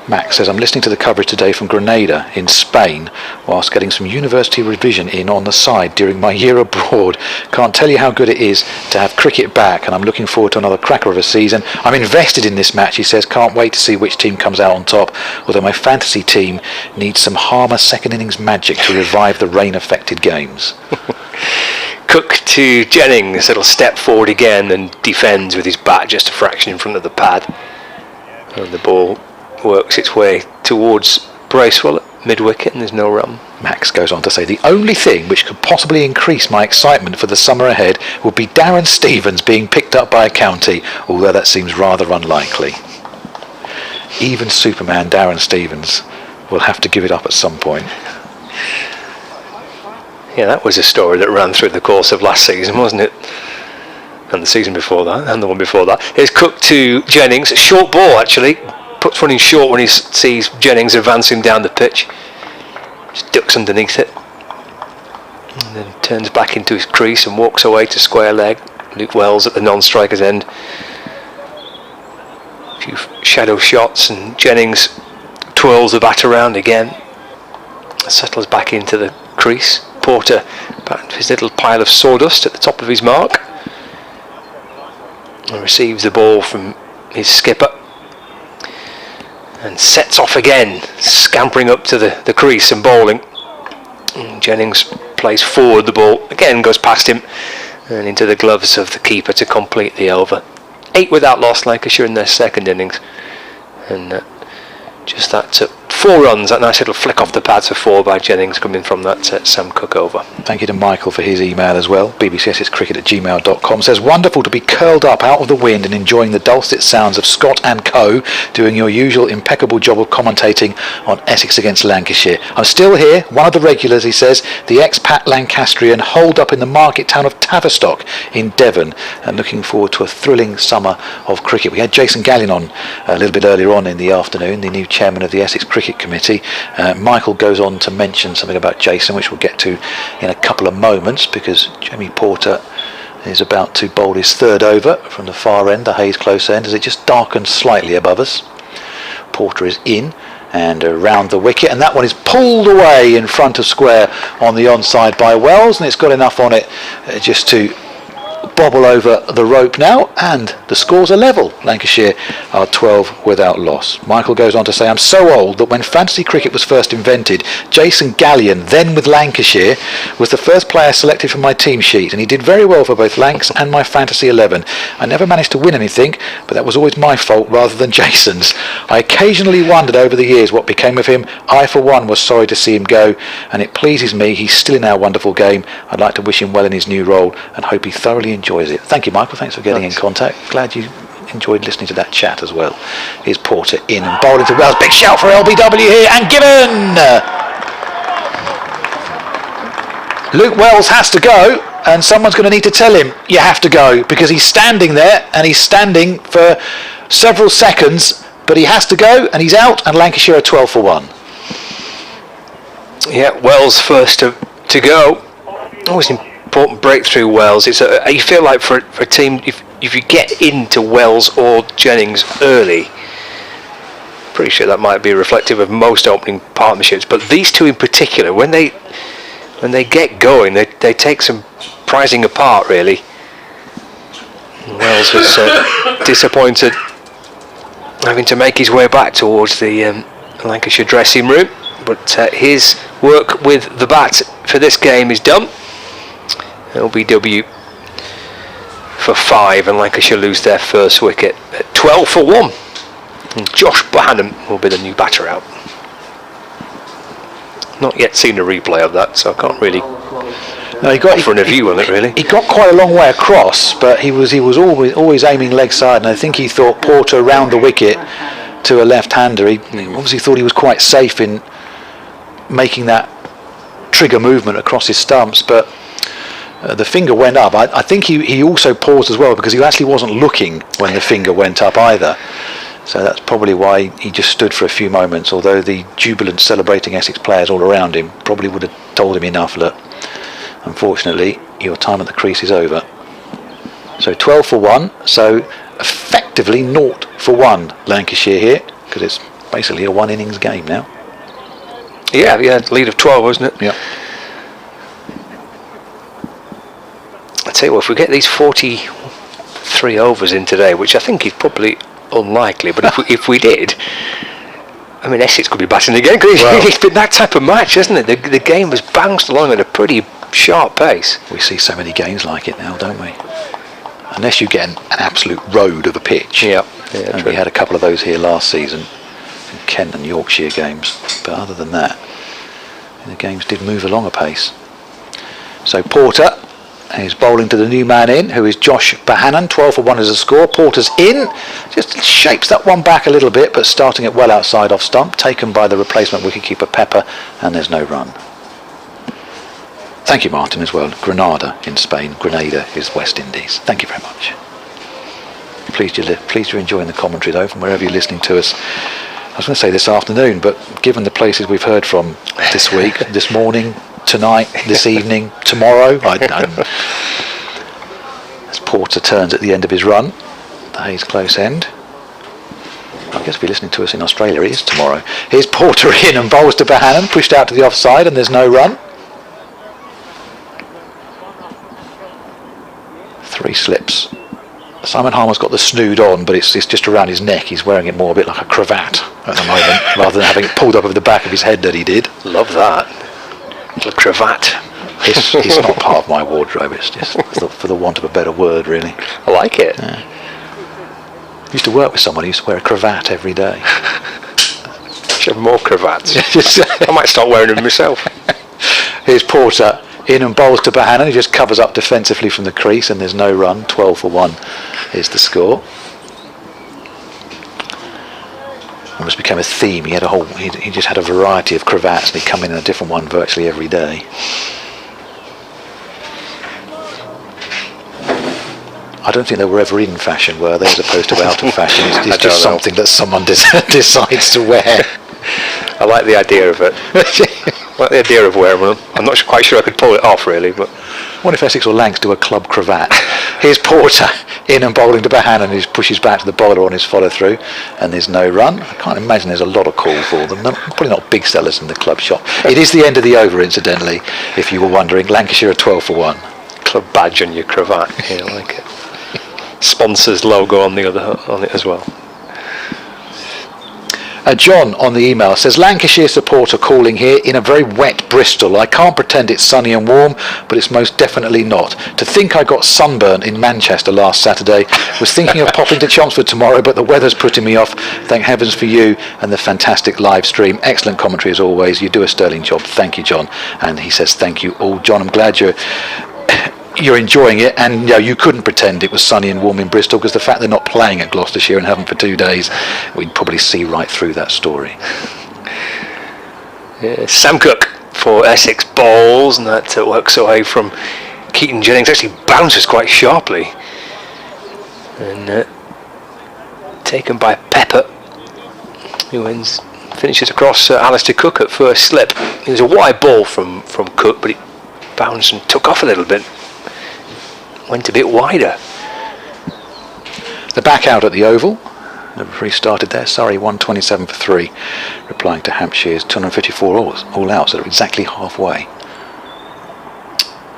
Max says, I'm listening to the coverage today from Grenada in Spain whilst getting some university revision in on the side during my year abroad. Can't tell you how good it is to have cricket back, and I'm looking forward to another cracker of a season. I'm invested in this match, he says. Can't wait to see which team comes out on top, although my fantasy team needs some Harmer second innings magic to revive the rain-affected games. Cook to Jennings, little step forward again and defends with his bat just a fraction in front of the pad, and the ball works its way towards Bracewell at mid-wicket, and there's no run. Max goes on to say, the only thing which could possibly increase my excitement for the summer ahead would be Darren Stevens being picked up by a county, although that seems rather unlikely. Even Superman Darren Stevens will have to give it up at some point. Yeah, that was a story that ran through the course of last season, wasn't it? And the season before that, and the one before that. Here's Cook to Jennings. A short ball, actually. Puts one in short when he sees Jennings advancing down the pitch. Just ducks underneath it. And then turns back into his crease and walks away to square leg. Luke Wells at the non-striker's end. A few shadow shots, and Jennings twirls the bat around again. Settles back into the crease. Porter his little pile of sawdust at the top of his mark. And receives the ball from his skipper. And sets off again, scampering up to the crease and bowling. And Jennings plays forward the ball, again goes past him and into the gloves of the keeper to complete the over. 8 without loss, Lancashire in their second innings. And just that took 4 runs, that nice little flick off the pads for 4 by Jennings coming from that Sam Cook over. Thank you to Michael for his email as well. bbcscricket@gmail.com says, wonderful to be curled up out of the wind and enjoying the dulcet sounds of Scott and Co. doing your usual impeccable job of commentating on Essex against Lancashire. I'm still here, one of the regulars, he says, the expat Lancastrian holed up in the market town of Tavistock in Devon, and looking forward to a thrilling summer of cricket. We had Jason Gallion on a little bit earlier on in the afternoon, the new chairman of the Essex Cricket Committee. Michael goes on to mention something about Jason, which we'll get to in a couple of moments, because Jamie Porter is about to bowl his 3rd over from the far end, the Hayes close end, as it just darkens slightly above us. Porter is in and around the wicket, and that one is pulled away in front of square on the onside by Wells, and it's got enough on it just to bobble over the rope now, and the scores are level. Lancashire are 12 without loss. Michael goes on to say, I'm so old that when fantasy cricket was first invented, Jason Gallion, then with Lancashire, was the first player selected for my team sheet, and he did very well for both Lancs and my fantasy 11. I never managed to win anything, but that was always my fault rather than Jason's. I occasionally wondered over the years what became of him. I for one was sorry to see him go, and it pleases me he's still in our wonderful game. I'd like to wish him well in his new role and hope he thoroughly enjoys it. Thank you, Michael. Thanks for getting in contact. Glad you enjoyed listening to that chat as well. Here's Porter in and bowling to Wells. Big shout for LBW here, and given! Luke Wells has to go, and someone's going to need to tell him you have to go, because he's standing there and he's standing for several seconds, but he has to go and he's out, and Lancashire are 12 for 1. Yeah, Wells first to go. Always important breakthrough, Wells. You feel like for a team, if you get into Wells or Jennings early, pretty sure that might be reflective of most opening partnerships, but these two in particular, when they get going, they take some prizing apart, really. Wells was disappointed having to make his way back towards the Lancashire dressing room, but his work with the bat for this game is done. LBW for 5, and Lancashire lose their first wicket at 12 for 1. And Josh Bohannon will be the new batter out. Not yet seen a replay of that, so I can't really offer a view on it, really. He got quite a long way across, but he was always aiming leg side, and I think he thought Porter round the wicket to a left-hander. He obviously thought he was quite safe in making that trigger movement across his stumps, but the finger went up. I think he also paused as well, because he actually wasn't looking when the finger went up either. So that's probably why he just stood for a few moments, although the jubilant celebrating Essex players all around him probably would have told him enough, look, unfortunately your time at the crease is over. So 12 for 1, so effectively 0 for 1 Lancashire here, because it's basically a 1 innings game now. Yeah, lead of 12, wasn't it? Yeah. I tell you what, if we get these 43 overs in today, which I think is probably unlikely, but if we did, I mean, Essex could be batting again, because it's been that type of match, hasn't it? The game was bounced along at a pretty sharp pace. We see so many games like it now, don't we? Unless you get an absolute road of a pitch. Yeah, and we had a couple of those here last season, Kent and Yorkshire games, but other than that, the games did move along a pace. So Porter is bowling to the new man in, who is Josh Bohannon. 12 for 1 is the score. Porter's in, just shapes that one back a little bit, but starting it well outside off stump, taken by the replacement wicketkeeper Pepper, and there's no run. Thank you, Martin, as well. Granada in Spain. Grenada is West Indies. Thank you very much. Pleased you're enjoying the commentary, though, from wherever you're listening to us. I was going to say this afternoon, but given the places we've heard from this week, this morning, tonight, this evening, tomorrow, as Porter turns at the end of his run, the Hayes close end. I guess if you're listening to us in Australia, it is tomorrow. Here's Porter in and bowls to Bohannon, pushed out to the offside, and there's no run. Simon Harmer's got the snood on, but it's just around his neck. He's wearing it more a bit like a cravat at the moment, rather than having it pulled up over the back of his head that he did. Love that. Little cravat. It's not part of my wardrobe, it's just for the want of a better word, really. I like it. Yeah. Used to work with someone who used to wear a cravat every day. Should have more cravats. I might start wearing them myself. Here's Porter. In and bowls to Bohannon, he just covers up defensively from the crease, and there's no run. 12 for 1 is the score. It almost became a theme. He just had a variety of cravats, and he'd come in a different one virtually every day. I don't think they were ever in fashion, were they, as opposed to out of fashion? It's just something that someone decides to wear. I like the idea of it. I like the idea of wearing them. I'm not quite sure I could pull it off, really. But what if Essex or Lancs do a club cravat? Here's Porter in and bowling to Bohannon, who pushes back to the bowler on his follow through, and there's no run. I can't imagine there's a lot of call for them. Probably not big sellers in the club shop. It is the end of the over, incidentally, if you were wondering. Lancashire are 12 for 1. Club badge on your cravat. Yeah, I like it. Sponsor's logo on it as well. John on the email says, Lancashire supporter calling here in a very wet Bristol. I can't pretend it's sunny and warm, but it's most definitely not. To think I got sunburn in Manchester last Saturday. Was thinking of popping to Chelmsford tomorrow, but the weather's putting me off. Thank heavens for you and the fantastic live stream. Excellent commentary as always. You do a sterling job. Thank you, John. And he says, thank you all. John, I'm glad you're enjoying it, and you couldn't pretend it was sunny and warm in Bristol, because the fact they're not playing at Gloucestershire and haven't for 2 days, we'd probably see right through that story. Sam Cook for Essex bowls, and that works away from Keaton Jennings. Actually bounces quite sharply, and taken by Pepper, who finishes across Alistair Cook at first slip. It was a wide ball from Cook, but it bounced and took off a little bit. Went a bit wider. The back out at the Oval. The referee started there. Surrey 127 for 3, replying to Hampshire's 254 all out, so they're exactly halfway.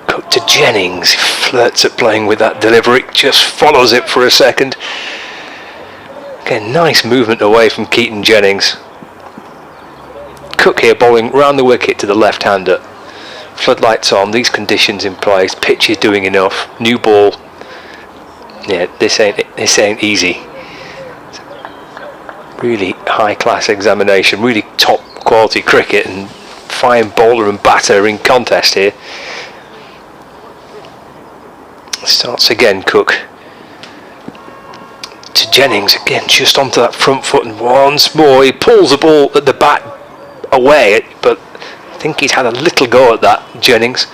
Cook to Jennings. He flirts at playing with that delivery. Just follows it for a second. Again, nice movement away from Keaton Jennings. Cook here bowling round the wicket to the left-hander. Floodlights on, these conditions in place, pitch is doing enough, new ball. Yeah, this ain't easy. Really high class examination, really top quality cricket, and fine bowler and batter in contest here. Starts again, Cook. To Jennings again, just onto that front foot, and once more he pulls the ball at the bat away, but I think he's had a little go at that, Jennings.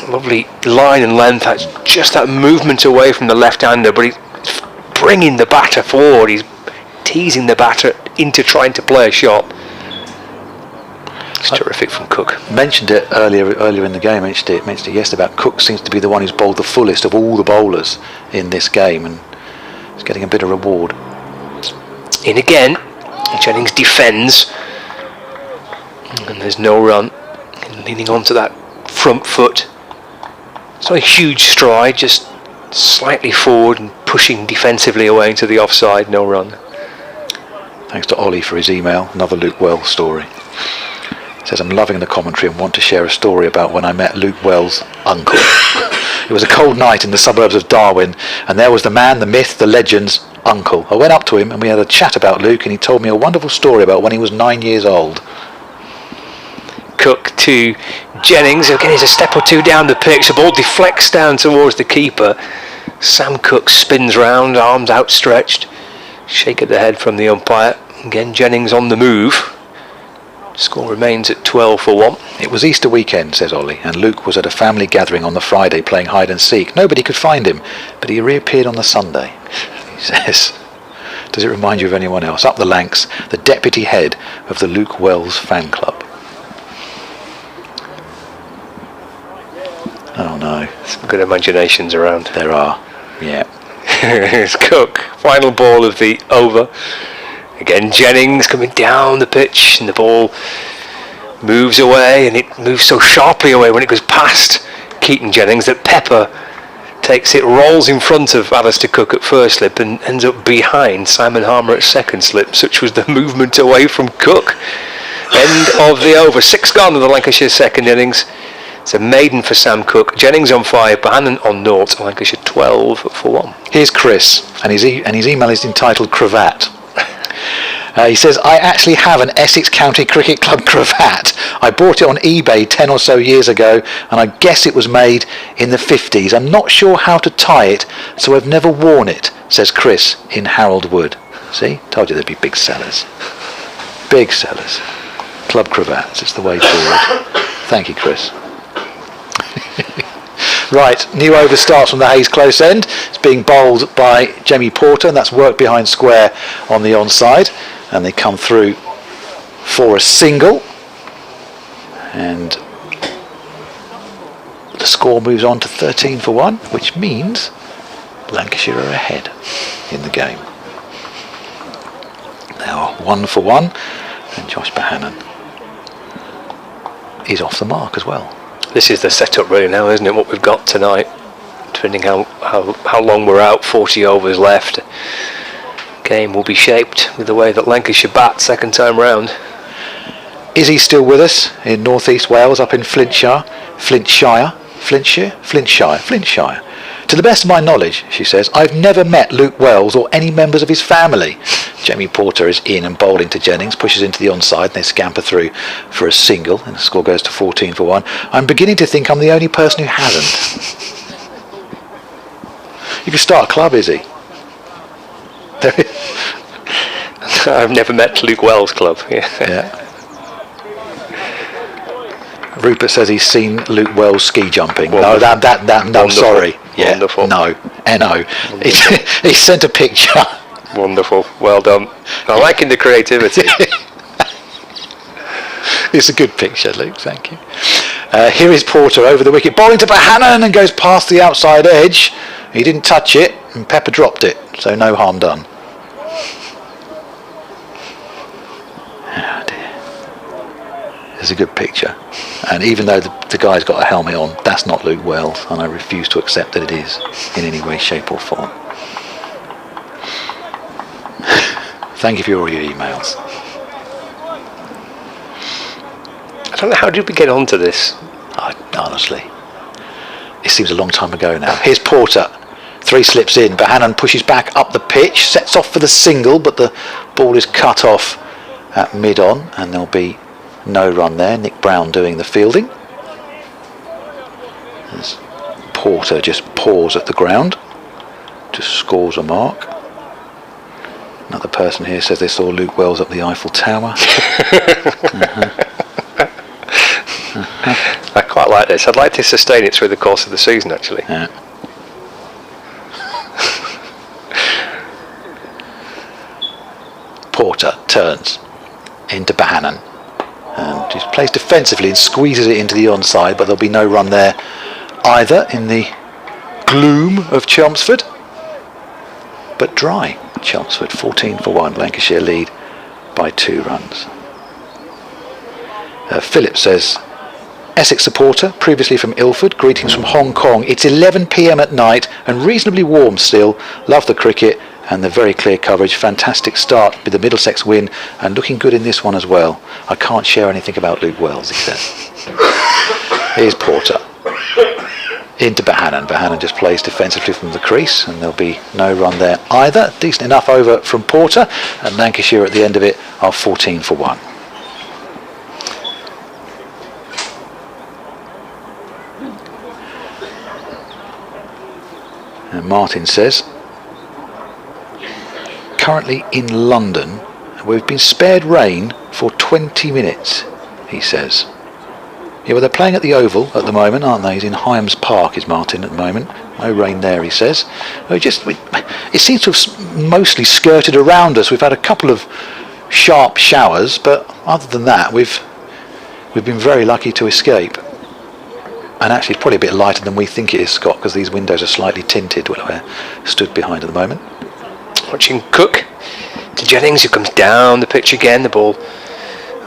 Lovely line and length, just that movement away from the left-hander, but he's bringing the batter forward. He's teasing the batter into trying to play a shot. It's terrific from Cook. Mentioned it earlier in the game. Mentioned it yesterday about Cook seems to be the one who's bowled the fullest of all the bowlers in this game, and he's getting a bit of reward. In again, Jennings defends, and there's no run. And leaning onto that front foot. It's not a huge stride, just slightly forward and pushing defensively away into the offside. No run. Thanks to Ollie for his email. Another Luke Wells story. Says, I'm loving the commentary and want to share a story about when I met Luke Wells' uncle. It was a cold night in the suburbs of Darwin, and there was the man, the myth, the legend's uncle. I went up to him and we had a chat about Luke, and he told me a wonderful story about when he was 9 years old. Cook to Jennings. Again, he's a step or two down the pitch. The ball deflects down towards the keeper. Sam Cook spins round, arms outstretched. Shake of the head from the umpire. Again, Jennings on the move. Score remains at 12 for 1. It was Easter weekend, says Ollie, and Luke was at a family gathering on the Friday playing hide and seek. Nobody could find him, but he reappeared on the Sunday. He says, does it remind you of anyone else? Up the Lancs, the deputy head of the Luke Wells fan club. Oh no. Some good imaginations around. There are, yeah. It's Cook, final ball of the over. Again, Jennings coming down the pitch, and the ball moves away, and it moves so sharply away when it goes past Keaton Jennings that Pepper takes it, rolls in front of Alistair Cook at first slip and ends up behind Simon Harmer at second slip. Such was the movement away from Cook. End of the over. 6 gone of the Lancashire second innings. It's a maiden for Sam Cook. Jennings on 5, Bohannon on 0. Lancashire 12 for 1. Here's Chris, and his email is entitled Cravat. He says, I actually have an Essex County Cricket Club cravat. I bought it on eBay 10 or so years ago, and I guess it was made in the 50s. I'm not sure how to tie it, so I've never worn it, says Chris in Harold Wood. See, told you there'd be big sellers. Big sellers. Club cravats, it's the way forward. Thank you, Chris. Right, new over starts from the Hayes close end. It's being bowled by Jamie Porter, and that's work behind square on the onside. And they come through for a single. And the score moves on to 13 for 1, which means Lancashire are ahead in the game. Now 1 for 1, and Josh Bohannon is off the mark as well. This is the setup really now, isn't it, what we've got tonight? Depending how long we're out, 40 overs left. Game will be shaped with the way that Lancashire bat second time round. Is he still with us in North East Wales, up in Flintshire? To the best of my knowledge, she says, I've never met Luke Wells or any members of his family. Jamie Porter is in and bowling to Jennings, pushes into the onside, and they scamper through for a single, and the score goes to 14 for 1. I'm beginning to think I'm the only person who hasn't. You could start a club, Izzy. I've never met Luke Wells' club. Yeah. Rupert says he's seen Luke Wells ski jumping. Wonderful. No, I'm sorry. Yeah, Wonderful. No. He sent a picture. Wonderful. Well done. I'm liking the creativity. It's a good picture, Luke. Thank you. Here is Porter over the wicket, bowling to Bohannon, and goes past the outside edge. He didn't touch it, and Pepper dropped it, so no harm done. Oh dear. It's a good picture. And even though the guy's got a helmet on, that's not Luke Wells, and I refuse to accept that it is in any way, shape or form. Thank you for all your emails. I don't know, how did we get onto this? Honestly, it seems a long time ago now. Here's Porter. 3 slips in. Bohannon pushes back up the pitch, sets off for the single, but the ball is cut off at mid-on, and there'll be no run there. Nick Brown doing the fielding. As Porter just paws at the ground, just scores a mark. Another person here says they saw Luke Wells up the Eiffel Tower. I quite like this. I'd like to sustain it through the course of the season, actually. Yeah. Porter turns into Bohannon and just plays defensively and squeezes it into the onside, but there'll be no run there either in the gloom of Chelmsford. But dry Chelmsford, 14 for 1. Lancashire lead by 2 runs. Philip says, Essex supporter, previously from Ilford, greetings from Hong Kong. It's 11 p.m. at night and reasonably warm still. Love the cricket and the very clear coverage. Fantastic start with the Middlesex win and looking good in this one as well. I can't share anything about Luke Wells, he says. Here's Porter. Into Bohannon. Bohannon just plays defensively from the crease, and there'll be no run there either. Decent enough over from Porter, and Lancashire at the end of it are 14 for 1. And Martin says, currently in London, we've been spared rain for 20 minutes, he says. Yeah, well, they're playing at the Oval at the moment, aren't they? He's in Hyams Park, is Martin, at the moment. No rain there, he says. It seems to have mostly skirted around us. We've had a couple of sharp showers, but other than that, we've been very lucky to escape. And actually, it's probably a bit lighter than we think it is, Scott, because these windows are slightly tinted where we're stood behind at the moment. Watching Cook to Jennings, who comes down the pitch again. The ball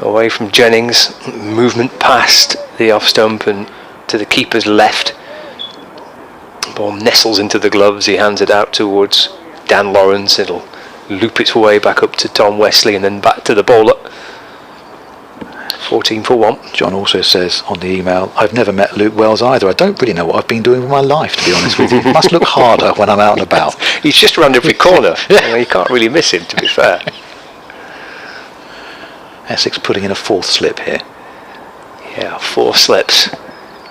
away from Jennings, movement past the off stump and to the keeper's left. Ball nestles into the gloves. He hands it out towards Dan Lawrence. It'll loop its way back up to Tom Wesley and then back to the bowler. 14 for 1. John also says on the email, I've never met Luke Wells either. I don't really know what I've been doing with my life, to be honest with you. Must look harder when I'm out and about. He's just around every corner. You can't really miss him, to be fair. Essex putting in a 4th slip here. Yeah, 4 slips.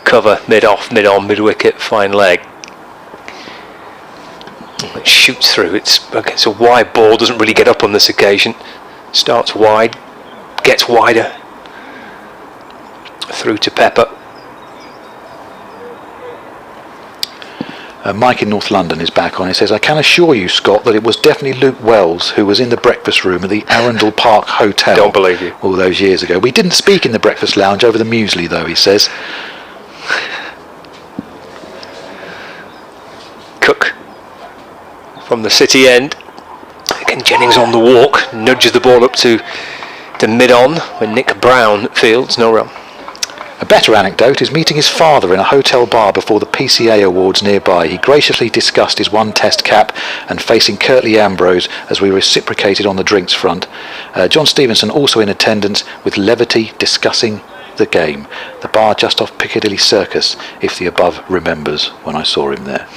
Cover, mid-off, mid-on, mid-wicket, fine leg. It shoots through. It's a wide ball, doesn't really get up on this occasion. Starts wide, gets wider. Through to Pepper. Mike in North London is back on. He says, I can assure you, Scott, that it was definitely Luke Wells who was in the breakfast room at the Arundel Park Hotel. Don't believe you. All those years ago. We didn't speak in the breakfast lounge over the muesli, though, he says. Cook from the city end. Again, Jennings on the walk. Nudges the ball up to mid-on when Nick Brown fields. No run. A better anecdote is meeting his father in a hotel bar before the PCA Awards nearby. He graciously discussed his 1 Test cap and facing Curtly Ambrose as we reciprocated on the drinks front. John Stevenson also in attendance with levity discussing the game. The bar just off Piccadilly Circus, if the above remembers when I saw him there.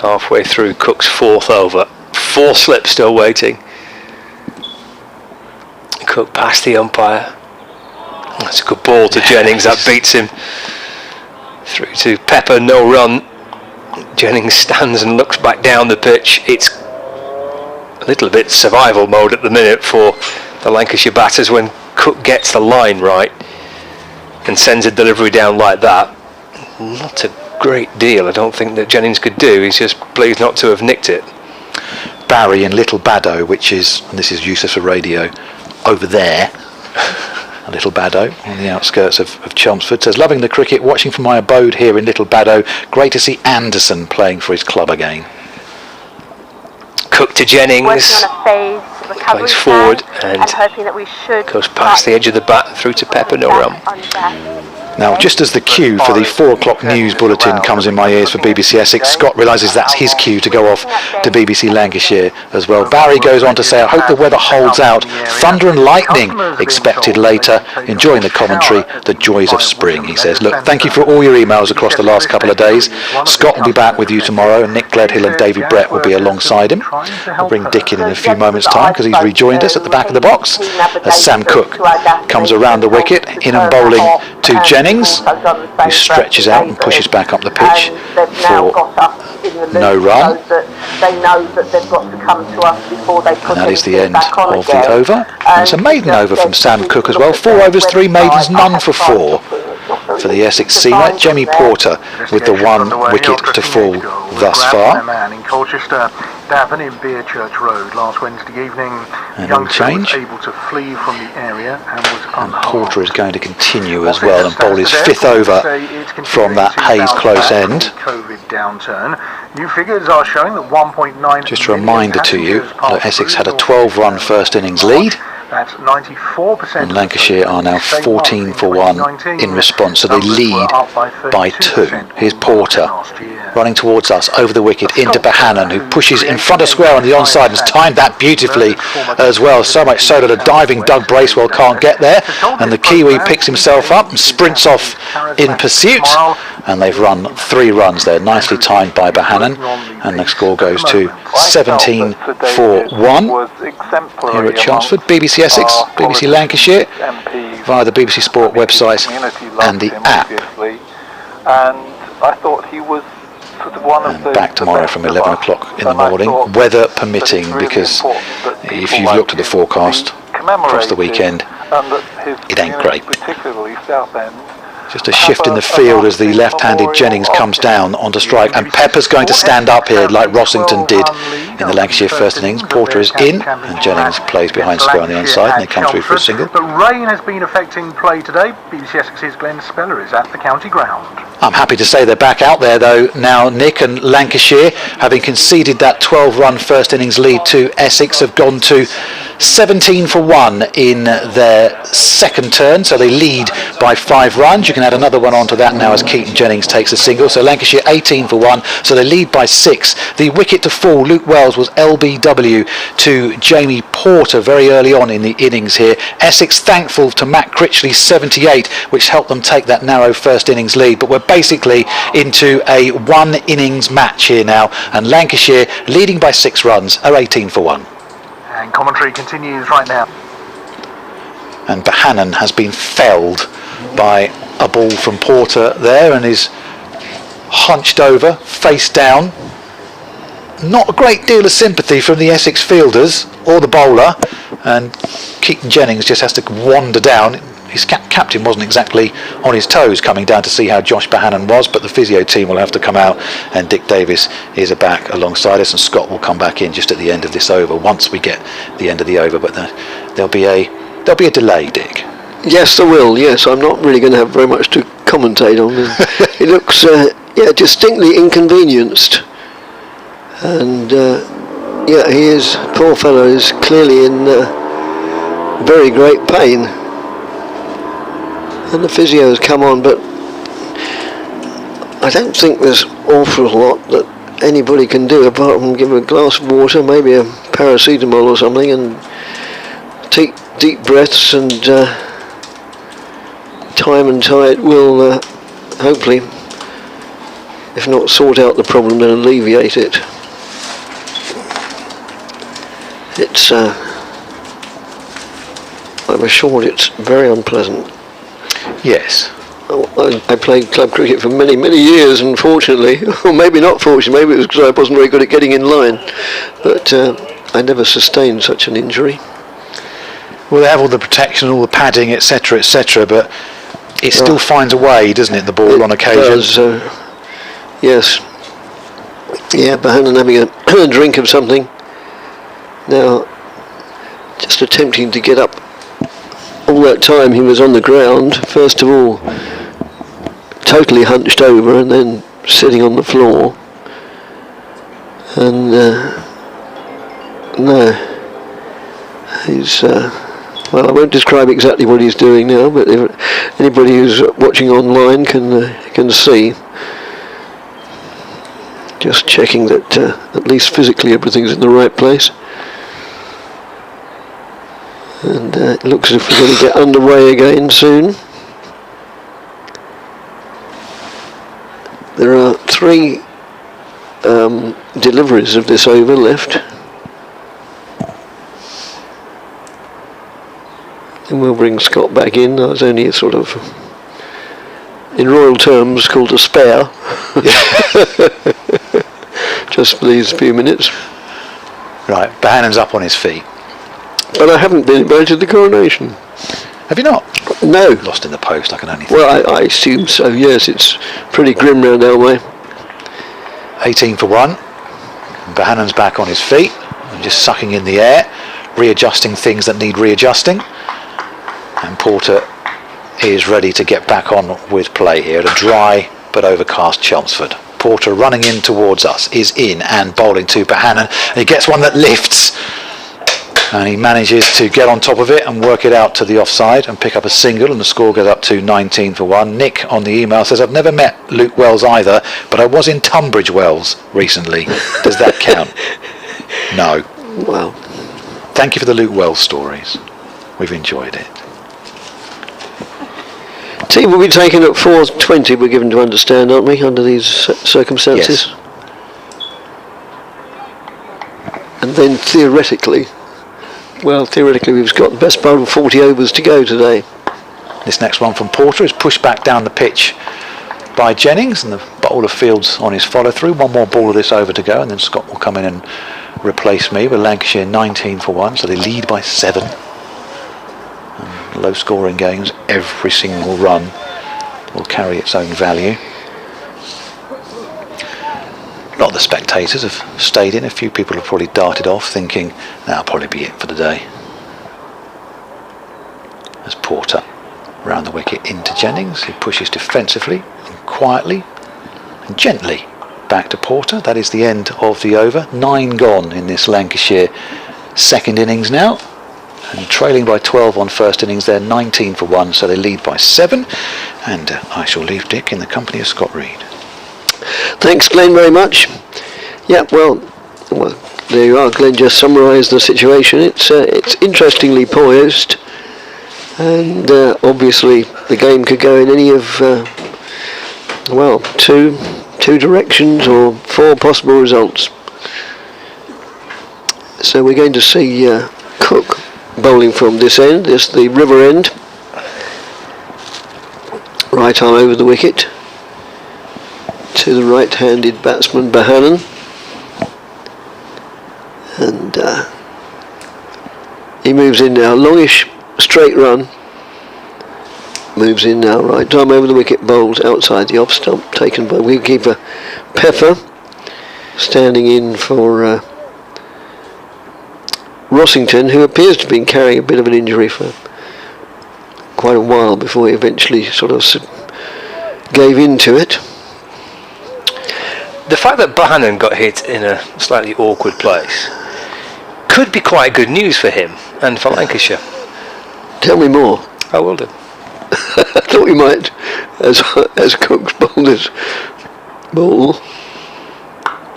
Halfway through Cook's 4th over. 4 slips still waiting. Cook past the umpire. That's a good ball to Jennings. That beats him. Through to Pepper, no run. Jennings stands and looks back down the pitch. It's a little bit survival mode at the minute for the Lancashire batters when Cook gets the line right and sends a delivery down like that. Not a great deal, I don't think, that Jennings could do. He's just pleased not to have nicked it. Barry in Little Baddow, which is, and this is useless for radio, over there. A Little Baddow on the outskirts of Chelmsford says, loving the cricket, watching from my abode here in Little Baddow. Great to see Anderson playing for his club again. Cook to Jennings. Plays forward and goes past the edge of the bat through to Pepper, no run. Now, just as the cue for the 4 o'clock news bulletin comes in my ears for BBC Essex, Scott realises that's his cue to go off to BBC Lancashire as well. Barry goes on to say, I hope the weather holds out. Thunder and lightning expected later. Enjoying the commentary, the joys of spring, he says. Look, thank you for all your emails across the last couple of days. Scott will be back with you tomorrow, and Nick Gledhill and David Brett will be alongside him. I'll bring Dick in a few moments' time because he's rejoined us at the back of the box as Sam Cook comes around the wicket, in and bowling to Jennings, who stretches out and pushes back up the pitch for no run. And that is the end of the over. And it's a maiden over from Sam Cook as well. 4 overs, 3 maidens, none for 4 for the Essex seamer. Jamie Porter with the 1 wicket to fall thus far. Davin in Beerchurch Road last Wednesday evening. And all change. Able to flee from the area and was and Porter is going to continue as well and bowl his 5th over from that Hayes close end. COVID downturn. New figures are showing that 1.9. Just a reminder to you that Essex had a 12-run first innings lead. That's 94%. And Lancashire are now 14 for 1 in response, so they lead by 2. Here's Porter running towards us over the wicket into Bohannon, who pushes in front of square on the onside and has timed that beautifully as well. So much so that a diving Doug Bracewell can't get there, and the Kiwi picks himself up and sprints off in pursuit. And they've run 3 runs there, nicely timed by Bohannon, and the score goes to 17 for 1 here at Chelmsford. BBC Essex, BBC Lancashire, via the BBC Sport website and the app. And I thought he was sort of one of the back tomorrow from 11 o'clock in the morning, weather permitting, because if you've looked at the forecast across the weekend, it ain't great. Just a shift in the field as the left-handed Jennings comes down onto strike, and Pepper's going to stand up here like Rossington did in the Lancashire first innings. Porter is in, and Jennings plays behind square on the onside, and they come through for a single. But rain has been affecting play today. BBC Essex's Glenn Speller is at the county ground. I'm happy to say they're back out there though now, Nick, and Lancashire, having conceded that 12-run first innings lead to Essex, have gone to 17 for 1 in their second turn, so they lead by 5 runs. You can add another one onto that now as Keaton Jennings takes a single. So Lancashire 18 for 1, so they lead by 6. The wicket to fall, Luke Wells, was LBW to Jamie Porter very early on in the innings here. Essex thankful to Matt Critchley's 78, which helped them take that narrow first innings lead. But we're basically into a one innings match here now, and Lancashire, leading by 6 runs, are 18 for 1. And commentary continues right now. And Bohannon has been felled by a ball from Porter there and is hunched over, face down. Not a great deal of sympathy from the Essex fielders or the bowler, and Keaton Jennings just has to wander down. His captain wasn't exactly on his toes coming down to see how Josh Bohannon was, but the physio team will have to come out, and Dick Davis is back alongside us, and Scott will come back in just at the end of this over once we get the end of the over. But there'll be a delay, Dick. Yes, there will. Yes, I'm not really going to have very much to commentate on. He looks distinctly inconvenienced, and he is. Poor fellow is clearly in very great pain. And the physio has come on, but I don't think there's awful lot that anybody can do apart from give him a glass of water, maybe a paracetamol or something, and take deep breaths, and time and tide will hopefully, if not sort out the problem, then alleviate it. It's I'm assured it's very unpleasant. Yes. I played club cricket for many, many years, unfortunately, or maybe not fortunately, maybe it was because I wasn't very good at getting in line, but I never sustained such an injury. Well, they have all the protection, all the padding, etc., but it still finds a way, doesn't it, the ball on occasion? It does, yes. Yeah, Bohannon having a drink of something. Now, just attempting to get up. All that time he was on the ground, first of all totally hunched over and then sitting on the floor, and no, he's well, I won't describe exactly what he's doing now, but if anybody who's watching online can see. Just checking that at least physically everything's in the right place. And it looks as if we're going to get underway again soon. There are 3 deliveries of this over left. And we'll bring Scott back in. That was only a sort of, in royal terms, called a spare. Just for these few minutes. Right, Bohannon's up on his feet. But I haven't been invited to the coronation. Have you not? No. Lost in the post, I can only think. Well, I assume so, yes. It's pretty grim round our way. 18 for 1. Bohannon's back on his feet and just sucking in the air, readjusting things that need readjusting. And Porter is ready to get back on with play here at a dry but overcast Chelmsford. Porter running in towards us, is in and bowling to Bohannon. And he gets one that lifts. And he manages to get on top of it and work it out to the offside and pick up a single, and the score goes up to 19 for 1. Nick on the email says, I've never met Luke Wells either, but I was in Tunbridge Wells recently. Does that count? No. Wow. Thank you for the Luke Wells stories. We've enjoyed it. Team will be taken at 4:20, we're given to understand, aren't we, under these circumstances? Yes. And then theoretically we've got the best part of 40 overs to go today. This next one from Porter is pushed back down the pitch by Jennings, and the bowler fields on his follow through. One more ball of this over to go, and then Scott will come in and replace me with Lancashire 19 for 1, so they lead by 7. And low scoring games, every single run will carry its own value. A lot of the spectators have stayed in. A few people have probably darted off thinking that'll probably be it for the day. As Porter round the wicket into Jennings, he pushes defensively and quietly and gently back to Porter. That is the end of the over. 9 gone in this Lancashire second innings now. and trailing by 12 on first innings. They're 19 for 1, so they lead by 7. And I shall leave Dick in the company of Scott Reed. Thanks, Glenn, very much. Yeah, well, there you are. Glenn just summarised the situation. It's interestingly poised, and obviously the game could go in any of two directions or 4 possible results. So we're going to see Cook bowling from this end. This the river end. Right arm over the wicket to the right-handed batsman Bohannon, and he moves in now. Longish straight run. Moves in now. Right arm over the wicket. Bowls outside the off stump. Taken by wicketkeeper Pepper. Standing in for Rossington, who appears to have been carrying a bit of an injury for quite a while before he eventually sort of gave in to it. The fact that Bohannon got hit in a slightly awkward place could be quite good news for him and for Lancashire. Tell me more. I will do. I thought we might, as Cook's bowled his ball,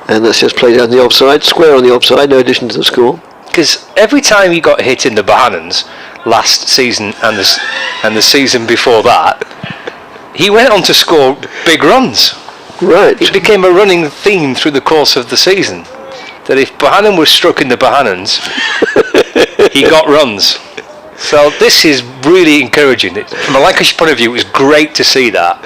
and that's just played out on the offside, square on the offside, no addition to the score. Because every time he got hit in the Bohannons last season and the season before that, he went on to score big runs. Right. It became a running theme through the course of the season that if Bohannon was struck in the Bohannons, he got runs. So this is really encouraging. From a Lancashire point of view, it was great to see that,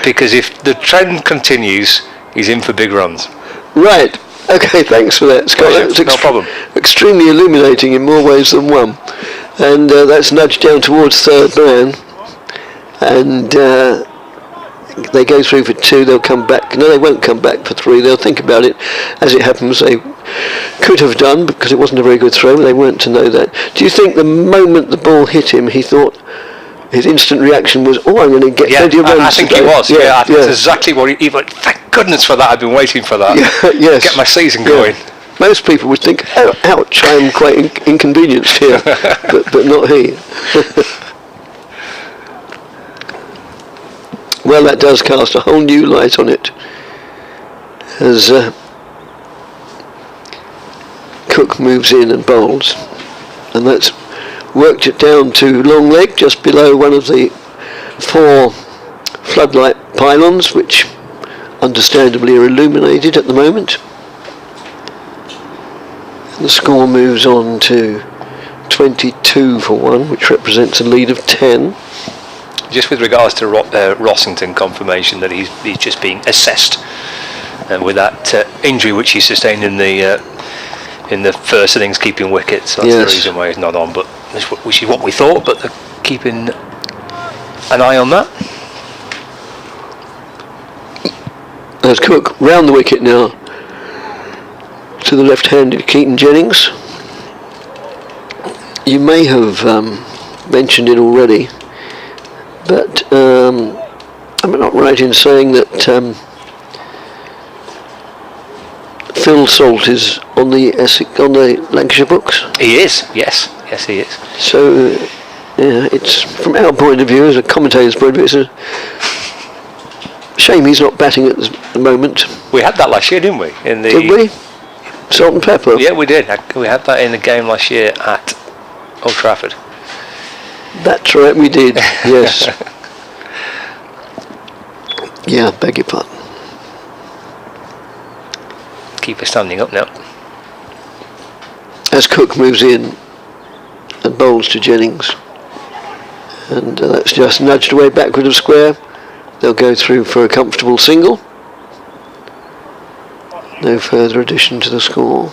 because if the trend continues, he's in for big runs. Right. Okay, thanks for that, Scott. That was no problem. Extremely illuminating in more ways than one. And that's nudged down towards third man. And they go through for 2, they'll come back. No, they won't come back for 3. They'll think about it. As it happens, they could have done, because it wasn't a very good throw, but they weren't to know that. Do you think the moment the ball hit him, he thought, his instant reaction was, I'm going to get plenty of runs I think today. he was. That's exactly what he went, thank goodness for that, I've been waiting for that. Yes. Get my season going. Most people would think, ouch, I am quite inconvenienced here, but not he. Well, that does cast a whole new light on it, as Cook moves in and bowls, and that's worked it down to long leg, just below one of the 4 floodlight pylons, which understandably are illuminated at the moment. And the score moves on to 22 for 1, which represents a lead of 10. Just with regards to Rossington confirmation that he's just being assessed with that injury which he sustained in the first innings, keeping wickets. So that's the reason why he's not on, but which is what we thought, but they're keeping an eye on that. There's Cook round the wicket now to the left-handed Keaton Jennings. You may have mentioned it already, but am I not right in saying that Phil Salt is on the Lancashire books? He is, yes he is. So it's, from our point of view, as a commentator's point of view, it's a shame he's not batting at the moment. We had that last year, didn't we? Did we? Salt and pepper? Yeah, we did. We had that in the game last year at Old Trafford. That's right, we did, yes. Yeah, beg your pardon. Keeper standing up now. As Cook moves in and bowls to Jennings, and that's just nudged away backward of square. They'll go through for a comfortable single. No further addition to the score.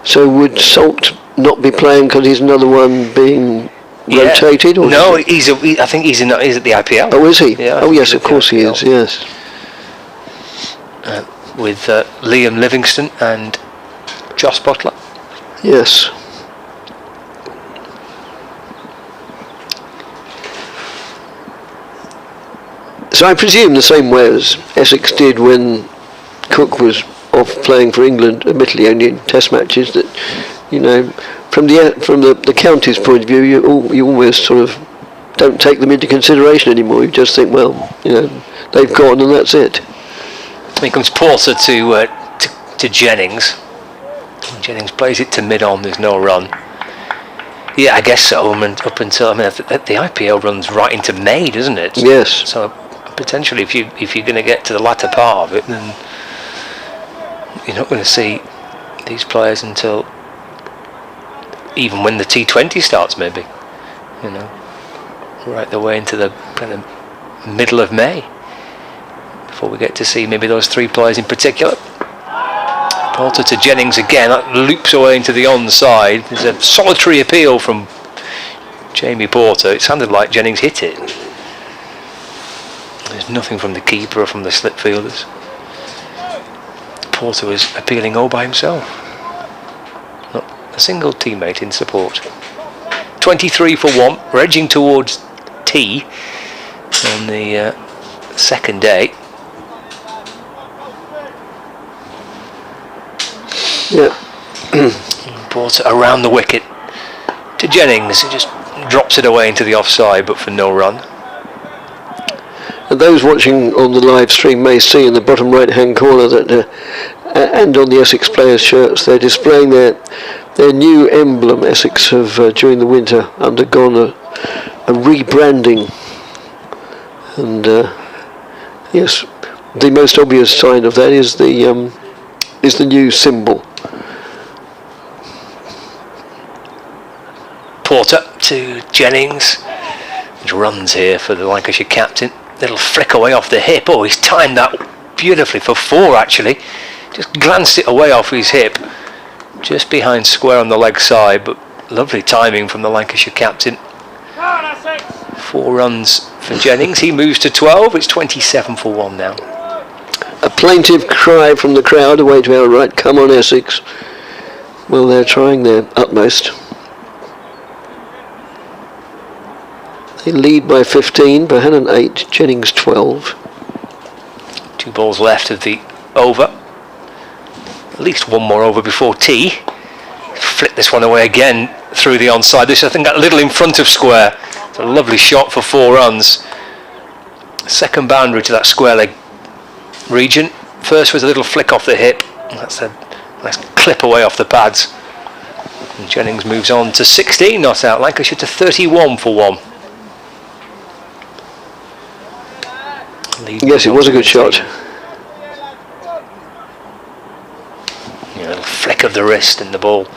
So would Salt not be playing because he's another one being rotated? Or no, I think he's at the IPL. Oh, is he? Yeah, oh, yes, of course he is, yes. With Liam Livingston and Joss Butler. Yes. So I presume the same way as Essex did when Cook was off playing for England, admittedly only in test matches, that You know, from the county's point of view, you almost sort of don't take them into consideration anymore. You just think, well, you know, they've gone and that's it. Here comes Porter to Jennings. Jennings plays it to mid-on. There's no run. Yeah, I guess so. Up until the IPL runs right into May, doesn't it? Yes. So potentially, if you're going to get to the latter part of it, then you're not going to see these players until even when the T20 starts, maybe. You know, right the way into the kind of middle of May before we get to see maybe those three players in particular. Porter to Jennings again. That loops away into the onside. There's a solitary appeal from Jamie Porter. It sounded like Jennings hit it. There's nothing from the keeper or from the slip fielders. Porter was appealing all by himself. Not a single teammate in support. 23 for 1. We're edging towards tea on the second day. Yeah. Porter around the wicket to Jennings. He just drops it away into the offside, but for no run. And those watching on the live stream may see in the bottom right hand corner that and on the Essex players' shirts they're displaying their new emblem. Essex have during the winter undergone a rebranding, and yes, the most obvious sign of that is the new symbol. Porter to Jennings. There's runs here for the Lancashire captain. Little flick away off the hip. Oh, he's timed that beautifully for 4 actually. Just glanced it away off his hip. Just behind square on the leg side, but lovely timing from the Lancashire captain. 4 runs for Jennings. He moves to 12. It's 27 for 1 now. A plaintive cry from the crowd away to our right. Come on, Essex. Well, they're trying their utmost. They lead by 15, Bohannon 8, Jennings 12. 2 balls left of the over. At least one more over before tea. Flick this one away again through the onside. This, I think, got a little in front of square. It's a lovely shot for 4 runs. Second boundary to that square leg region. First was a little flick off the hip. That's a nice clip away off the pads. And Jennings moves on to 16 not out. Lancashire to 31 for 1. Yes, it was a good shot. A little flick of the wrist and the ball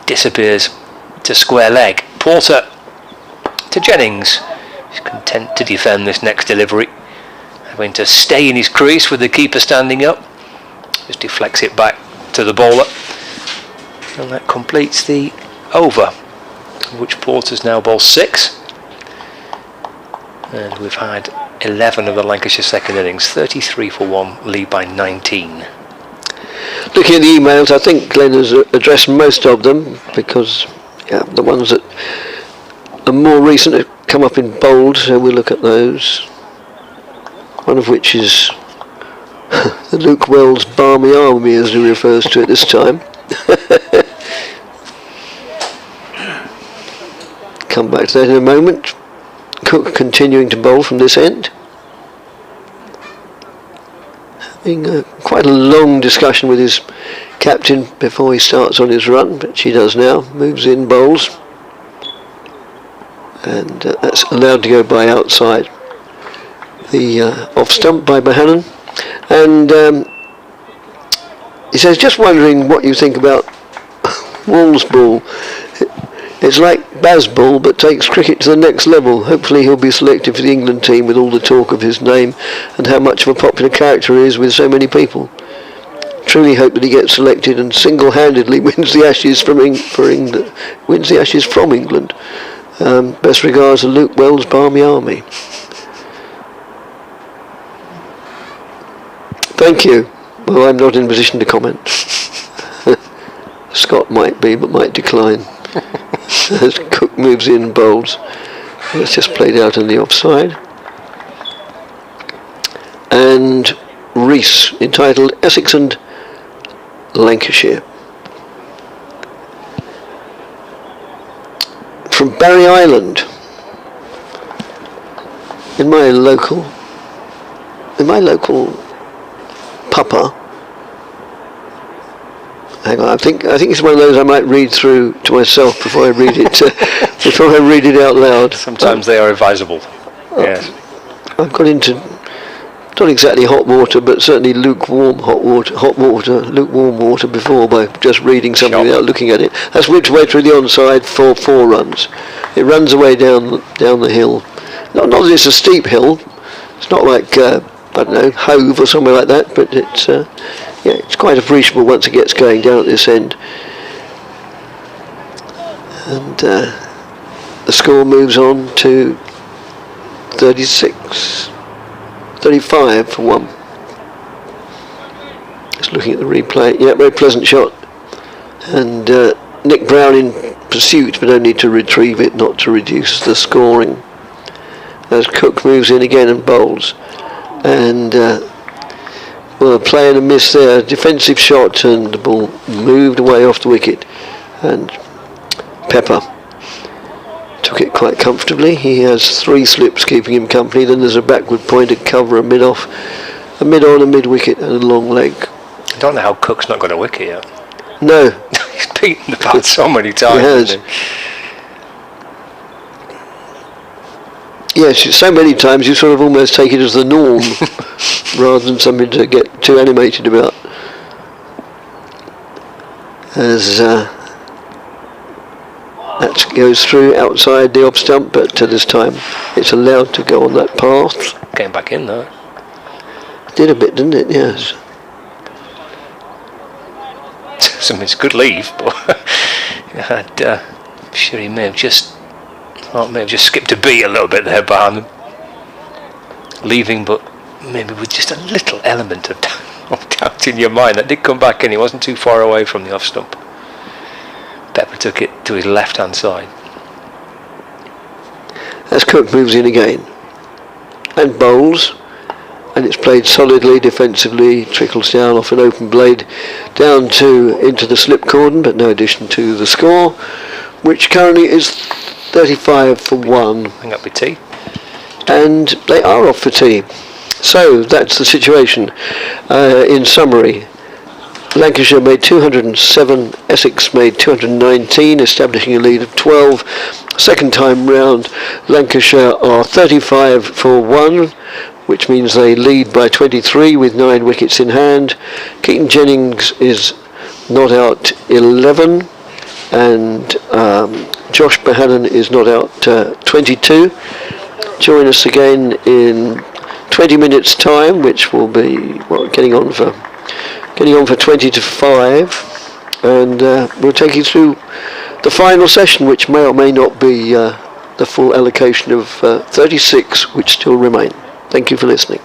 disappears to square leg. Porter to Jennings. He's content to defend this next delivery. Having to stay in his crease with the keeper standing up. Just deflects it back to the bowler. And that completes the over, which Porter's now bowled 6. And we've had 11 of the Lancashire second innings. 33 for 1, lead by 19. Looking at the emails, I think Glenn has addressed most of them, because the ones that are more recent have come up in bold, so we'll look at those. One of which is the Luke Wells Barmy Army, as he refers to it this time. Come back to that in a moment. Cook continuing to bowl from this end. Having quite a long discussion with his captain before he starts on his run, but she does now. Moves in, bowls. And that's allowed to go by outside the off stump by Bohannon. And he says, just wondering what you think about Wall's ball. It's like Baz ball, but takes cricket to the next level. Hopefully he'll be selected for the England team with all the talk of his name and how much of a popular character he is with so many people. Truly hope that he gets selected and single-handedly wins the Ashes from England. Best regards to Luke Wells, Barmy Army. Thank you. Well, I'm not in a position to comment. Scott might be, but might decline. As Cook moves in and bowls. It's just played out in the offside. And Rees, entitled Essex and Lancashire. from Barry Island. In my local papa. Hang on, I think it's one of those I might read through to myself before I read it out loud. Sometimes they are advisable. Yes. I've got into not exactly hot water, but certainly lukewarm lukewarm water before by just reading something without looking at it. That's whipped away through the onside for 4 runs. It runs away down the hill. Not that it's a steep hill. It's not like I don't know, Hove or somewhere like that, but it's quite appreciable once it gets going down at this end. And the score moves on to 35 for 1. Just looking at the replay. Yeah, very pleasant shot. And Nick Brown in pursuit, but only to retrieve it, not to reduce the scoring. As Cook moves in again and bowls. And a play and a miss there. Defensive shot, and the ball moved away off the wicket. And Pepper took it quite comfortably. He has 3 slips keeping him company. Then there's a backward pointed cover, a mid-off, a mid-on, a mid-wicket, and a long leg. I don't know how Cook's not got a wicket yet. No. He's beaten the bat so many times. He has. Hasn't he? Yes, so many times you sort of almost take it as the norm rather than something to get too animated about. As that goes through outside the off stump, but this time it's allowed to go on that path. Getting back in though. Did a bit, didn't it? Yes. It's good leave, but I'm sure he may have just skipped a beat a little bit there behind them. Leaving, but maybe with just a little element of doubt in your mind. That did come back in. He wasn't too far away from the off stump. Pepper took it to his left hand side. As Cook moves in again and bowls, and it's played solidly defensively, trickles down off an open blade down into the slip cordon, but no addition to the score, which currently is 35 for 1. I think that'll be tea. And they are off for tea. So that's the situation. In summary, Lancashire made 207, Essex made 219, establishing a lead of 12. Second time round, Lancashire are 35 for 1, which means they lead by 23 with 9 wickets in hand. Keaton Jennings is not out 11, and Josh Bohannon is not out 22. Join us again in 20 minutes time, which will be getting on for 20 to 5, and we'll take you through the final session, which may or may not be the full allocation of 36 which still remain. Thank you for listening.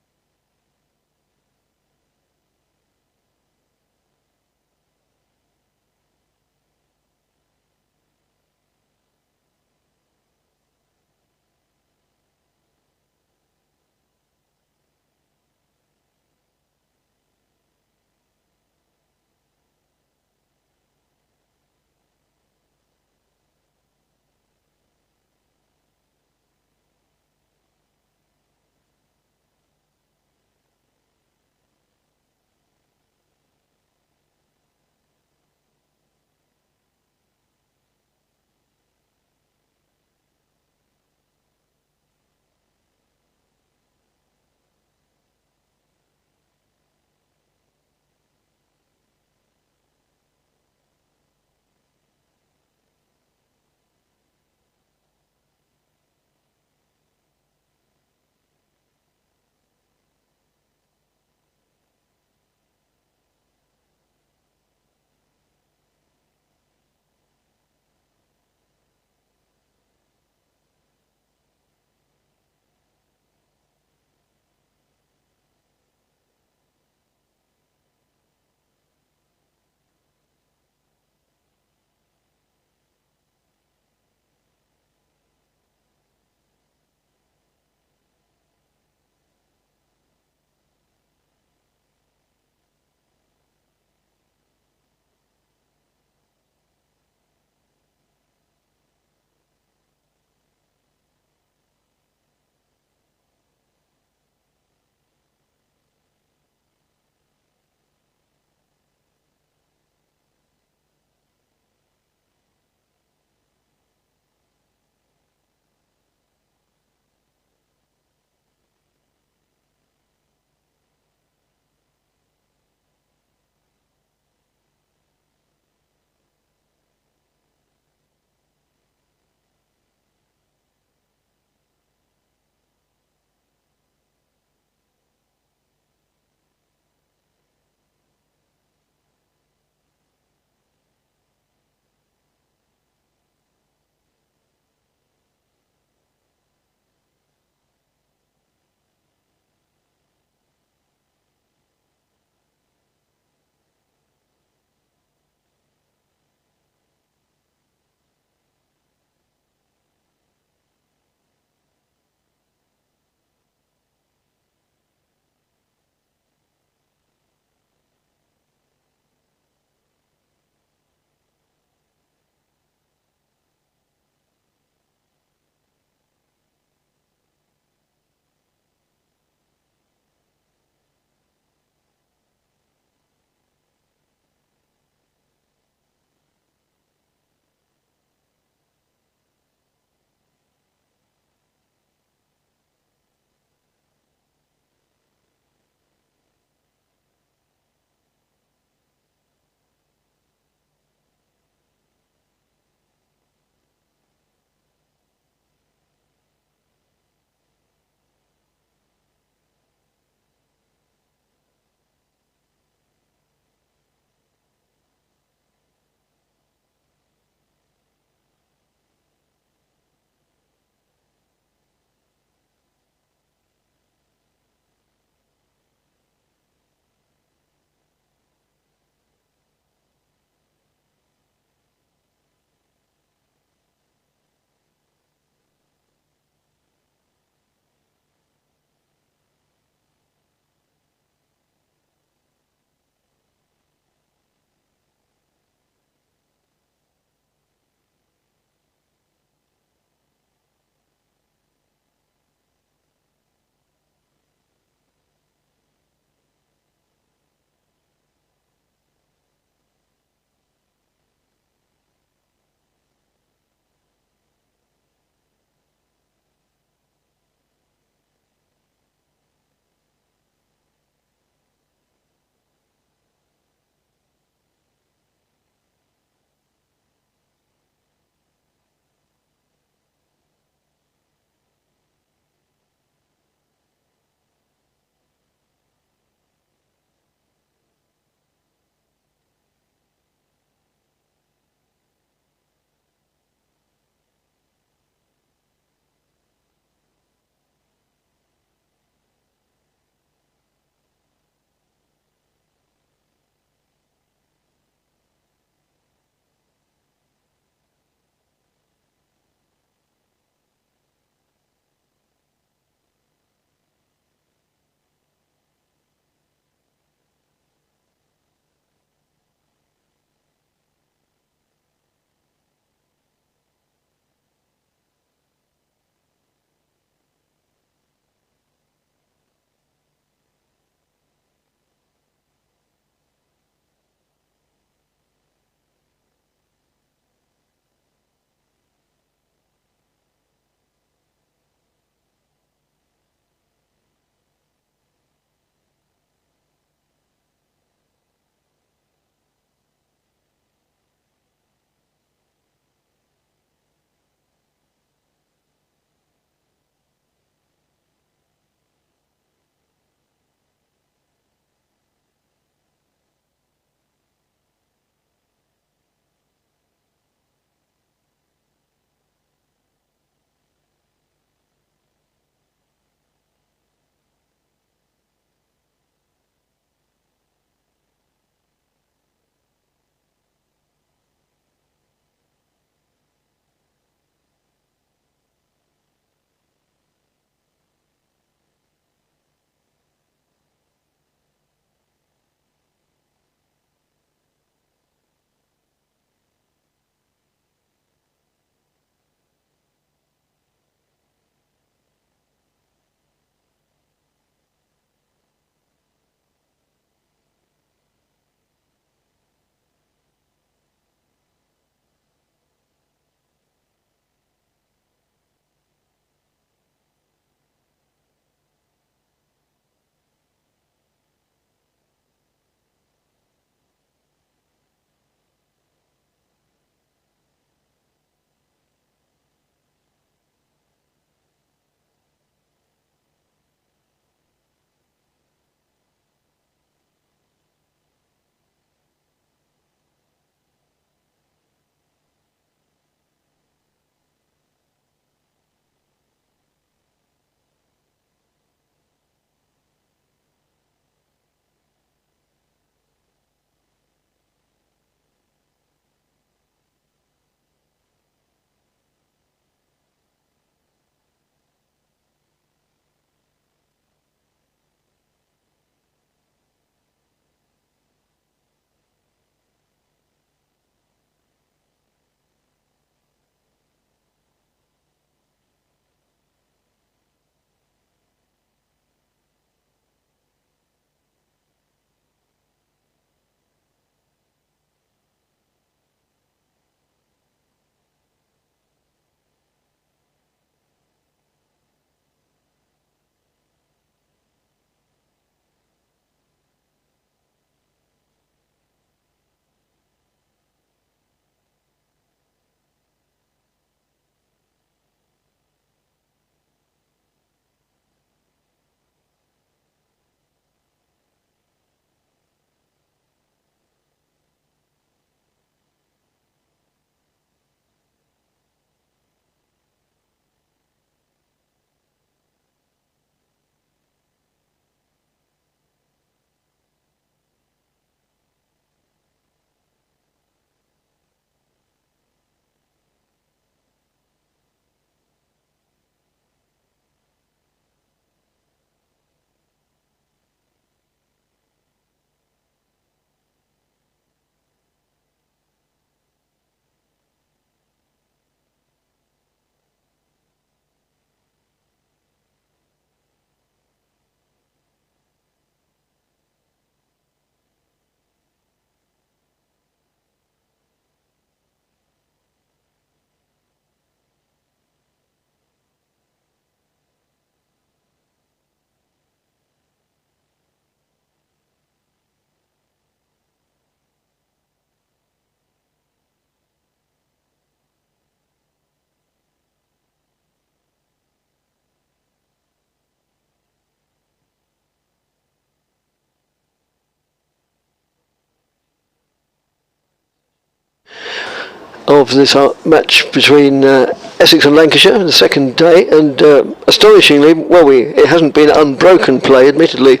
of this match between Essex and Lancashire in the second day, and astonishingly, well, it hasn't been unbroken play, admittedly,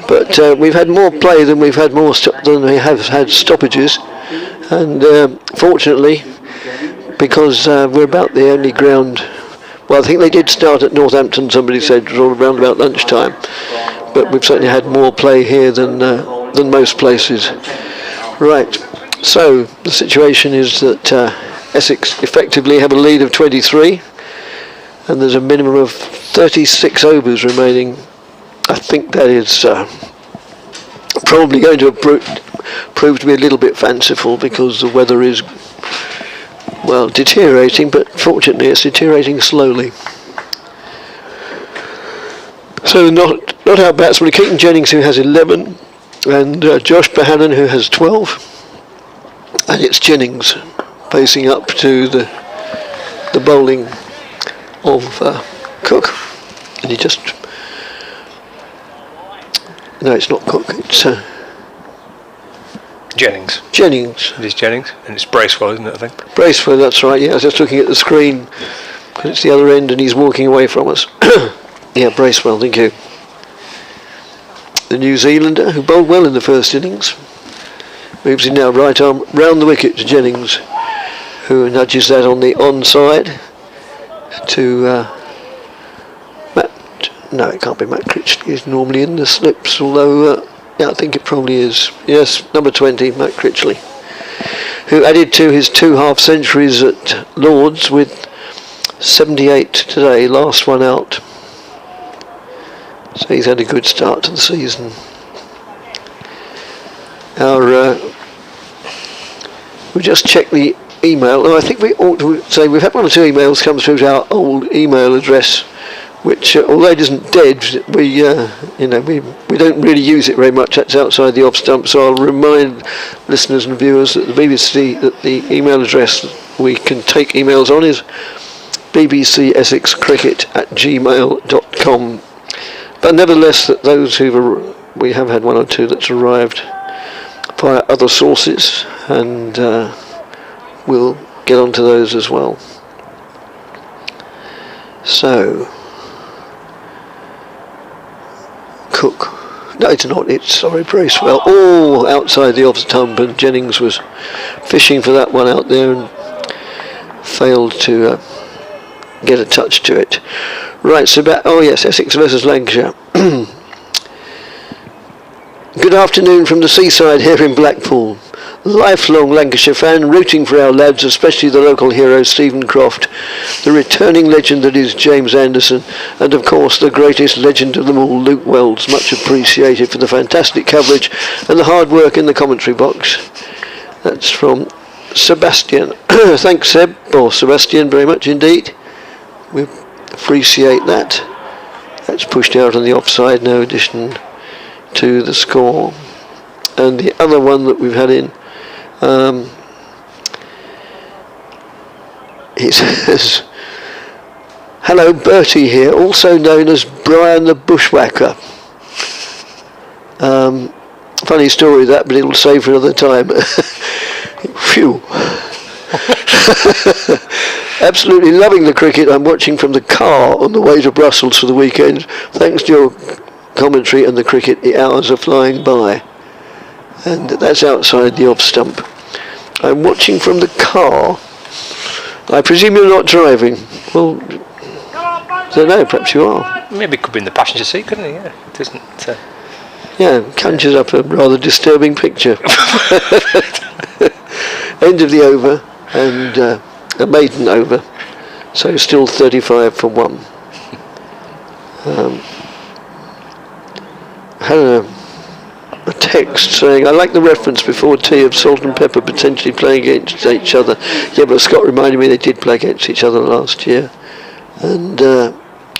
but we've had more play than we have had stoppages, and fortunately, because we're about the only ground. Well, I think they did start at Northampton. Somebody said around about lunchtime, but we've certainly had more play here than most places. Right. So the situation is that Essex effectively have a lead of 23, and there's a minimum of 36 overs remaining. I think that is probably going to prove to be a little bit fanciful because the weather is, well, deteriorating, but fortunately it's deteriorating slowly. So not our batsmen, Keaton Jennings, who has 11, and Josh Bohannon, who has 12. And it's Jennings facing up to the bowling of Cook, and he just, no, it's not Cook, it's Jennings. It is Jennings, and it's Bracewell, isn't it, I think? Bracewell, that's right, yeah, I was just looking at the screen because it's the other end and he's walking away from us. Yeah, Bracewell, thank you. The New Zealander, who bowled well in the first innings, moves in now, right arm round the wicket to Jennings, who nudges that on the onside to Matt. No, it can't be Matt Critchley. He's normally in the slips, although yeah, I think it probably is. Yes, number 20, Matt Critchley, who added to his 2 half-centuries at Lords with 78 today, last one out. So he's had a good start to the season. We just checked the email, and I think we ought to say we've had 1 or 2 emails come through to our old email address, which, although it isn't dead, we don't really use it very much. That's outside the off stump. So I'll remind listeners and viewers that the email address we can take emails on is bbcessexcricket@gmail.com. But nevertheless, that those we have had 1 or 2 that's arrived via other sources, and we'll get onto those as well. So, Cook, no, it's not, it's, sorry, Bracewell, all outside the off stump, and Jennings was fishing for that one out there and failed to get a touch to it. Right, so yes, Essex versus Lancashire. Good afternoon from the seaside here in Blackpool. Lifelong Lancashire fan, rooting for our lads, especially the local hero Stephen Croft, the returning legend that is James Anderson, and of course the greatest legend of them all, Luke Wells, much appreciated for the fantastic coverage and the hard work in the commentary box. That's from Sebastian. Thanks, Seb, or Sebastian, very much indeed. We appreciate that. That's pushed out on the offside, no addition to the score. And the other one that we've had in, he says, hello, Bertie here, also known as Brian the Bushwhacker. Funny story that, but it'll save for another time. Phew. Absolutely loving the cricket. I'm watching from the car on the way to Brussels for the weekend. Thanks to your commentary and the cricket, the hours are flying by. And that's outside the off stump. I'm watching from the car. I presume you're not driving. Well, I don't know, perhaps you are. Maybe it could be in the passenger seat, couldn't it? Yeah, it isn't. Yeah, conjures up a rather disturbing picture. End of the over, and a maiden over, so still 35 for 1. Had a text saying, I like the reference before tea of Salt and Pepper potentially playing against each other. Yeah, but Scott reminded me they did play against each other last year, and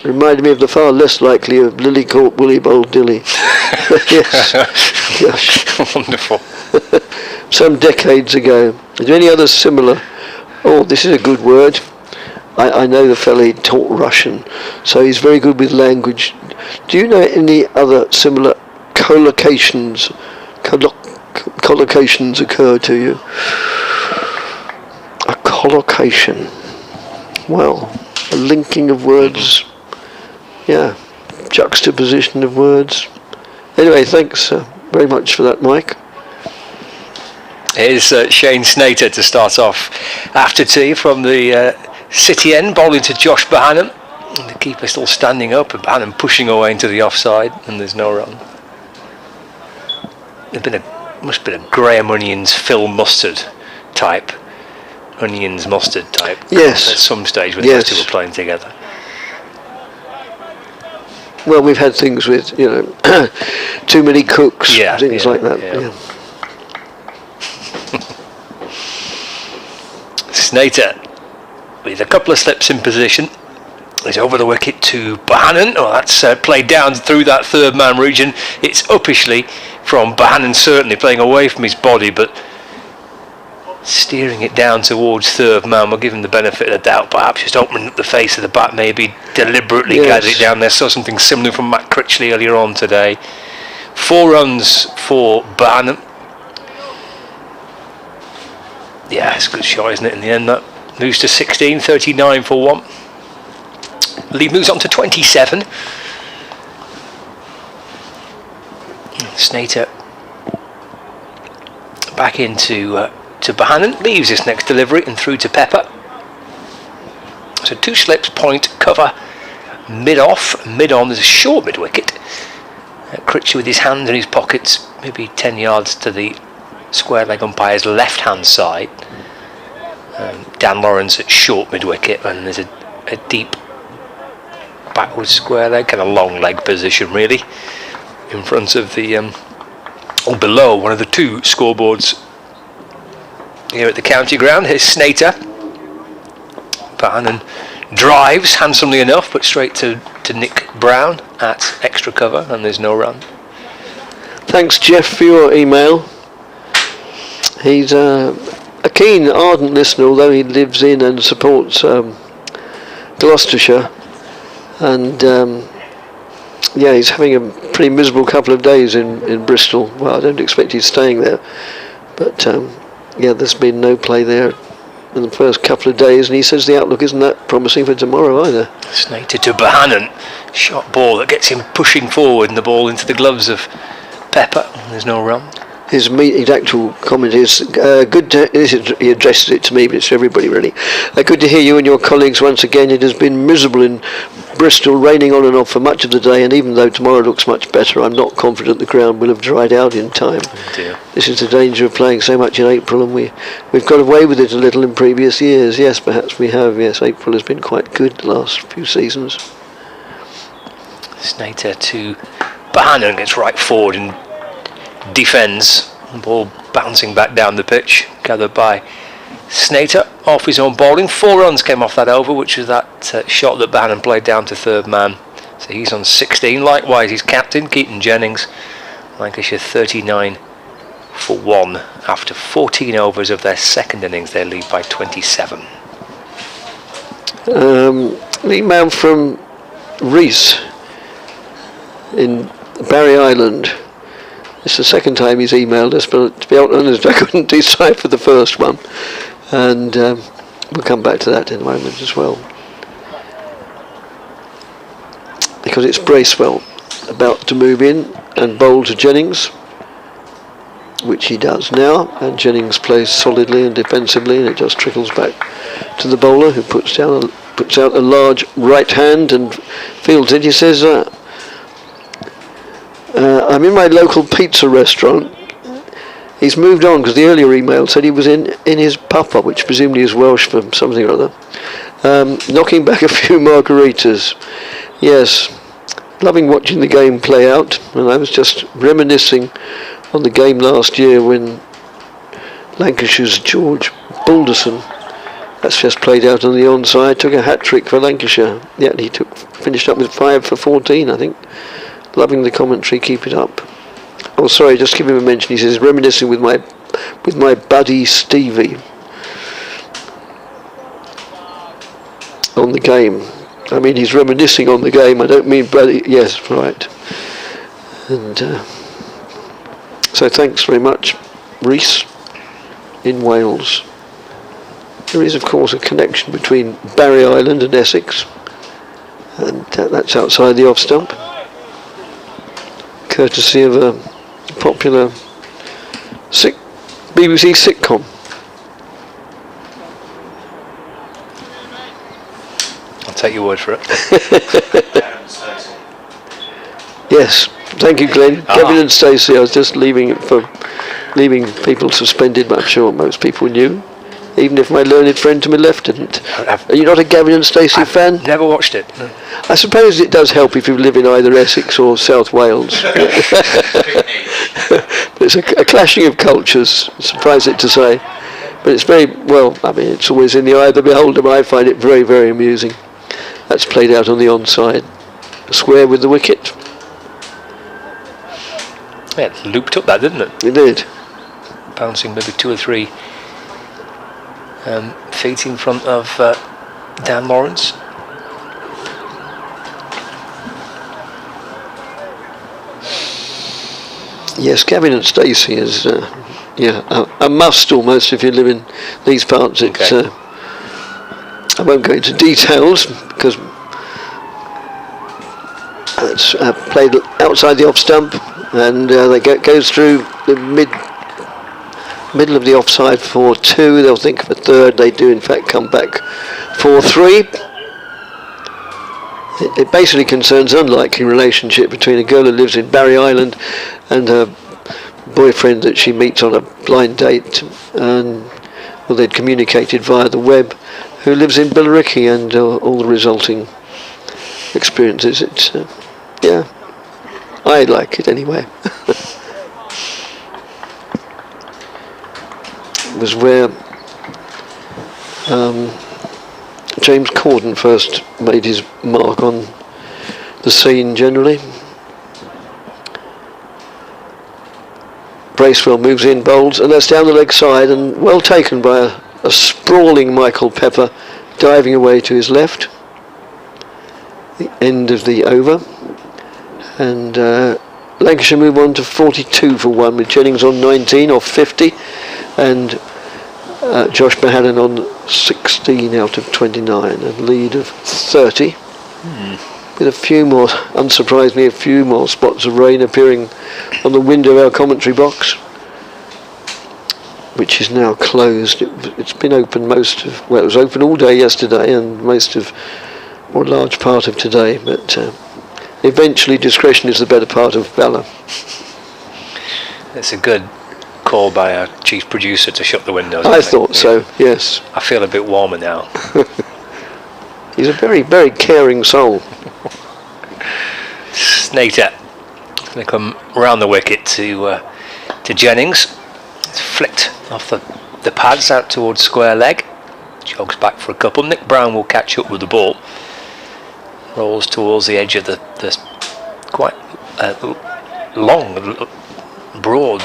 reminded me of the far less likely of Lily caught Willie Bold Dilly. Yes. Gosh. Wonderful. Some decades ago. Is there any other similar? Oh, this is a good word. I know the fella, he taught Russian, so he's very good with language. Do you know any other similar collocations occur to you? A Collocation. Well, a linking of words. Yeah, juxtaposition of words. Anyway, thanks very much for that, Mike. Here's Shane Snater to start off after tea from the City end, bowling to Josh Bohannon. And the keeper still standing up, and Bohannon pushing away into the offside, and there's no run. Must have been a Graham Onions, Phil Mustard type. Onions Mustard type. Yes. At some stage when those two were playing together. Well, we've had things with, too many cooks, things like that. Yeah. Snater with a couple of slips in position. He's over the wicket to Bohannon. Oh, that's played down through that third man region. It's uppishly from Bohannon, certainly playing away from his body, but steering it down towards third man. We'll give him the benefit of the doubt, perhaps just opening up the face of the bat, maybe deliberately guided it down there. Saw something similar from Matt Critchley earlier on today. 4 runs for Bohannon. Yeah, it's a good shot, isn't it, in the end? That moves to 16, 39 for 1. Lead moves on to 27. Snater back into to Bohannon, leaves this next delivery and through to Pepper. So 2 slips, point, cover, mid-off, mid-on. There's a short mid-wicket. Critchley with his hands in his pockets, maybe 10 yards to the square leg umpire's left-hand side. Dan Lawrence at short mid-wicket, and there's a deep backwards square leg, kind of long leg position really, in front of the or below one of the 2 scoreboards here at the county ground. Here's Snater. Bohannon drives handsomely enough, but straight to Nick Brown at extra cover, and there's no run. Thanks, Jeff, for your email. He's a keen, ardent listener, although he lives in and supports Gloucestershire, and he's having a pretty miserable couple of days in Bristol. Well, I don't expect he's staying there, but there's been no play there in the first couple of days, and he says the outlook isn't that promising for tomorrow either. Snater to Bohannon, shot ball that gets him pushing forward, and the ball into the gloves of Pepper. There's no run. His actual comment is good to, he addresses it to me, but it's to everybody really. Good to hear you and your colleagues once again. It has been miserable in Bristol, raining on and off for much of the day, and even though tomorrow looks much better, I'm not confident the ground will have dried out in time. Oh dear. This is the danger of playing so much in April, and we've got away with it a little in previous years. Yes, perhaps we have. Yes, April has been quite good the last few seasons. Snater to Bohannon, gets right forward and defends. The ball bouncing back down the pitch, gathered by Snater off his own bowling. 4 runs came off that over, which was that shot that Bohannon played down to third man. So he's on 16. Likewise, his captain, Keaton Jennings. Lancashire 39 for 1. After 14 overs of their second innings, they lead by 27. An email from Reese in Barry Island. It's the second time he's emailed us, but to be honest, I couldn't decipher the first one, and we'll come back to that in a moment as well, because it's Bracewell about to move in and bowl to Jennings, which he does now, and Jennings plays solidly and defensively, and it just trickles back to the bowler, who puts out a large right hand and fields it. He says, I'm in my local pizza restaurant. He's moved on because the earlier email said he was in his papa, which presumably is Welsh for something or other, knocking back a few margaritas. Yes, loving watching the game play out, and I was just reminiscing on the game last year when Lancashire's George Balderson, that's just played out on the onside, took a hat-trick for Lancashire. Yeah, he finished up with 5 for 14, I think. Loving the commentary, keep it up. Oh, sorry, just give him a mention. He says, reminiscing with my buddy Stevie on the game. I mean, he's reminiscing on the game. I don't mean buddy. Yes, right. And so thanks very much, Reese in Wales. There is, of course, a connection between Barry Island and Essex, and that's outside the off stump, courtesy of a popular BBC sitcom. I'll take your word for it. Yes, thank you, Glenn. Kevin and Stacey, I was just leaving people suspended, but I'm sure most people knew, even if my learned friend to my left didn't. Are you not a Gavin and Stacey fan? Never watched it. No. I suppose it does help if you live in either Essex or South Wales. It's a clashing of cultures, surprise it to say. But it's very, well, I mean, it's always in the eye of the beholder, but I find it very, very amusing. That's played out on the onside. A square with the wicket. Yeah, it looped up that, didn't it? It did. Bouncing maybe 2 or 3 feet in front of Dan Lawrence. Yes, Gavin and Stacey is a must almost if you live in these parts. It's, I won't go into details because it's played outside the off stump, and goes through the middle of the offside for 2. They'll think of a third. They do in fact come back for 3. It basically concerns an unlikely relationship between a girl who lives in Barry Island and her boyfriend that she meets on a blind date, and well, they'd communicated via the web, who lives in Billericay, and all the resulting experiences. It's yeah, I like it anyway. It was where James Corden first made his mark on the scene generally. Bracewell moves in, bowls, and that's down the leg side, and well taken by a sprawling Michael Pepper, diving away to his left. The end of the over, and Lancashire move on to 42 for 1 with Jennings on 19 off 50, and Josh Bohannon on 16 out of 29, a lead of 30. With a few more, unsurprisingly, a few more spots of rain appearing on the window of our commentary box, which is now closed. It's been open it was open all day yesterday and a large part of today, but eventually discretion is the better part of valour. It's a good call by our chief producer to shut the windows. I thought so, yes. I feel a bit warmer now. He's a very, very caring soul. Snater going to come round the wicket to Jennings. It's flicked off the pads out towards square leg. Jogs back for a couple. Nick Brown will catch up with the ball. Rolls towards the edge of the quite long, broad,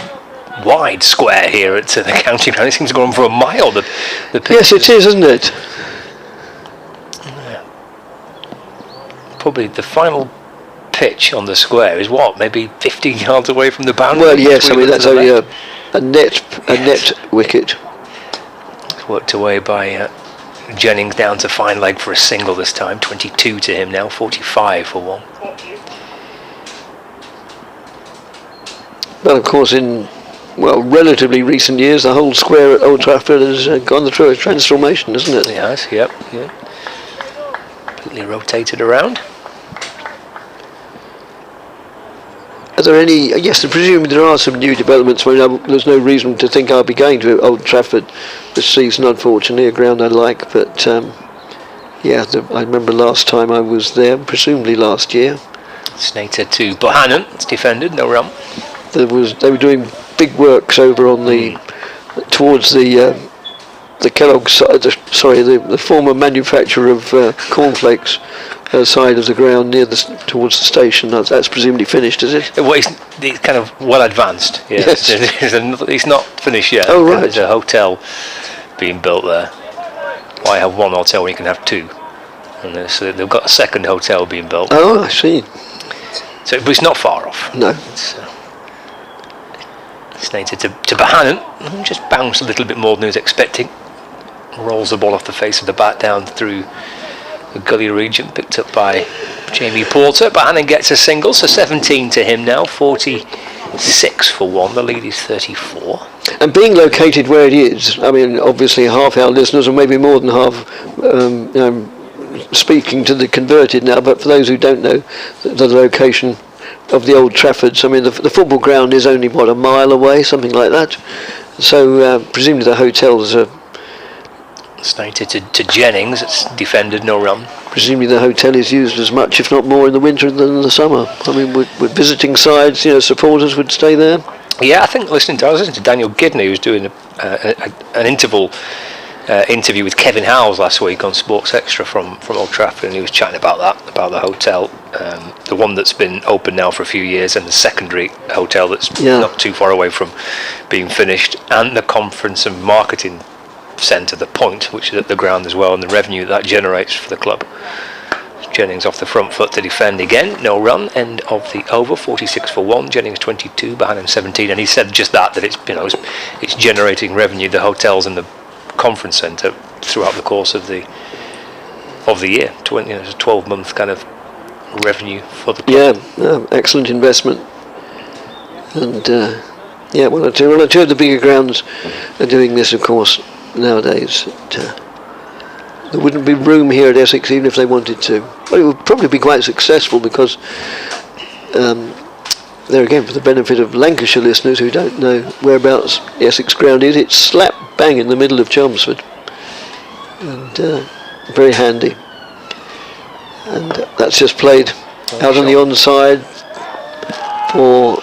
wide square here at the county ground. It seems to go on for a mile. The yes, it is, isn't it? Yeah. Probably the final pitch on the square is what, maybe 15 yards away from the boundary. Well, yes, I mean that's only a net wicket. It's worked away by Jennings down to fine leg for a single this time. 22 to him now, 45 for 1. Well, of course, in relatively recent years, the whole square at Old Trafford has gone through a transformation, hasn't it? It has, yep. Completely rotated around. Are there any? Yes, presumably there are some new developments. I mean, there's no reason to think I'll be going to Old Trafford this season, unfortunately, a ground I like. But I remember last time I was there, presumably last year. Snater to Bohannon. It's defended, no run. They were doing big works over on towards the Kellogg's side. The former manufacturer of cornflakes. Side of the ground towards the station. That's presumably finished, is it? Well, it's kind of well advanced. Yes. It's not finished yet. Oh, right. There's a hotel being built there. Why have one hotel when you can have 2? And so they've got a second hotel being built. Oh, I see. So, but it's not far off. No. It's nated to Bohannon. Just bounced a little bit more than he was expecting. rolls the ball off the face of the bat down through the gully region, picked up by Jamie Porter. Bohannon gets a single, so 17 to him now, 46 for 1. The lead is 34. And being located where it is, I mean, obviously half our listeners, or maybe more than half, speaking to the converted now, but for those who don't know the location of the Old Traffords, I mean, the football ground is only, a mile away, something like that. So presumably the hotels are... Stated to Jennings, it's defended, no run. Presumably the hotel is used as much, if not more, in the winter than in the summer. I mean, would visiting sides, supporters would stay there? Yeah, I think I was listening to Daniel Gidney, who was doing an interval interview with Kevin Howells last week on Sports Extra from Old Trafford, and he was chatting about that, about the hotel, the one that's been open now for a few years, and the secondary hotel that's not too far away from being finished, and the conference and marketing centre, the Point, which is at the ground as well, and the revenue that generates for the club. Jennings off the front foot to defend again, no run, end of the over, 46 for 1, Jennings 22, Bohannon 17, and he said just that it's generating revenue, the hotels and the conference centre, throughout the course of the year. It's a 12-month kind of revenue for the club. Yeah, excellent investment. And one or two of the bigger grounds are doing this, of course, nowadays. There wouldn't be room here at Essex even if they wanted to. Well, it would probably be quite successful because there again, for the benefit of Lancashire listeners who don't know whereabouts the Essex ground is, it's slap bang in the middle of Chelmsford, and very handy. And that's just played out on the onside for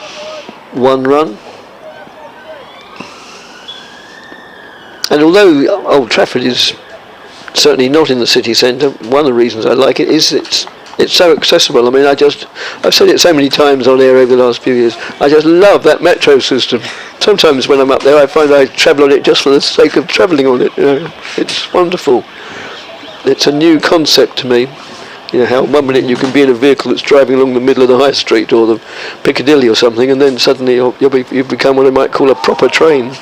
1 run. And although Old Trafford is certainly not in the city centre, one of the reasons I like it is it's so accessible. I mean, I've said it so many times on air over the last few years, I just love that metro system. Sometimes when I'm up there I find I travel on it just for the sake of travelling on it. It's wonderful. It's a new concept to me. How 1 minute you can be in a vehicle that's driving along the middle of the High Street or the Piccadilly or something, and then suddenly you've become what I might call a proper train.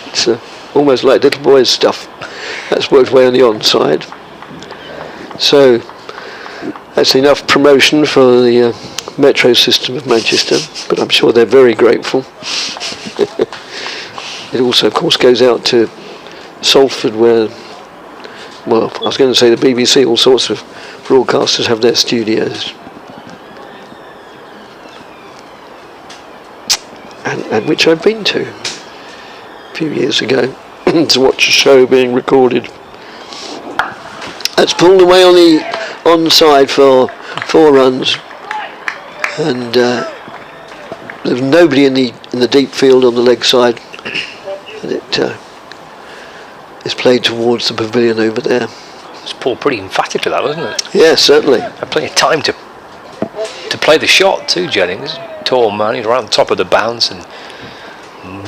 It's almost like little boys' stuff. That's worked way on the onside. So that's enough promotion for the metro system of Manchester, but I'm sure they're very grateful. It also, of course, goes out to Salford, where, well, I was going to say the BBC, all sorts of broadcasters have their studios. And which I've been to a few years ago to watch a show being recorded. That's pulled away on the onside for 4 runs, and there's nobody in the deep field on the leg side, and it is played towards the pavilion over there. It's pulled pretty emphatically, that, wasn't it? Yeah, certainly. Had plenty of time to play the shot too, Jennings. Tall man, he's right on top of the bounce and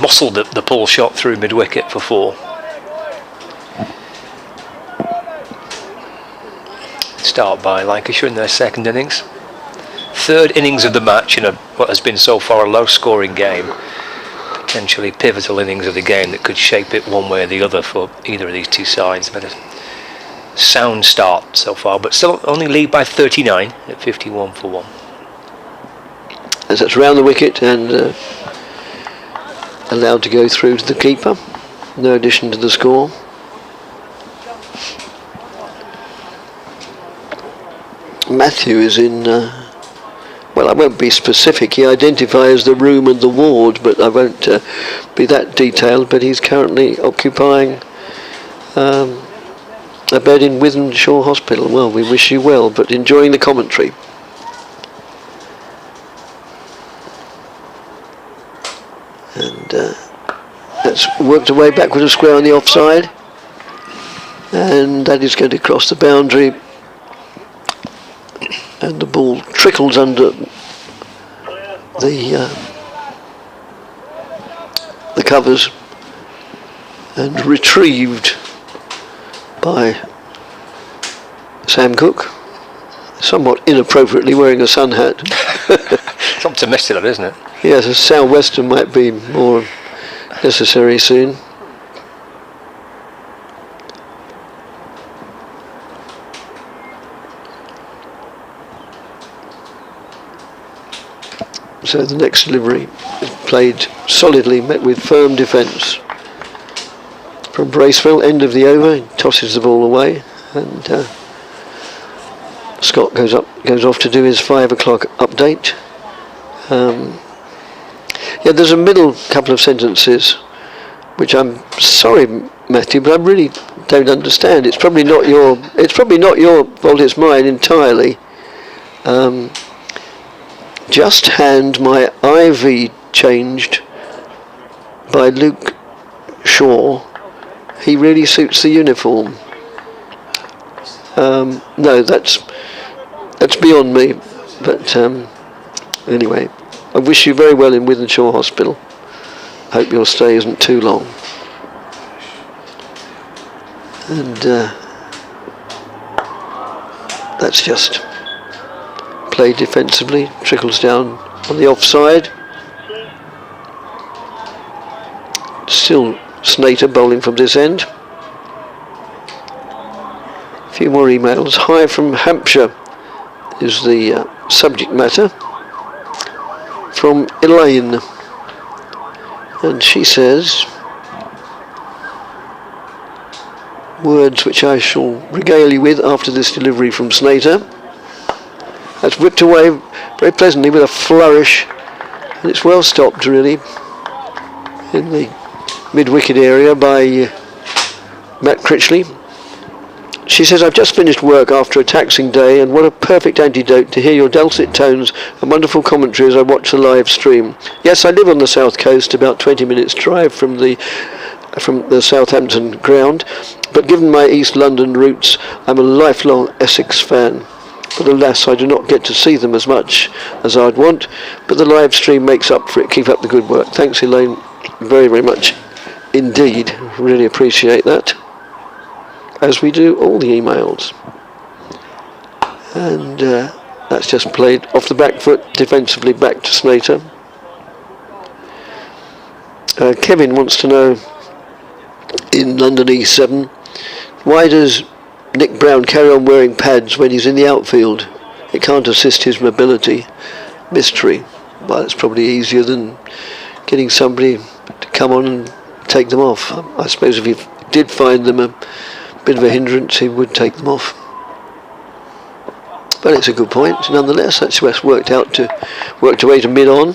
muscled the pull shot through mid-wicket for 4. Start by Lancashire in their second innings. Third innings of the match in what has been so far a low-scoring game. Potentially pivotal innings of the game that could shape it one way or the other for either of these two sides. But a sound start so far, but still only lead by 39 at 51 for 1. As that's round the wicket and allowed to go through to the keeper. No addition to the score. Matthew is in, well, I won't be specific, he identifies the room and the ward, but I won't be that detailed, but he's currently occupying a bed in Wythenshawe Hospital. Well, we wish you well, but enjoying the commentary. And that's worked away backward a square on the offside, and that is going to cross the boundary, and the ball trickles under the covers and retrieved by Sam Cook, somewhat inappropriately wearing a sun hat. It's optimistic, that, isn't it? Yes, a sou'wester might be more necessary soon. So the next delivery is played solidly, met with firm defence from Bracewell, end of the over. He tosses the ball away, and Scott goes off to do his 5 o'clock update. Yeah, there's a middle couple of sentences which I'm sorry, Matthew, but I really don't understand. It's probably not your fault. It's mine entirely. Just hand my IV changed by Luke Shaw. He really suits the uniform. No, that's beyond me. But anyway, I wish you very well in Wythenshawe Hospital. Hope your stay isn't too long. And that's just played defensively, trickles down on the offside. Still Snater bowling from this end. A few more emails. Hi from Hampshire is the subject matter, from Elaine, and she says words which I shall regale you with after this delivery from Snater. That's whipped away very pleasantly with a flourish, and it's well stopped really in the mid-wicket area by Matt Critchley. She says, I've just finished work after a taxing day, and what a perfect antidote to hear your dulcet tones and wonderful commentary as I watch the live stream. Yes, I live on the south coast, about 20 minutes drive from the Southampton ground, but given my East London roots, I'm a lifelong Essex fan. But alas, I do not get to see them as much as I'd want, but the live stream makes up for it. Keep up the good work. Thanks, Elaine, very, very much indeed. Really appreciate that, as we do all the emails. And that's just played off the back foot, defensively back to Snater. Kevin wants to know, in London E7, why does Nick Brown carry on wearing pads when he's in the outfield? It can't assist his mobility. Mystery. Well, it's probably easier than getting somebody to come on and take them off. I suppose if he did find them a bit of a hindrance, he would take them off. But it's a good point nonetheless. That's worked away to mid-on.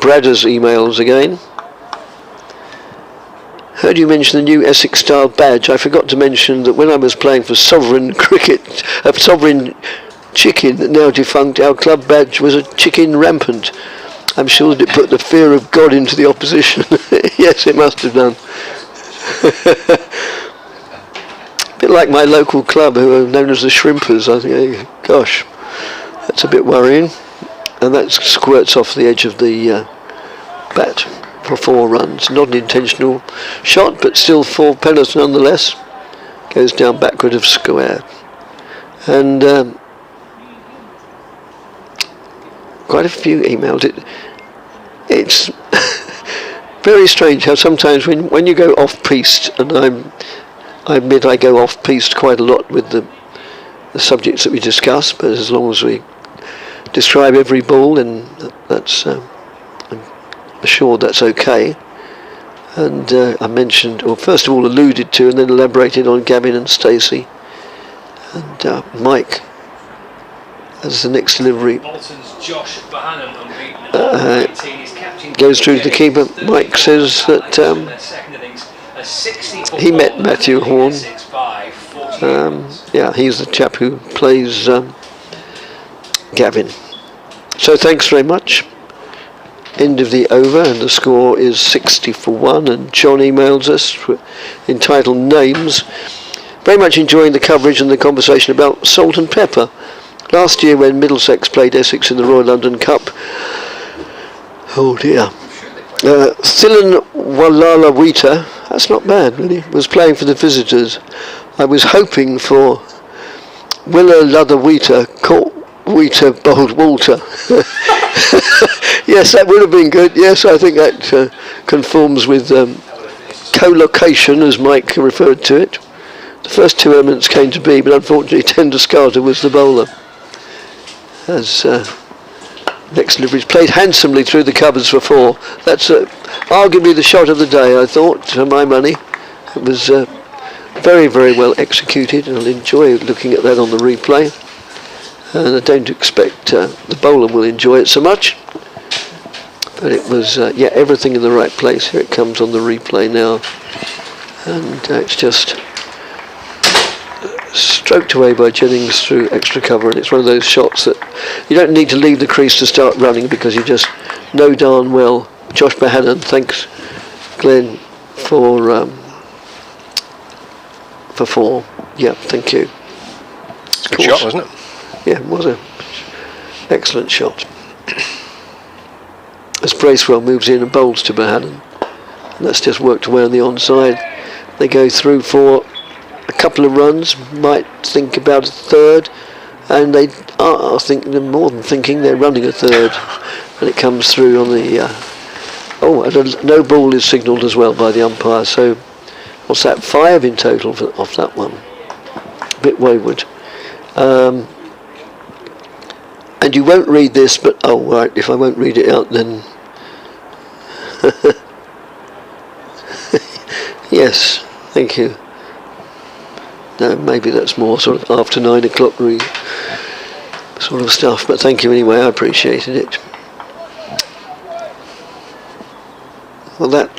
Bradder's emails again. Heard you mention the new Essex style badge. I forgot to mention that when I was playing for Sovereign Cricket, a Sovereign Chicken, now defunct, our club badge was a chicken rampant. I'm sure that it put the fear of God into the opposition. Yes, it must have done. A bit like my local club, who are known as the Shrimpers. I think, gosh, that's a bit worrying. And that squirts off the edge of the bat for 4 runs. Not an intentional shot, but still 4 pellets nonetheless. Goes down backward of square. And quite a few emailed it. It's very strange how sometimes when you go off-piste, and I admit I go off-piste quite a lot with the subjects that we discuss, but as long as we describe every ball, and that's I'm assured that's okay. And I mentioned, or first of all alluded to, and then elaborated on Gavin and Stacey, and Mike as the next delivery. Goes through to the keeper. Mike says that he met Matthew Horn. Yeah, he's the chap who plays Gavin. So thanks very much. End of the over, and the score is 60 for 1. And John emails us entitled Names. Very much enjoying the coverage and the conversation about salt and pepper. Last year when Middlesex played Essex in the Royal London Cup, oh dear, Thilan Walala Wheater, that's not bad really, was playing for the visitors. I was hoping for Willa Luther Wheater, caught Wheater, bowled Walter. Yes, that would have been good. Yes, I think that conforms with co-location, as Mike referred to it. The first 2 elements came to be, but unfortunately Tender Scarter was the bowler, as Next delivery is played handsomely through the covers for 4. That's arguably the shot of the day, I thought, for my money. It was very, very well executed, and I'll enjoy looking at that on the replay. And I don't expect the bowler will enjoy it so much. But it was, everything in the right place. Here it comes on the replay now. And it's just stroked away by Jennings through extra cover, and it's one of those shots that you don't need to leave the crease to start running, because you just know darn well. Josh Bohannon, thanks Glenn for 4. Yeah, thank you. It's a good shot, wasn't it? Yeah, it was an excellent shot. As Bracewell moves in and bowls to Bohannon, and that's just worked away on the onside. They go through for a couple of runs, might think about a third, and they are, I think, they're more than thinking, they're running a third, and it comes through on the and no ball is signalled as well by the umpire. So what's that, 5 in total off that one? A bit wayward. And you won't read this, but right, if I won't read it out, then yes, thank you. No, maybe that's more sort of after 9 o'clock sort of stuff, but thank you anyway, I appreciated it. Well, that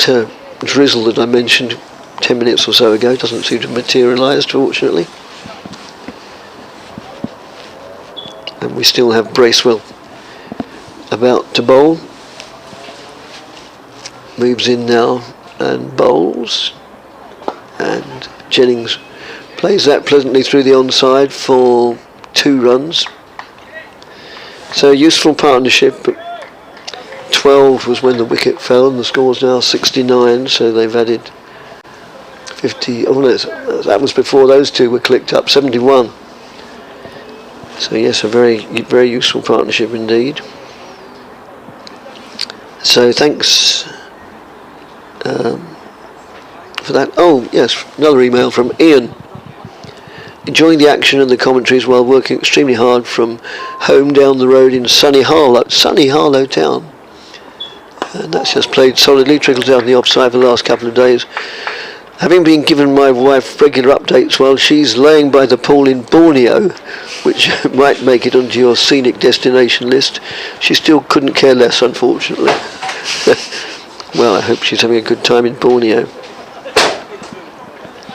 drizzle that I mentioned 10 minutes or so ago doesn't seem to have materialised, fortunately. And we still have Bracewell about to bowl. Moves in now and bowls. And Jennings plays that pleasantly through the onside for 2 runs. So a useful partnership. 12 was when the wicket fell, and the score's now 69, so they've added 50. Oh no, that was before those 2 were clicked up, 71. So yes, a very, very useful partnership indeed. So thanks for that. Oh yes, another email from Ian. Enjoying the action and the commentaries while working extremely hard from home down the road in sunny Harlow town. And that's just played solidly, trickled down the offside for the last couple of days. Having been given my wife regular updates while she's laying by the pool in Borneo, which might make it onto your scenic destination list, she still couldn't care less, unfortunately. Well, I hope she's having a good time in Borneo.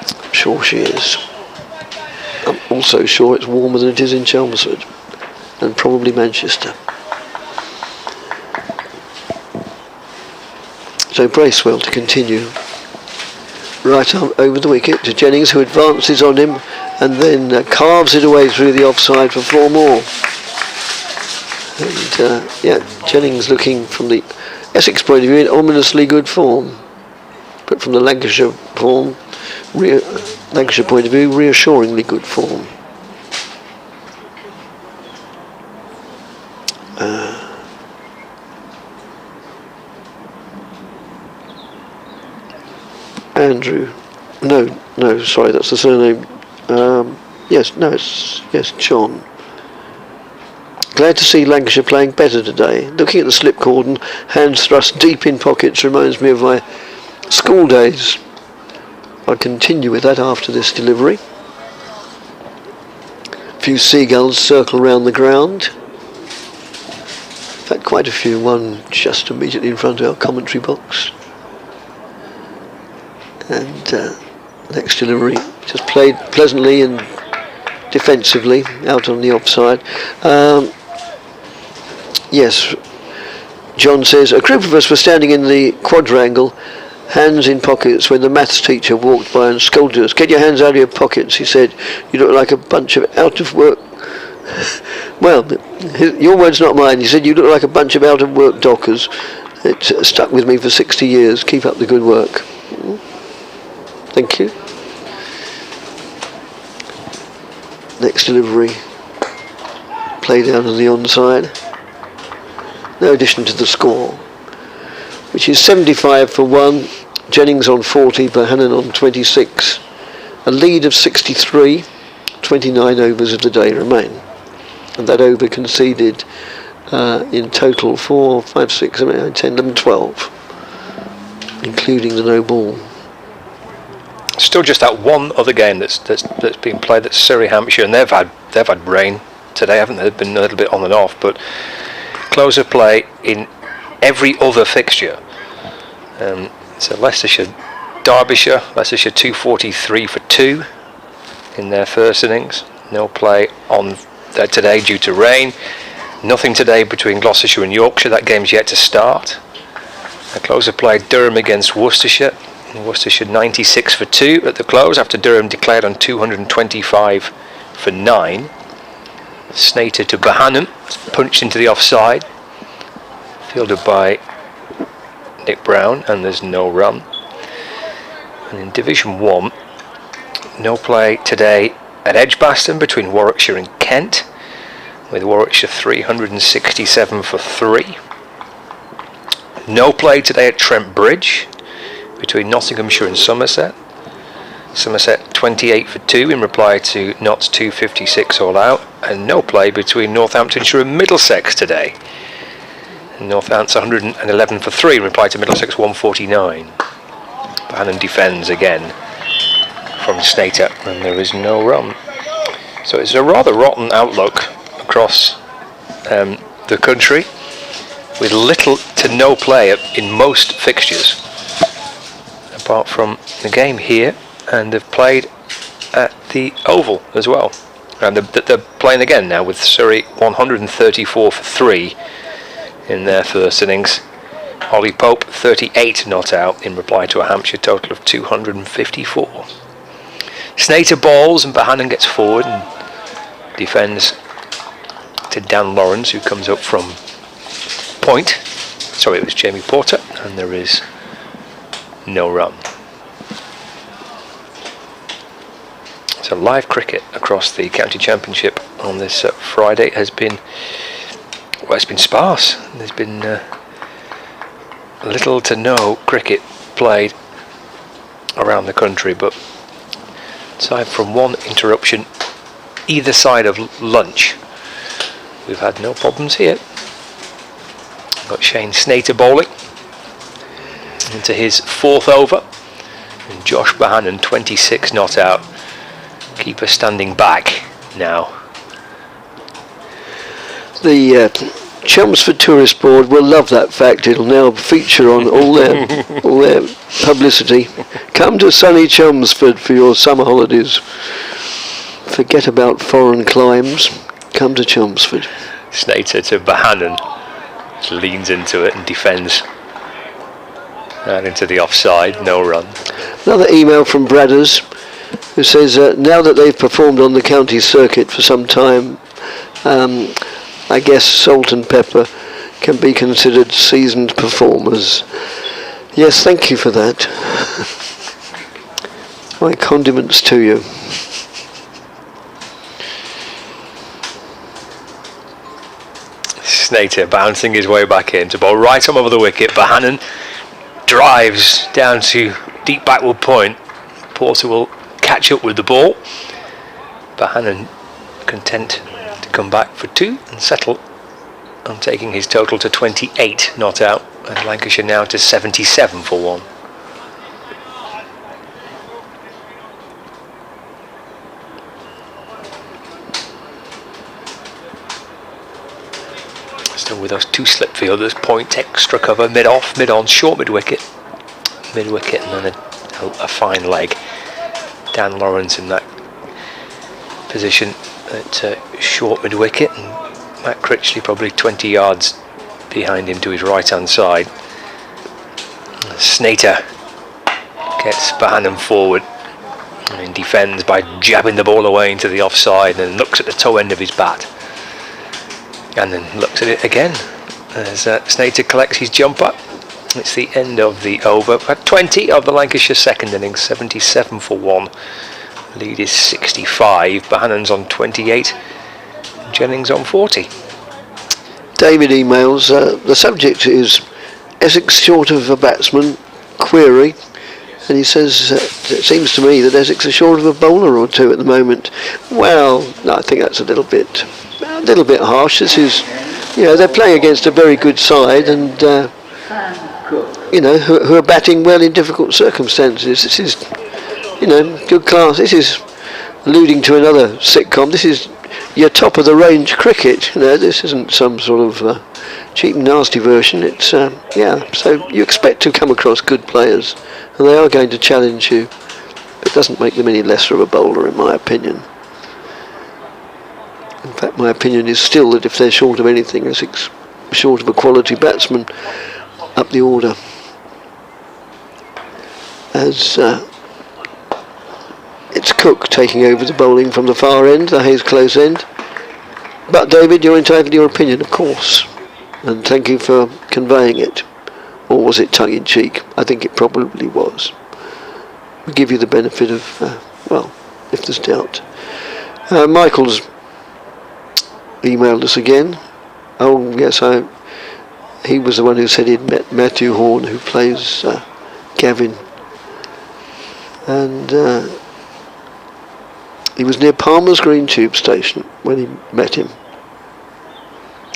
I'm sure she is. I'm also sure it's warmer than it is in Chelmsford, and probably Manchester. So Bracewell to continue. Right up over the wicket to Jennings, who advances on him and then carves it away through the offside for 4 more. And Jennings looking from the Essex point of view in ominously good form, but from the Lancashire point of view, reassuringly good form. Andrew, no, sorry, that's the surname. John. Glad to see Lancashire playing better today. Looking at the slip cord and hands thrust deep in pockets reminds me of my school days. I'll continue with that after this delivery. A few seagulls circle around the ground. In fact, quite a few, one just immediately in front of our commentary box. And next delivery just played pleasantly and defensively out on the offside. Yes, John says, a group of us were standing in the quadrangle, hands in pockets, when the maths teacher walked by and scolded us. Get your hands out of your pockets, he said. You look like a bunch of out of work. Well, your words, not mine. He said, you look like a bunch of out of work dockers. It stuck with me for 60 years. Keep up the good work. Thank you. Next delivery. Play down on the onside. No addition to the score, which is 75 for 1. Jennings on 40, Bohannon on 26. A lead of 63. 29 overs of the day remain. And that over conceded in total 4, 5, 6, 7, 8, 9, 10, 11, 12, including the no ball. Still just that one other game that's been played, that's Surrey, Hampshire, and they've had rain today, haven't they? They've been a little bit on and off, but close of play in every other fixture. So Leicestershire, Derbyshire, Leicestershire 243 for 2 in their first innings. No play on today due to rain. Nothing today between Gloucestershire and Yorkshire. That game's yet to start. A close of play, Durham against Worcestershire. Worcestershire 96 for 2 at the close after Durham declared on 225 for 9. Snater to Bohannon, punched into the offside, fielded by Nick Brown, and there's no run. And in Division 1, no play today at Edgbaston between Warwickshire and Kent, with Warwickshire 367 for 3. No play today at Trent Bridge between Nottinghamshire and Somerset. Somerset 28 for 2 in reply to Notts 256 all out, and no play between Northamptonshire and Middlesex today. Northants 111 for 3 in reply to Middlesex 149. Bohannon defends again from Snater, and there is no run. So it's a rather rotten outlook across the country, with little to no play in most fixtures, apart from the game here, and they've played at the Oval as well, and they're playing again now with Surrey 134 for 3 in their first innings. Ollie Pope 38 not out in reply to a Hampshire total of 254. Snater balls and Bohannon gets forward and defends to Dan Lawrence, who comes up from point. Sorry, it was Jamie Porter, and there is no run. So live cricket across the county championship on this Friday has been, well, it's been sparse. There's been little to no cricket played around the country, but aside from one interruption either side of lunch, we've had no problems here. Got Shane Snater bowling into his 4th over, and Josh Bohannon 26 not out. Keeper standing back now. The Chelmsford Tourist Board will love that fact. It'll now feature on all their publicity. Come to sunny Chelmsford for your summer holidays. Forget about foreign climes. Come to Chelmsford. Snater to Bohannon, leans into it and defends. And into the offside, no run. Another email from Bradders, who says, now that they've performed on the county circuit for some time, I guess Salt and Pepper can be considered seasoned performers. Yes, thank you for that. My condiments to you. Snater bouncing his way back in to bowl right on over the wicket. Bohannon drives down to deep backward point. Porter will catch up with the ball. Bohannon content to come back for 2 and settle on taking his total to 28 not out, and Lancashire now to 77 for 1. Still with those 2 slip fielders, point, extra cover, mid-off, mid-on, short mid-wicket, and then a fine leg. Dan Lawrence in that position at short mid-wicket, and Matt Critchley probably 20 yards behind him to his right-hand side. Snater gets Bohannon forward and defends by jabbing the ball away into the offside, and looks at the toe end of his bat. And then looks at it again as Snater collects his jumper. It's the end of the over. At 20 of the Lancashire second innings, 77 for 1. Lead is 65. Bohannon's on 28. Jennings on 40. David emails, the subject is Essex short of a batsman, query. And he says, it seems to me that Essex are short of a bowler or 2 at the moment. Well, I think that's a little bit harsh. This is they're playing against a very good side, and who are batting well in difficult circumstances. This is, good class. This is alluding to another sitcom. This is your top of the range cricket. This isn't some sort of cheap, nasty version. It's So you expect to come across good players, and they are going to challenge you. It doesn't make them any lesser of a bowler, in my opinion. In fact, my opinion is still that if they're short of anything, Essex short of a quality batsman up the order. As it's Cook taking over the bowling from the far end, the Hayes close end. But David, you're entitled to your opinion, of course, and thank you for conveying it. Or was it tongue-in-cheek? I think it probably was. We give you the benefit of, if there's doubt. Michael's emailed us again. Oh yes, he was the one who said he'd met Matthew Horn, who plays Gavin, and he was near Palmer's Green Tube Station when he met him.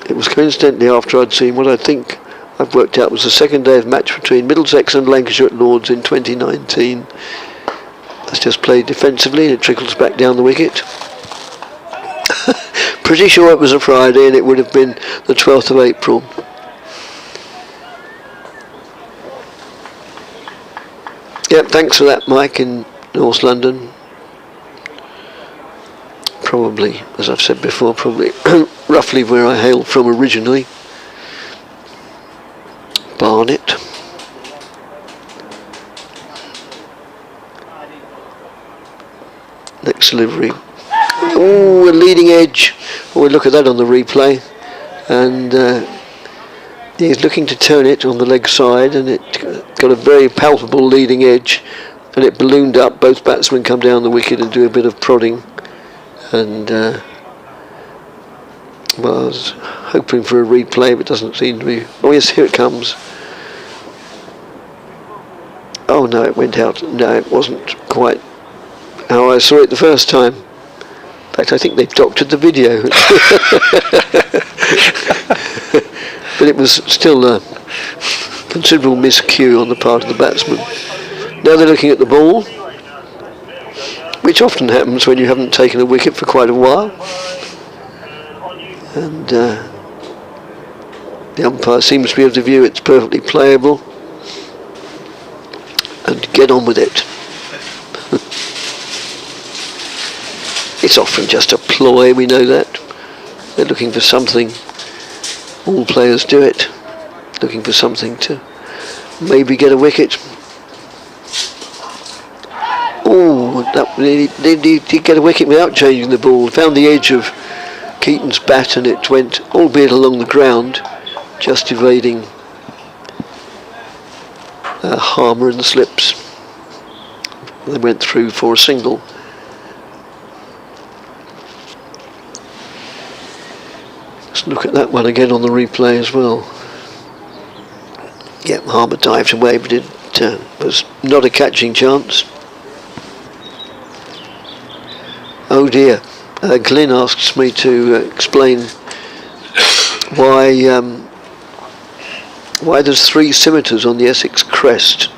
It was coincidentally after I'd seen what I think I've worked out was the second day of match between Middlesex and Lancashire at Lords in 2019. That's just played defensively and it trickles back down the wicket. Pretty sure it was a Friday and it would have been the 12th of April. Yep, thanks for that, Mike, in North London. Probably, as I've said before, probably roughly where I hail from originally. Barnet. Next delivery. Oh, a leading edge. Oh, we look at that on the replay. And he's looking to turn it on the leg side, and it got a very palpable leading edge, and it ballooned up. Both batsmen come down the wicket and do a bit of prodding. And I was hoping for a replay, but it doesn't seem to be. Oh yes, here it comes. Oh no, it went out. No, it wasn't quite how I saw it the first time. In fact, I think they've doctored the video. But it was still a considerable miscue on the part of the batsman. Now they're looking at the ball, which often happens when you haven't taken a wicket for quite a while. And the umpire seems to be of the view it's perfectly playable. And get on with it. It's often just a ploy, we know that. They're looking for something. All players do it. Looking for something to maybe get a wicket. Oh, they did get a wicket without changing the ball. Found the edge of Keaton's bat and it went, albeit along the ground, just evading Harmer and the slips. They went through for a single. Let's look at that one again on the replay as well. Yep, Harmer dived away, but it was not a catching chance. Oh dear. Glyn asks me to explain why there's 3 scimitars on the Essex crest.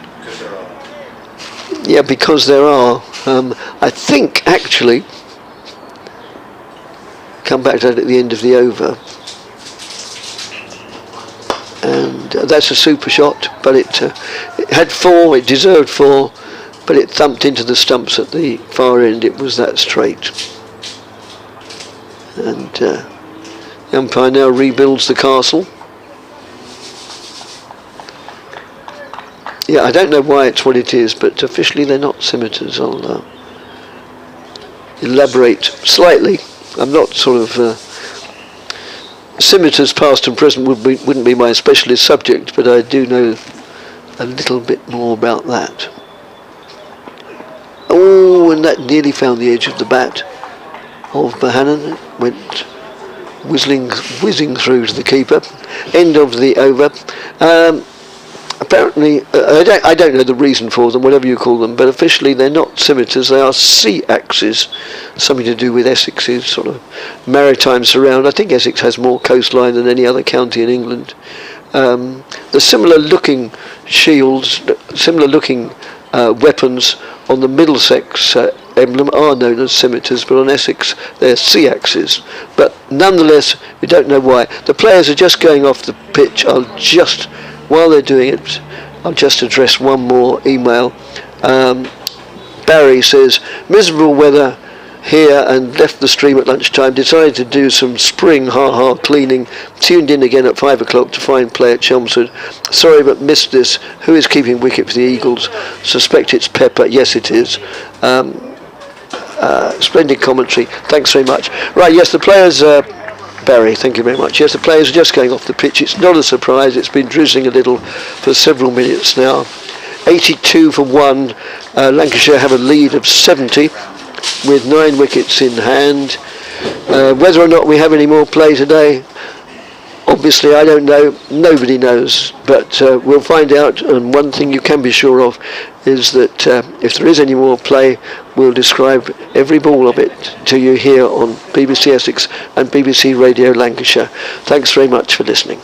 Yeah, because there are. I think actually, come back to that at the end of the over, and that's a super shot, but it had 4, it deserved 4, but it thumped into the stumps at the far end. It was that straight. And the umpire now rebuilds the castle. Yeah, I don't know why it's what it is, but officially they're not scimitars. I'll elaborate slightly. I'm not sort of scimitars past and present wouldn't be my specialist subject, but I do know a little bit more about that. Oh, and that nearly found the edge of the bat of Bohannon. It went whizzing through to the keeper. End of the over. apparently, I don't know the reason for them, whatever you call them, but officially they're not scimitars, they are sea axes, something to do with Essex's sort of maritime surround. I think Essex has more coastline than any other county in England. The similar looking shields, similar looking weapons on the Middlesex emblem are known as scimitars, but on Essex they're sea axes. But nonetheless, we don't know why. The players are just going off the pitch. While they're doing it, I'll just address one more email. Barry says, miserable weather here and left the stream at lunchtime, decided to do some spring cleaning, tuned in again at 5 o'clock to find play at Chelmsford. Sorry but missed this. Who is keeping wicket for the Eagles? Suspect it's Pepper. Yes, it is. Splendid commentary. Thanks very much. Right, yes, the players... Barry, thank you very much. Yes, the players are just going off the pitch. It's not a surprise. It's been drizzling a little for several minutes now. 82 for 1. Lancashire have a lead of 70 with 9 wickets in hand. Whether or not we have any more play today, obviously I don't know. Nobody knows. But we'll find out. And one thing you can be sure of is that if there is any more play, we'll describe every ball of it to you here on BBC Essex and BBC Radio Lancashire. Thanks very much for listening.